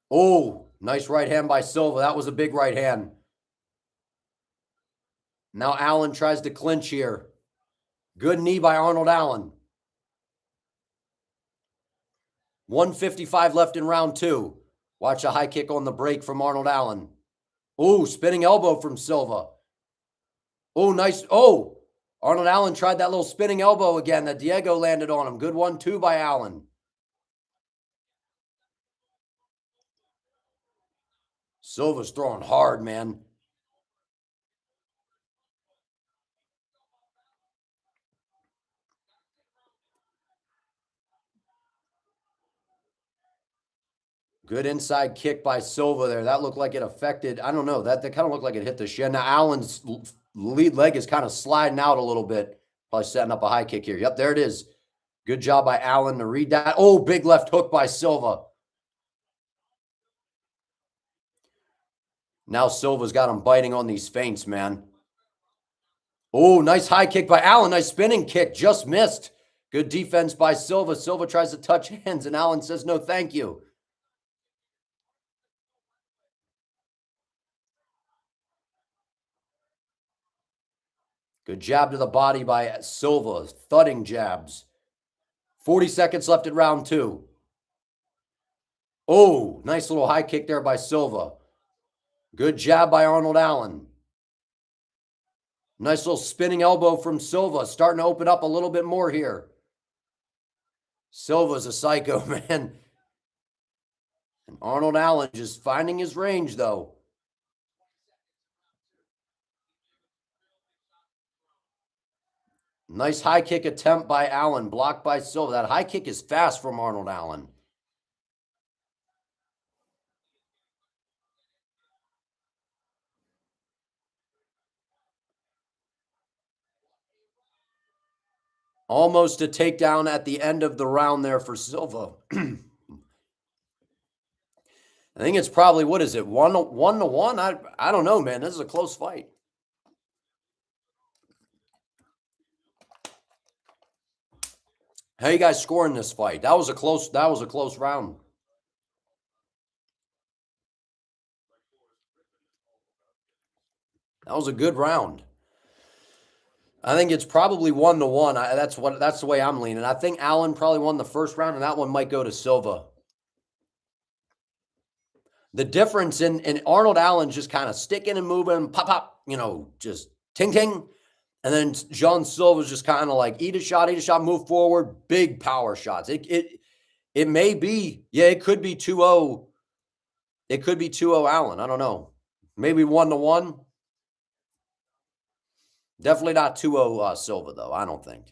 Oh, nice right hand by Silva. That was a big right hand. Now Allen tries to clinch here. Good knee by Arnold Allen. 1:55 left in round 2. Watch a high kick on the break from Arnold Allen. Oh, spinning elbow from Silva. Oh, nice. Oh, Arnold Allen tried that little spinning elbow again that Diego landed on him. Good 1-2 by Allen. Silva's throwing hard, man. Good inside kick by Silva there. That looked like it affected, I don't know, that kind of looked like it hit the shin. Now Allen's lead leg is kind of sliding out a little bit. Probably setting up a high kick here. Yep, there it is. Good job by Allen to read that. Oh, big left hook by Silva. Now Silva's got him biting on these feints, man. Oh, nice high kick by Allen. Nice spinning kick. Just missed. Good defense by Silva. Silva tries to touch hands, and Allen says, no, thank you. Good jab to the body by Silva. Thudding jabs. 40 seconds left at round 2. Oh, nice little high kick there by Silva. Good jab by Arnold Allen. Nice little spinning elbow from Silva. Starting to open up a little bit more here. Silva's a psycho, man. And Arnold Allen just finding his range, though. Nice high kick attempt by Allen. Blocked by Silva. That high kick is fast from Arnold Allen. Almost a takedown at the end of the round there for Silva. I think it's probably, what is it, 1-1? I don't know, man. This is a close fight. How you guys scoring this fight? That was a close round. That was a good round. I think it's probably 1-1. That's the way I'm leaning. I think Allen probably won the first round, and that one might go to Silva. The difference in Arnold Allen just kind of sticking and moving, pop, pop, just ting, ting. And then Jean Silva's just kind of like eat a shot, move forward, big power shots. It may be, it could be 2-0. It could be 2-0 Allen. I don't know. Maybe 1-1. Definitely not 2-0 Silva, though, I don't think.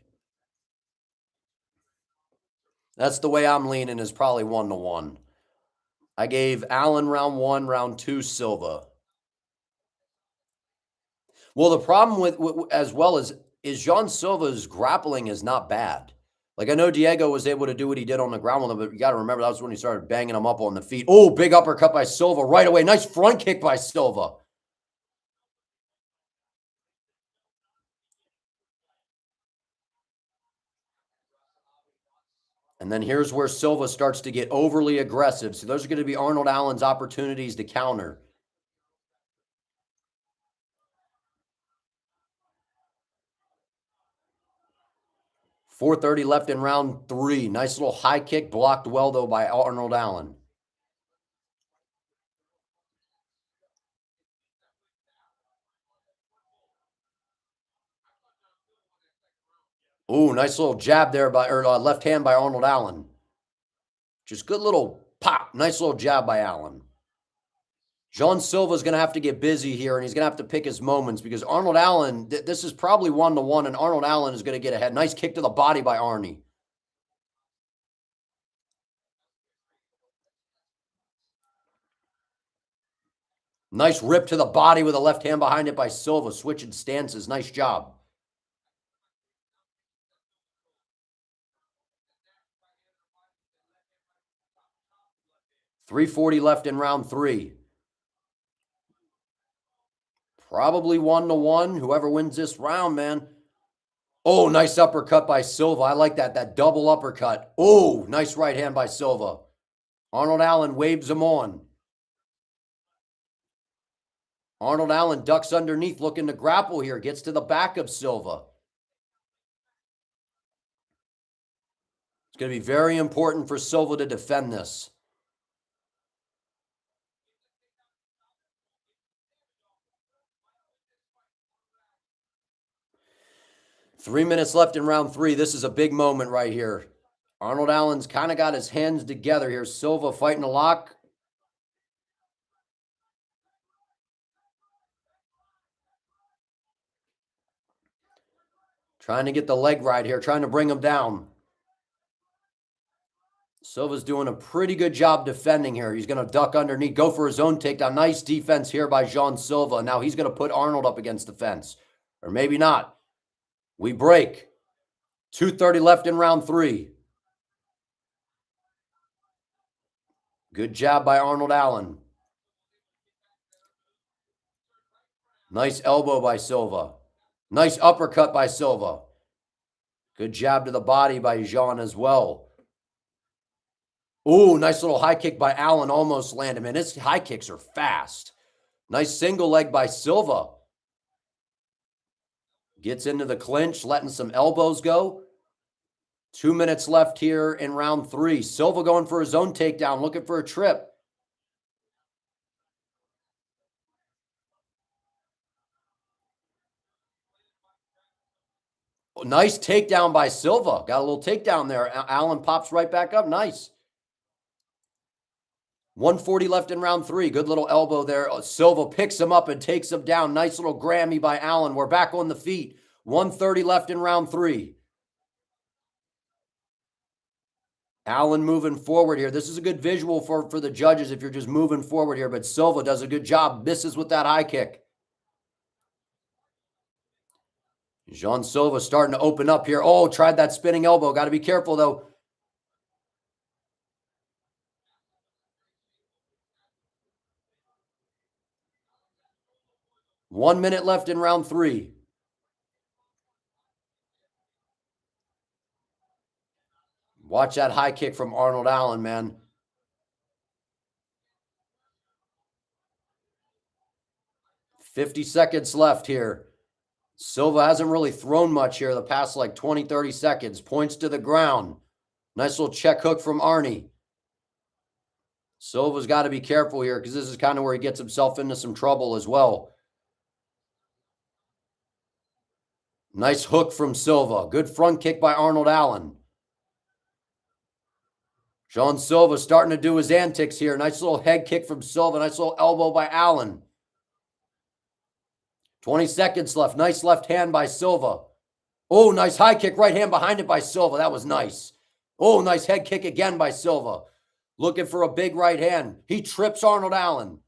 That's the way I'm leaning, is probably 1-1. I gave Allen round 1, round 2 Silva. Well, the problem with as well is Jean Silva's grappling is not bad. Like, I know Diego was able to do what he did on the ground with him, but you got to remember that was when he started banging him up on the feet. Oh, big uppercut by Silva right away. Nice front kick by Silva. And then here's where Silva starts to get overly aggressive. So those are going to be Arnold Allen's opportunities to counter. .430 left in round 3. Nice little high kick blocked well, though, by Arnold Allen. Ooh, nice little jab there left hand by Arnold Allen. Just good little pop. Nice little jab by Allen. Jean Silva's going to have to get busy here, and he's going to have to pick his moments, because Arnold Allen, this is probably 1-1, and Arnold Allen is going to get ahead. Nice kick to the body by Arnie. Nice rip to the body with a left hand behind it by Silva. Switching stances. Nice job. .340 left in round 3. Probably 1-1. Whoever wins this round, man. Oh, nice uppercut by Silva. I like that. That double uppercut. Oh, nice right hand by Silva. Arnold Allen waves him on. Arnold Allen ducks underneath, looking to grapple here. Gets to the back of Silva. It's going to be very important for Silva to defend this. Three minutes left in round 3. This is a big moment right here. Arnold Allen's kind of got his hands together here. Silva fighting a lock. Trying to get the leg right here. Trying to bring him down. Silva's doing a pretty good job defending here. He's going to duck underneath. Go for his own takedown. Nice defense here by Jean Silva. Now he's going to put Arnold up against the fence. Or maybe not. We break. 2:30 left in round 3. Good job by Arnold Allen. Nice elbow by Silva. Nice uppercut by Silva. Good jab to the body by Jean as well. Ooh, nice little high kick by Allen. Almost landed. Man, his high kicks are fast. Nice single leg by Silva. Gets into the clinch, letting some elbows go. 2 minutes left here in round 3. Silva going for his own takedown, looking for a trip. Oh, nice takedown by Silva. Got a little takedown there. Allen pops right back up. Nice. 1:40 left in round 3. Good little elbow there. Silva picks him up and takes him down. Nice little Grammy by Allen. We're back on the feet. 1:30 left in round 3. Allen moving forward here. This is a good visual for the judges if you're just moving forward here, but Silva does a good job. Misses with that high kick. Jean Silva starting to open up here. Oh, tried that spinning elbow. Got to be careful, though. One minute left in round 3. Watch that high kick from Arnold Allen, man. $50 seconds left here. Silva hasn't really thrown much here the past like 20, 30 seconds. Points to the ground. Nice little check hook from Arnie. Silva's got to be careful here because this is kind of where he gets himself into some trouble as well. Nice hook from Silva. Good front kick by Arnold Allen. Jean Silva starting to do his antics here. Nice little head kick from Silva. Nice little elbow by Allen. 20 seconds left. Nice left hand by Silva. Oh, nice high kick. Right hand behind it by Silva. That was nice. Oh, nice head kick again by Silva. Looking for a big right hand. He trips Arnold Allen.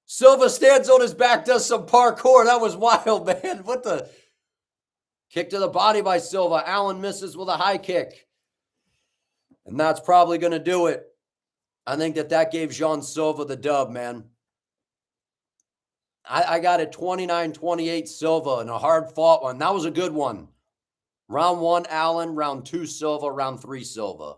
Silva stands on his back, does some parkour. That was wild, man. What the? Kick to the body by Silva. Allen misses with a high kick. And that's probably going to do it. I think that gave Jean Silva the dub, man. I got it 29-28 Silva in a hard-fought one. That was a good one. Round 1, Allen. Round 2, Silva. Round 3, Silva.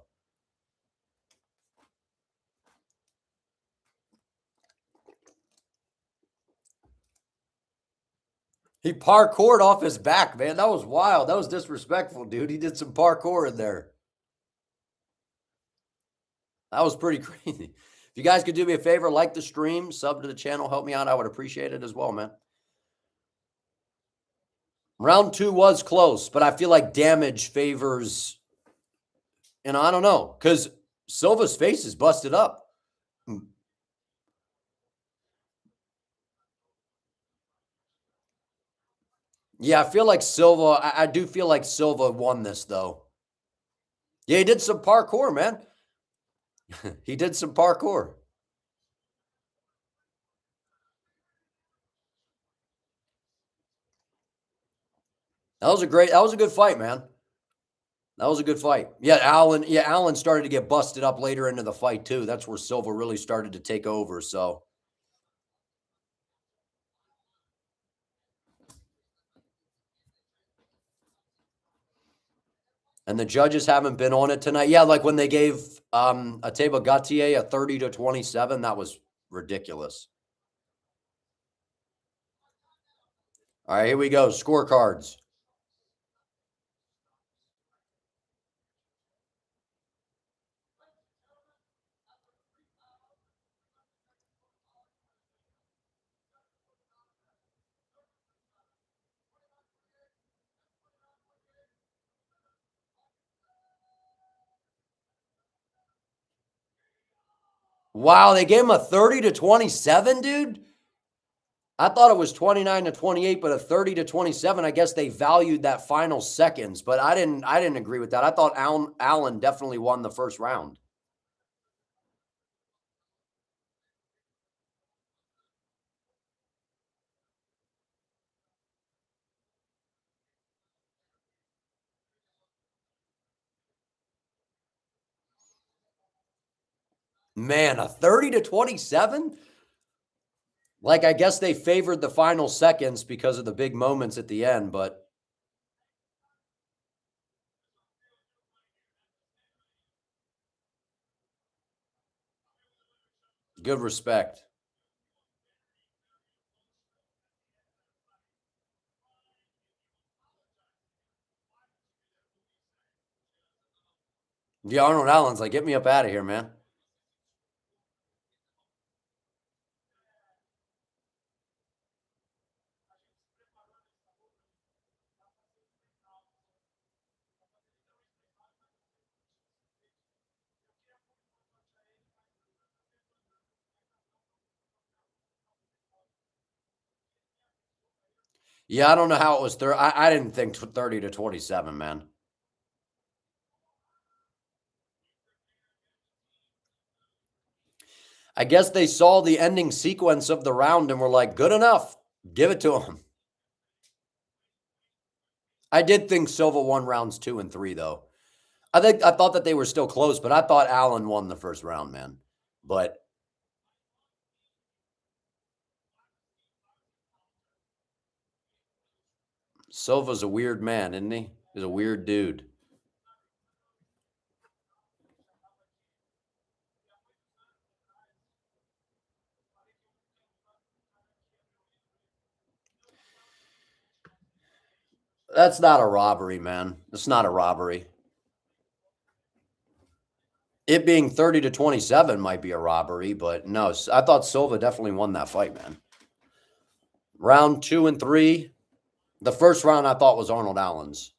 He parkoured off his back, man. That was wild. That was disrespectful, dude. He did some parkour in there. That was pretty crazy. If you guys could do me a favor, like the stream, sub to the channel, help me out. I would appreciate it as well, man. Round 2 was close, but I feel like damage favors, and I don't know, because Silva's face is busted up. Yeah, I feel like Silva, I do feel like Silva won this, though. Yeah, he did some parkour, man. He did some parkour. That was a good fight, man. That was a good fight. Yeah, Allen started to get busted up later into the fight, too. That's where Silva really started to take over, so. And the judges haven't been on it tonight. Yeah, like when they gave Deiveson Gaethje a 30-27, that was ridiculous. All right, here we go. Scorecards. Wow, they gave him a 30-27, dude? I thought it was 29-28, but a 30-27. I guess they valued that final seconds, but I didn't agree with that. I thought Allen definitely won the first round. Man, a 30-27? Like, I guess they favored the final seconds because of the big moments at the end, but good respect. Yeah, Arnold Allen's like, get me up out of here, man. Yeah, I don't know how it was. I didn't think 30-27, man. I guess they saw the ending sequence of the round and were like, good enough. Give it to him. I did think Silva won rounds 2 and 3, though. I thought that they were still close, but I thought Allen won the first round, man. But Silva's a weird man, isn't he? He's a weird dude. That's not a robbery, man. It's not a robbery. It being 30-27 might be a robbery, but no, I thought Silva definitely won that fight, man. Round 2 and 3. The first round I thought was Arnold Allen's.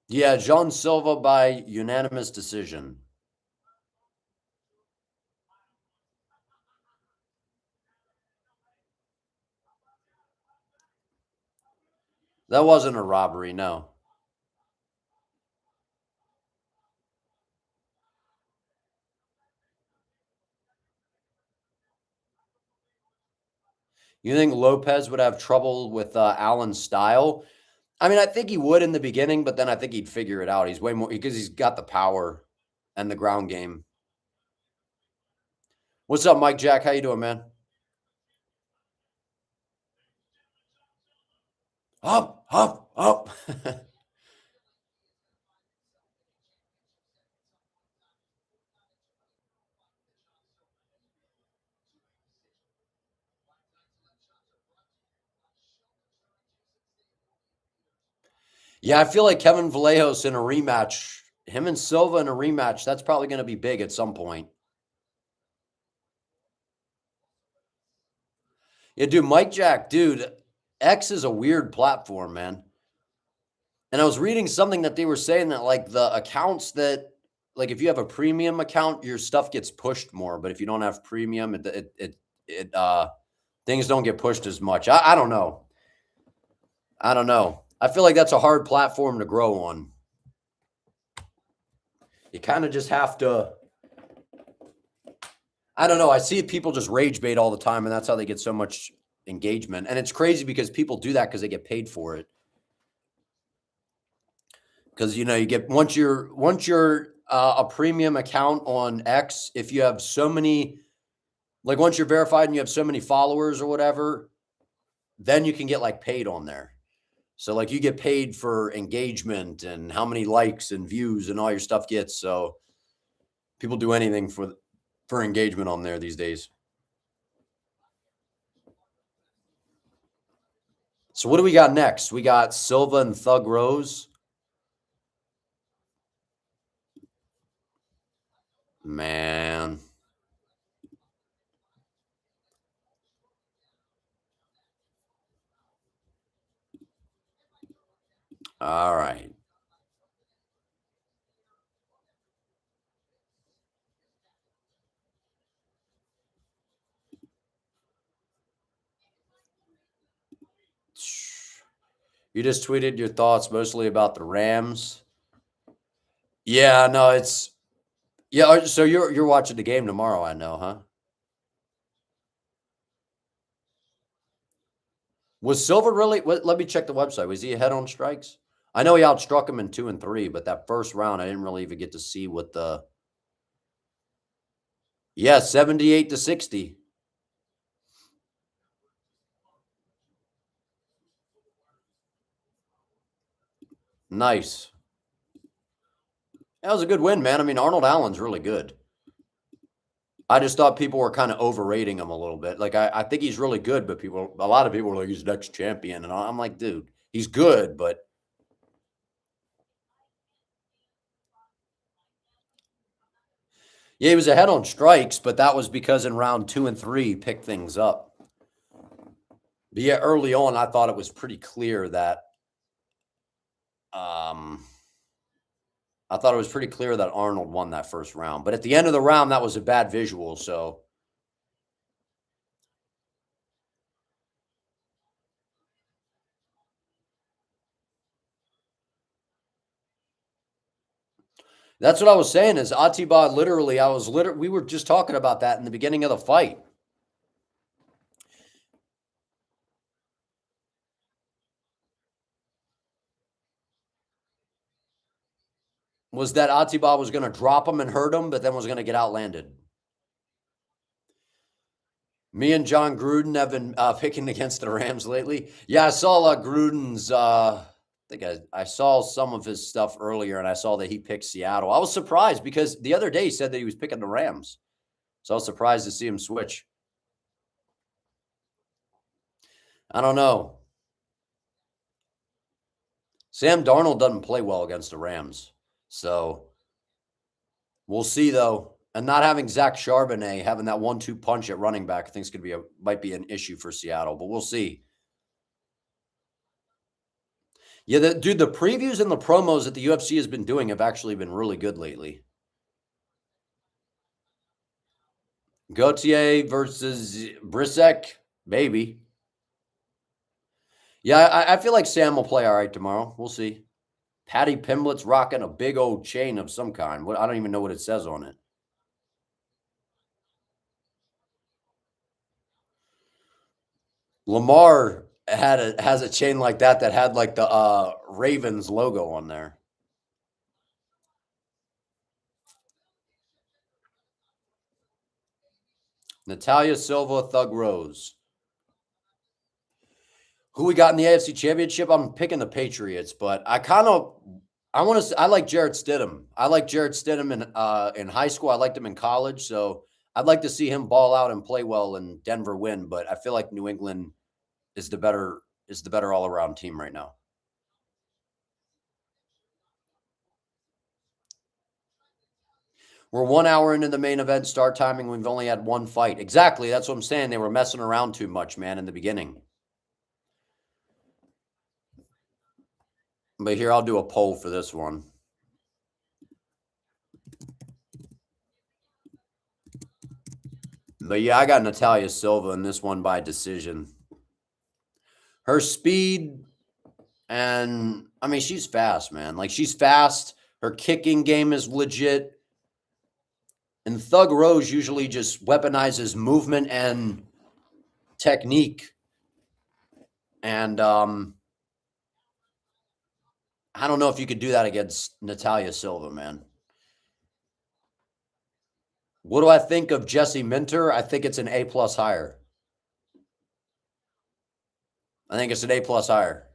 Yeah, Jean Silva by unanimous decision. That wasn't a robbery, no. You think Lopez would have trouble with Allen's style? I mean, I think he would in the beginning, but then I think he'd figure it out. He's way more because he's got the power and the ground game. What's up, Mike Jack? How you doing, man? Up, up, up. Yeah, I feel like Kevin Vallejos in a rematch, him and Silva in a rematch, that's probably going to be big at some point. Yeah, dude, Mike Jack, dude, X is a weird platform, man. And I was reading something that they were saying that like the accounts that like if you have a premium account, your stuff gets pushed more, but if you don't have premium, it things don't get pushed as much. I don't know. I don't know. I feel like that's a hard platform to grow on. You kind of just have to. I don't know. I see people just rage bait all the time, and that's how they get so much engagement. And it's crazy because people do that because they get paid for it. Because you know you get once you're a premium account on X, if you have so many, like once you're verified and you have so many followers or whatever, then you can get like paid on there. So like you get paid for engagement and how many likes and views and all your stuff gets. So people do anything for engagement on there these days. So what do we got next? We got Silva and Thug Rose. Man. All right. You just tweeted your thoughts mostly about the Rams. Yeah, no, it's yeah. So you're watching the game tomorrow, I know, huh? Was Silver really? Let me check the website. Was he ahead on strikes? I know he outstruck him in 2 and 3, but that first round, I didn't really even get to see what the. Yeah, 78-60. Nice. That was a good win, man. I mean, Arnold Allen's really good. I just thought people were kind of overrating him a little bit. Like I think he's really good, but a lot of people are like he's next champion, and I'm like, dude, he's good, but yeah, he was ahead on strikes, but that was because in round 2 and 3 he picked things up. But yeah, early on, I thought it was pretty clear that um, I thought it was pretty clear that Arnold won that first round. But at the end of the round, that was a bad visual. So That's what I was saying is Atiba literally, we were just talking about that in the beginning of the fight. Was that Atiba was going to drop him and hurt him, but then was going to get outlanded. Me and John Gruden have been picking against the Rams lately. Yeah, I saw Gruden's. I think I saw some of his stuff earlier, and I saw that he picked Seattle. I was surprised because the other day he said that he was picking the Rams. So I was surprised to see him switch. I don't know. Sam Darnold doesn't play well against the Rams. So we'll see, though. And not having Zach Charbonnet, having that 1-2 punch at running back, I think is might be an issue for Seattle, but we'll see. Yeah, dude, the previews and the promos that the UFC has been doing have actually been really good lately. Gaethje versus Brisek, maybe. Yeah, I feel like Sam will play all right tomorrow. We'll see. Patty Pimblett's rocking a big old chain of some kind. I don't even know what it says on it. Lamar has a chain like that had like the Ravens logo on there. Natalia Silva, Thug Rose. Who we got in the AFC Championship? I'm picking the Patriots, but I like Jarrett Stidham. I like Jarrett Stidham in high school. I liked him in college, so I'd like to see him ball out and play well and Denver win. But I feel like New England is the better all around team right now. We're 1 hour into the main event start timing. We've only had one fight. Exactly. That's what I'm saying. They were messing around too much, man, in the beginning. But here, I'll do a poll for this one. But yeah, I got Natalia Silva in this one by decision. Her speed, and I mean, she's fast, man. Like, she's fast. Her kicking game is legit. And Thug Rose usually just weaponizes movement and technique. And I don't know if you could do that against Natalia Silva, man. What do I think of Jesse Minter? I think it's an A+ higher. I think it's an A+ higher.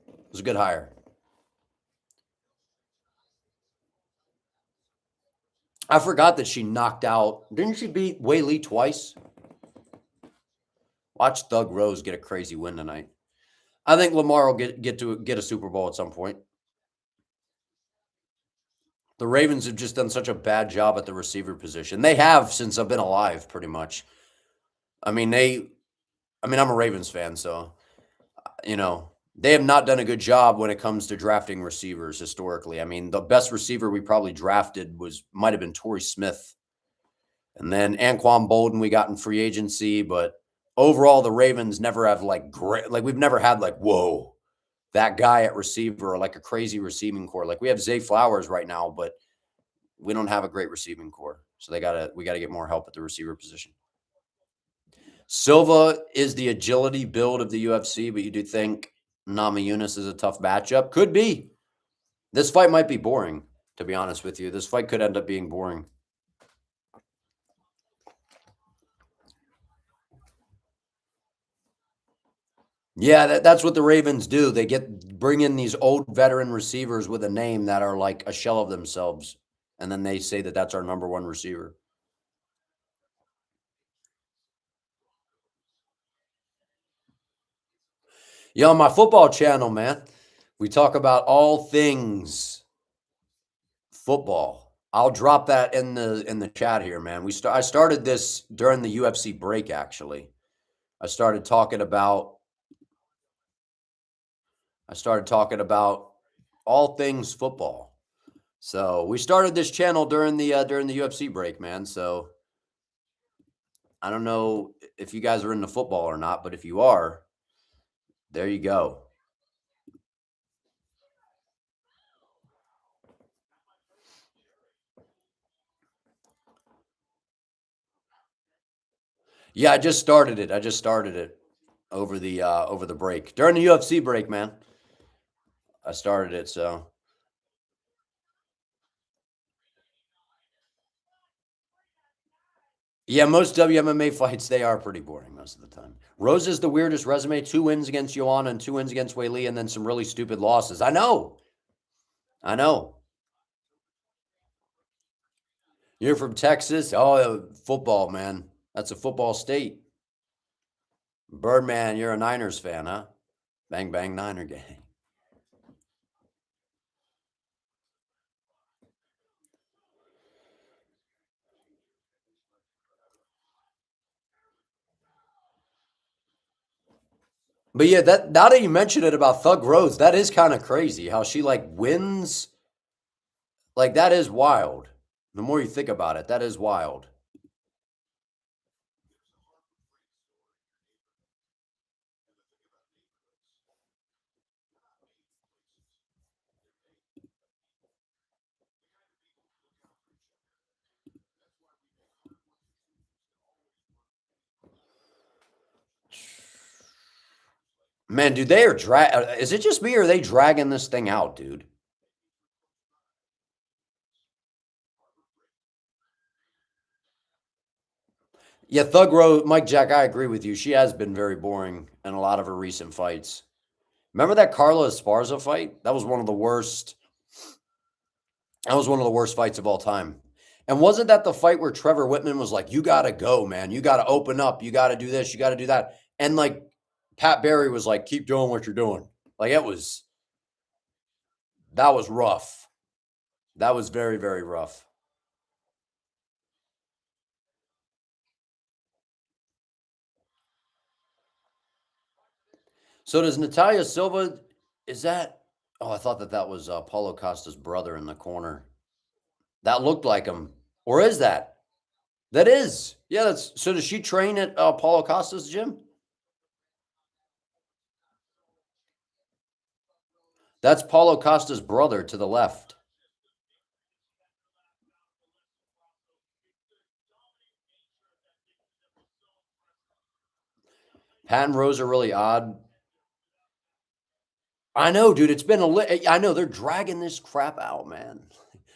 It was a good hire. I forgot that she knocked out. Didn't she beat Wei Lee twice? Watch Thug Rose get a crazy win tonight. I think Lamar will get a Super Bowl at some point. The Ravens have just done such a bad job at the receiver position. They have since I've been alive, pretty much. I mean, I'm a Ravens fan, so they have not done a good job when it comes to drafting receivers historically. I mean, the best receiver we probably drafted might have been Torrey Smith. And then Anquan Bolden we got in free agency, but overall the Ravens never have we've never had whoa, that guy at receiver or like a crazy receiving core. Like we have Zay Flowers right now, but we don't have a great receiving core. So we got to get more help at the receiver position. Silva is the agility build of the UFC, but you do think Namajunas is a tough matchup? Could be. This fight might be boring, to be honest with you. This fight could end up being boring. Yeah, that's what the Ravens do. They bring in these old veteran receivers with a name that are like a shell of themselves, and then they say that that's our number one receiver. Yeah, on my football channel, man, we talk about all things football. I'll drop that in the chat here, man. I started this during the UFC break, actually. I started talking about all things football. So we started this channel during the UFC break, man. So I don't know if you guys are into football or not, but if you are, there you go. Yeah, I just started it. Over the break. During the UFC break, man. I started it, so yeah, most WMMA fights, they are pretty boring most of the time. Rose is the weirdest resume. 2 wins against Joanna and 2 wins against Weili, and then some really stupid losses. I know. I know. You're from Texas? Oh, football, man. That's a football state. Birdman, you're a Niners fan, huh? Bang, bang, Niner gang. But yeah, that now that you mention it about Thug Rose, that is kind of crazy how she like wins. Like that is wild. The more you think about it, that is wild. Man, dude, they are drag. Is it just me or are they dragging this thing out, dude? Yeah, Thug Rose, Mike Jack, I agree with you. She has been very boring in a lot of her recent fights. Remember that Carla Esparza fight? That was one of the worst. That was one of the worst fights of all time. And wasn't that the fight where Trevor Whitman was like, "You got to go, man. You got to open up. You got to do this. You got to do that." And like Pat Barry was like, "Keep doing what you're doing." Like it was that was rough. That was very, very rough. So does Natalia Silva? Is that? Oh, I thought that was Paulo Costa's brother in the corner. That looked like him, or is that? That is. Yeah. That's. So does she train at Paulo Costa's gym? That's Paulo Costa's brother to the left. Pat and Rose are really odd. I know, dude. It's been I know they're dragging this crap out, man.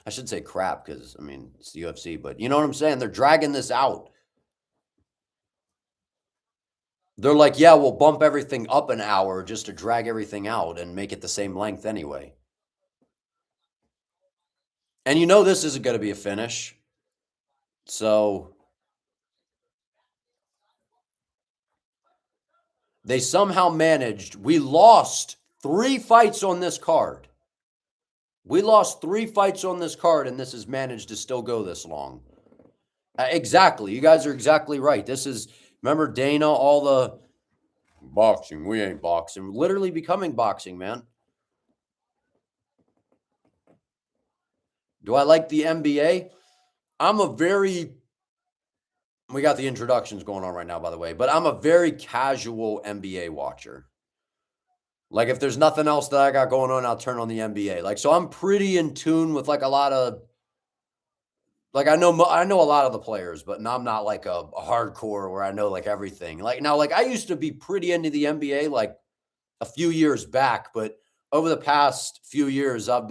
I should say crap because I mean it's the UFC, but you know what I'm saying. They're dragging this out. They're like, yeah, we'll bump everything up an hour just to drag everything out and make it the same length anyway. And you know this isn't going to be a finish. So they somehow managed. We lost 3 fights on this card. We lost 3 fights on this card, and this has managed to still go this long. Exactly. You guys are exactly right. This is, remember Dana, all the boxing, we ain't boxing, literally becoming boxing, man. Do I like the NBA? I'm a very, we got the introductions going on right now, by the way, but I'm a very casual NBA watcher. Like if there's nothing else that I got going on, I'll turn on the NBA. Like, so I'm pretty in tune with like a lot of, like I know a lot of the players, but now I'm not like a hardcore where I know like everything. Like now, like I used to be pretty into the NBA like a few years back, but over the past few years, I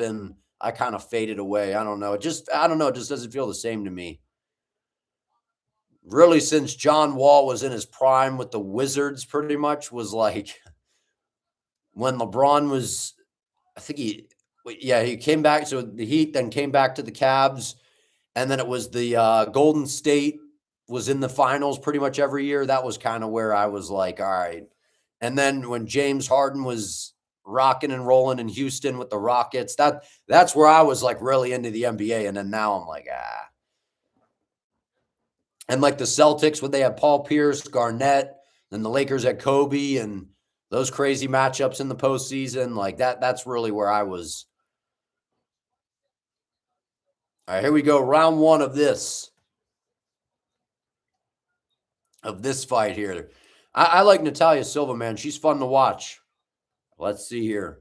kind of faded away. I don't know. I don't know. It just doesn't feel the same to me. Really, since John Wall was in his prime with the Wizards, pretty much was like when LeBron was, I think yeah, he came back. So the Heat then came back to the Cavs. And then it was the Golden State was in the finals pretty much every year. That was kind of where I was like, all right. And then when James Harden was rocking and rolling in Houston with the Rockets, that's where I was like really into the NBA. And then now I'm like, ah. And like the Celtics, when they had Paul Pierce, Garnett, and the Lakers had Kobe, and those crazy matchups in the postseason, like that's really where I was. All right, here we go. Round one of this fight here. I like Natalia Silva, man. She's fun to watch. Let's see here.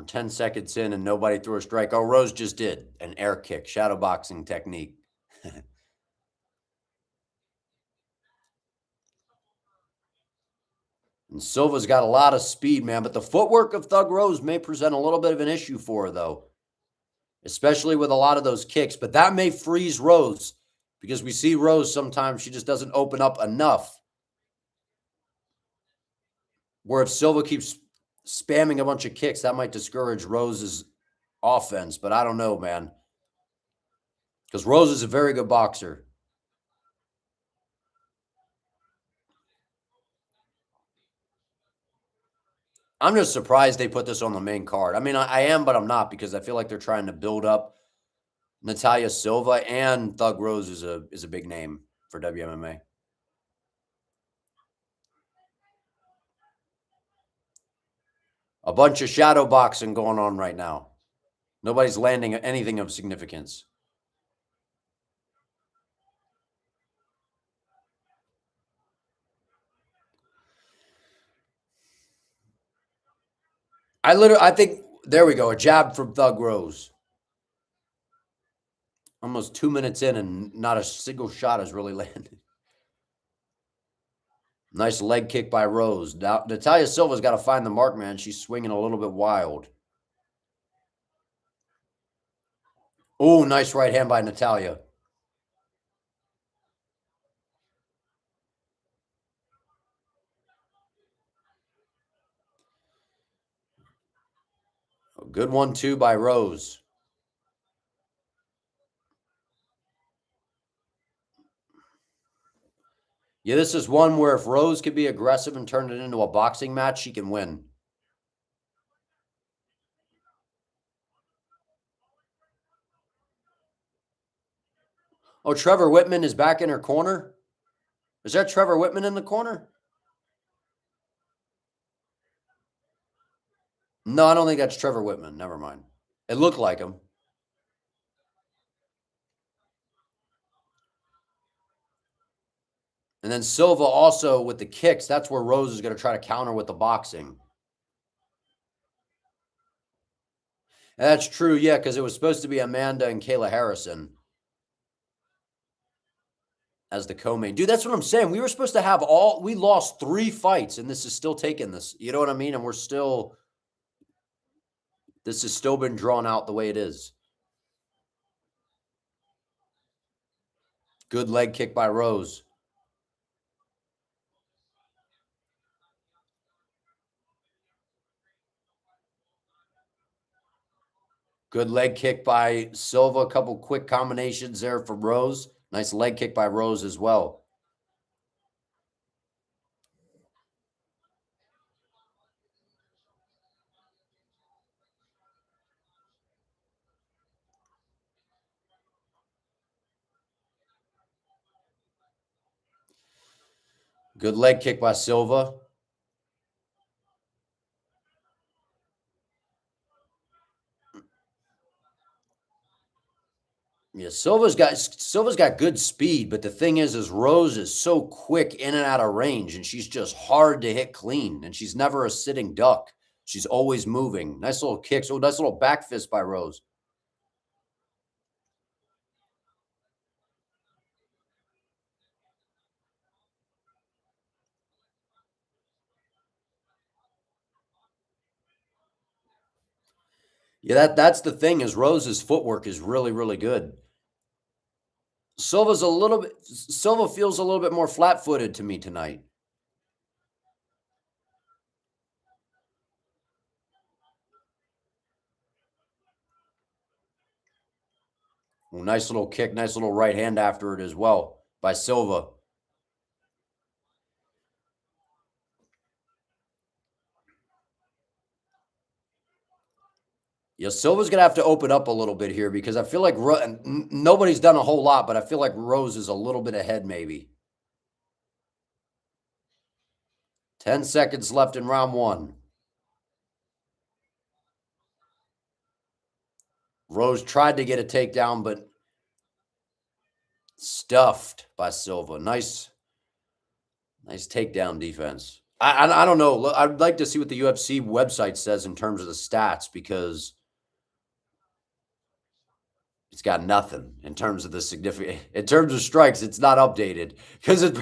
We're 10 seconds in and nobody threw a strike. Oh, Rose just did an air kick, shadow boxing technique. And Silva's got a lot of speed, man, but the footwork of Thug Rose may present a little bit of an issue for her, though, especially with a lot of those kicks. But that may freeze Rose because we see Rose sometimes she just doesn't open up enough. Where if Silva keeps spamming a bunch of kicks, that might discourage Rose's offense. But I don't know, man, because Rose is a very good boxer. I'm just surprised they put this on the main card. I mean, I am, but I'm not, because I feel like they're trying to build up Natalia Silva, and Thug Rose is a big name for WMMA. A bunch of shadow boxing going on right now. Nobody's landing anything of significance. I think, there we go, a jab from Thug Rose. Almost 2 minutes in and not a single shot has really landed. Nice leg kick by Rose. Now, Natalia Silva's got to find the mark, man. She's swinging a little bit wild. Oh, nice right hand by Natalia. A good 1-2 by Rose. Yeah, this is one where if Rose could be aggressive and turn it into a boxing match, she can win. Oh, Trevor Whitman is back in her corner? Is that Trevor Whitman in the corner? No, I don't think that's Trevor Whitman. Never mind. It looked like him. And then Silva also with the kicks. That's where Rose is going to try to counter with the boxing. And that's true, yeah, because it was supposed to be Amanda and Kayla Harrison as the co-main. Dude, that's what I'm saying. We were supposed to have we lost 3 fights, and this is still taking this. You know what I mean? And this has still been drawn out the way it is. Good leg kick by Rose. Good leg kick by Silva. A couple quick combinations there from Rose. Nice leg kick by Rose as well. Good leg kick by Silva. Yeah, Silva's got good speed, but the thing is Rose is so quick in and out of range, and she's just hard to hit clean, and she's never a sitting duck. She's always moving. Nice little kicks. Oh, nice little back fist by Rose. Yeah, that's the thing, is Rose's footwork is really, really good. Silva feels a little bit more flat-footed to me tonight. Well, nice little kick, nice little right hand after it as well by Silva. Yeah, Silva's going to have to open up a little bit here, because I feel like nobody's done a whole lot, but I feel like Rose is a little bit ahead maybe. 10 seconds left in round 1. Rose tried to get a takedown, but stuffed by Silva. Nice takedown defense. I don't know. I'd like to see what the UFC website says in terms of the stats because it's got nothing in terms of the significant in terms of strikes. It's not updated because it.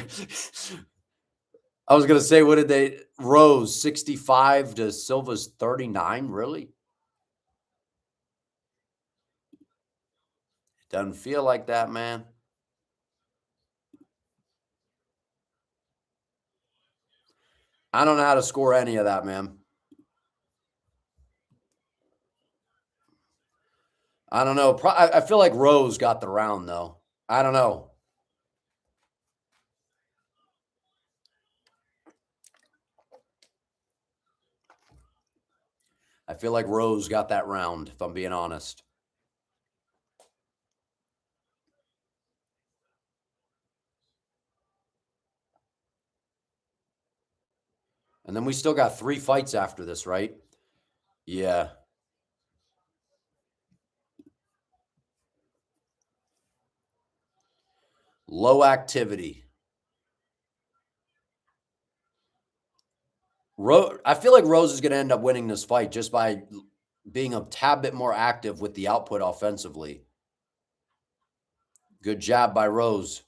I was gonna say, what did they Rose 65 to Silva's 39? Really? Doesn't feel like that, man. I don't know how to score any of that, man. I don't know. I feel like Rose got the round though. I don't know. I feel like Rose got that round, if I'm being honest. And then we still got 3 fights after this, right? Yeah. Low activity. I feel like Rose is going to end up winning this fight just by being a tad bit more active with the output offensively. Good job by Rose.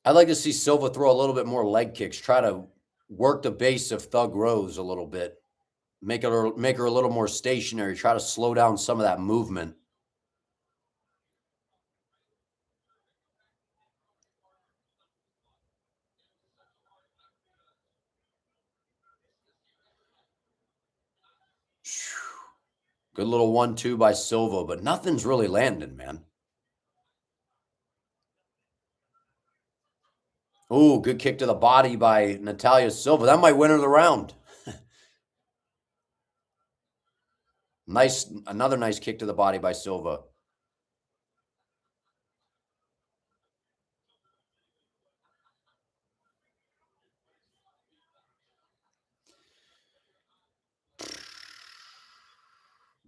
I'd like to see Silva throw a little bit more leg kicks, try to work the base of Thug Rose a little bit, make her a little more stationary, try to slow down some of that movement. Good little 1-2 by Silva, but nothing's really landing, man. Ooh, good kick to the body by Natalia Silva. That might win her the round. Another nice kick to the body by Silva.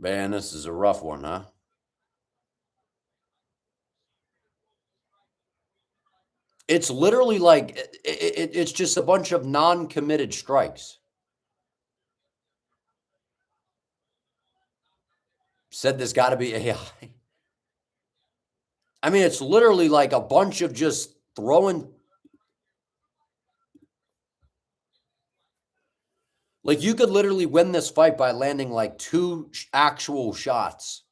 Man, this is a rough one, huh? It's literally like it's just a bunch of non-committed strikes. Said this got to be AI. I mean, it's literally like a bunch of just throwing. Like you could literally win this fight by landing like 2 actual shots.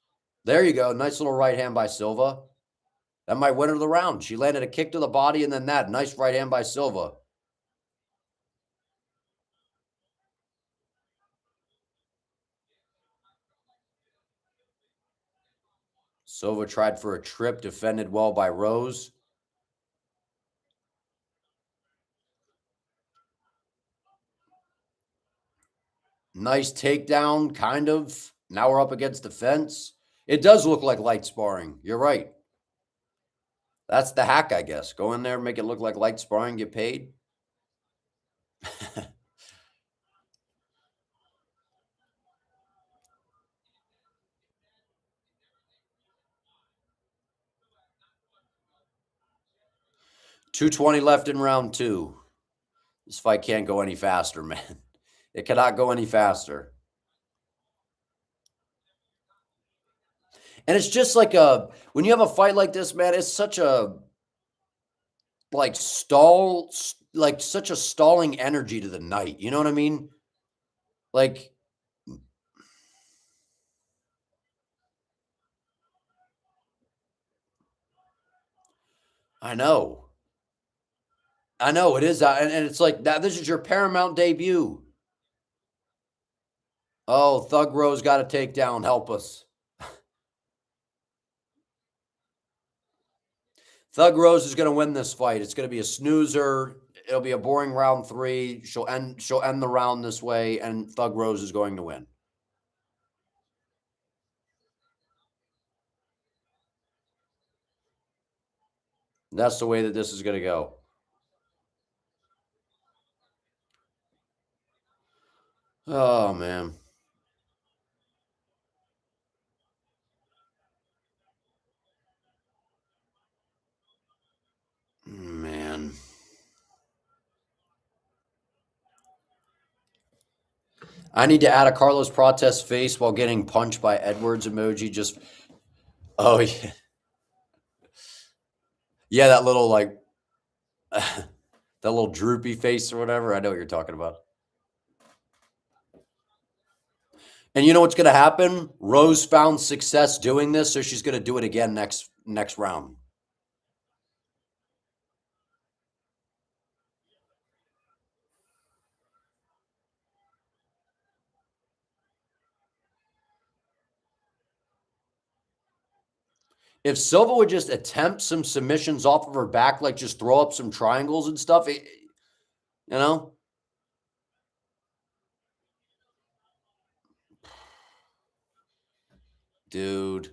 There you go. Nice little right hand by Silva. That might win her the round. She landed a kick to the body and then that nice right hand by Silva. Silva tried for a trip, defended well by Rose. Nice takedown, kind of. Now we're up against the fence. It does look like light sparring. You're right. That's the hack, I guess. Go in there, make it look like light sparring, get paid. 2:20 left in round 2. This fight can't go any faster, man. It cannot go any faster. And it's just like when you have a fight like this, man, it's such a like like such a stalling energy to the night. You know what I mean? Like I know. I know it is, and it's like that. This is your Paramount debut. Oh, Thug Rose got to take down. Help us. Thug Rose is going to win this fight. It's going to be a snoozer. It'll be a boring round 3. She'll end the round this way, and Thug Rose is going to win. That's the way that this is going to go. Oh man. man. I need to add a Carlos Prates face while getting punched by Edwards emoji. Just, oh, yeah. Yeah, that little, like, that little droopy face or whatever. I know what you're talking about. And you know what's going to happen? Rose found success doing this, so she's going to do it again next round. If Silva would just attempt some submissions off of her back, like just throw up some triangles and stuff, you know? Dude.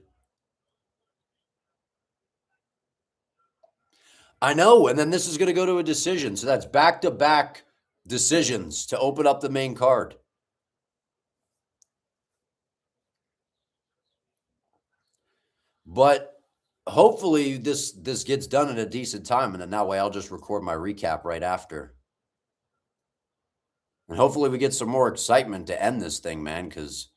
I know. And then this is going to go to a decision. So that's back-to-back decisions to open up the main card. But hopefully this gets done in a decent time, and then that way I'll just record my recap right after. And hopefully we get some more excitement to end this thing, man, because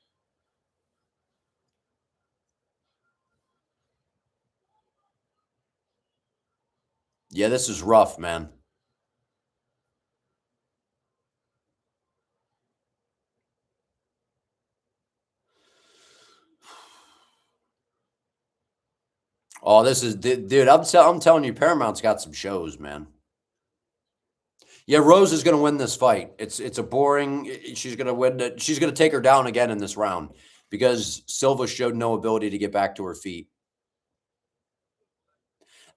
yeah, this is rough, man. Oh, this is, dude, I'm telling you, Paramount's got some shows, man. Yeah, Rose is going to win this fight. It's a boring. She's going to win it. She's going to take her down again in this round because Silva showed no ability to get back to her feet.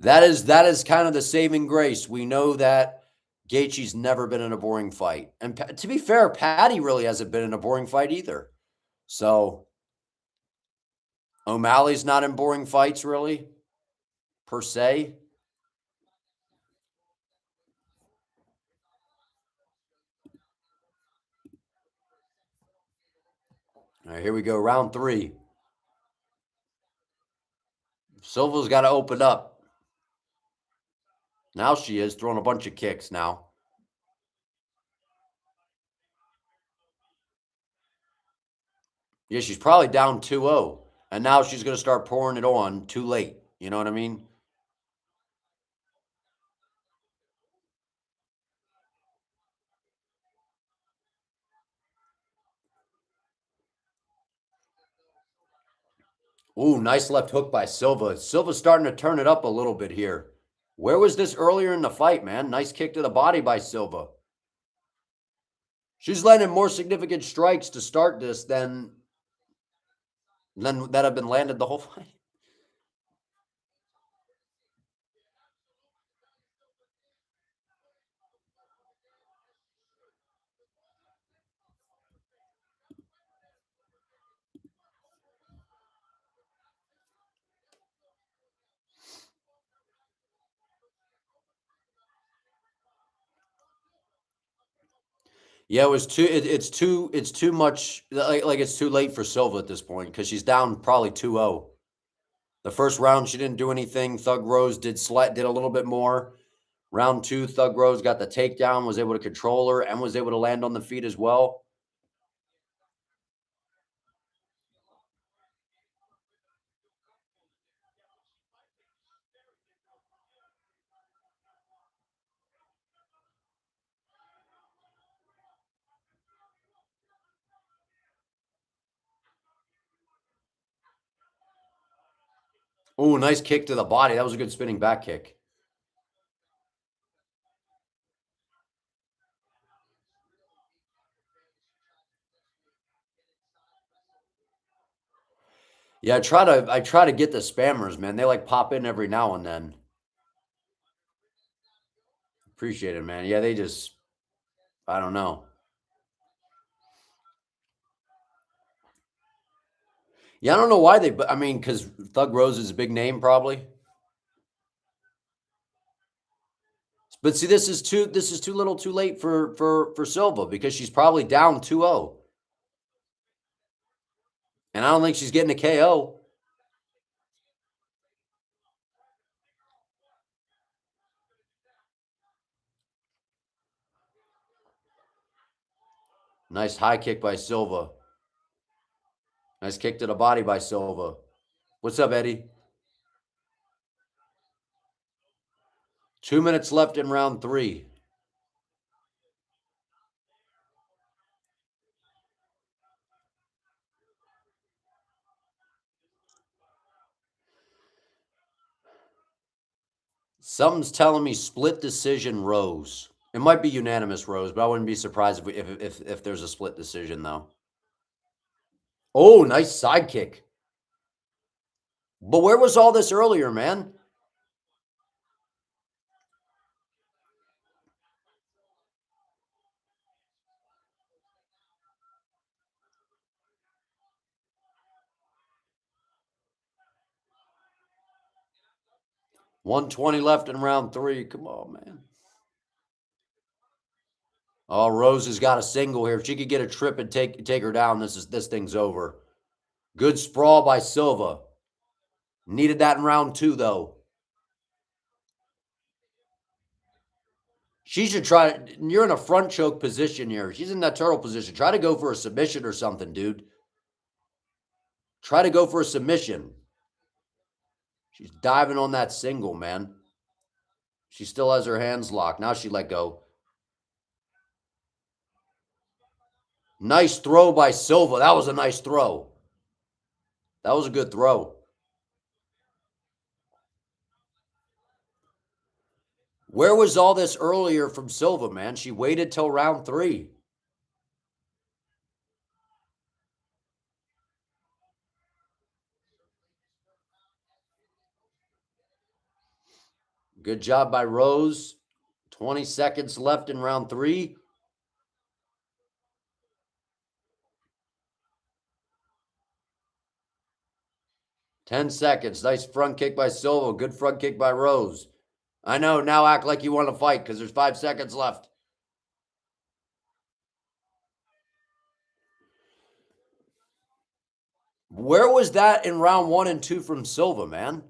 That is kind of the saving grace. We know that Gaethje's never been in a boring fight, and to be fair, Patty really hasn't been in a boring fight either. So O'Malley's not in boring fights really, per se. All right, here we go, round 3. Silva's got to open up. Now she is throwing a bunch of kicks now. Yeah, she's probably down 2-0. And now she's going to start pouring it on too late. You know what I mean? Ooh, nice left hook by Silva. Silva's starting to turn it up a little bit here. Where was this earlier in the fight, man? Nice kick to the body by Silva. She's landing more significant strikes to start this than that have been landed the whole fight. Yeah, it was too. It's too. It's too much. Like it's too late for Silva at this point because she's down probably 2-0. The first round she didn't do anything. Thug Rose did a little bit more. Round 2, Thug Rose got the takedown, was able to control her, and was able to land on the feet as well. Oh, nice kick to the body. That was a good spinning back kick. Yeah, I try to get the spammers, man. They like pop in every now and then. Appreciate it, man. Yeah, they just, I don't know. Yeah, I don't know why I mean, because Thug Rose is a big name, probably. But see, this is too little, too late for Silva because she's probably down 2-0. And I don't think she's getting a KO. Nice high kick by Silva. Nice kick to the body by Silva. What's up, Eddie? 2 minutes left in round 3. Something's telling me split decision Rose. It might be unanimous Rose, but I wouldn't be surprised if there's a split decision, though. Oh, nice side kick. But where was all this earlier, man? $120 left in round 3. Come on, man. Oh, Rose has got a single here. If she could get a trip and take her down, this thing's over. Good sprawl by Silva. Needed that in round 2, though. She should try. You're in a front choke position here. She's in that turtle position. Try to go for a submission or something, dude. Try to go for a submission. She's diving on that single, man. She still has her hands locked. Now she let go. Nice throw by Silva. That was a nice throw. That was a good throw. Where was all this earlier from Silva, man? She waited till round 3. Good job by Rose. 20 seconds left in round 3. Ten seconds. Nice front kick by Silva. Good front kick by Rose. I know. Now act like you want to fight because there's 5 seconds left. Where was that in round 1 and 2 from Silva, man?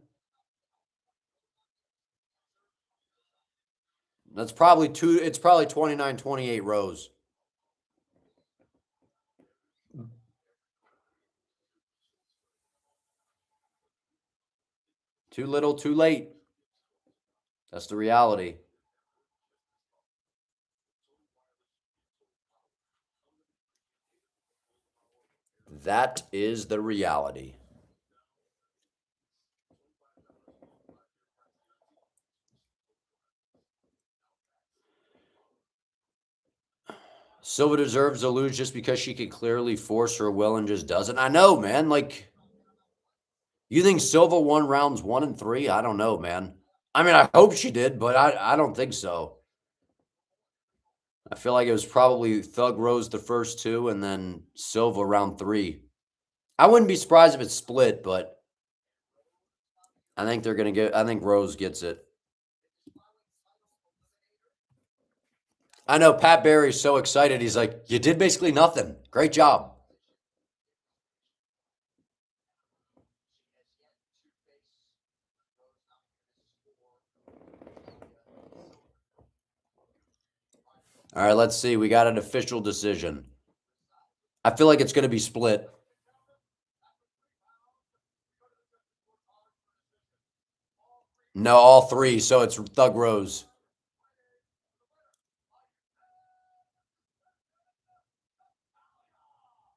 That's probably it's probably 29-28 Rose. Too little, too late. That's the reality. That is the reality. Silva deserves to lose just because she could clearly force her will and just doesn't. I know, man. Like, you think Silva won rounds 1 and 3? I don't know, man. I mean, I hope she did, but I don't think so. I feel like it was probably Thug Rose the first 2 and then Silva round 3. I wouldn't be surprised if it's split, but I think they're going to I think Rose gets it. I know Pat Barry's so excited. He's like, you did basically nothing. Great job. All right, let's see. We got an official decision. I feel like it's going to be split. No, all 3. So it's Thug Rose.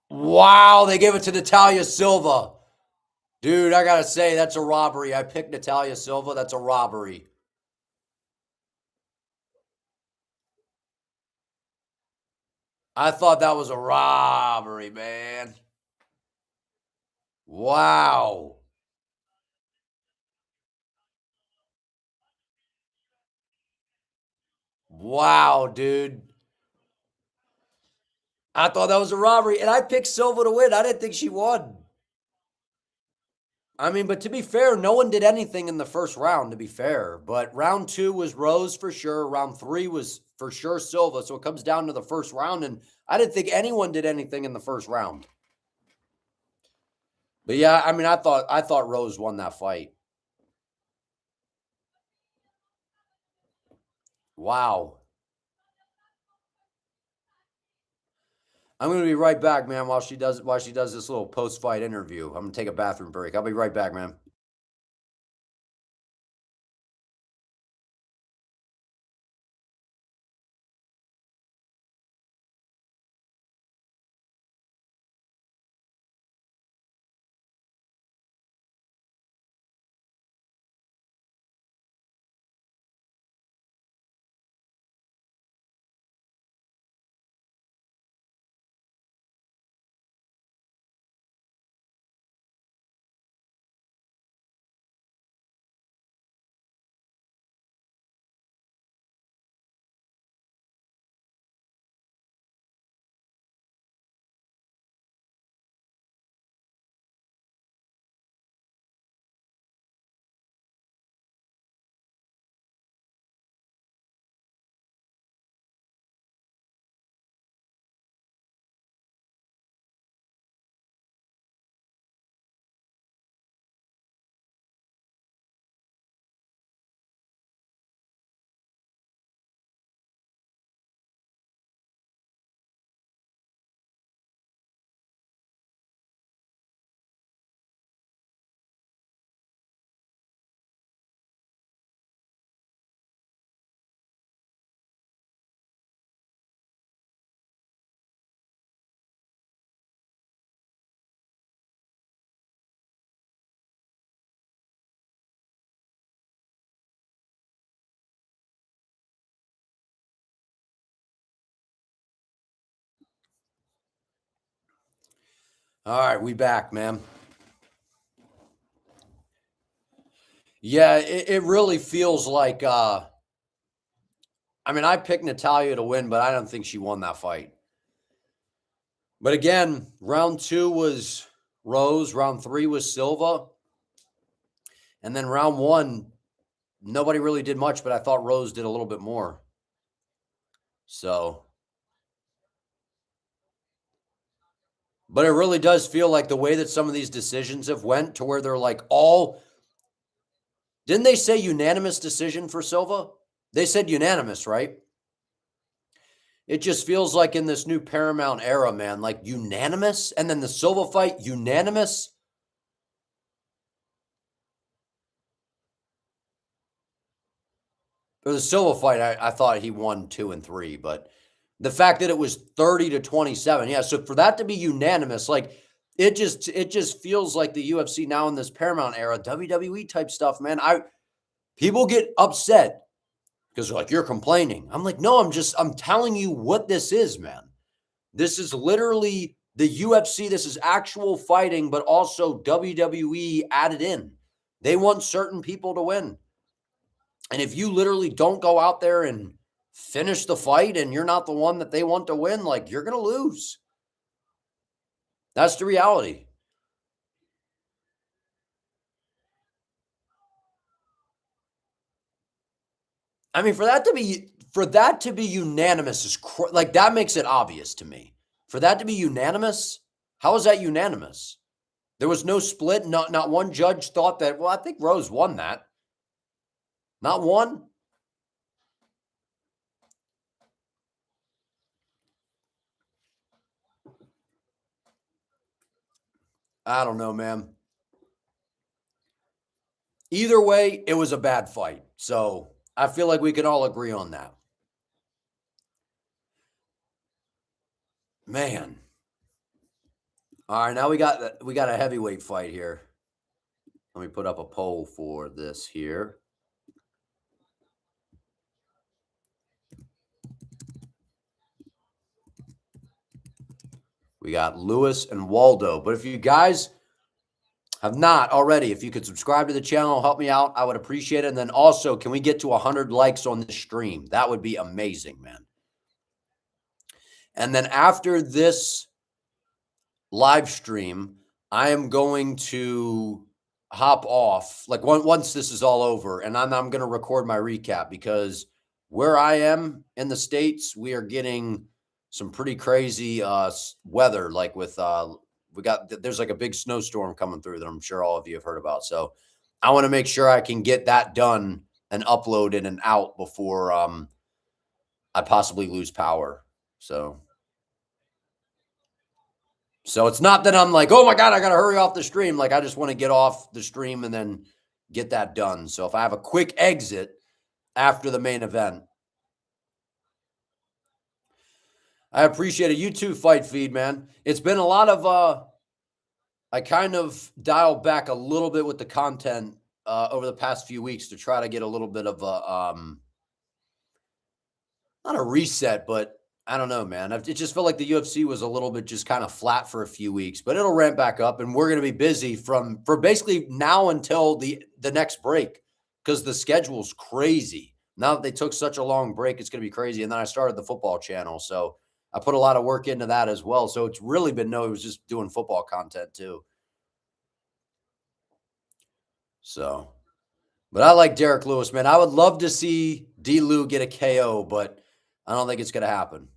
Wow, they gave it to Natalia Silva. Dude, I got to say, that's a robbery. I picked Natalia Silva. That's a robbery. I thought that was a robbery, man. Wow. Wow, dude. I thought that was a robbery, and I picked Silva to win. I didn't think she won. I mean, but to be fair, no one did anything in the first round, to be fair. But round 2 was Rose for sure. Round 3 was for sure Silva. So it comes down to the first round, and I didn't think anyone did anything in the first round. But yeah, I mean, I thought Rose won that fight. Wow. I'm going to be right back, man, while she does this little post-fight interview. I'm going to take a bathroom break. I'll be right back, man. All right, we back, man. Yeah, it really feels like I mean, I picked Natalia to win, but I don't think she won that fight. But again, round 2 was Rose, round 3 was Silva, and then round 1, nobody really did much, but I thought Rose did a little bit more. So, but it really does feel like the way that some of these decisions have went to where they're like all, didn't they say unanimous decision for Silva? They said unanimous, right? It just feels like in this new Paramount era, man, like unanimous, and then the Silva fight, unanimous. Or the Silva fight, I thought he won 2 and 3, but the fact that it was 30-27, yeah. So for that to be unanimous, like it just feels like the UFC now in this Paramount era, WWE type stuff, man. People get upset because they're like, you're complaining. I'm like, no, I'm telling you what this is, man. This is literally the UFC. This is actual fighting, but also WWE added in. They want certain people to win. And if you literally don't go out there and finish the fight and you're not the one that they want to win, like you're going to lose. That's the reality. I mean, for that to be unanimous is like that makes it obvious to me. For that to be unanimous, how is that unanimous? There was no split. Not one judge thought that. Well, I think Rose won that. Not one. I don't know, man. Either way, it was a bad fight. So I feel like we can all agree on that. Man. All right, now we got a heavyweight fight here. Let me put up a poll for this here. We got Lewis and Waldo. But if you guys have not already, if you could subscribe to the channel, help me out, I would appreciate it. And then also, can we get to 100 likes on the stream? That would be amazing, man. And then after this live stream, I am going to hop off. Like once this is all over, and I'm going to record my recap because where I am in the States, we are getting some pretty crazy weather. Like with there's like a big snowstorm coming through that I'm sure all of you have heard about. So I want to make sure I can get that done and uploaded and out before I possibly lose power. So So it's not that I'm like, oh my God, I got to hurry off the stream. Like, I just want to get off the stream and then get that done. So if I have a quick exit after the main event, I appreciate it. You too, Fight Feed, man. It's been a lot of, I kind of dialed back a little bit with the content over the past few weeks to try to get a little bit of a, not a reset, but I don't know, man. It just felt like the UFC was a little bit just kind of flat for a few weeks, but it'll ramp back up, and we're going to be busy for basically now until the next break because the schedule's crazy. Now that they took such a long break, it's going to be crazy. And then I started the football channel, so I put a lot of work into that as well. So it's really been it was just doing football content too. So, but I like Derrick Lewis, man. I would love to see D-Lew get a KO, but I don't think it's going to happen.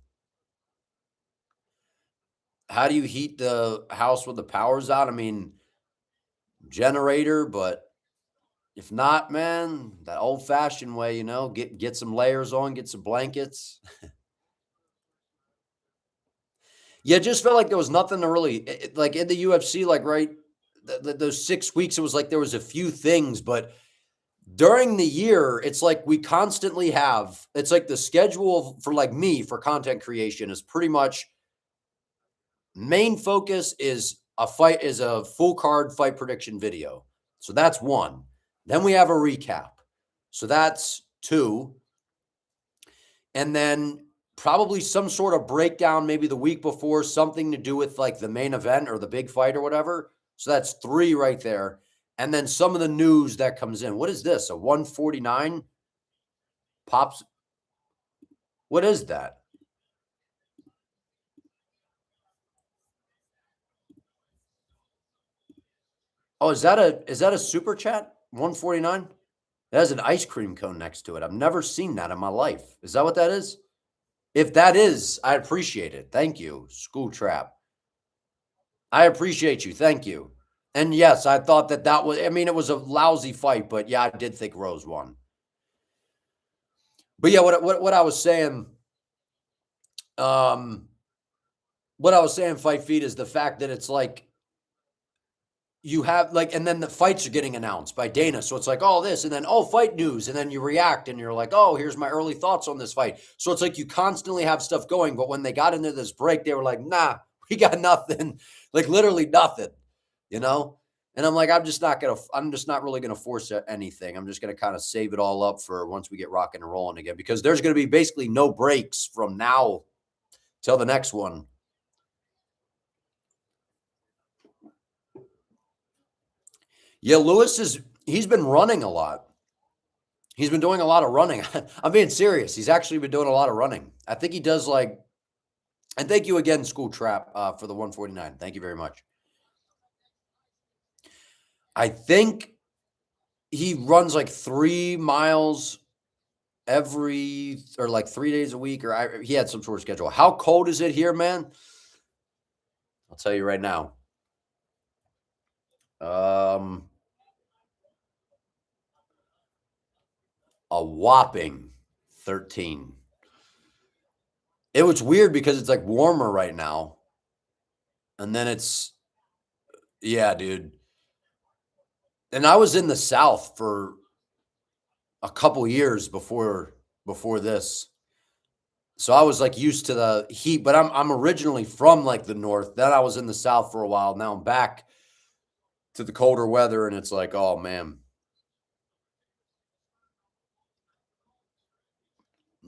How do you heat the house when the power's out? I mean, generator, but if not, man, that old-fashioned way, you know, get some layers on, get some blankets. Yeah, it just felt like there was nothing to really like in the UFC, like right those 6 weeks. It was like there was a few things, but during the year, it's like we constantly have. It's like the schedule for like me for content creation is pretty much. Main focus is a full card fight prediction video. So that's one. Then we have a recap. So that's two. And then probably some sort of breakdown, maybe the week before, something to do with like the main event or the big fight or whatever. So that's three right there. And then some of the news that comes in. What is this? A 149 pops? What is that? Oh, is that a super chat? 149? That has an ice cream cone next to it. I've never seen that in my life. Is that what that is? If that is, I appreciate it. Thank you, School Trap. I appreciate you. Thank you. And yes, I thought that was, I mean, it was a lousy fight, but yeah, I did think Rose won. But yeah, what I was saying, Fight Feed, is the fact that it's like, you have like, and then the fights are getting announced by Dana. So it's like, oh, this, and then, oh, fight news. And then you react and you're like, oh, here's my early thoughts on this fight. So it's like you constantly have stuff going. But when they got into this break, they were like, nah, we got nothing, like literally nothing, you know? And I'm like, I'm just not really going to force anything. I'm just going to kind of save it all up for once we get rocking and rolling again, because there's going to be basically no breaks from now till the next one. Yeah, he's been running a lot. He's been doing a lot of running. I'm being serious. He's actually been doing a lot of running. I think he does like, and thank you again, School Trap, for the 149. Thank you very much. I think he runs like 3 miles like 3 days a week, or he had some sort of schedule. How cold is it here, man? I'll tell you right now. A whopping 13. It was weird because it's like warmer right now. And then yeah, dude. And I was in the South for a couple years before this. So I was like used to the heat, but I'm originally from like the North. Then I was in the South for a while. Now I'm back to the colder weather, and it's like, oh man.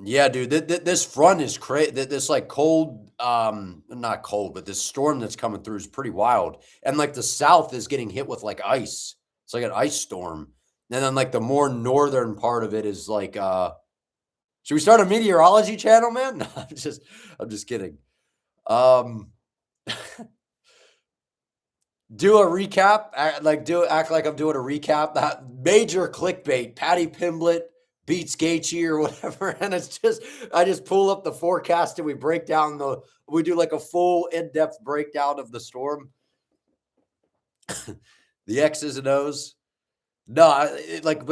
Yeah, dude, this front is crazy. This like cold, not cold, but this storm that's coming through is pretty wild. And like the South is getting hit with like ice. It's like an ice storm. And then like the more northern part of it is like, should we start a meteorology channel, man? No, I'm just kidding. Do a recap, act like I'm doing a recap. That major clickbait, Patty Pimblett beats Gaethje or whatever. And it's just, I just pull up the forecast and we do like a full in-depth breakdown of the storm. The X's and O's. No,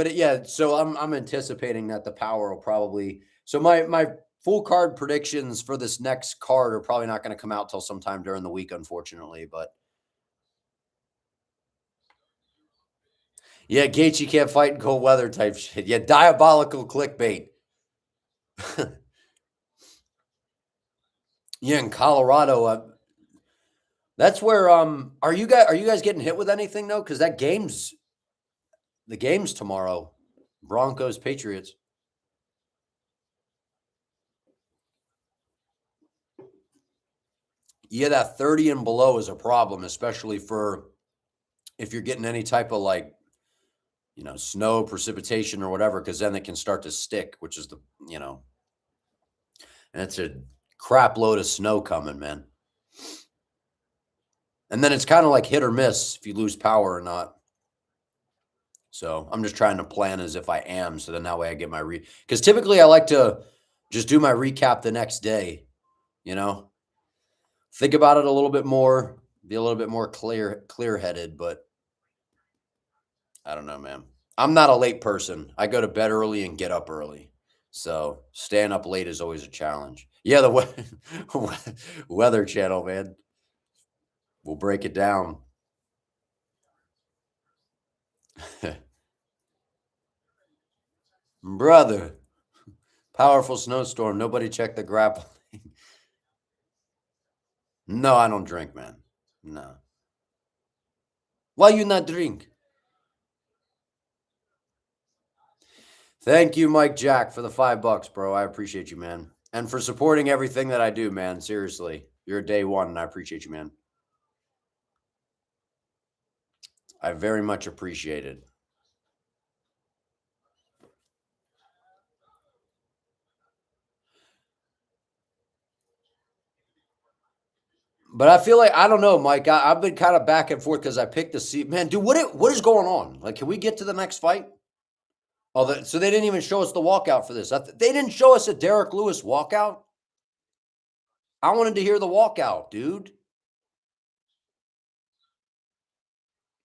yeah. So I'm anticipating that the power will probably, so my full card predictions for this next card are probably not going to come out till sometime during the week, unfortunately. But yeah, Gaethje can't fight in cold weather type shit. Yeah, diabolical clickbait. Yeah, in Colorado, that's where are you guys getting hit with anything though? Because the game's tomorrow. Broncos Patriots. Yeah, that 30 and below is a problem, especially for if you're getting any type of like, snow, precipitation or whatever, because then it can start to stick, which is and it's a crap load of snow coming, man. And then it's kind of like hit or miss if you lose power or not. So I'm just trying to plan as if I am. So then that way I get my because typically I like to just do my recap the next day, think about it a little bit more, be a little bit more clear headed, but I don't know, man. I'm not a late person. I go to bed early and get up early. So staying up late is always a challenge. Yeah, the Weather Channel, man. We'll break it down. Brother, powerful snowstorm. Nobody checked the grapple. No, I don't drink, man. No. Why you not drink? Thank you, Mike Jack, for the $5, bro. I appreciate you, man. And for supporting everything that I do, man. Seriously. You're day one, and I appreciate you, man. I very much appreciate it. But I feel like I don't know, Mike. I've been kind of back and forth because I picked the seat. Man, dude, what is going on? Like, can we get to the next fight? Oh, so they didn't even show us the walkout for this. They didn't show us a Derrick Lewis walkout. I wanted to hear the walkout, dude.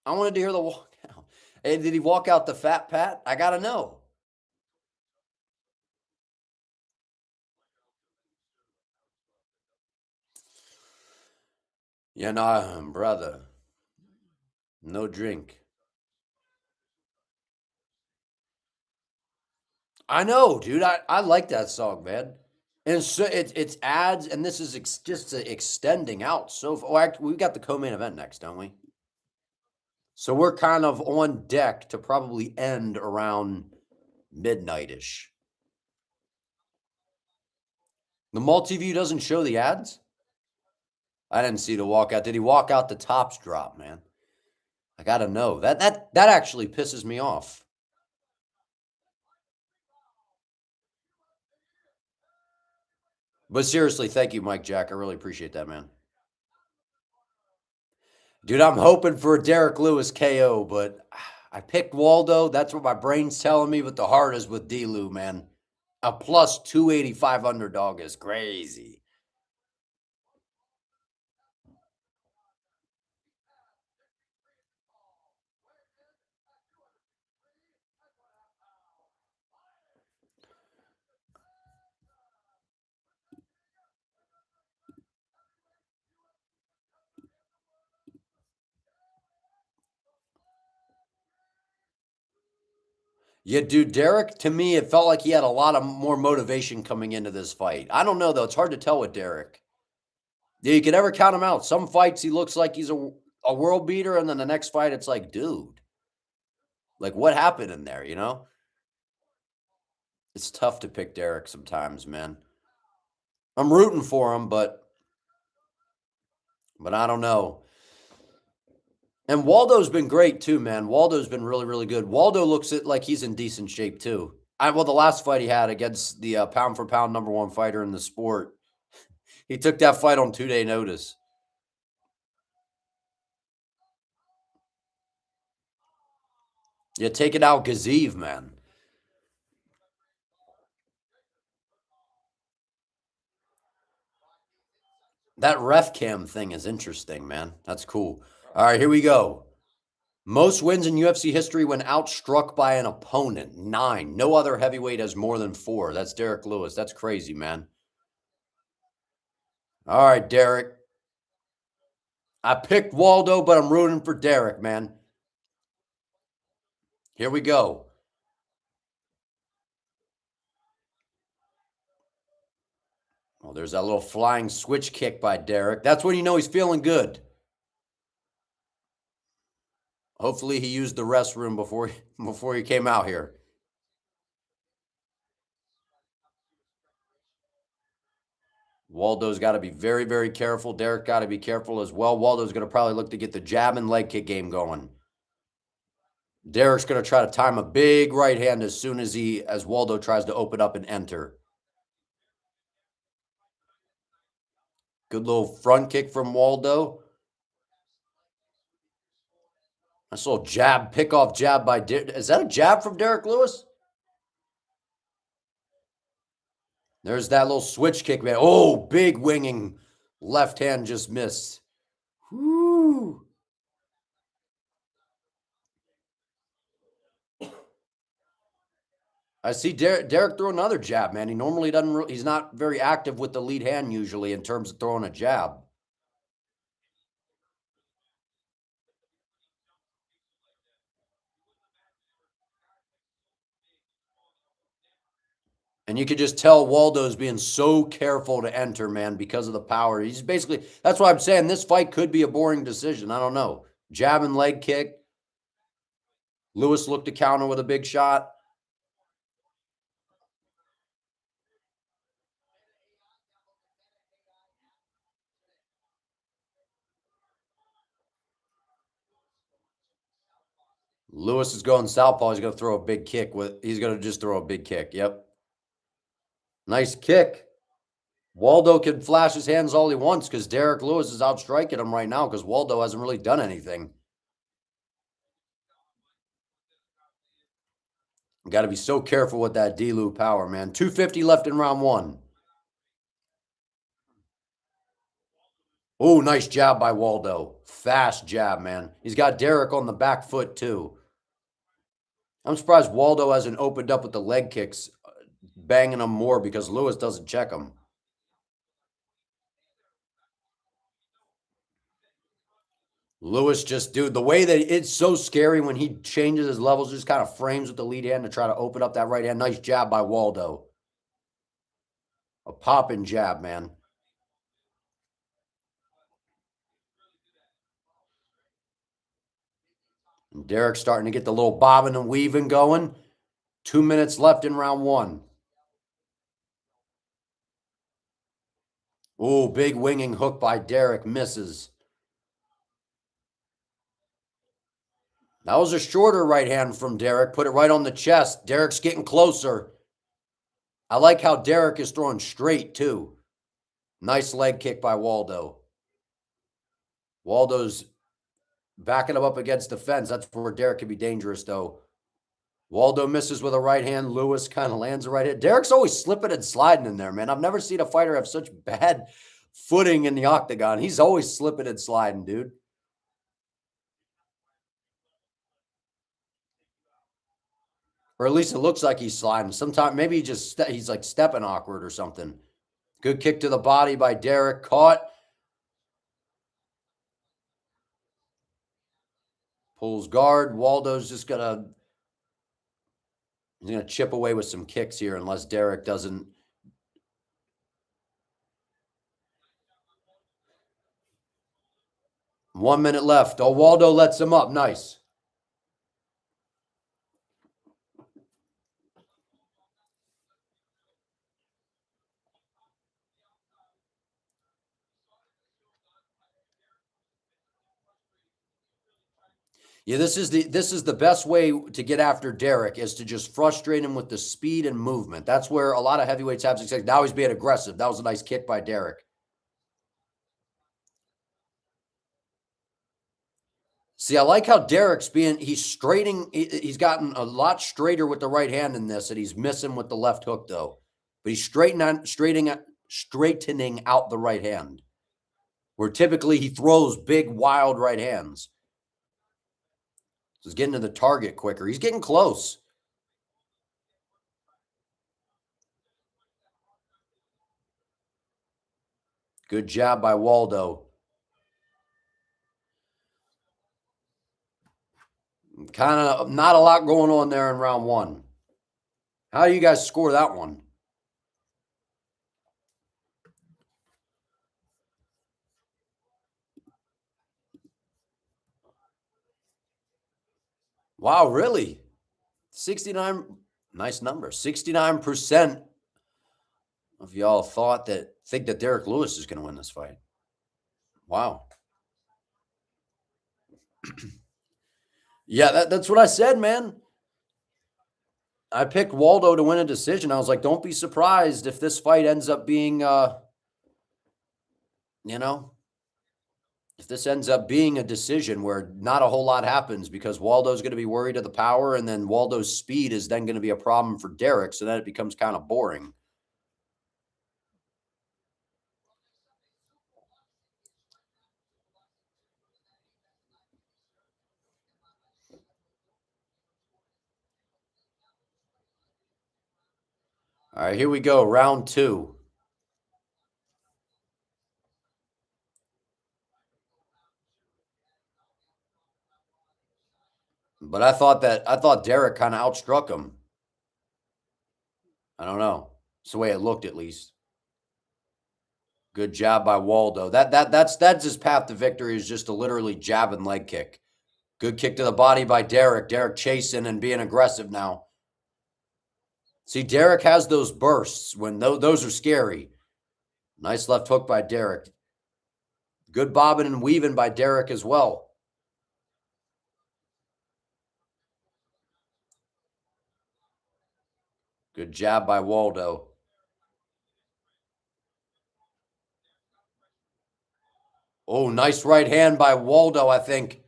I wanted to hear the walkout. Hey, did he walk out the fat Pat? I gotta know. Yeah, no, brother. No drink. I know, dude. I like that song, man. And so it's ads, and this is just extending out so far. Well, we got the co-main event next, don't we? So we're kind of on deck to probably end around midnight-ish. The multi-view doesn't show the ads? I didn't see the walkout. Did he walk out the tops drop, man? I gotta know. That actually pisses me off. But seriously, thank you, Mike Jack. I really appreciate that, man. Dude, I'm hoping for a Derrick Lewis KO, but I picked Waldo. That's what my brain's telling me, but the heart is with D-Lou, man. A plus 285 underdog is crazy. Yeah, dude, Derrick, to me, it felt like he had a lot of more motivation coming into this fight. I don't know, though. It's hard to tell with Derrick. Yeah, you can never count him out. Some fights, he looks like he's a world beater, and then the next fight, it's like, dude, like what happened in there, It's tough to pick Derrick sometimes, man. I'm rooting for him, but I don't know. And Waldo's been great too, man. Waldo's been really, really good. Waldo looks like he's in decent shape too. The last fight he had against the pound for pound #1 fighter in the sport, he took that fight on 2-day notice. Yeah, taking out Gazeev, man. That ref cam thing is interesting, man. That's cool. All right, here we go. Most wins in UFC history when outstruck by an opponent. 9. No other heavyweight has more than 4. That's Derrick Lewis. That's crazy, man. All right, Derrick. I picked Waldo, but I'm rooting for Derrick, man. Here we go. Oh, there's that little flying switch kick by Derrick. That's when you know he's feeling good. Hopefully he used the restroom before he came out here. Waldo's got to be very, very careful. Derrick got to be careful as well. Waldo's going to probably look to get the jab and leg kick game going. Derrick's going to try to time a big right hand as soon as Waldo tries to open up and enter. Good little front kick from Waldo. Nice little jab, pick-off jab by Is that a jab from Derrick Lewis? There's that little switch kick, man. Oh, big winging left hand just missed. Whoo. I see Derrick throw another jab, man. He normally doesn't. He's not very active with the lead hand usually in terms of throwing a jab. And you could just tell Waldo's being so careful to enter, man, because of the power. He's basically, that's why I'm saying this fight could be a boring decision. I don't know. Jab and leg kick. Lewis looked to counter with a big shot. Lewis is going southpaw. He's going to throw a big kick. He's going to just throw a big kick. Yep. Nice kick. Waldo can flash his hands all he wants because Derrick Lewis is outstriking him right now because Waldo hasn't really done anything. Got to be so careful with that D-Lou power, man. 250 left in round 1. Oh, nice jab by Waldo. Fast jab, man. He's got Derrick on the back foot, too. I'm surprised Waldo hasn't opened up with the leg kicks, banging them more because Lewis doesn't check them. Lewis just, dude, the way that it's so scary when he changes his levels, just kind of frames with the lead hand to try to open up that right hand. Nice jab by Waldo. A popping jab, man. And Derrick's starting to get the little bobbing and weaving going. 2 minutes left in round 1. Oh, big winging hook by Derrick. Misses. That was a shorter right hand from Derrick. Put it right on the chest. Derrick's getting closer. I like how Derrick is throwing straight, too. Nice leg kick by Waldo. Waldo's backing him up against the fence. That's where Derrick can be dangerous, though. Waldo misses with a right hand. Lewis kind of lands a right hand. Derrick's always slipping and sliding in there, man. I've never seen a fighter have such bad footing in the octagon. He's always slipping and sliding, dude. Or at least it looks like he's sliding. Sometimes maybe he's like stepping awkward or something. Good kick to the body by Derrick. Caught. Pulls guard. Waldo's just he's gonna chip away with some kicks here unless Derrick doesn't. One minute left. Oh, Waldo lets him up. Nice. Yeah, this is the best way to get after Derrick is to just frustrate him with the speed and movement. That's where a lot of heavyweights have success. Now he's being aggressive. That was a nice kick by Derrick. See, I like how Derrick's he's gotten a lot straighter with the right hand in this, and he's missing with the left hook, though. But he's straightening out the right hand, where typically he throws big, wild right hands. He's getting to the target quicker. He's getting close. Good jab by Waldo. Kind of not a lot going on there in round one. How do you guys score that one? Wow, really? 69, nice number. 69% of y'all think that Derrick Lewis is going to win this fight. Wow. Yeah, that's what I said, man. I picked Waldo to win a decision. I was like, don't be surprised if this fight ends up being, if this ends up being a decision where not a whole lot happens because Waldo's going to be worried of the power, and then Waldo's speed is then going to be a problem for Derrick, so then it becomes kind of boring. All right, here we go. Round two. But I thought Derrick kind of outstruck him. I don't know. It's the way it looked, at least. Good job by Waldo. That's his path to victory, is just a literally jab and leg kick. Good kick to the body by Derrick. Derrick chasing and being aggressive now. See, Derrick has those bursts when those are scary. Nice left hook by Derrick. Good bobbing and weaving by Derrick as well. Good jab by Waldo. Oh, nice right hand by Waldo, I think.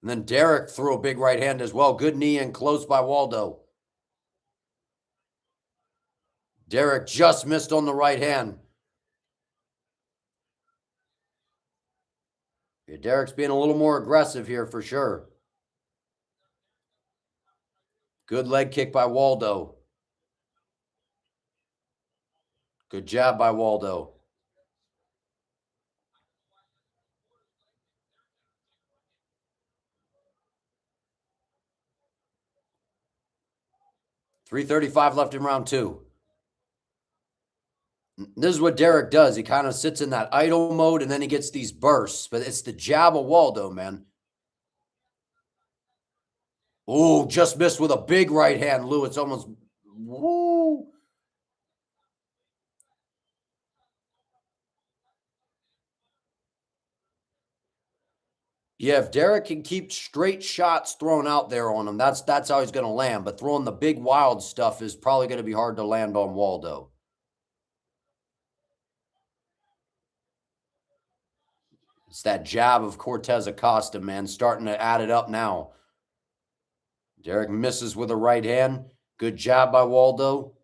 And then Derrick threw a big right hand as well. Good knee in close by Waldo. Derrick just missed on the right hand. Yeah, Derrick's being a little more aggressive here for sure. Good leg kick by Waldo. Good jab by Waldo. .335 left in round two. This is what Derrick does. He kind of sits in that idle mode, and then he gets these bursts. But it's the jab of Waldo, man. Oh, just missed with a big right hand, Lewis. Almost, woo. Yeah, if Derrick can keep straight shots thrown out there on him, that's how he's going to land. But throwing the big wild stuff is probably going to be hard to land on Waldo. It's that jab of Cortes-Acosta, man, starting to add it up now. Derrick misses with a right hand. Good jab by Waldo.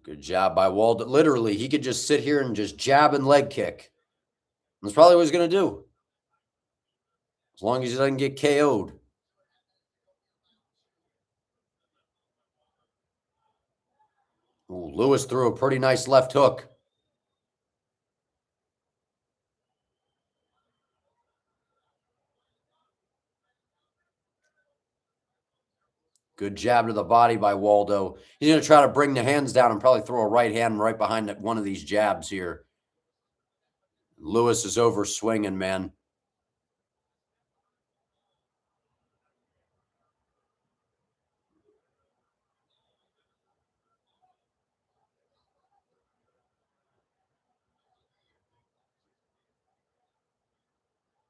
Good job by Waldo. Literally, he could just sit here and just jab and leg kick. That's probably what he's going to do. As long as he doesn't get KO'd. Ooh, Lewis threw a pretty nice left hook. Good jab to the body by Waldo. He's going to try to bring the hands down and probably throw a right hand right behind one of these jabs here. Lewis is over swinging, man.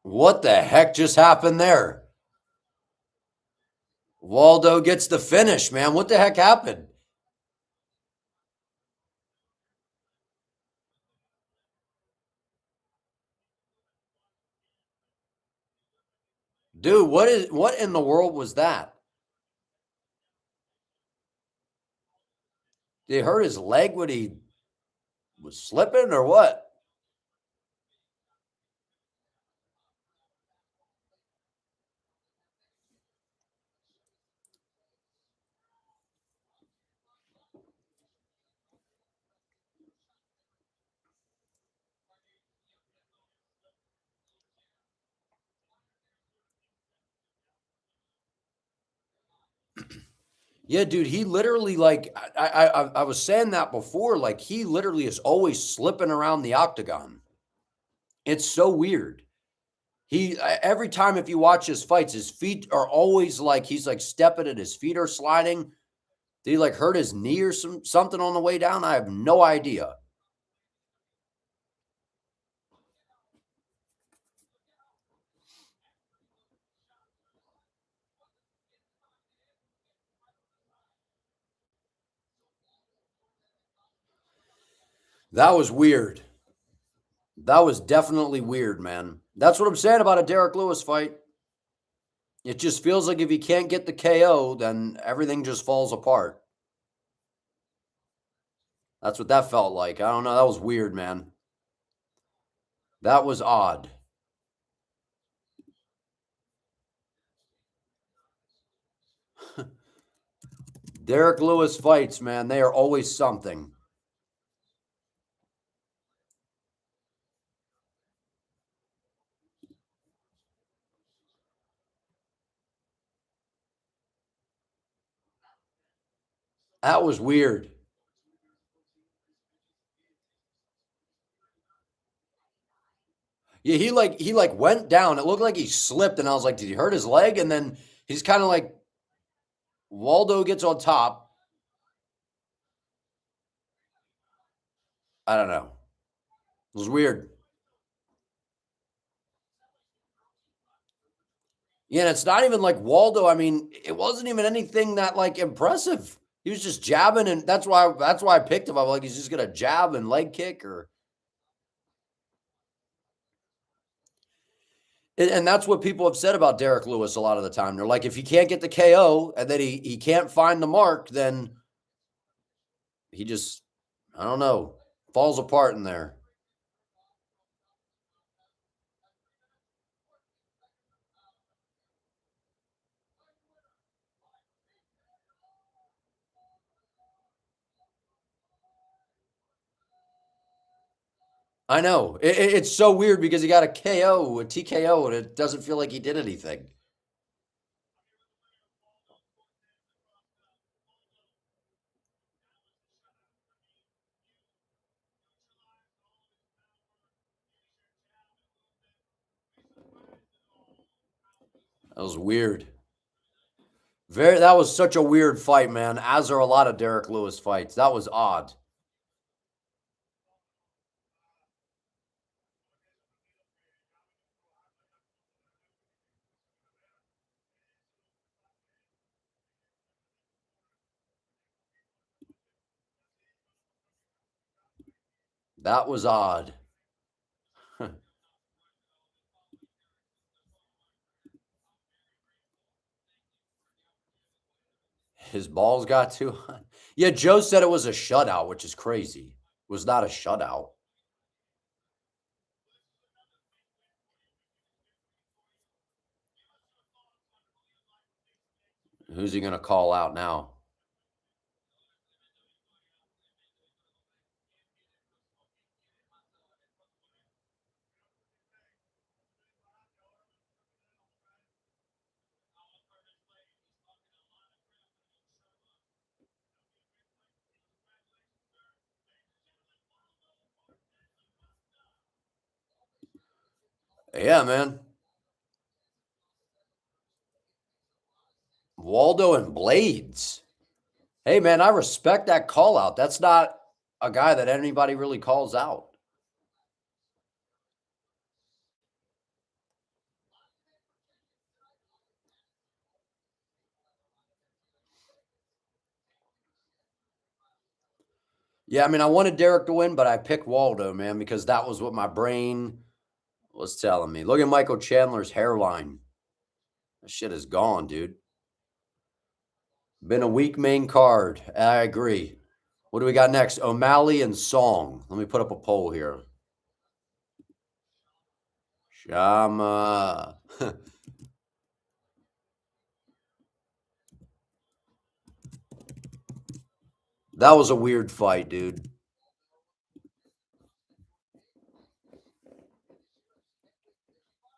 What the heck just happened there? Waldo gets the finish, man. What the heck happened? Dude, what in the world was that? Did he hurt his leg when he was slipping or what? Yeah, dude, he literally like I was saying that before. Like he literally is always slipping around the octagon. It's so weird. He every time if you watch his fights, his feet are always like he's like stepping and his feet are sliding. Did he like hurt his knee or something on the way down? I have no idea. That was weird. That was definitely weird, man. That's what I'm saying about a Derrick Lewis fight. It just feels like if he can't get the KO, then everything just falls apart. That's what that felt like. I don't know. That was weird, man. That was odd. Derrick Lewis fights, man, they are always something. That was weird. Yeah, he went down. It looked like he slipped, and I was like, did he hurt his leg? And then he's kind of like Waldo gets on top. I don't know. It was weird. Yeah, and it's not even like Waldo. I mean, it wasn't even anything that like impressive. He was just jabbing, and that's why I picked him. I'm like, he's just gonna jab and leg kick, or and that's what people have said about Derrick Lewis a lot of the time. They're like, if he can't get the KO and then he can't find the mark, then he just I don't know falls apart in there. I know it's so weird because he got a KO, a TKO, and it doesn't feel like he did anything. That was weird. That was such a weird fight, man. As are a lot of Derrick Lewis fights. That was odd. That was odd. His balls got too hot. Yeah, Joe said it was a shutout, which is crazy. It was not a shutout. Who's he going to call out now? Yeah, man. Waldo and Blades. Hey, man, I respect that call out. That's not a guy that anybody really calls out. Yeah, I mean, I wanted Derek to win, but I picked Waldo, man, because that was what my brain was telling me. Look at Michael Chandler's hairline. That shit is gone, dude. Been a weak main card. I agree. What do we got next? O'Malley and Song. Let me put up a poll here. Shama. That was a weird fight, dude.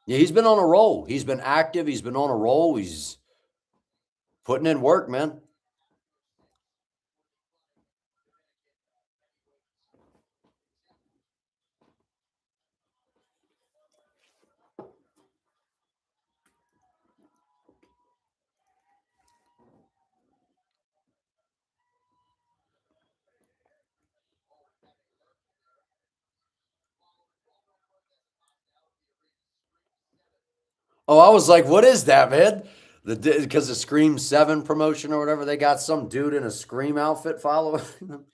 Yeah, he's been on a roll. He's been active. He's been on a roll. He's putting in work, man. Oh, I was like, what is that, man? Because the Scream 7 promotion or whatever, they got some dude in a Scream outfit following them.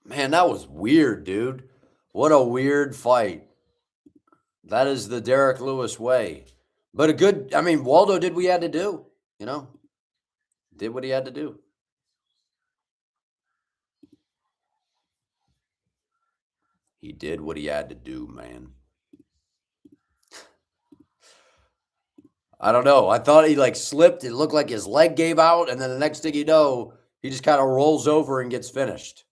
Man, that was weird, dude. What a weird fight. That is the Derrick Lewis way. But a good, I mean, Waldo did what he had to do, you know? Did what he had to do. He did what he had to do, man. I don't know. I thought he like slipped. It looked like his leg gave out. And then the next thing you know, he just kind of rolls over and gets finished.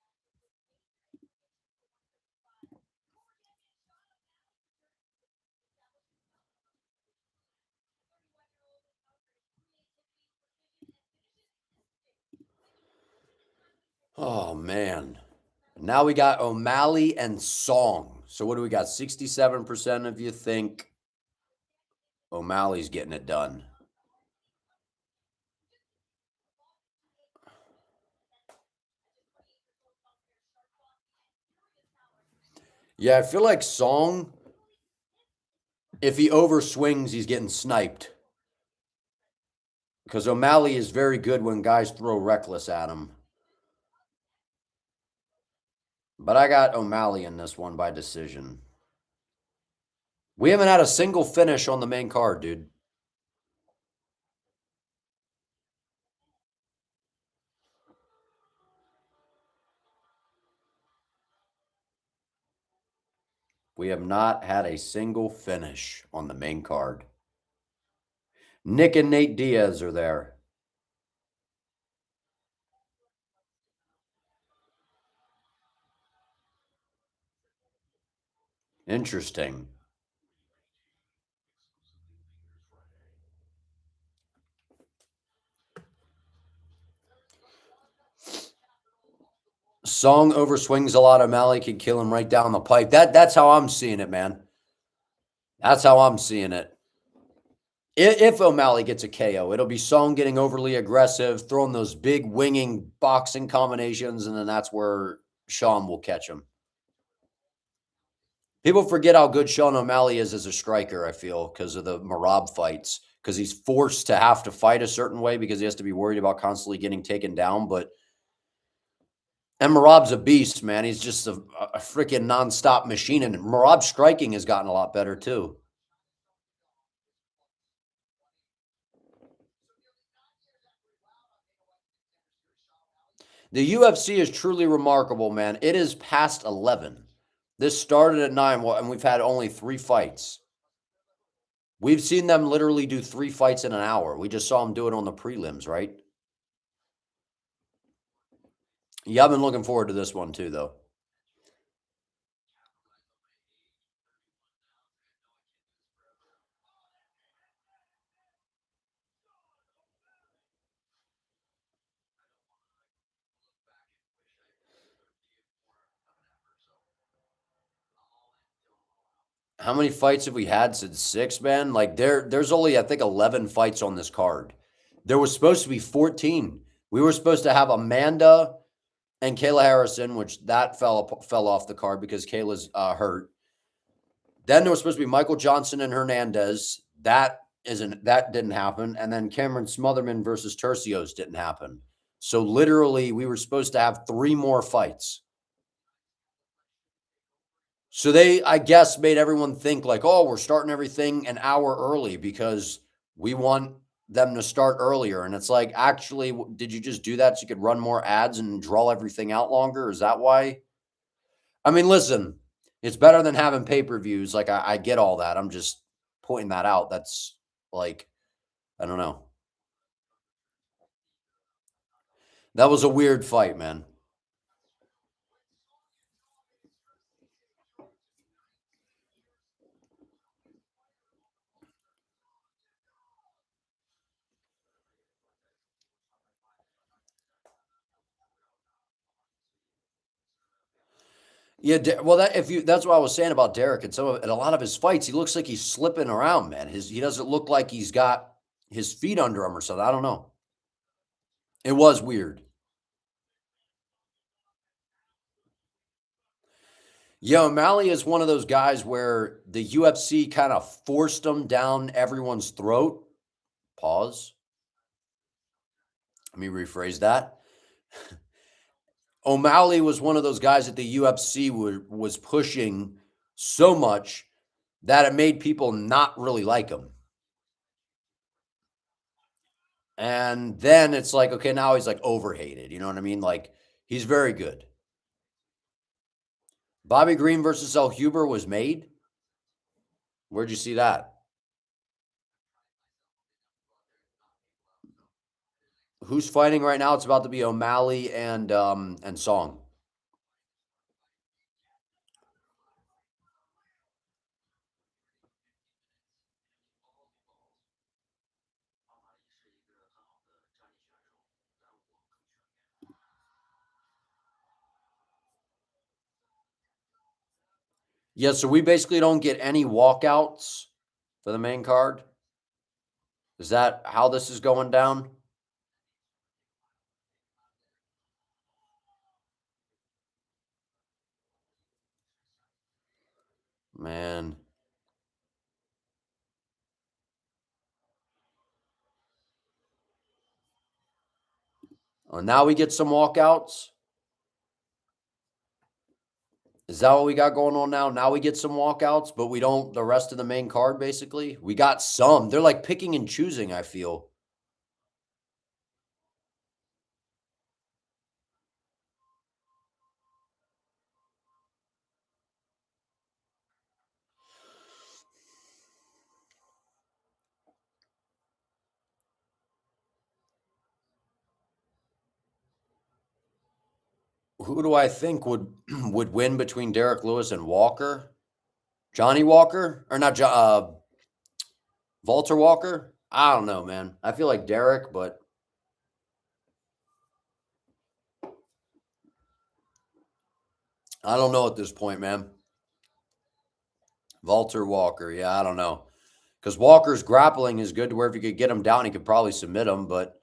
Oh, man. Now we got O'Malley and Song. So what do we got? 67% of you think O'Malley's getting it done. Yeah, I feel like Song, if he overswings, he's getting sniped. Because O'Malley is very good when guys throw reckless at him. But I got O'Malley in this one by decision. We haven't had a single finish on the main card, dude. We have not had a single finish on the main card. Nick and Nate Diaz are there. Interesting. Song overswings a lot. O'Malley could kill him right down the pipe. That's how I'm seeing it, man. That's how I'm seeing it. If O'Malley gets a KO, it'll be Song getting overly aggressive, throwing those big winging boxing combinations, and then that's where Sean will catch him. People forget how good Sean O'Malley is as a striker, I feel, because of the Merab fights, because he's forced to have to fight a certain way because he has to be worried about constantly getting taken down. And Merab's a beast, man. He's just a freaking nonstop machine. And Merab's striking has gotten a lot better, too. The UFC is truly remarkable, man. It is past 11. This started at 9, and we've had only 3 fights. We've seen them literally do 3 fights in an hour. We just saw them do it on the prelims, right? Yeah, I've been looking forward to this one too, though. How many fights have we had since 6, man? Like there's only, I think, 11 fights on this card. There was supposed to be 14. We were supposed to have Amanda and Kayla Harrison, which that fell off the card because Kayla's hurt. Then there was supposed to be Michael Johnson and Hernandez. That didn't happen. And then Cameron Smotherman versus Tercios didn't happen. So literally, we were supposed to have 3 more fights. So they, I guess, made everyone think like, oh, we're starting everything an hour early because we want them to start earlier. And it's like, actually, did you just do that so you could run more ads and draw everything out longer? Is that why? I mean, listen, it's better than having pay-per-views. Like, I get all that. I'm just pointing that out. That's like, I don't know. That was a weird fight, man. Yeah, well, that's what I was saying about Derrick and in a lot of his fights, he looks like he's slipping around, man. He doesn't look like he's got his feet under him or something. I don't know. It was weird. Yeah, O'Malley is one of those guys where the UFC kind of forced him down everyone's throat. Pause. Let me rephrase that. O'Malley was one of those guys that the UFC was pushing so much that it made people not really like him. And then it's like, okay, now he's like overhated. You know what I mean? Like he's very good. Bobby Green versus El Huber was made. Where'd you see that? Who's fighting right now? It's about to be O'Malley and Song. Yeah, so we basically don't get any walkouts for the main card. Is that how this is going down? Man. Oh, now we get some walkouts. Is that what we got going on now? Now we get some walkouts, but we don't the rest of the main card, basically. We got some. They're like picking and choosing, I feel. Who do I think would would win between Derrick Lewis and Walker? Johnny Walker? Or not Walter Walker? I don't know, man. I feel like Derrick, but I don't know at this point, man. Walter Walker. Yeah, I don't know. Because Walker's grappling is good to where if you could get him down, he could probably submit him. But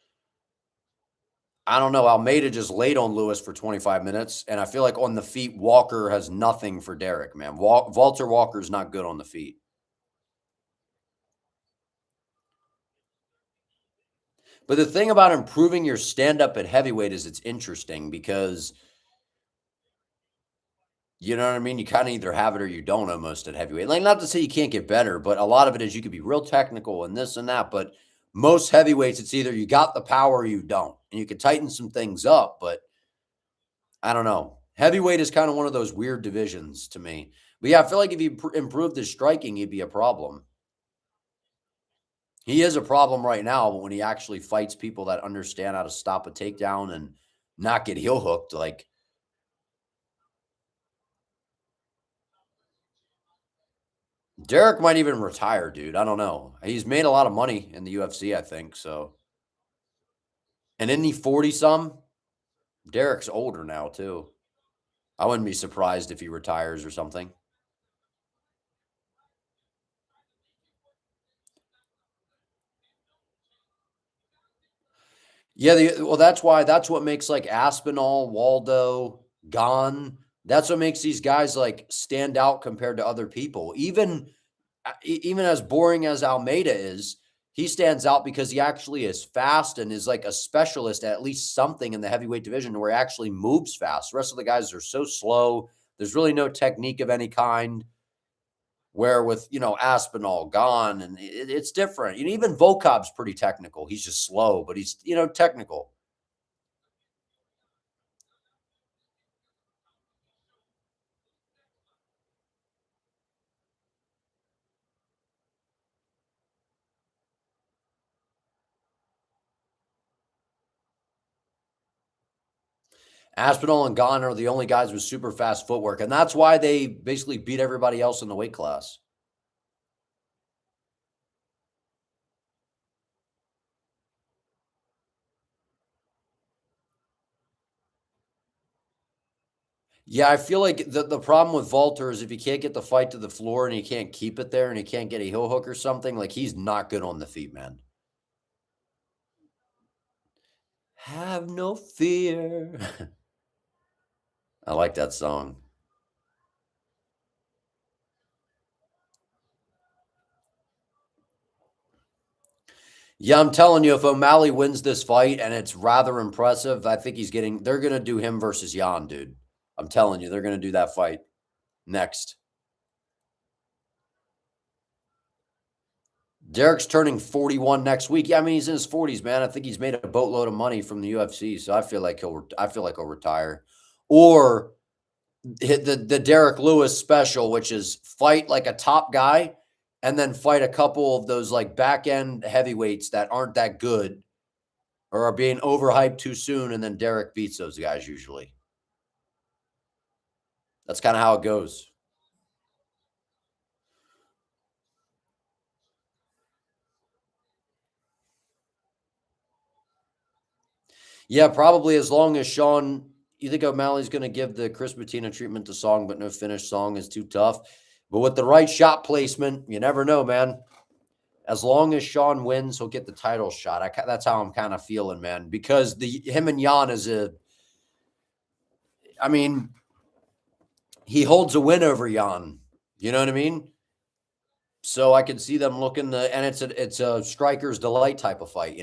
I don't know. Almeida just laid on Lewis for 25 minutes. And I feel like on the feet, Walker has nothing for Derrick, man. Walter Walker's not good on the feet. But the thing about improving your stand up at heavyweight is it's interesting because you know what I mean? You kind of either have it or you don't almost at heavyweight. Like, not to say you can't get better, but a lot of it is you could be real technical and this and that. But most heavyweights, it's either you got the power or you don't. And you can tighten some things up, but I don't know. Heavyweight is kind of one of those weird divisions to me. But yeah, I feel like if you improved his striking, he'd be a problem. He is a problem right now, but when he actually fights people that understand how to stop a takedown and not get heel hooked, like Derek might even retire, dude. I don't know. He's made a lot of money in the UFC, I think. So, and isn't he 40 some? Derek's older now, too. I wouldn't be surprised if he retires or something. Yeah, well, that's what makes like Aspinall, Waldo, Gone. That's what makes these guys like stand out compared to other people. Even as boring as Almeida is, he stands out because he actually is fast and is like a specialist at least something in the heavyweight division where he actually moves fast. The rest of the guys are so slow. There's really no technique of any kind. Where with, Aspinall gone, and it's different. Even Volkov's pretty technical. He's just slow, but he's, technical. Aspinall and Gane are the only guys with super fast footwork, and that's why they basically beat everybody else in the weight class. Yeah, I feel like the problem with Walter is if he can't get the fight to the floor and he can't keep it there and he can't get a heel hook or something, like he's not good on the feet, man. Have no fear. I like that song. Yeah, I'm telling you, if O'Malley wins this fight and it's rather impressive, I think they're going to do him versus Jan, dude. I'm telling you, they're going to do that fight next. Derrick's turning 41 next week. Yeah, I mean, he's in his 40s, man. I think he's made a boatload of money from the UFC, so I feel like he'll retire. Or hit the Derrick Lewis special, which is fight like a top guy and then fight a couple of those like back end heavyweights that aren't that good or are being overhyped too soon, and then Derrick beats those guys usually. That's kind of how it goes. Yeah, probably as long as Sean, you think O'Malley's going to give the Chris Bettina treatment to Song, but no finish. Song is too tough. But with the right shot placement, you never know, man. As long as Sean wins, he'll get the title shot. That's how I'm kind of feeling, man. Because him and Jan I mean, he holds a win over Jan. You know what I mean? So I can see them looking and it's a striker's delight type of fight,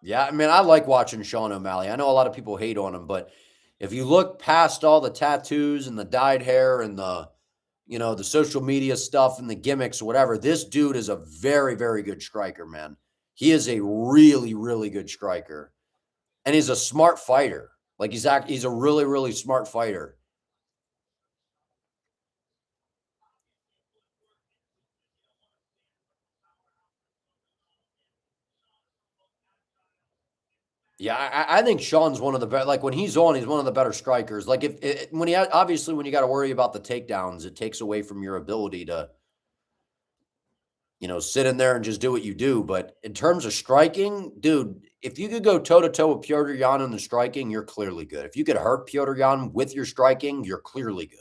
Yeah, I mean, I like watching Sean O'Malley. I know a lot of people hate on him, but if you look past all the tattoos and the dyed hair and the social media stuff and the gimmicks or whatever, this dude is a very, very good striker, man. He is a really, really good striker. And he's a smart fighter. Like he's a really, really smart fighter. Yeah, I think Sean's one of the better. Like when he's on, he's one of the better strikers. Like when obviously when you got to worry about the takedowns, it takes away from your ability to sit in there and just do what you do. But in terms of striking, dude, if you could go toe to toe with Piotr Jan in the striking, you're clearly good. If you could hurt Piotr Jan with your striking, you're clearly good.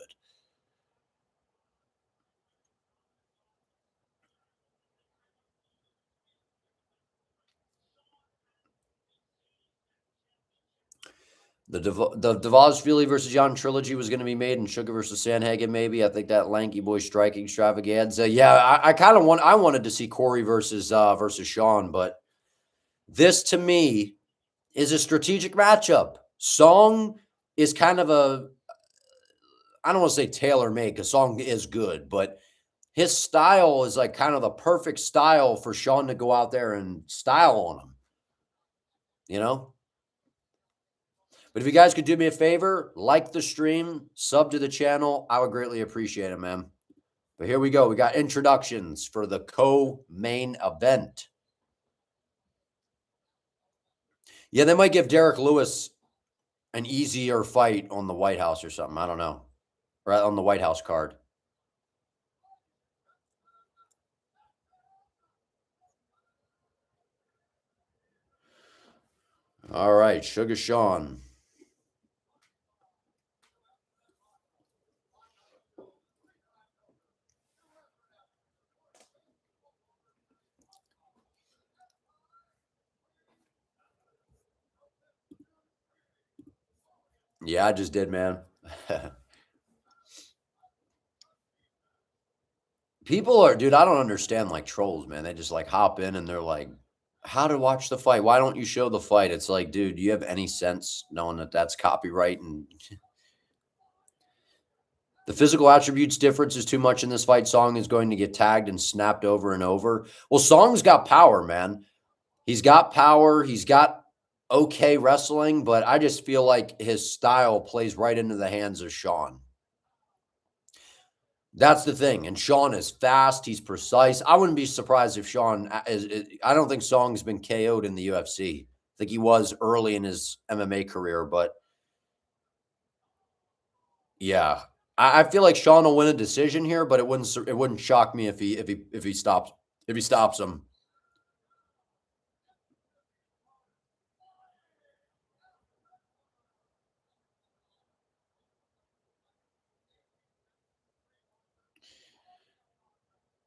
The Devosvili versus Jan trilogy was going to be made in Sugar versus Sandhagen, maybe. I think that lanky boy striking extravaganza. Yeah, I wanted to see Corey versus Sean, but this to me is a strategic matchup. Song is kind of I don't want to say tailor made because Song is good, but his style is like kind of the perfect style for Sean to go out there and style on him, you know? But if you guys could do me a favor, like the stream, sub to the channel, I would greatly appreciate it, man. But here we go. We got introductions for the co-main event. Yeah, they might give Derrick Lewis an easier fight on the White House or something. I don't know. Right on the White House card. All right, Sugar Sean. Yeah, I just did, man. People are, dude, I don't understand like trolls, man. They just like hop in and they're like, how to watch the fight? Why don't you show the fight? It's like, dude, do you have any sense knowing that that's copyright and the physical attributes difference is too much in this fight? Song is going to get tagged and snapped over and over. Well, Song's got power, man. He's got power. He's got okay wrestling, but I just feel like his style plays right into the hands of Sean. That's the thing. And Sean is fast. He's precise. I wouldn't be surprised if Sean I don't think Song's been KO'd in the UFC. I think he was early in his MMA career, but yeah. I feel like Sean will win a decision here, but it wouldn't shock me if he stops him.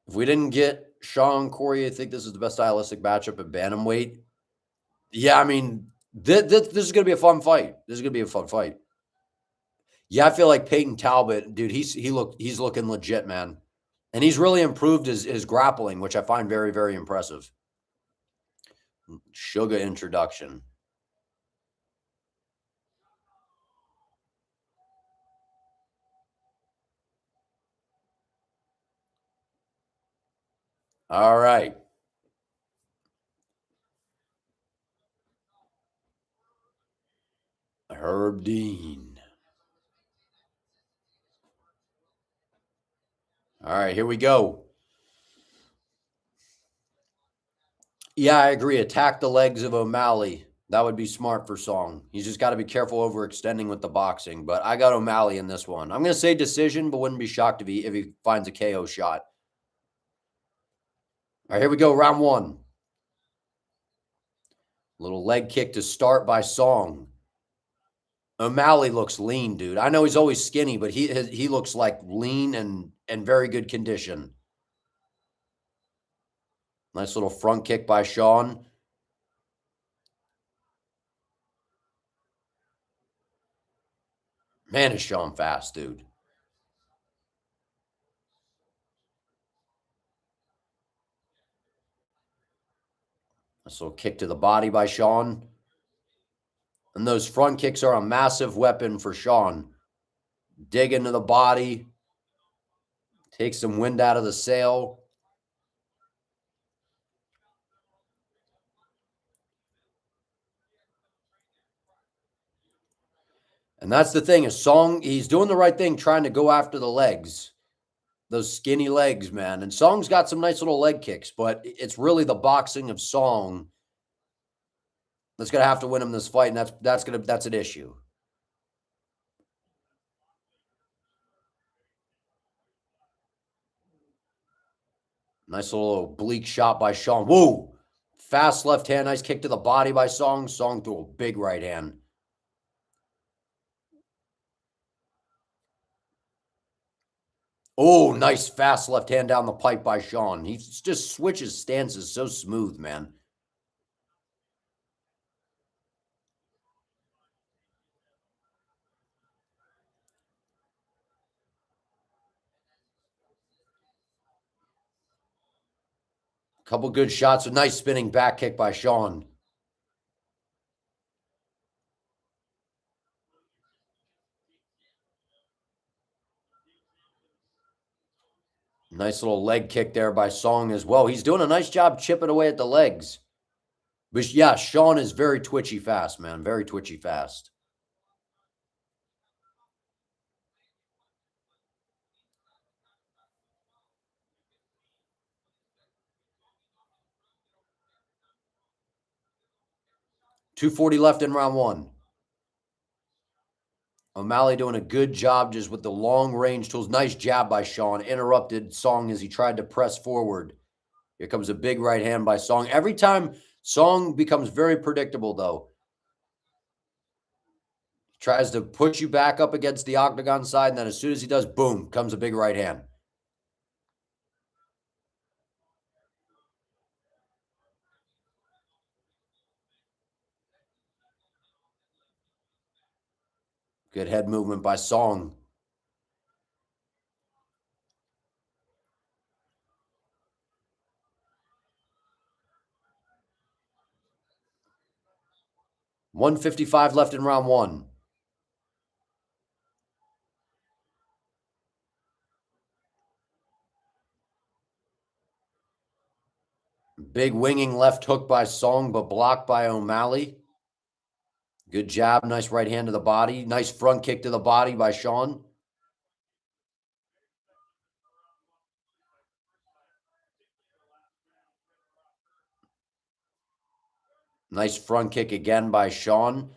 If we didn't get Sean Corey, I think this is the best stylistic matchup at bantamweight. Yeah, I mean, this is going to be a fun fight. This is going to be a fun fight. Yeah, I feel like Peyton Talbot, dude, he's looking legit, man. And he's really improved his grappling, which I find very, very impressive. Sugar introduction. All right. Herb Dean. All right, here we go. Yeah, I agree. Attack the legs of O'Malley. That would be smart for Song. He's just got to be careful overextending with the boxing. But I got O'Malley in this one. I'm going to say decision, but wouldn't be shocked if he finds a KO shot. All right, here we go. Round one. Little leg kick to start by Song. O'Malley looks lean, dude. I know he's always skinny, but he looks like lean and very good condition. Nice little front kick by Sean. Man, is Sean fast, dude. Nice little kick to the body by Sean. And those front kicks are a massive weapon for Sean. Dig into the body. Take some wind out of the sail. And that's the thing. Is Song, he's doing the right thing, trying to go after the legs. Those skinny legs, man. And Song's got some nice little leg kicks, but it's really the boxing of Song that's gonna have to win him this fight, and that's an issue. Nice little oblique shot by Sean. Whoa! Fast left hand, nice kick to the body by Song. Song threw a big right hand. Oh, nice fast left hand down the pipe by Sean. He just switches stances so smooth, man. Couple good shots. A nice spinning back kick by Sean. Nice little leg kick there by Song as well. He's doing a nice job chipping away at the legs. But yeah, Sean is very twitchy fast, man. Very twitchy fast. .240 left in round one. O'Malley doing a good job just with the long range tools. Nice jab by Sean. Interrupted Song as he tried to press forward. Here comes a big right hand by Song. Every time Song becomes very predictable, though. He tries to push you back up against the octagon side, and then as soon as he does, boom, comes a big right hand. Good head movement by Song. 1:55 left in round 1. Big winging left hook by Song, but blocked by O'Malley. Good jab. Nice right hand to the body. Nice front kick to the body by Sean. Nice front kick again by Sean.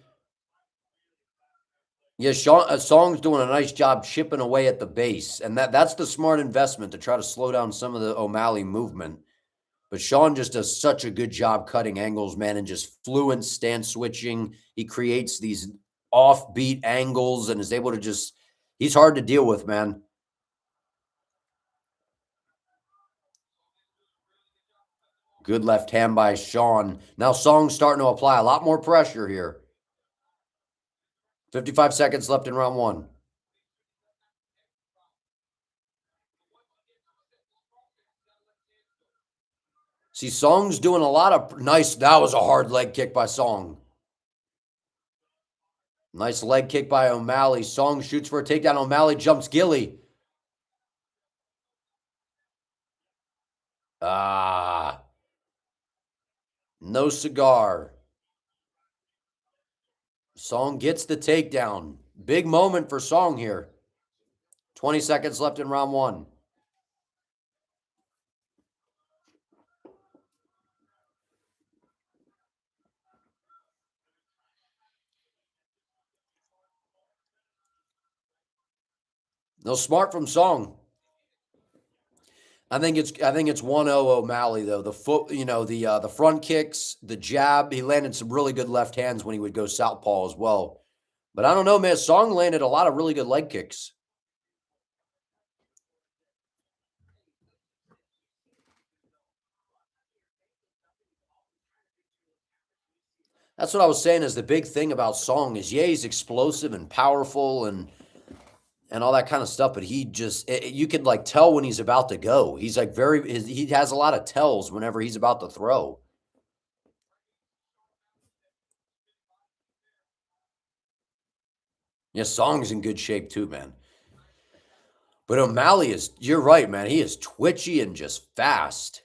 Yeah, Song's doing a nice job chipping away at the base, and that's the smart investment to try to slow down some of the O'Malley movement. But Sean just does such a good job cutting angles, man, and just fluent stance switching. He creates these offbeat angles and is able to just – he's hard to deal with, man. Good left hand by Sean. Now Song's starting to apply a lot more pressure here. 55 seconds left in round 1. See, Song's doing a lot of nice. That was a hard leg kick by Song. Nice leg kick by O'Malley. Song shoots for a takedown. O'Malley jumps Gilly. No cigar. Song gets the takedown. Big moment for Song here. 20 seconds left in round 1. No, smart from Song. I think it's 1-0 O'Malley though. The foot, the front kicks, the jab. He landed some really good left hands when he would go southpaw as well. But I don't know, man. Song landed a lot of really good leg kicks. That's what I was saying is the big thing about Song is, yeah, he's explosive and powerful and all that kind of stuff, but he just you could like tell when he's about to go. He's like he has a lot of tells whenever he's about to throw. Yeah, Song's in good shape too, man. But O'Malley you're right, man. He is twitchy and just fast.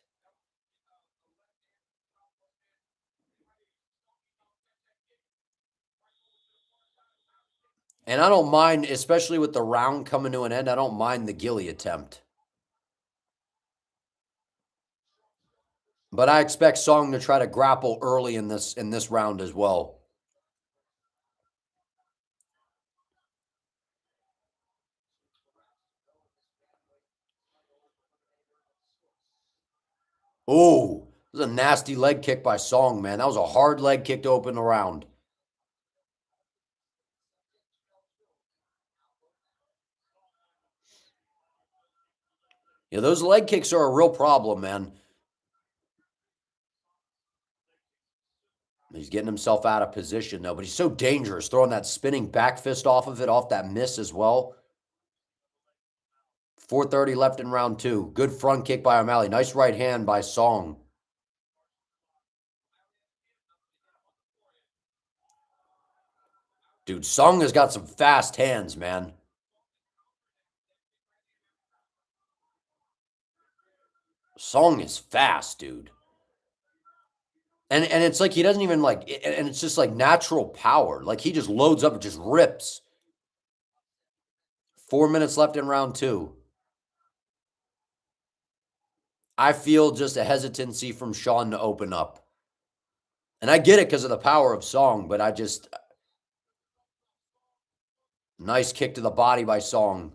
And I don't mind, especially with the round coming to an end, I don't mind the Gilly attempt. But I expect Song to try to grapple early in this round as well. Oh, this is a nasty leg kick by Song, man. That was a hard leg kick to open the round. Yeah, those leg kicks are a real problem, man. He's getting himself out of position, though, but he's so dangerous, throwing that spinning back fist off of it, off that miss as well. 4:30 left in round 2. Good front kick by O'Malley. Nice right hand by Song. Dude, Song has got some fast hands, man. Song is fast, dude. And it's like he doesn't even and it's just like natural power. Like he just loads up and just rips. 4 minutes left in round 2. I feel just a hesitancy from Sean to open up. And I get it because of the power of Song, but nice kick to the body by Song.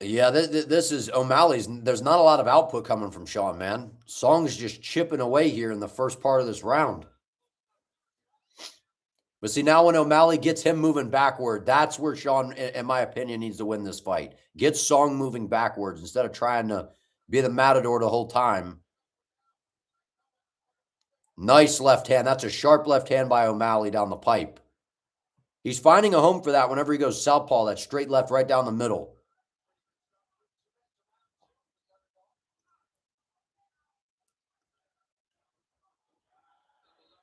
Yeah, this is O'Malley's. There's not a lot of output coming from Sean, man. Song's just chipping away here in the first part of this round. But see, now when O'Malley gets him moving backward, that's where Sean, in my opinion, needs to win this fight. Get Song moving backwards instead of trying to be the matador the whole time. Nice left hand. That's a sharp left hand by O'Malley down the pipe. He's finding a home for that whenever he goes southpaw, that straight left right down the middle.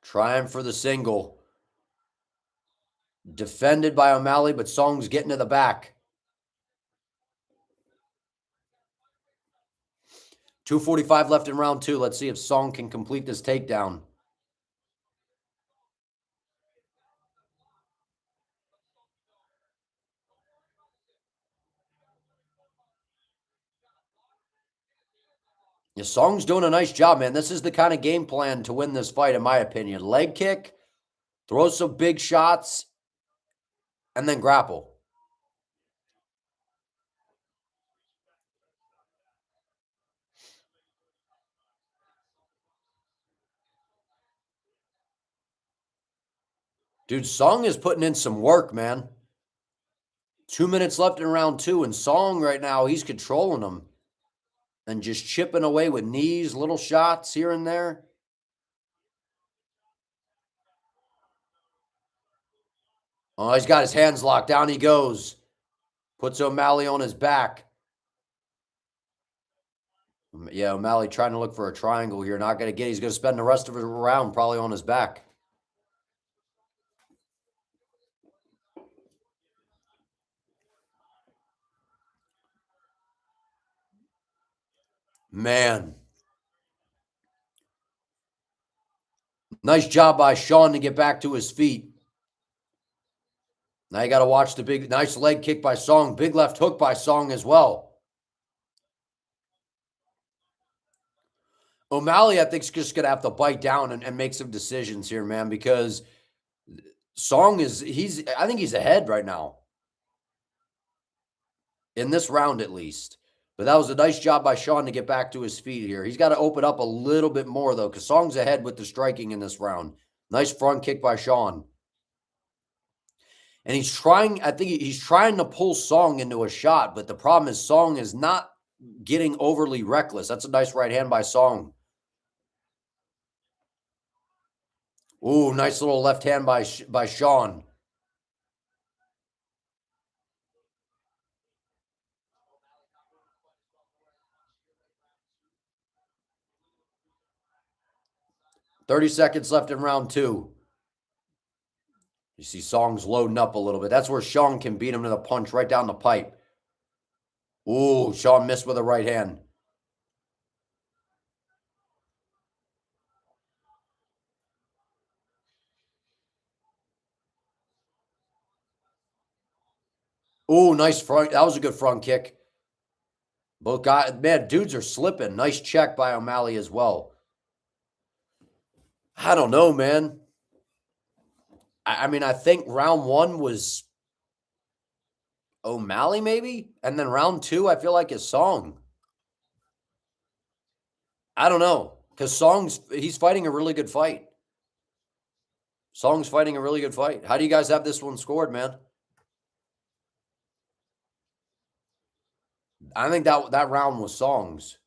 Trying for the single. Defended by O'Malley, but Song's getting to the back. 2:45 left in round 2. Let's see if Song can complete this takedown. Yeah, Song's doing a nice job, man. This is the kind of game plan to win this fight, in my opinion. Leg kick, throw some big shots, and then grapple. Dude, Song is putting in some work, man. 2 minutes left in round 2, and Song right now, he's controlling them and just chipping away with knees, little shots here and there. Oh, he's got his hands locked. Down he goes. Puts O'Malley on his back. Yeah, O'Malley trying to look for a triangle here. Not going to get it. He's going to spend the rest of the round probably on his back. Man. Nice job by Sean to get back to his feet. Now you got to watch the big, nice leg kick by Song. Big left hook by Song as well. O'Malley, I think, is just going to have to bite down and make some decisions here, man, because Song is, I think he's ahead right now. In this round, at least. But that was a nice job by Sean to get back to his feet here. He's got to open up a little bit more, though, because Song's ahead with the striking in this round. Nice front kick by Sean. And he's trying, I think he's trying to pull Song into a shot, but the problem is Song is not getting overly reckless. That's a nice right hand by Song. Ooh, nice little left hand by Sean. "30 seconds left in round 2. You see Song's loading up a little bit. That's where Sean can beat him to the punch right down the pipe. Ooh, Sean missed with a right hand. Ooh, nice front. That was a good front kick. Both guys, man, dudes are slipping. Nice check by O'Malley as well. I don't know, man. I mean, I think round 1 was O'Malley, maybe? And then round 2, I feel like is Song. I don't know. Because he's fighting a really good fight. Song's fighting a really good fight. How do you guys have this one scored, man? I think that round was Song's.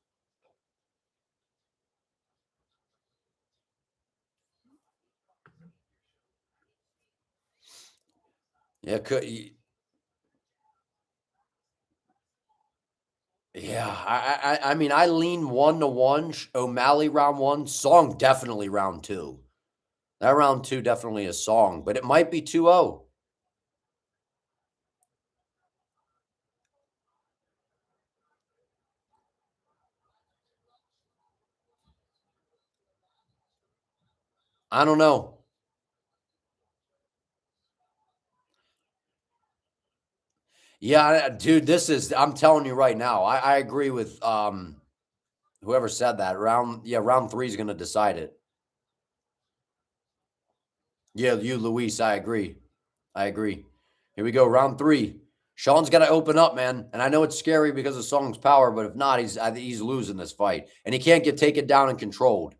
Yeah, yeah. I mean, I lean 1-1. O'Malley round 1. Song definitely round 2. That round 2 definitely is Song, but it might be 2-0. I don't know. Yeah, dude, I'm telling you right now, I agree with whoever said that. Round 3 is going to decide it. Yeah, you, Luis, I agree. I agree. Here we go, round 3. Sean's got to open up, man. And I know it's scary because of Song's power, but if not, I think he's losing this fight. And he can't get taken down and controlled.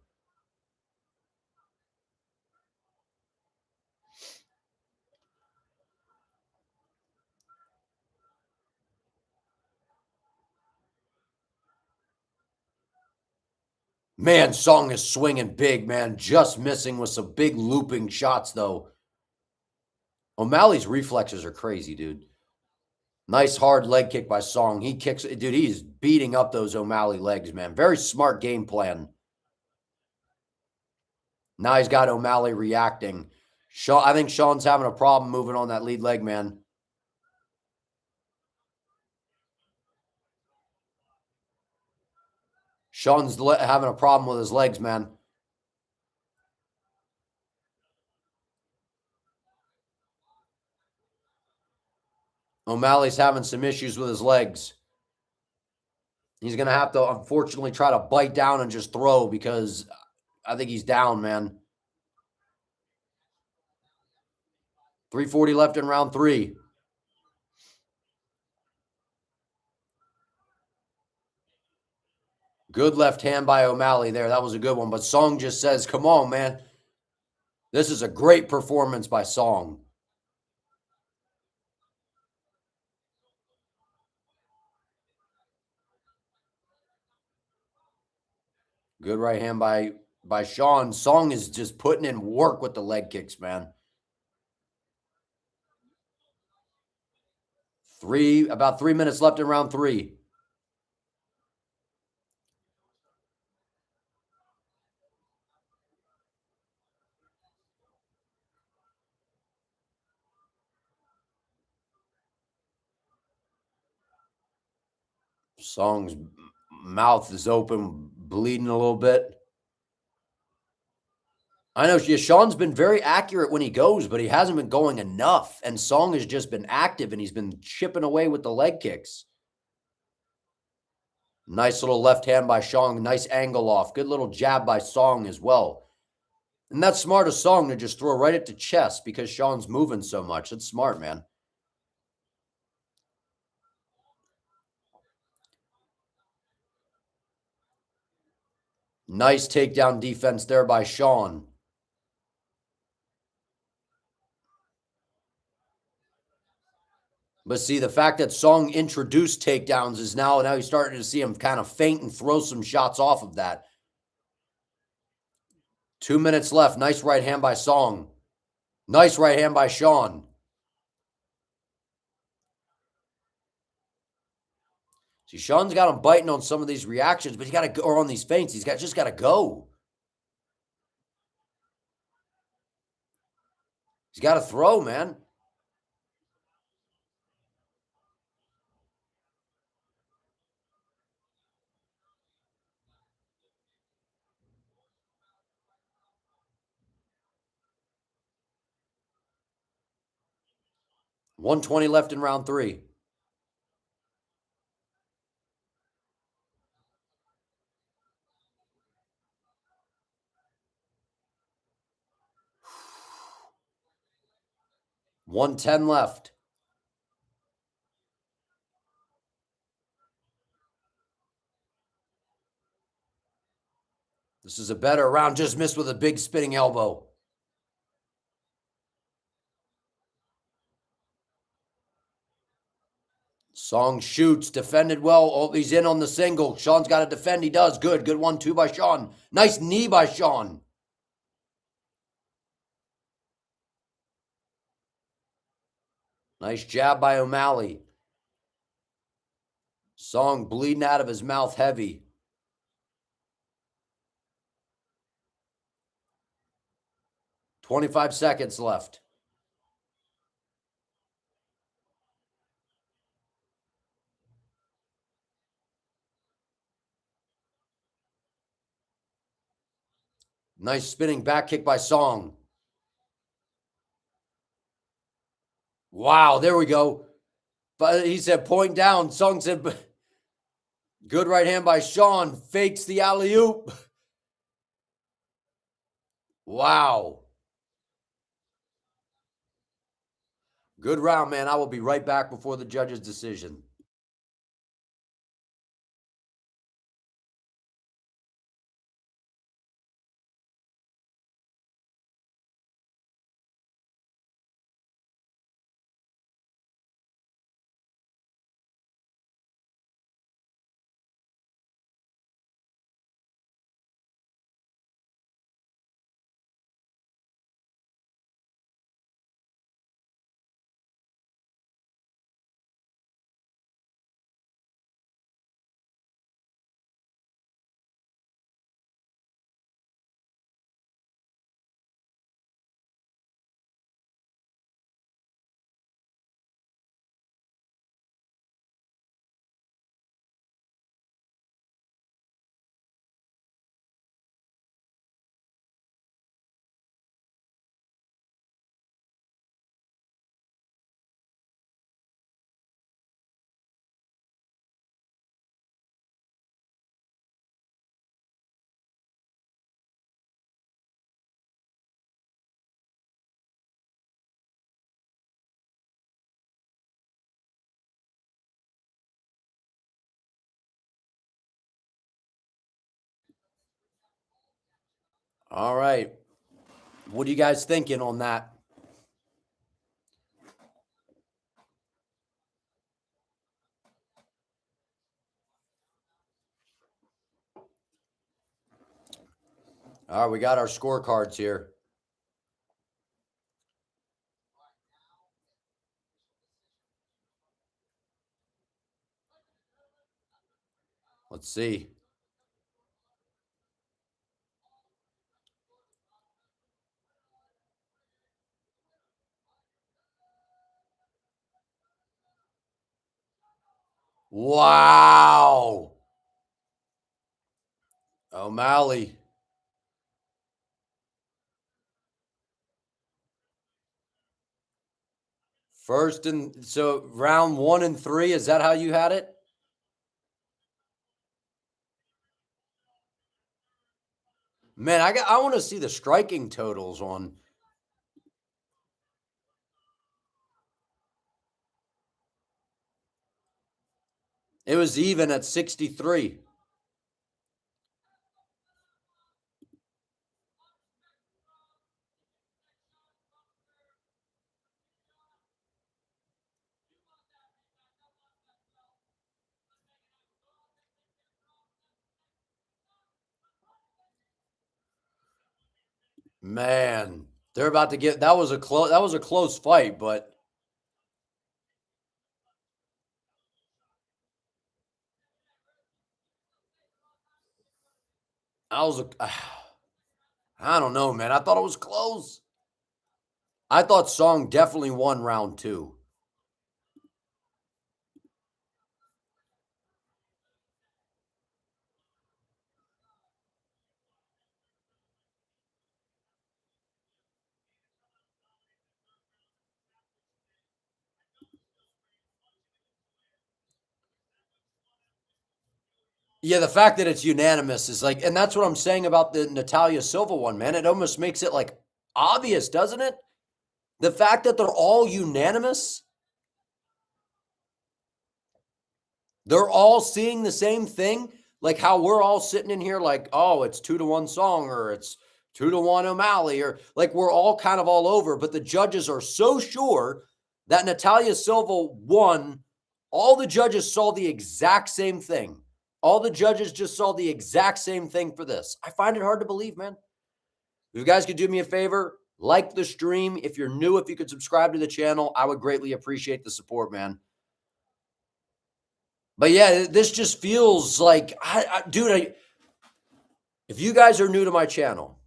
Man, Song is swinging big, man. Just missing with some big looping shots, though. O'Malley's reflexes are crazy, dude. Nice hard leg kick by Song. He kicks, dude, he's beating up those O'Malley legs, man. Very smart game plan. Now he's got O'Malley reacting. I think Sean's having a problem moving on that lead leg, man. Sean's having a problem with his legs, man. O'Malley's having some issues with his legs. He's going to have to, unfortunately, try to bite down and just throw because I think he's down, man. 3:40 left in round 3. Good left hand by O'Malley there. That was a good one. But Song just says, come on, man. This is a great performance by Song. Good right hand by Sean. Song is just putting in work with the leg kicks, man. About 3 minutes left in round 3. Song's mouth is open, bleeding a little bit. I know Sean's been very accurate when he goes, but he hasn't been going enough. And Song has just been active and he's been chipping away with the leg kicks. Nice little left hand by Sean. Nice angle off. Good little jab by Song as well. And that's smart of Song to just throw right at the chest because Sean's moving so much. It's smart, man. Nice takedown defense there by Sean. But see, the fact that Song introduced takedowns is now you're starting to see him kind of feint and throw some shots off of that. 2 minutes left. Nice right hand by Song. Nice right hand by Sean. See, Sean's got him biting on some of these reactions, but he's got to go, or on these feints. He's just got to go. He's got to throw, man. $120 left in round 3. $110 left. This is a better round. Just missed with a big spinning elbow. Song shoots, defended well. Oh, he's in on the single. Sean's got to defend. He does. Good. Good 1-2 by Sean. Nice knee by Sean. Nice jab by O'Malley. Song bleeding out of his mouth heavy. $25 seconds left. Nice spinning back kick by Song. Wow, there we go. But he said point down. Song said good right hand by Sean. Fakes the alley-oop. Wow. Good round, man. I will be right back before the judge's decision. All right. What are you guys thinking on that? All right, we got our scorecards here. Let's see. Wow. O'Malley. First and so round 1 and 3, is that how you had it? Man, I want to see the striking totals on. It was even at 63. Man, they're about to get that was a close fight, but I was a I don't know, man. I thought it was close. I thought Song definitely won round 2. Yeah, the fact that it's unanimous is like, and that's what I'm saying about the Natalia Silva one, man. It almost makes it like obvious, doesn't it? The fact that they're all unanimous, they're all seeing the same thing, like how we're all sitting in here like, oh, it's 2-1 Song or it's 2-1 O'Malley, or like we're all kind of all over, but the judges are so sure that Natalia Silva won. All the judges saw the exact same thing. All the judges just saw the exact same thing for this. I find it hard to believe, man. If you guys could do me a favor, like the stream. If you're new, if you could subscribe to the channel, I would greatly appreciate the support, man. But yeah, this just feels like, dude, if you guys are new to my channel,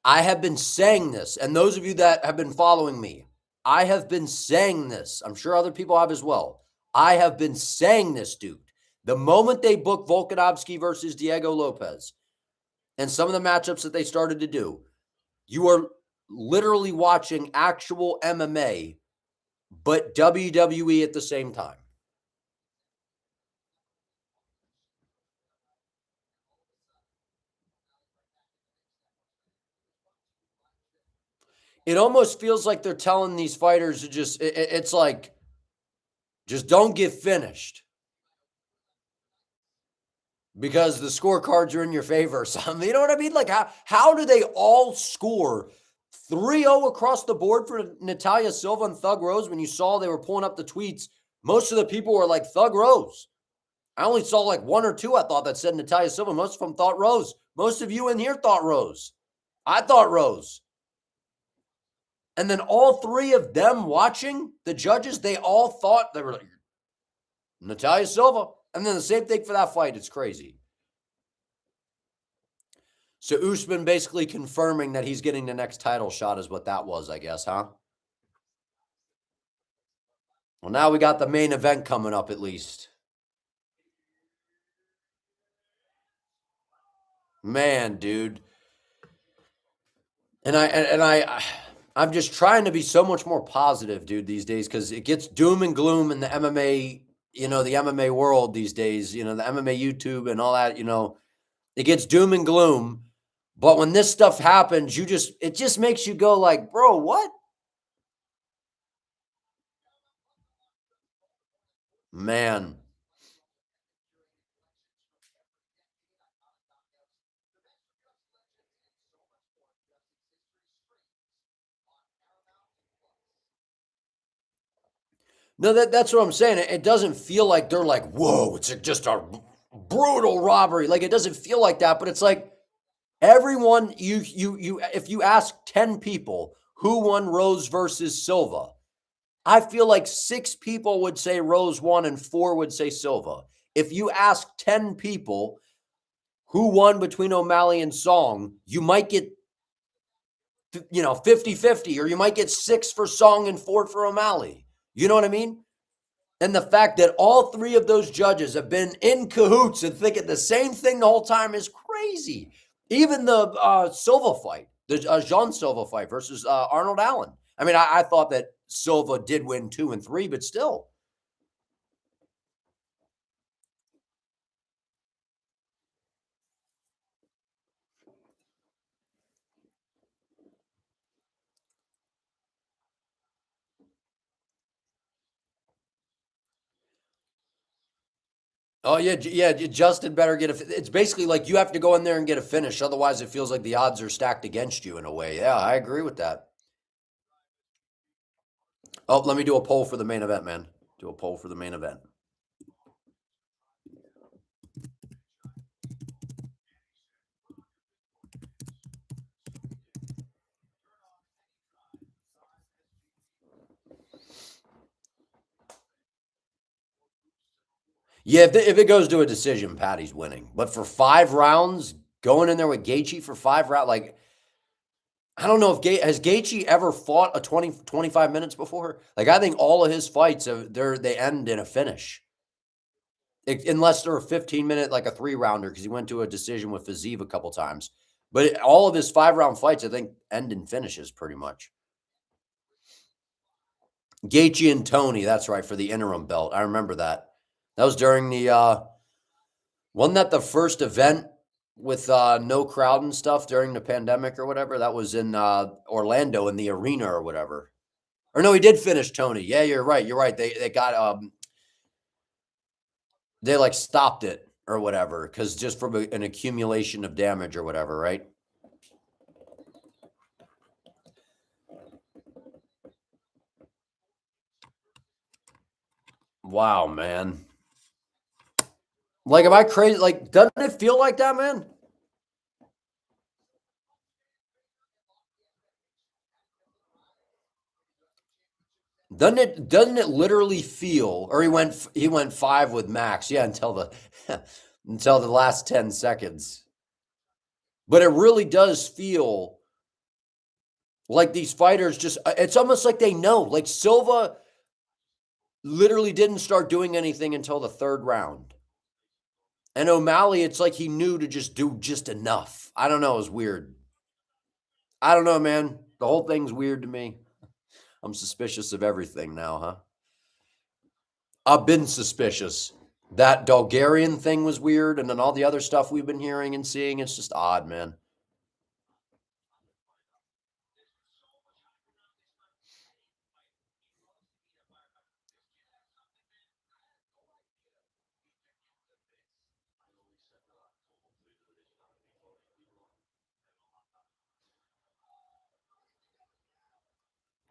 I have been saying this, and those of you that have been following me, I have been saying this. I'm sure other people have as well. I have been saying this, dude. The moment they book Volkanovski versus Diego Lopez and some of the matchups that they started to do, you are literally watching actual MMA, but WWE at the same time. It almost feels like they're telling these fighters to just, it's like, just don't get finished because the scorecards are in your favor or something. You know what I mean? Like, how do they all score 3-0 across the board for Natalia Silva and Thug Rose? When you saw they were pulling up the tweets, most of the people were like Thug Rose. I only saw like 1 or 2 I thought that said Natalia Silva. Most of them thought Rose. Most of you in here thought Rose. I thought Rose. And then all 3 of them watching, the judges, they all thought, they were like, Natalia Silva. And then the same thing for that fight. It's crazy. So Usman basically confirming that he's getting the next title shot is what that was, I guess, huh? Well, now we got the main event coming up at least. Man, dude. I'm just trying to be so much more positive, dude, these days, because it gets doom and gloom in the MMA, the MMA world these days, the MMA YouTube and all that, it gets doom and gloom. But when this stuff happens, it just makes you go like, bro, what? Man. No, that's what I'm saying. It doesn't feel like they're like, whoa, it's just a brutal robbery. Like, it doesn't feel like that, but it's like everyone, if you ask 10 people who won Rose versus Silva, I feel like 6 people would say Rose won and 4 would say Silva. If you ask 10 people who won between O'Malley and Song, you might get 50-50, or you might get 6 for Song and 4 for O'Malley. You know what I mean? And the fact that all 3 of those judges have been in cahoots and thinking the same thing the whole time is crazy. Even the Silva fight, the Jean Silva fight versus Arnold Allen. I mean, I thought that Silva did win 2 and 3, but still. Oh yeah, yeah. Justin better get a. It's basically like you have to go in there and get a finish, otherwise it feels like the odds are stacked against you in a way. Yeah, I agree with that. Oh, let me do a poll for the main event, man. Do a poll for the main event. Yeah, if it goes to a decision, Patty's winning. But for 5 rounds, going in there with Gaethje for 5 rounds, like I don't know if has Gaethje ever fought a 25 minutes before. Like I think all of his fights they end in a finish, unless they're a 15-minute like a 3-rounder because he went to a decision with Fiziev a couple times. But all of his 5-round fights, I think, end in finishes pretty much. Gaethje and Tony, that's right, for the interim belt. I remember that. That was during the wasn't that the first event with no crowd and stuff during the pandemic or whatever? That was in Orlando in the arena or whatever. Or no, he did finish Tony. Yeah, you're right. You're right. They got they like stopped it or whatever because just from an accumulation of damage or whatever, right? Wow, man. Like, am I crazy? Like, doesn't it feel like that, man? Doesn't it literally feel? Or he went 5 with Max, yeah, until the until the last 10 seconds. But it really does feel like these fighters just it's almost like they know. Like Silva literally didn't start doing anything until the 3rd round. And O'Malley, it's like he knew to just do just enough. I don't know, it's weird. I don't know, man. The whole thing's weird to me. I'm suspicious of everything now, huh? I've been suspicious. That Bulgarian thing was weird, and then all the other stuff we've been hearing and seeing, it's just odd, man.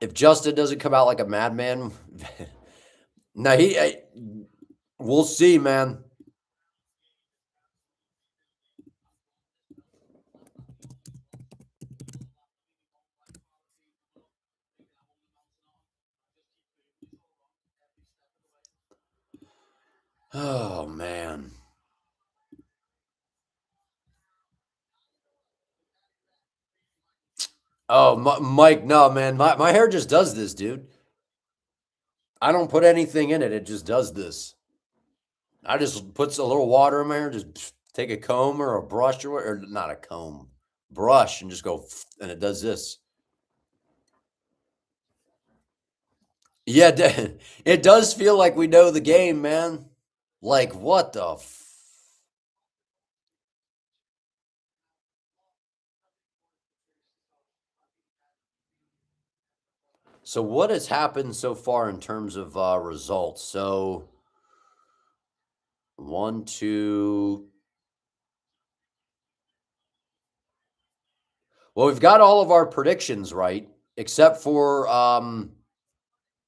If Justin doesn't come out like a madman, now we'll see, man. Oh man. Oh, Mike, no, man. My hair just does this, dude. I don't put anything in it. It just does this. I just puts a little water in my hair, just take a comb or a brush or not a comb, brush, and just go, and it does this. Yeah, it does feel like we know the game, man. Like what the? So what has happened so far in terms of results? So one, two. Well, we've got all of our predictions right, except for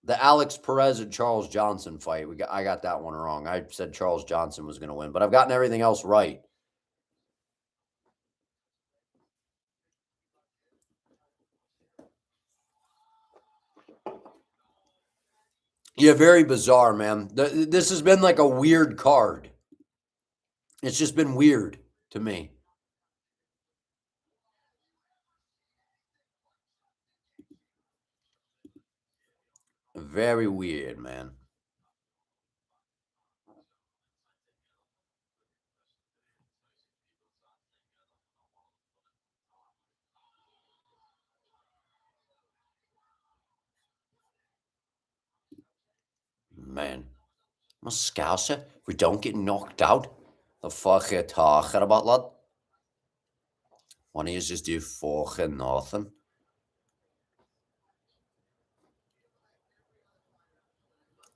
The Alex Perez and Charles Johnson fight. I got that one wrong. I said Charles Johnson was going to win, but I've gotten everything else right. Yeah, very bizarre, man. This has been like a weird card. It's just been weird to me. Very weird, man. Man. I'm a Scouser. We don't get knocked out. The fuck you talking about, lad? Why don't you just do fucking nothing?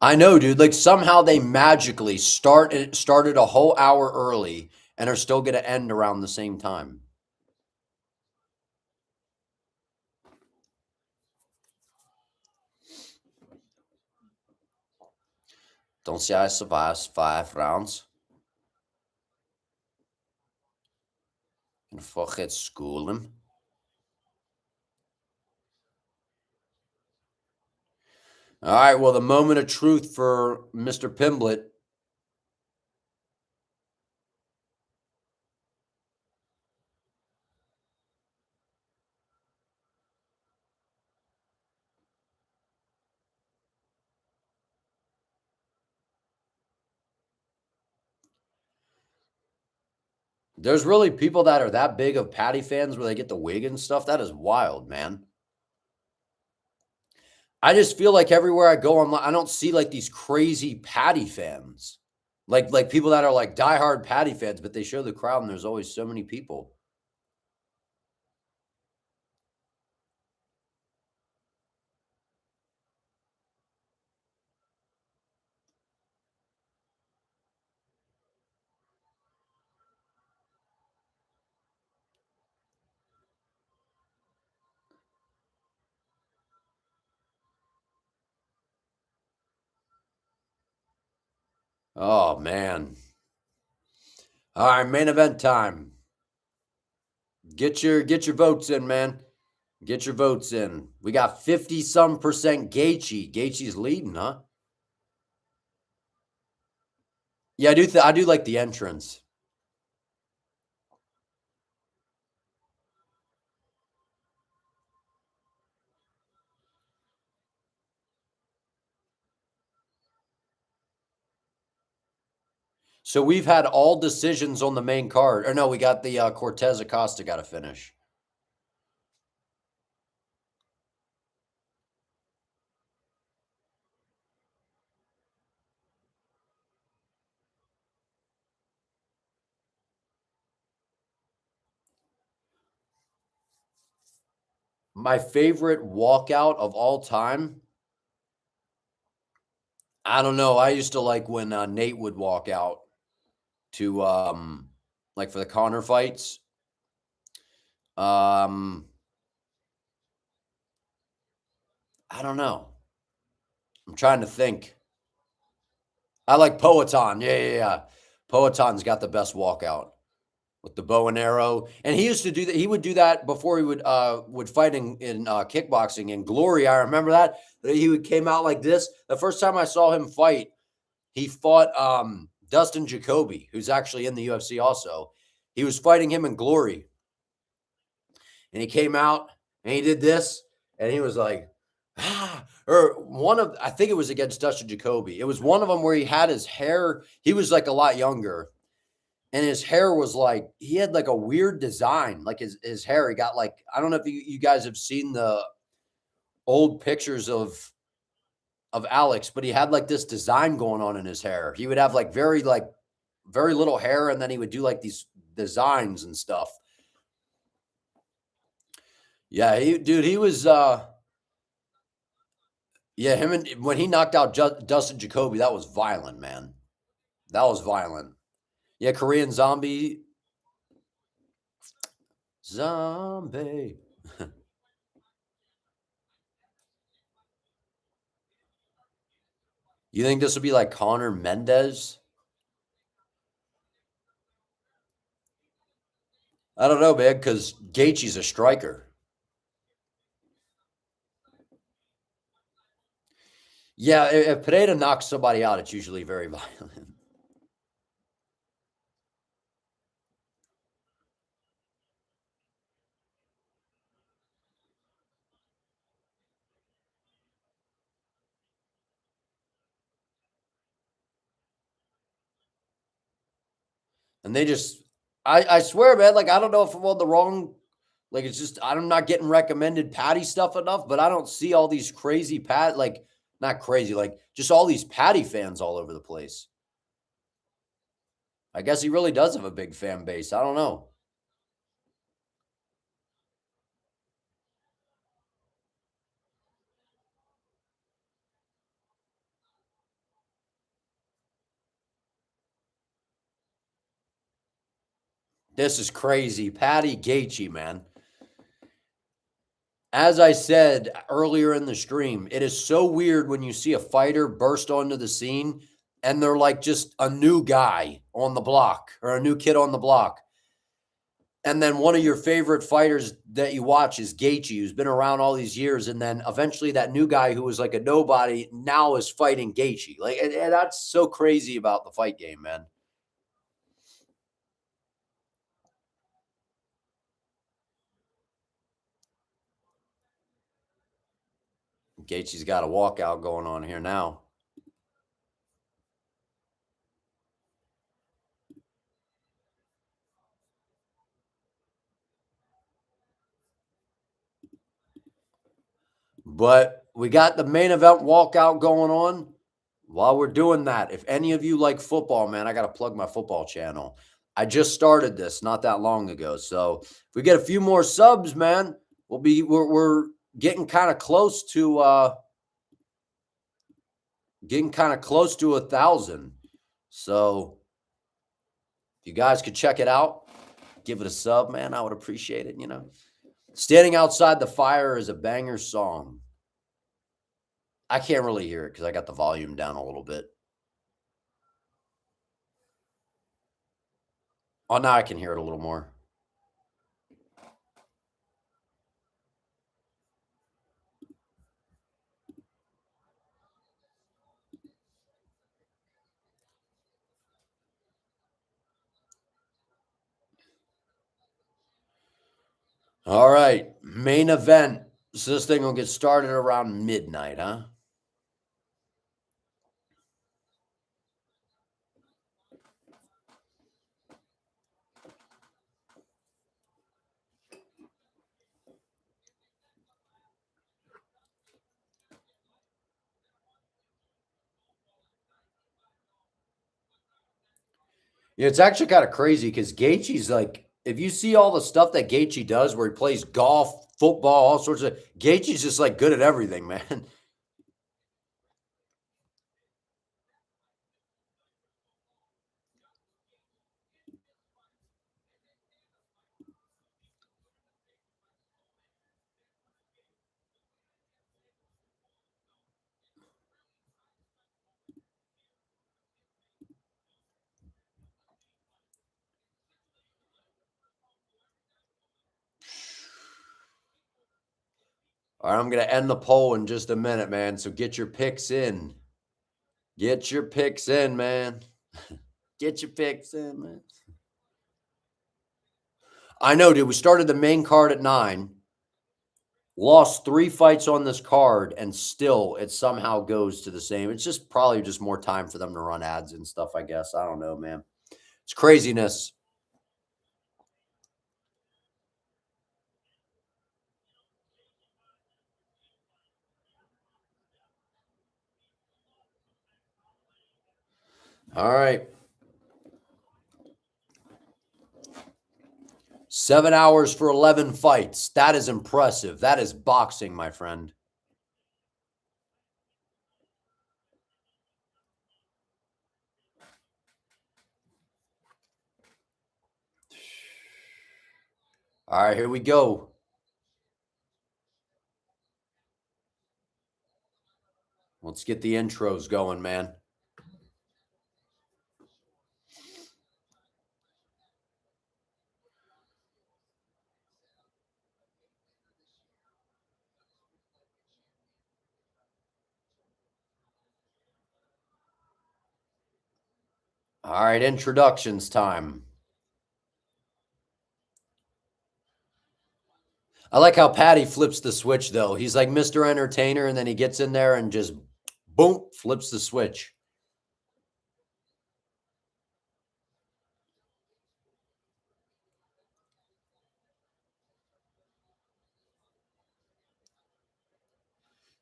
I know, dude. Like somehow they magically started a whole hour early and are still going to end around the same time. Don't say I survived 5 rounds. And fucking school him. All right. Well, the moment of truth for Mr. Pimblett. There's really people that are that big of Patty fans where they get the wig and stuff. That is wild, man. I just feel like everywhere I go online, I don't see like these crazy Patty fans. Like people that are like diehard Patty fans, but they show the crowd and there's always so many people. Oh man. All right, main event time. Get your votes in, man. Get your votes in. We got 50 some percent Gaethje. Gaethje's leading, huh? Yeah, I do like the entrance. So we've had all decisions on the main card. Or no, we got the Cortes-Acosta got to finish. My favorite walkout of all time. I don't know. I used to like when Nate would walk out to like for the Connor fights. Um, I don't know. I'm trying to think. I like Poetan. Yeah. Poetan's got the best walkout with the bow and arrow. And he used to do that. He would do that before he would fight in kickboxing in Glory. I remember that. He would came out like this. The first time I saw him fight, he fought Dustin Jacoby, who's actually in the UFC also. He was fighting him in Glory. And he came out and he did this. And he was like, or I think it was against Dustin Jacoby. It was one of them where he had his hair. He was like a lot younger. And his hair was like, he had like a weird design. Like his hair, he got like, I don't know if you guys have seen the old pictures of Alex, but he had like this design going on in his hair. He would have like very little hair, and then he would do like these designs and stuff. Yeah, he was yeah, him and when he knocked out Dustin Jacoby, that was violent, man. That was violent. Yeah, Korean Zombie. Zombie. You think this will be like Conor Mendez? I don't know, man, because Gaethje's a striker. Yeah, if Pereira knocks somebody out, it's usually very violent. And they just, I swear, man, like, I don't know if I'm on the wrong, like, it's just, I'm not getting recommended Patty stuff enough, but I don't see all these crazy like, not crazy, like, just all these Patty fans all over the place. I guess he really does have a big fan base. I don't know. This is crazy. Patty Gaethje, man. As I said earlier in the stream, it is so weird when you see a fighter burst onto the scene and they're like just a new guy on the block or a new kid on the block. And then one of your favorite fighters that you watch is Gaethje, who's been around all these years. And then eventually that new guy who was like a nobody now is fighting Gaethje. Like, and that's so crazy about the fight game, man. Gaethje's got a walkout going on here now. But we got the main event walkout going on. While we're doing that, if any of you like football, man, I got to plug my football channel. I just started this not that long ago. So if we get a few more subs, man, we're getting kind of close to 1,000. So if you guys could check it out, give it a sub, man, I would appreciate it, Standing Outside the Fire is a banger song. I can't really hear it because I got the volume down a little bit. Oh, now I can hear it a little more. All right, main event. So this thing will get started around midnight, huh? Yeah, it's actually kind of crazy because Gaethje's like, if you see all the stuff that Gaethje does, where he plays golf, football, all sorts of, Gaethje's just like good at everything, man. All right, I'm gonna end the poll in just a minute, man. So get your picks in. Get your picks in, man. Get your picks in, man. I know, dude. We started the main card at 9. Lost 3 fights on this card, and still it somehow goes to the same. It's just probably just more time for them to run ads and stuff, I guess. I don't know, man. It's craziness. All right. 7 hours for 11 fights. That is impressive. That is boxing, my friend. All right, here we go. Let's get the intros going, man. All right, introductions time. I like how Patty flips the switch, though. He's like Mr. Entertainer, and then he gets in there and just, boom, flips the switch.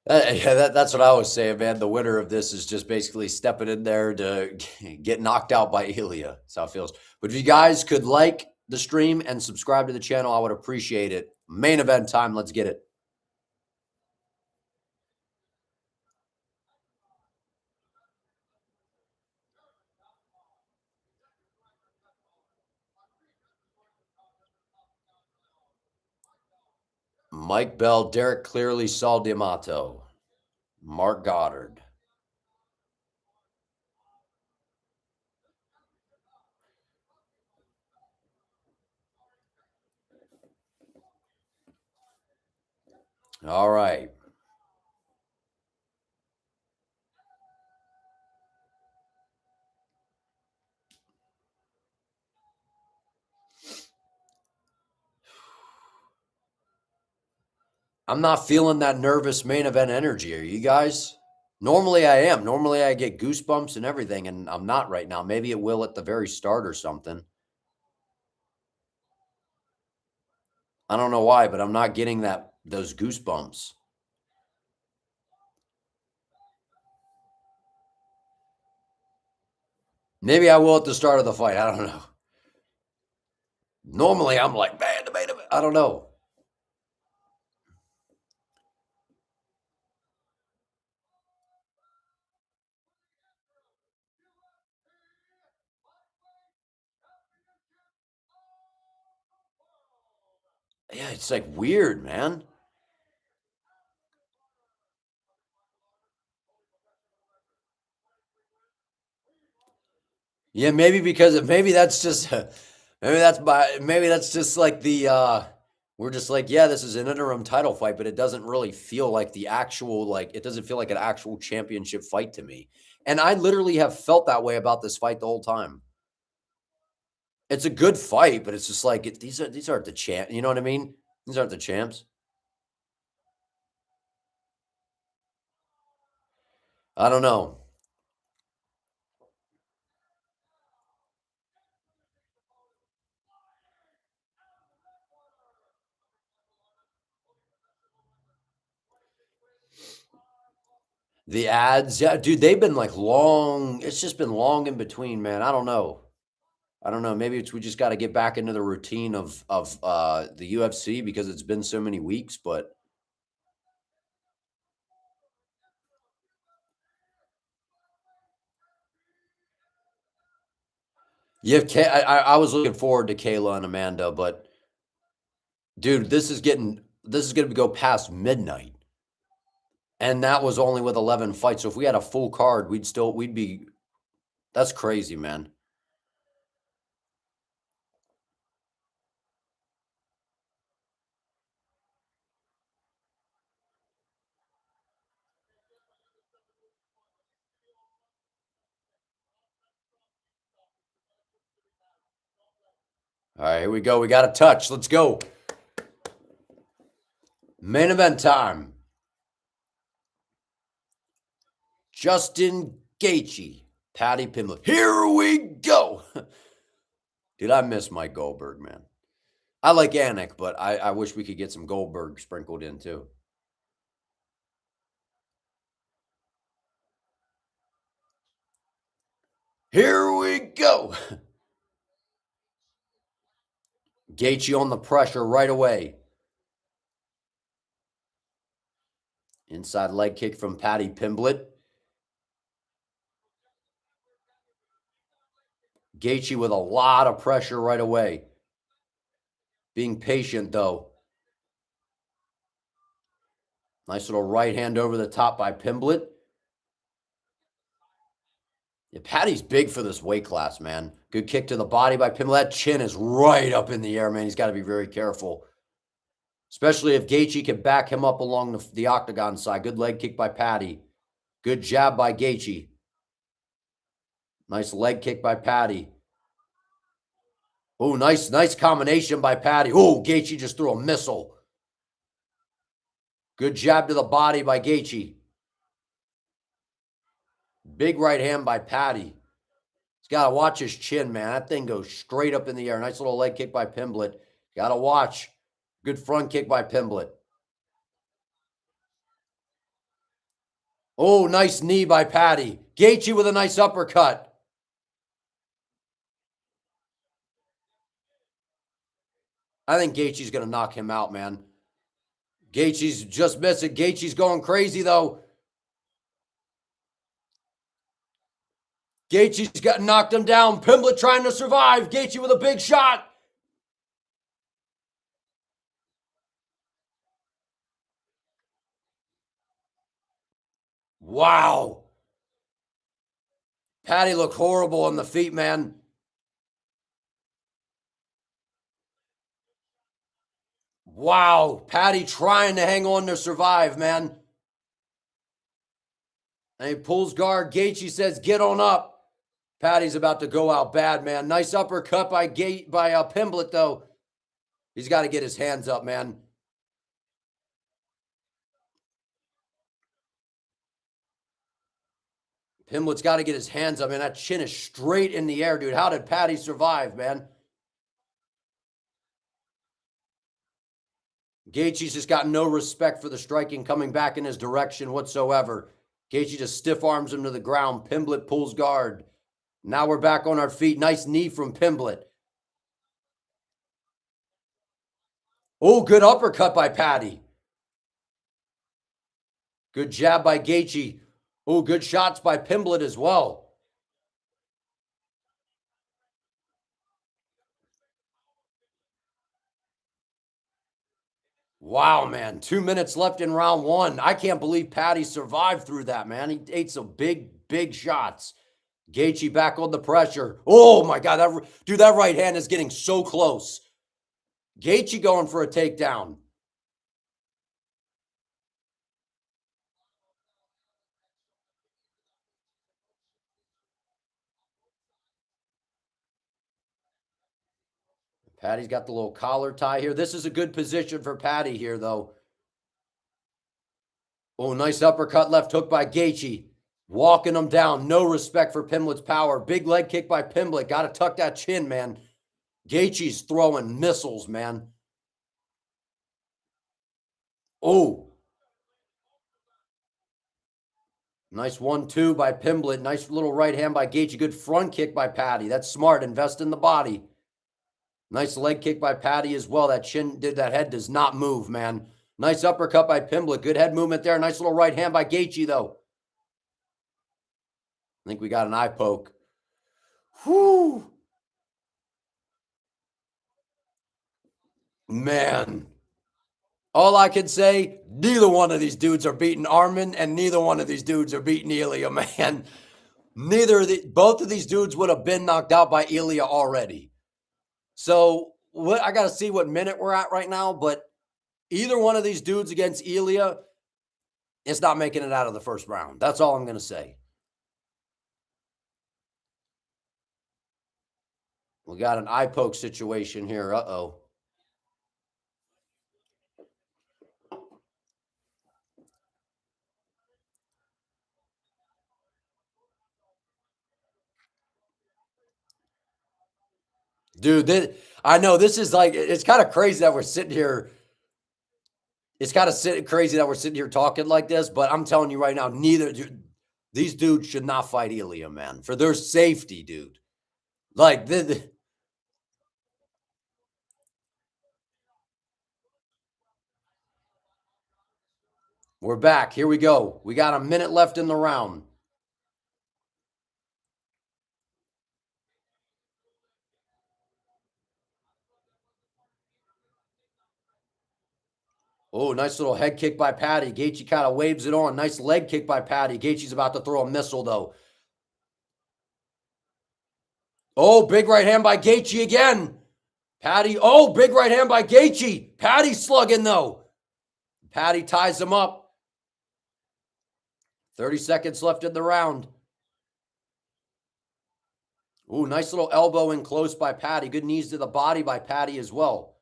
Yeah, that's what I was saying, man. The winner of this is just basically stepping in there to get knocked out by Ilya. That's how it feels. But if you guys could like the stream and subscribe to the channel, I would appreciate it. Main event time. Let's get it. Mike Bell, Derek Clearly, Saul D'Amato, Mark Goddard. All right. I'm not feeling that nervous main event energy. Are you guys? Normally I am. Normally I get goosebumps and everything, and I'm not right now. Maybe it will at the very start or something. I don't know why, but I'm not getting those goosebumps. Maybe I will at the start of the fight. I don't know. Normally I'm like, man, the main event. I don't know. Yeah, it's like weird, man. Yeah, maybe because maybe that's just maybe that's just like we're just like, yeah, this is an interim title fight, but it doesn't really feel like the actual it doesn't feel like an actual championship fight to me. And I literally have felt that way about this fight the whole time. It's a good fight, but it's just like these aren't the champ. You know what I mean? These aren't the champs. I don't know. The ads, yeah, dude, they've been like long. It's just been long in between, man. I don't know. I don't know. Maybe we just got to get back into the routine of the UFC because it's been so many weeks. But yeah, I was looking forward to Kayla and Amanda, but dude, this is going to go past midnight, and that was only with 11 fights. So if we had a full card, we'd be. That's crazy, man. All right, here we go. We got a touch. Let's go. Main event time. Justin Gaethje, Patty Pimblett. Here we go. Dude, I miss Mike Goldberg, man. I like Anik, but I wish we could get some Goldberg sprinkled in too. Here we go. Gaethje on the pressure right away. Inside leg kick from Patty Pimblett. Gaethje with a lot of pressure right away. Being patient, though. Nice little right hand over the top by Pimblett. Yeah, Patty's big for this weight class, man. Good kick to the body by Pimblett. That chin is right up in the air, man. He's got to be very careful, especially if Gaethje can back him up along the octagon side. Good leg kick by Patty. Good jab by Gaethje. Nice leg kick by Patty. Oh, nice combination by Patty. Oh, Gaethje just threw a missile. Good jab to the body by Gaethje. Big right hand by Patty. He's got to watch his chin, man. That thing goes straight up in the air. Nice little leg kick by Pimblett. Got to watch. Good front kick by Pimblett. Oh, nice knee by Patty. Gaethje with a nice uppercut. I think Gaethje's going to knock him out, man. Gaethje's just missing. Gaethje's going crazy, though. Gaethje's got knocked him down. Pimblett trying to survive. Gaethje with a big shot. Wow. Patty looked horrible on the feet, man. Wow. Patty trying to hang on to survive, man. And he pulls guard. Gaethje says, get on up. Patty's about to go out bad, man. Nice uppercut by Pimblett, though. He's got to get his hands up, man. Pimblett's got to get his hands up, man. That chin is straight in the air, dude. How did Patty survive, man? Gaethje's just got no respect for the striking coming back in his direction whatsoever. Gaethje just stiff arms him to the ground. Pimblett pulls guard. Now we're back on our feet. Nice knee from Pimblett. Oh, good uppercut by Patty. Good jab by Gaethje. Oh, good shots by Pimblett as well. Wow, man. 2 minutes left in round one. I can't believe Patty survived through that, man. He ate some big shots. Gaethje back on the pressure. Oh, my God. That right hand is getting so close. Gaethje going for a takedown. Patty's got the little collar tie here. This is a good position for Patty here, though. Oh, nice uppercut left hook by Gaethje. Walking him down. No respect for Pimblett's power. Big leg kick by Pimblett. Got to tuck that chin, man. Gaethje's throwing missiles, man. Oh. Nice 1-2 by Pimblett. Nice little right hand by Gaethje. Good front kick by Patty. That's smart. Invest in the body. Nice leg kick by Patty as well. That head does not move, man. Nice uppercut by Pimblett. Good head movement there. Nice little right hand by Gaethje, though. I think we got an eye poke. Whew. Man. All I can say, neither one of these dudes are beating Armin, and neither one of these dudes are beating Ilya, man. Both of these dudes would have been knocked out by Ilya already. So I got to see what minute we're at right now, but either one of these dudes against Ilya is not making it out of the first round. That's all I'm going to say. We got an eye poke situation here. Uh-oh. Dude, I know this is like, it's kind of crazy that we're sitting here. It's kind of crazy that we're sitting here talking like this, but I'm telling you right now, these dudes should not fight Ilya, man, for their safety, dude. Like, we're back. Here we go. We got a minute left in the round. Oh, nice little head kick by Patty. Gaethje kind of waves it on. Nice leg kick by Patty. Gaethje's about to throw a missile, though. Oh, big right hand by Gaethje again. Paddy, oh, big right hand by Gaethje. Paddy slugging, though. Paddy ties him up. 30 seconds left in the round. Ooh, nice little elbow in close by Paddy. Good knees to the body by Paddy as well.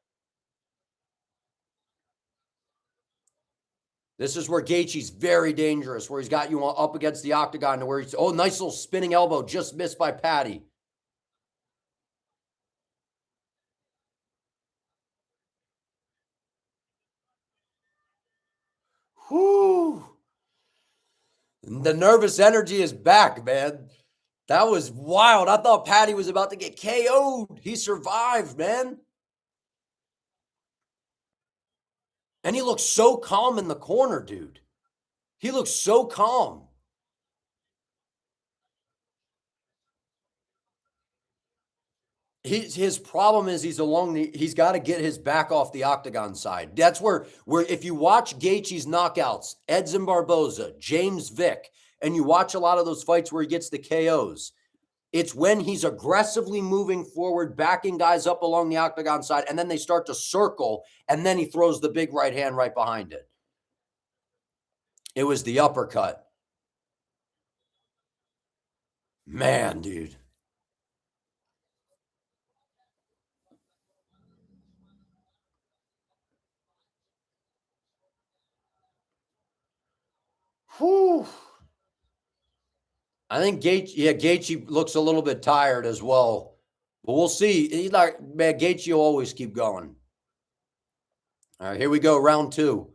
This is where Gaethje's very dangerous, where he's got you up against the octagon to where he's, oh, nice little spinning elbow, just missed by Paddy. Whew. The nervous energy is back, man. That was wild. I thought Paddy was about to get KO'd. He survived, man. And he looks so calm in the corner, dude. He looks so calm. His problem is he's got to get his back off the octagon side. That's where if you watch Gaethje's knockouts, Edson Barboza, James Vick, and you watch a lot of those fights where he gets the KOs, it's when he's aggressively moving forward, backing guys up along the octagon side, and then they start to circle, and then he throws the big right hand right behind it. It was the uppercut. Man, dude. Whew. I think Gaethje looks a little bit tired as well. But we'll see. He's like, man, Gaethje will always keep going. All right, here we go, round two.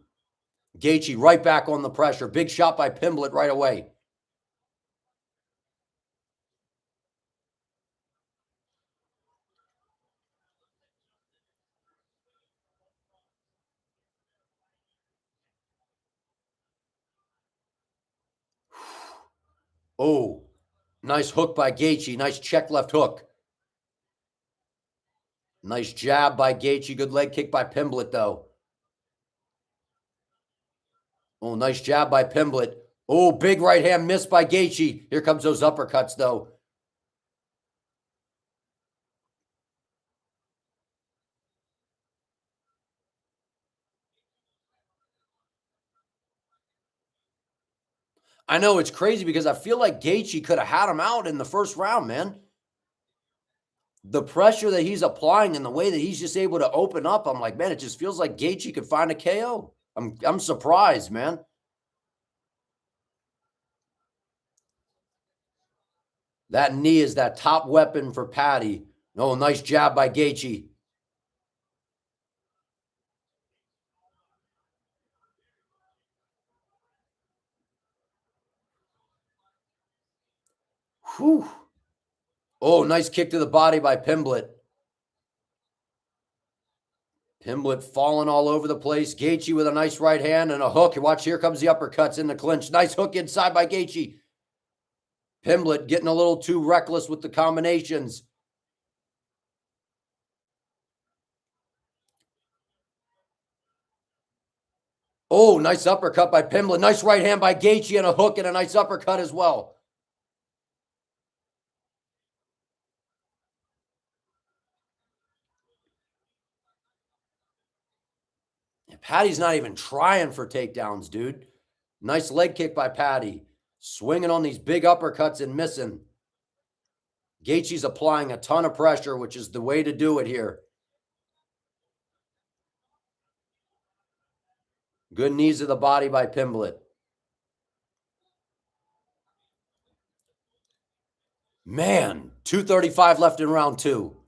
Gaethje right back on the pressure. Big shot by Pimblett right away. Oh, nice hook by Gaethje. Nice check left hook. Nice jab by Gaethje. Good leg kick by Pimblett, though. Oh, nice jab by Pimblett. Oh, big right hand miss by Gaethje. Here comes those uppercuts, though. I know it's crazy because I feel like Gaethje could have had him out in the first round, man. The pressure that he's applying and the way that he's just able to open up, I'm like, man, it just feels like Gaethje could find a KO. I'm surprised, man. That knee is that top weapon for Paddy. Oh, nice jab by Gaethje. Whew. Oh, nice kick to the body by Pimblett. Pimblett falling all over the place. Gaethje with a nice right hand and a hook. Watch, here comes the uppercuts in the clinch. Nice hook inside by Gaethje. Pimblett getting a little too reckless with the combinations. Oh, nice uppercut by Pimblett. Nice right hand by Gaethje and a hook and a nice uppercut as well. Paddy's not even trying for takedowns, dude. Nice leg kick by Paddy. Swinging on these big uppercuts and missing. Gaethje's applying a ton of pressure, which is the way to do it here. Good knees to the body by Pimblett. Man, 2:35 left in round two.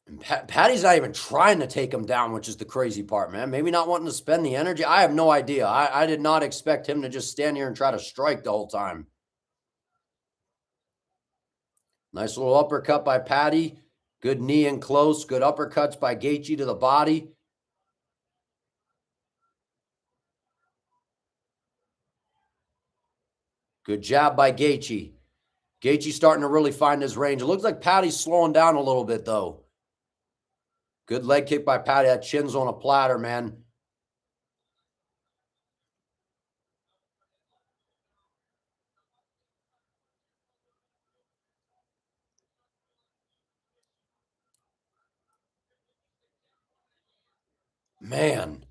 And Paddy's not even trying to take him down, which is the crazy part, man. Maybe not wanting to spend the energy. I have no idea. I did not expect him to just stand here and try to strike the whole time. Nice little uppercut by Paddy. Good knee in close. Good uppercuts by Gaethje to the body. Good jab by Gaethje. Gaethje's starting to really find his range. It looks like Paddy's slowing down a little bit, though. Good leg kick by Paddy. That chin's on a platter, man. Man,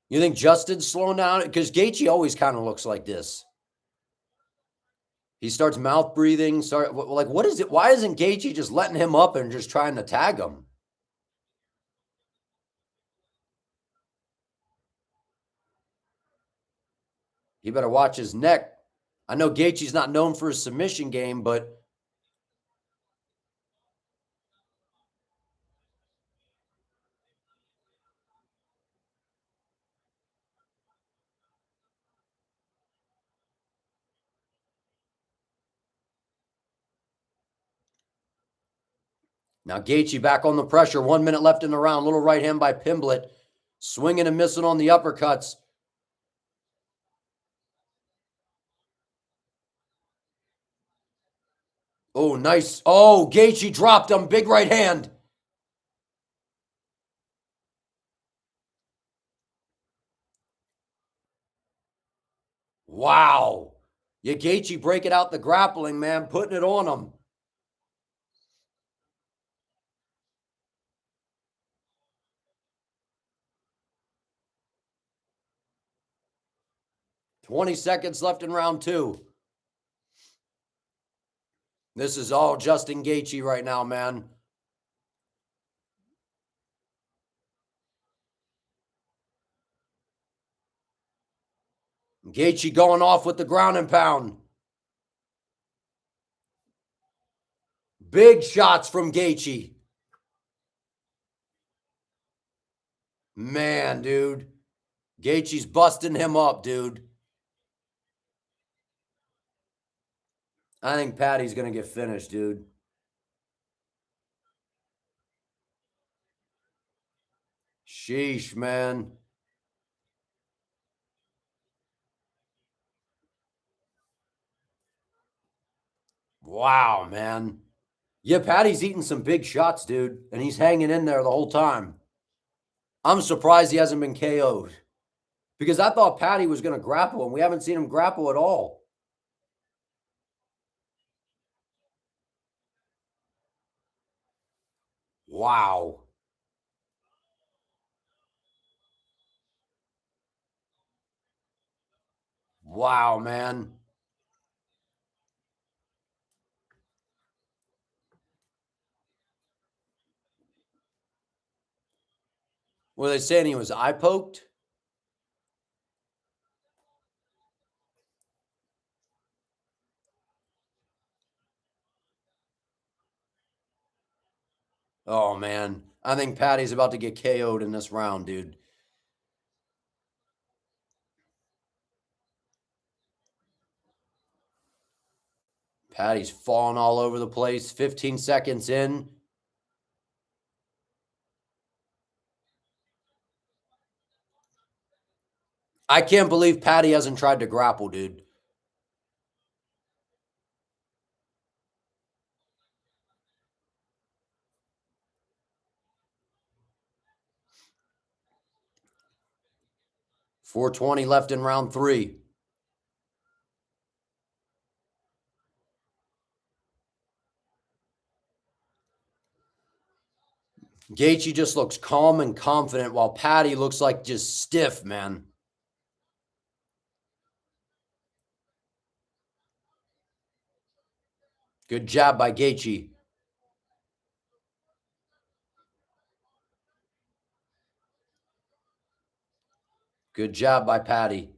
you think Justin's slowing down? Because Gaethje always kind of looks like this. He starts mouth breathing. Like, what is it? Why isn't Gaethje just letting him up and just trying to tag him? He better watch his neck. I know Gaethje's not known for his submission game, but now Gaethje back on the pressure. 1 minute left in the round. Little right hand by Pimblett. Swinging and missing on the uppercuts. Oh, nice. Oh, Gaethje dropped him. Big right hand. Wow. Yeah, Gaethje breaking out the grappling, man. Putting it on him. "20 seconds left in round 2. This is all Justin Gaethje right now, man. Gaethje going off with the ground and pound. Big shots from Gaethje. Man, dude. Gaethje's busting him up, dude. I think Patty's going to get finished, dude. Sheesh, man. Wow, man. Yeah, Patty's eating some big shots, dude, and he's hanging in there the whole time. I'm surprised he hasn't been KO'd because I thought Patty was going to grapple, and we haven't seen him grapple at all. Wow. Wow, man. Were they saying he was eye poked? Oh, man. I think Patty's about to get KO'd in this round, dude. Patty's falling all over the place. 15 seconds in. I can't believe Patty hasn't tried to grapple, dude. .420 left in round 3. Gaethje just looks calm and confident while Patty looks like just stiff, man. Good jab by Gaethje. Good job by Patty.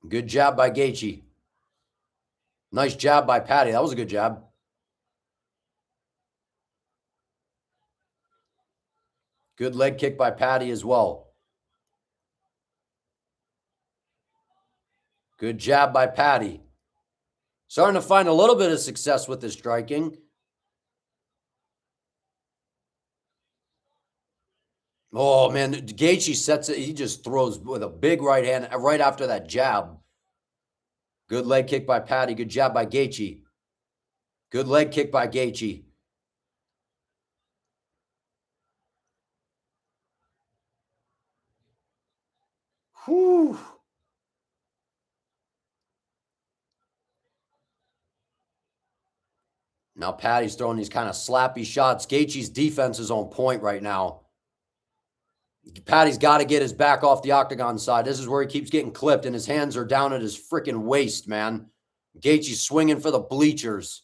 Good job by Gaethje. Nice jab by Patty. That was a good jab. Good leg kick by Patty as well. Good jab by Patty. Starting to find a little bit of success with his striking. Oh, man. Gaethje sets it. He just throws with a big right hand right after that jab. Good leg kick by Patty. Good jab by Gaethje. Good leg kick by Gaethje. Whew. Now Patty's throwing these kind of slappy shots. Gaethje's defense is on point right now. Patty's got to get his back off the octagon side. This is where he keeps getting clipped, and his hands are down at his freaking waist, man. Gaethje's swinging for the bleachers.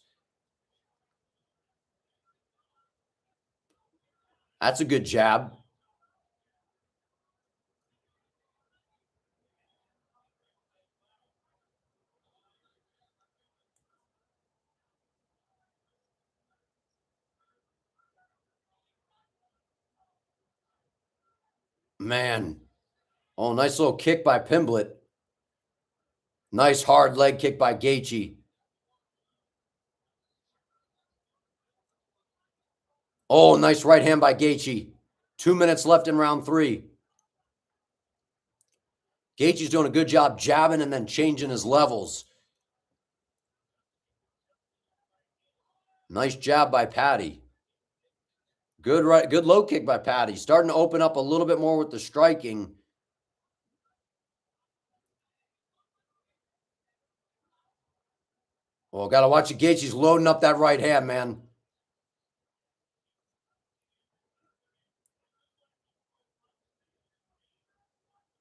That's a good jab. Man. Oh, nice little kick by Pimblett. Nice hard leg kick by Gaethje. Oh, nice right hand by Gaethje. 2 minutes left in round 3. Gaethje's doing a good job jabbing and then changing his levels. Nice jab by Patty. Good low kick by Patty. Starting to open up a little bit more with the striking. Well, got to watch it. Gaethje's loading up that right hand, man.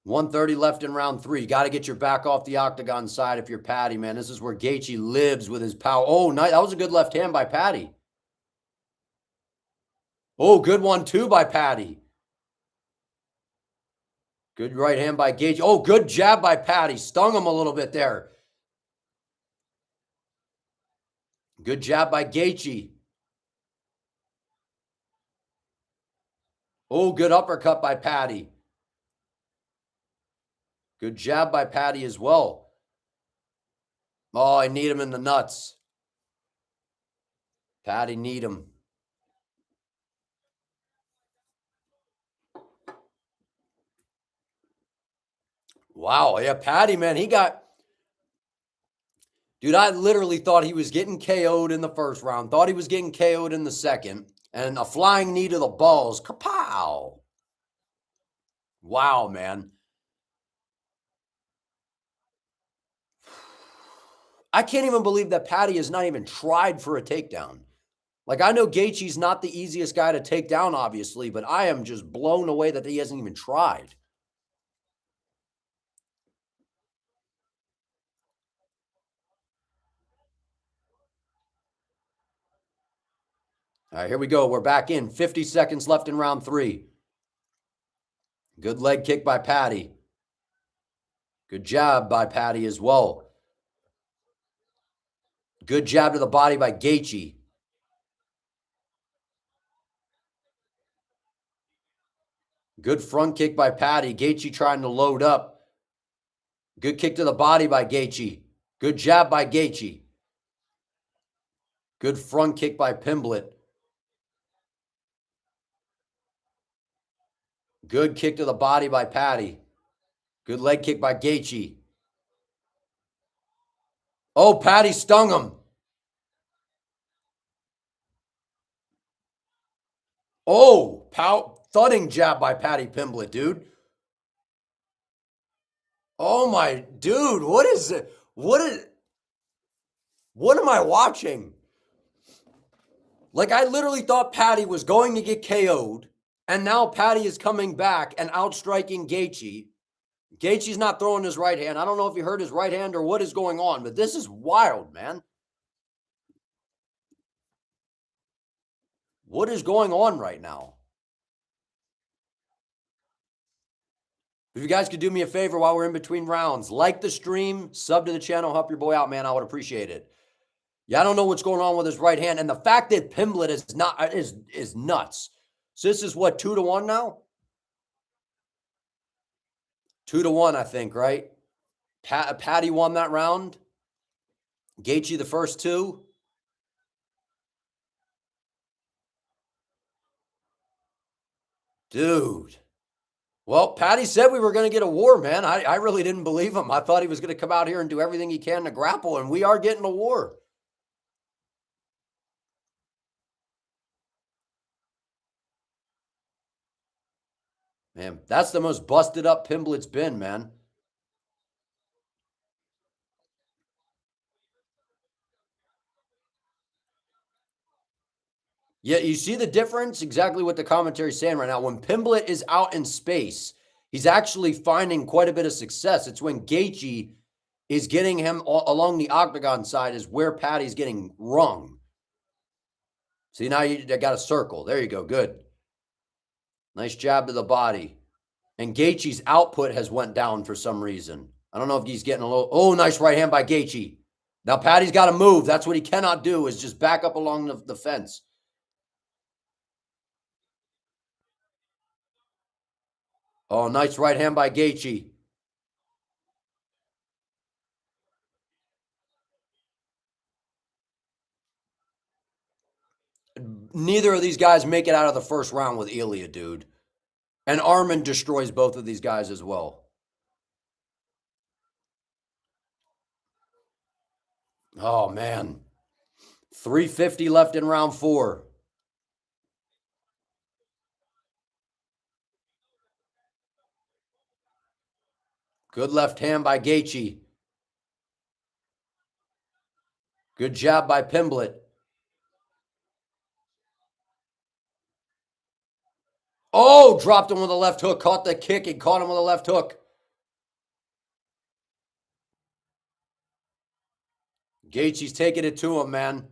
.130 left in round 3. Got to get your back off the octagon side if you're Patty, man. This is where Gaethje lives with his power. Oh, nice. That was a good left hand by Patty. Oh, good one, too, by Patty. Good right hand by Gaethje. Oh, good jab by Patty. Stung him a little bit there. Good jab by Gaethje. Oh, good uppercut by Patty. Good jab by Patty as well. Oh, I need him in the nuts. Patty need him. Wow. Yeah, Patty, man, he got... Dude, I literally thought he was getting KO'd in the first round. Thought he was getting KO'd in the second. And a flying knee to the balls. Kapow. Wow, man. I can't even believe that Patty has not even tried for a takedown. Like, I know Gaethje's not the easiest guy to take down, obviously, but I am just blown away that he hasn't even tried. All right, here we go. We're back in. 50 seconds left in round 3. Good leg kick by Patty. Good jab by Patty as well. Good jab to the body by Gaethje. Good front kick by Patty. Gaethje trying to load up. Good kick to the body by Gaethje. Good jab by Gaethje. Good front kick by Pimblett. Good kick to the body by Patty. Good leg kick by Gaethje. Oh, Patty stung him. Oh, thudding jab by Patty Pimblett, dude. Oh my, dude, what is it? What am I watching? Like, I literally thought Patty was going to get KO'd, and now Patty is coming back and outstriking Gaethje. Gaethje's not throwing his right hand. I don't know if he hurt his right hand or what is going on, but this is wild, man. What is going on right now? If you guys could do me a favor while we're in between rounds, like the stream, sub to the channel, help your boy out, man. I would appreciate it. Yeah, I don't know what's going on with his right hand. And the fact that Pimblett is nuts. So this is what, 2-1 now? 2-1, I think, right? Patty won that round. Gaethje the first 2. Dude. Well, Patty said we were going to get a war, man. I really didn't believe him. I thought he was going to come out here and do everything he can to grapple, and we are getting a war. Man, that's the most busted up Pimblett's been, man. Yeah, you see the difference? Exactly what the commentary is saying right now. When Pimblett is out in space, he's actually finding quite a bit of success. It's when Gaethje is getting him along the octagon side is where Paddy's getting rung. See, now you got a circle. There you go. Good. Nice jab to the body. And Gaethje's output has went down for some reason. I don't know if he's getting a little. Oh, nice right hand by Gaethje. Now Paddy's got to move. That's what he cannot do is just back up along the fence. Oh, nice right hand by Gaethje. Neither of these guys make it out of the first round with Ilya, dude. And Arman destroys both of these guys as well. Oh, man. 350 left in round 4. Good left hand by Gaethje. Good jab by Pimblett. Oh, dropped him with a left hook. Caught the kick and caught him with a left hook. Gaethje's taking it to him, man.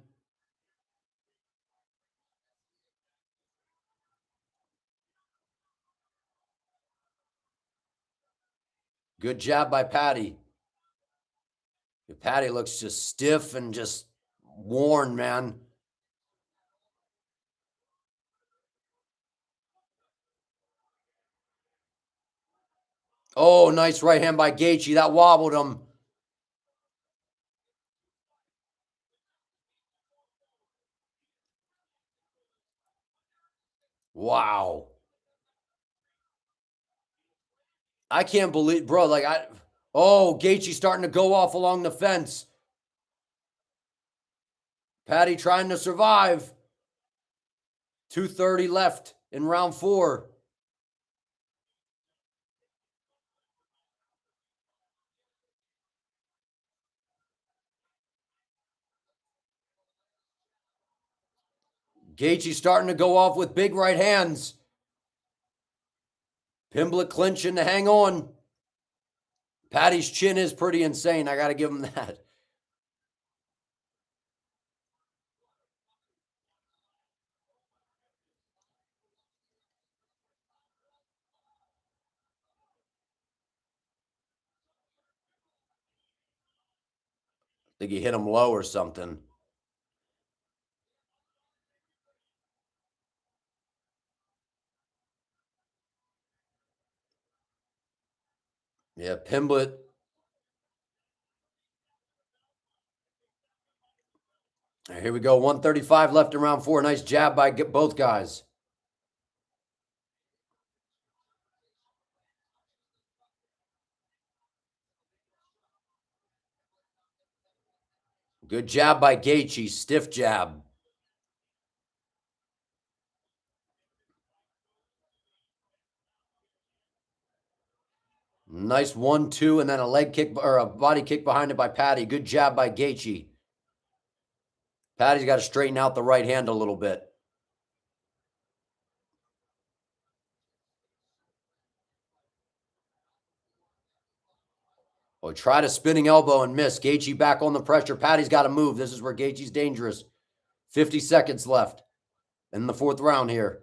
Good jab by Paddy. Paddy looks just stiff and just worn, man. Oh, nice right hand by Gaethje. That wobbled him. Wow. I can't believe, bro, oh, Gaethje's starting to go off along the fence. Paddy trying to survive. 2:30 left in round 4. Gaethje's starting to go off with big right hands. Pimblett clinching to hang on. Paddy's chin is pretty insane. I got to give him that. I think he hit him low or something. Yeah, Pimblett. Here we go. 135 left in round 4. Nice jab by both guys. Good jab by Gaethje. Stiff jab. Nice 1-2, and then a leg kick or a body kick behind it by Paddy. Good jab by Gaethje. Paddy's got to straighten out the right hand a little bit. Oh, tried a spinning elbow and missed. Gaethje back on the pressure. Paddy's got to move. This is where Gaethje's dangerous. 50 seconds left in the 4th round here.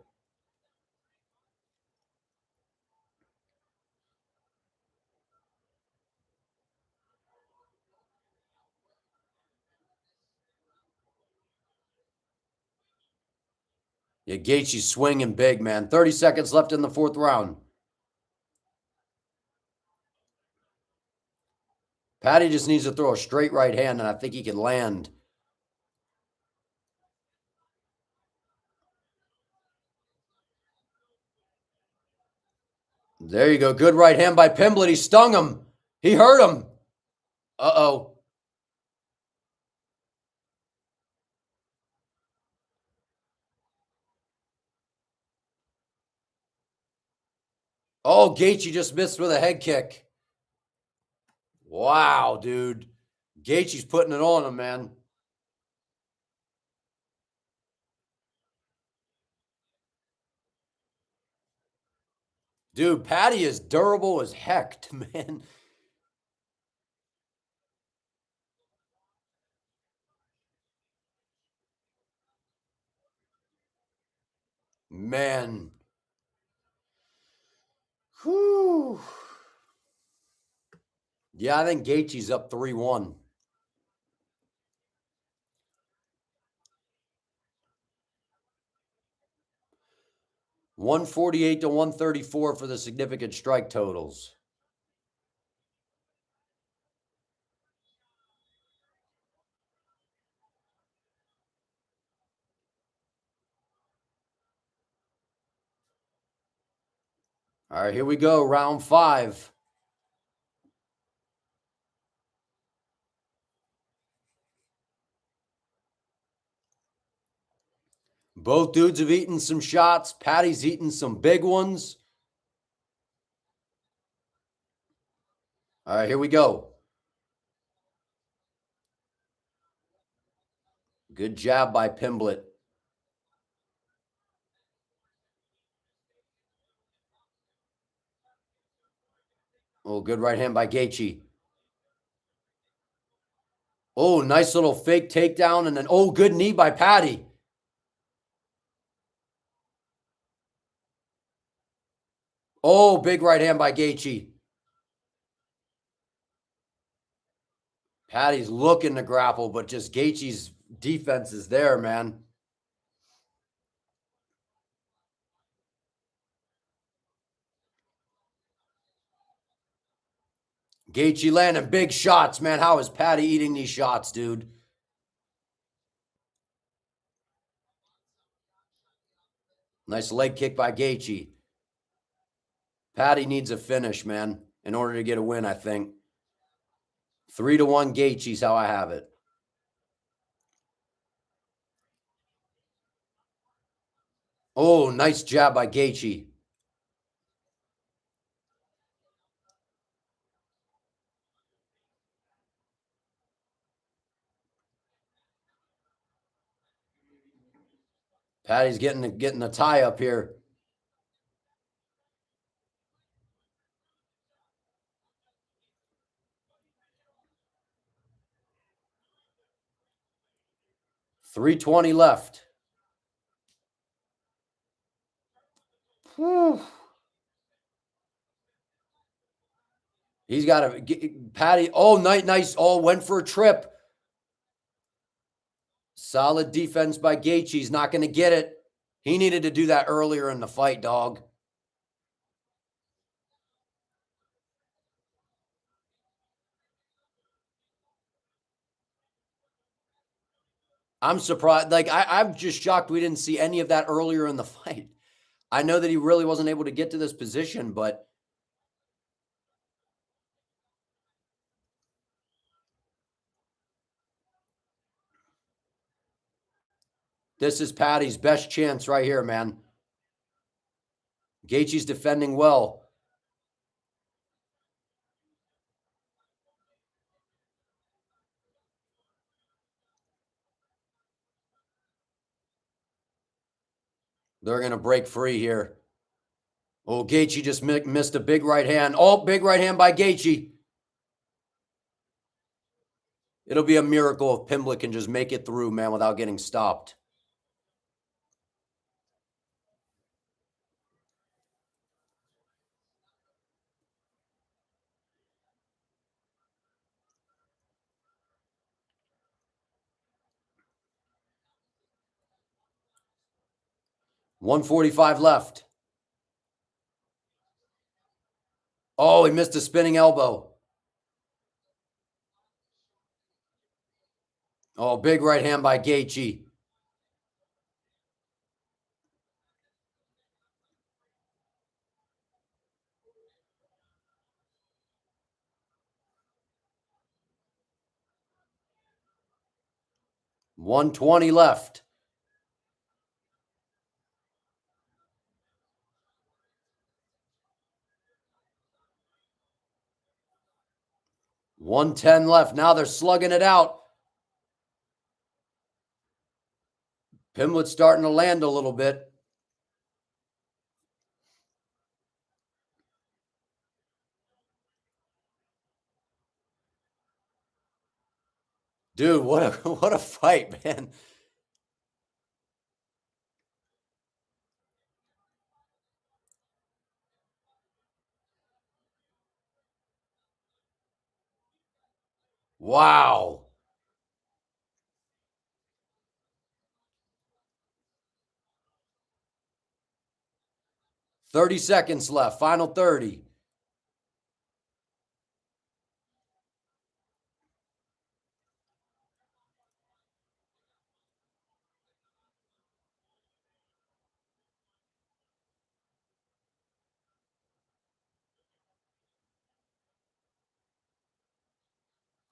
Yeah, Gaethje's swinging big, man. 30 seconds left in the 4th round. Paddy just needs to throw a straight right hand, and I think he can land. There you go. Good right hand by Pimblett. He stung him. He hurt him. Uh-oh. Oh, Gaethje just missed with a head kick. Wow, dude. Gaethje's putting it on him, man. Dude, Paddy is durable as heck, man. Man. Whew. Yeah, I think Gaethje's up 3-1. 148 to 134 for the significant strike totals. All right, here we go. Round 5. Both dudes have eaten some shots. Paddy's eaten some big ones. All right, here we go. Good jab by Pimblett. Oh, good right hand by Gaethje. Oh, nice little fake takedown. And then, oh, good knee by Paddy. Oh, big right hand by Gaethje. Paddy's looking to grapple, but just Gaethje's defense is there, man. Gaethje landing big shots, man. How is Paddy eating these shots, dude? Nice leg kick by Gaethje. Paddy needs a finish, man, in order to get a win, I think. 3-1 Gaethje's how I have it. Oh, nice jab by Gaethje. Paddy's getting a tie up here. .320 left. Whew. He's got a Paddy. Oh, nice. Oh, went for a trip. Solid defense by Gaethje. He's not going to get it. He needed to do that earlier in the fight, dog. I'm surprised. Like, I'm just shocked we didn't see any of that earlier in the fight. I know that he really wasn't able to get to this position, but this is Paddy's best chance right here, man. Gaethje's defending well. They're going to break free here. Oh, Gaethje just missed a big right hand. Oh, big right hand by Gaethje. It'll be a miracle if Pimblett can just make it through, man, without getting stopped. .145 left. Oh, he missed a spinning elbow. Oh, big right hand by Gaethje. .120 left. .110 left. Now they're slugging it out. Pimblett's starting to land a little bit. Dude, what a fight, man. Wow. 30 seconds left. Final 30.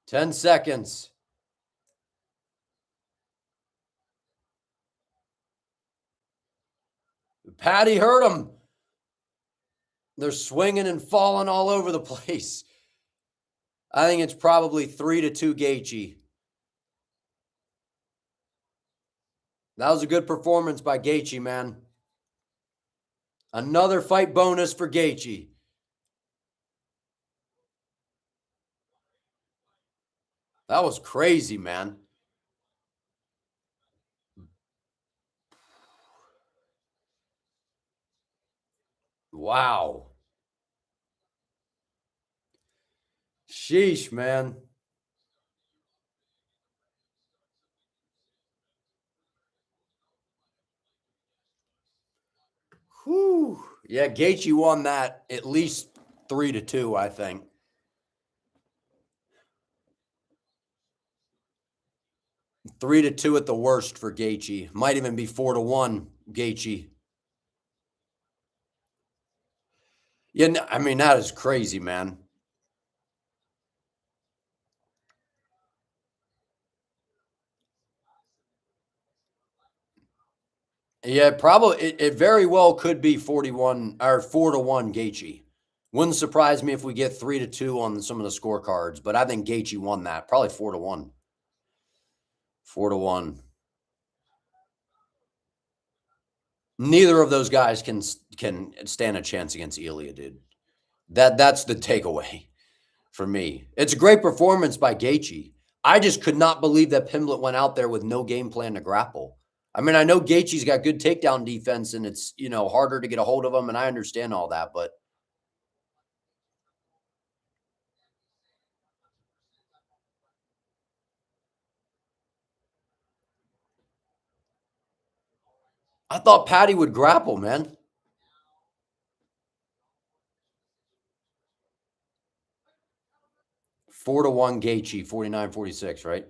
10 seconds. Paddy hurt him. They're swinging and falling all over the place. I think it's probably 3-2 Gaethje. That was a good performance by Gaethje, man. Another fight bonus for Gaethje. That was crazy, man. Wow. Sheesh, man. Whew. Yeah, Gaethje won that at least 3-2, I think. 3-2 at the worst for Gaethje. Might even be 4-1 Gaethje. Yeah, I mean, that is crazy, man. Yeah, probably it very well could be 41 or 4-1 Gaethje. Wouldn't surprise me if we get 3-2 on some of the scorecards, but I think Gaethje won that. Probably 4-1. 4-1. Neither of those guys can stand a chance against Ilya, dude. That's the takeaway for me. It's a great performance by Gaethje. I just could not believe that Pimblett went out there with no game plan to grapple. I mean, I know Gaethje's got good takedown defense and it's, harder to get a hold of him, and I understand all that, but I thought Patty would grapple, man. 4-1 Gaethje, 49-46, right?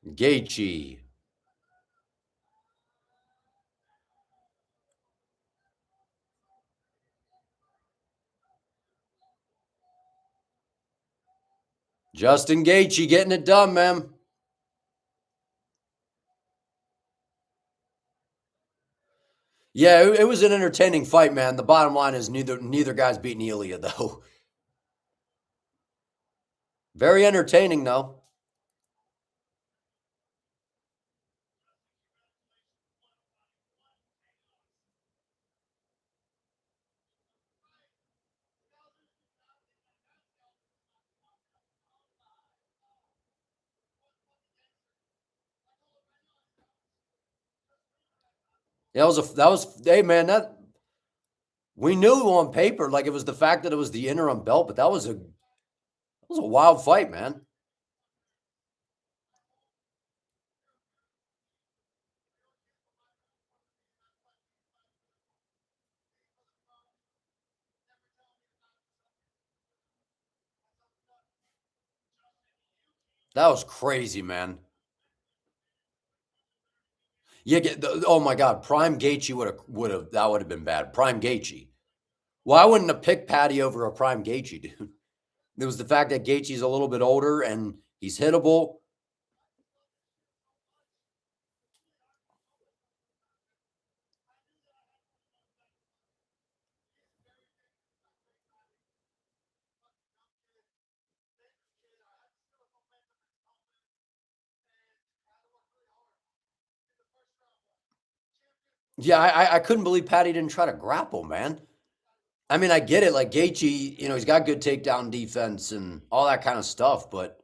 Gaethje. Justin Gaethje getting it done, man. Yeah, it was an entertaining fight, man. The bottom line is neither guy's beating Ilya, though. Very entertaining, though. Hey man, that we knew on paper, like it was the fact that it was the interim belt, but that was a wild fight, man. That was crazy, man. Yeah, oh my god, Prime Gaethje would have that would have been bad. Prime Gaethje. Well, I wouldn't have picked Patty over a Prime Gaethje, dude. It was the fact that Gaethje's a little bit older and he's hittable. Yeah, I couldn't believe Patty didn't try to grapple, man. I mean, I get it. Like Gaethje, he's got good takedown defense and all that kind of stuff, but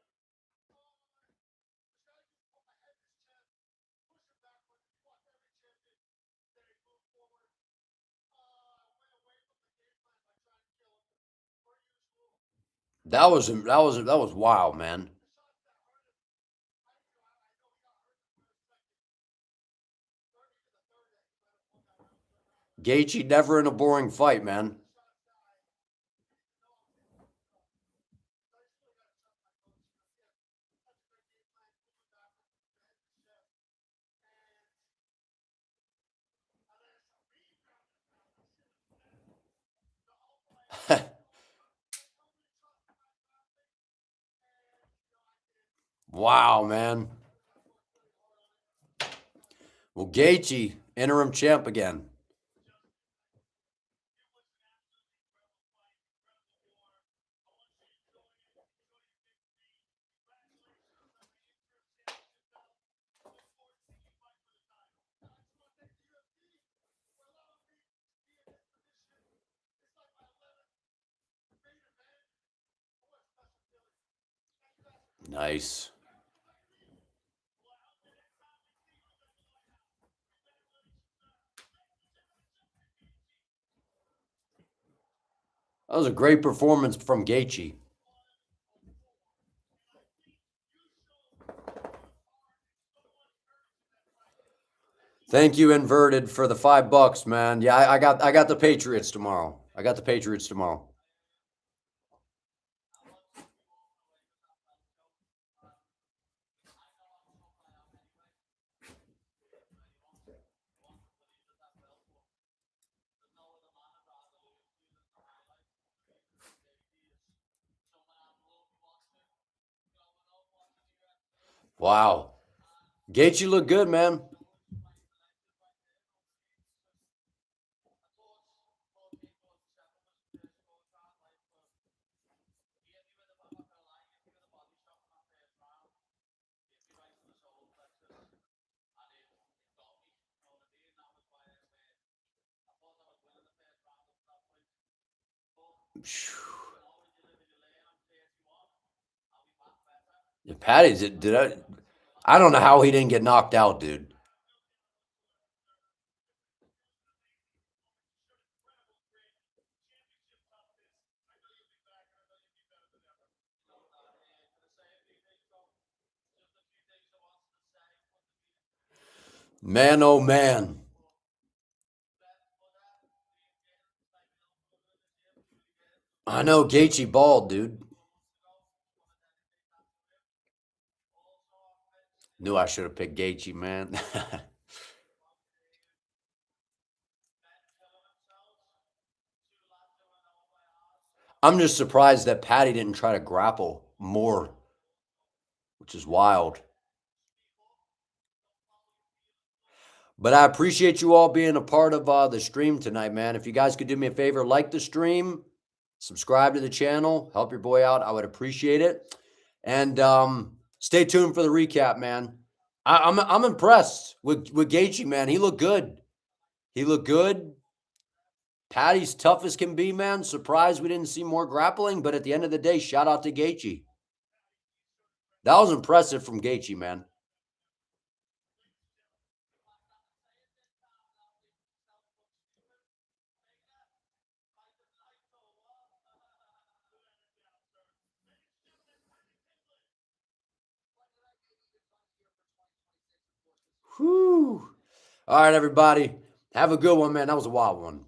that was wild, man. Gaethje never in a boring fight, man. Wow, man. Well, Gaethje, interim champ again. Nice. That was a great performance from Gaethje. Thank you, Inverted, for the $5, man. Yeah, I got the Patriots tomorrow. I got the Patriots tomorrow. Wow. Gaethje looked good, man. Yeah, Patty's it. I don't know how he didn't get knocked out, dude. Man, oh man. I know Gaethje balled, dude. Knew I should have picked Gaethje, man. I'm just surprised that Patty didn't try to grapple more, which is wild. But I appreciate you all being a part of the stream tonight, man. If you guys could do me a favor, like the stream, subscribe to the channel, help your boy out, I would appreciate it. And stay tuned for the recap, man. I'm impressed with Gaethje, man. He looked good. He looked good. Patty's tough as can be, man. Surprised we didn't see more grappling, but at the end of the day, shout out to Gaethje. That was impressive from Gaethje, man. Whew. All right, everybody. Have a good one, man. That was a wild one.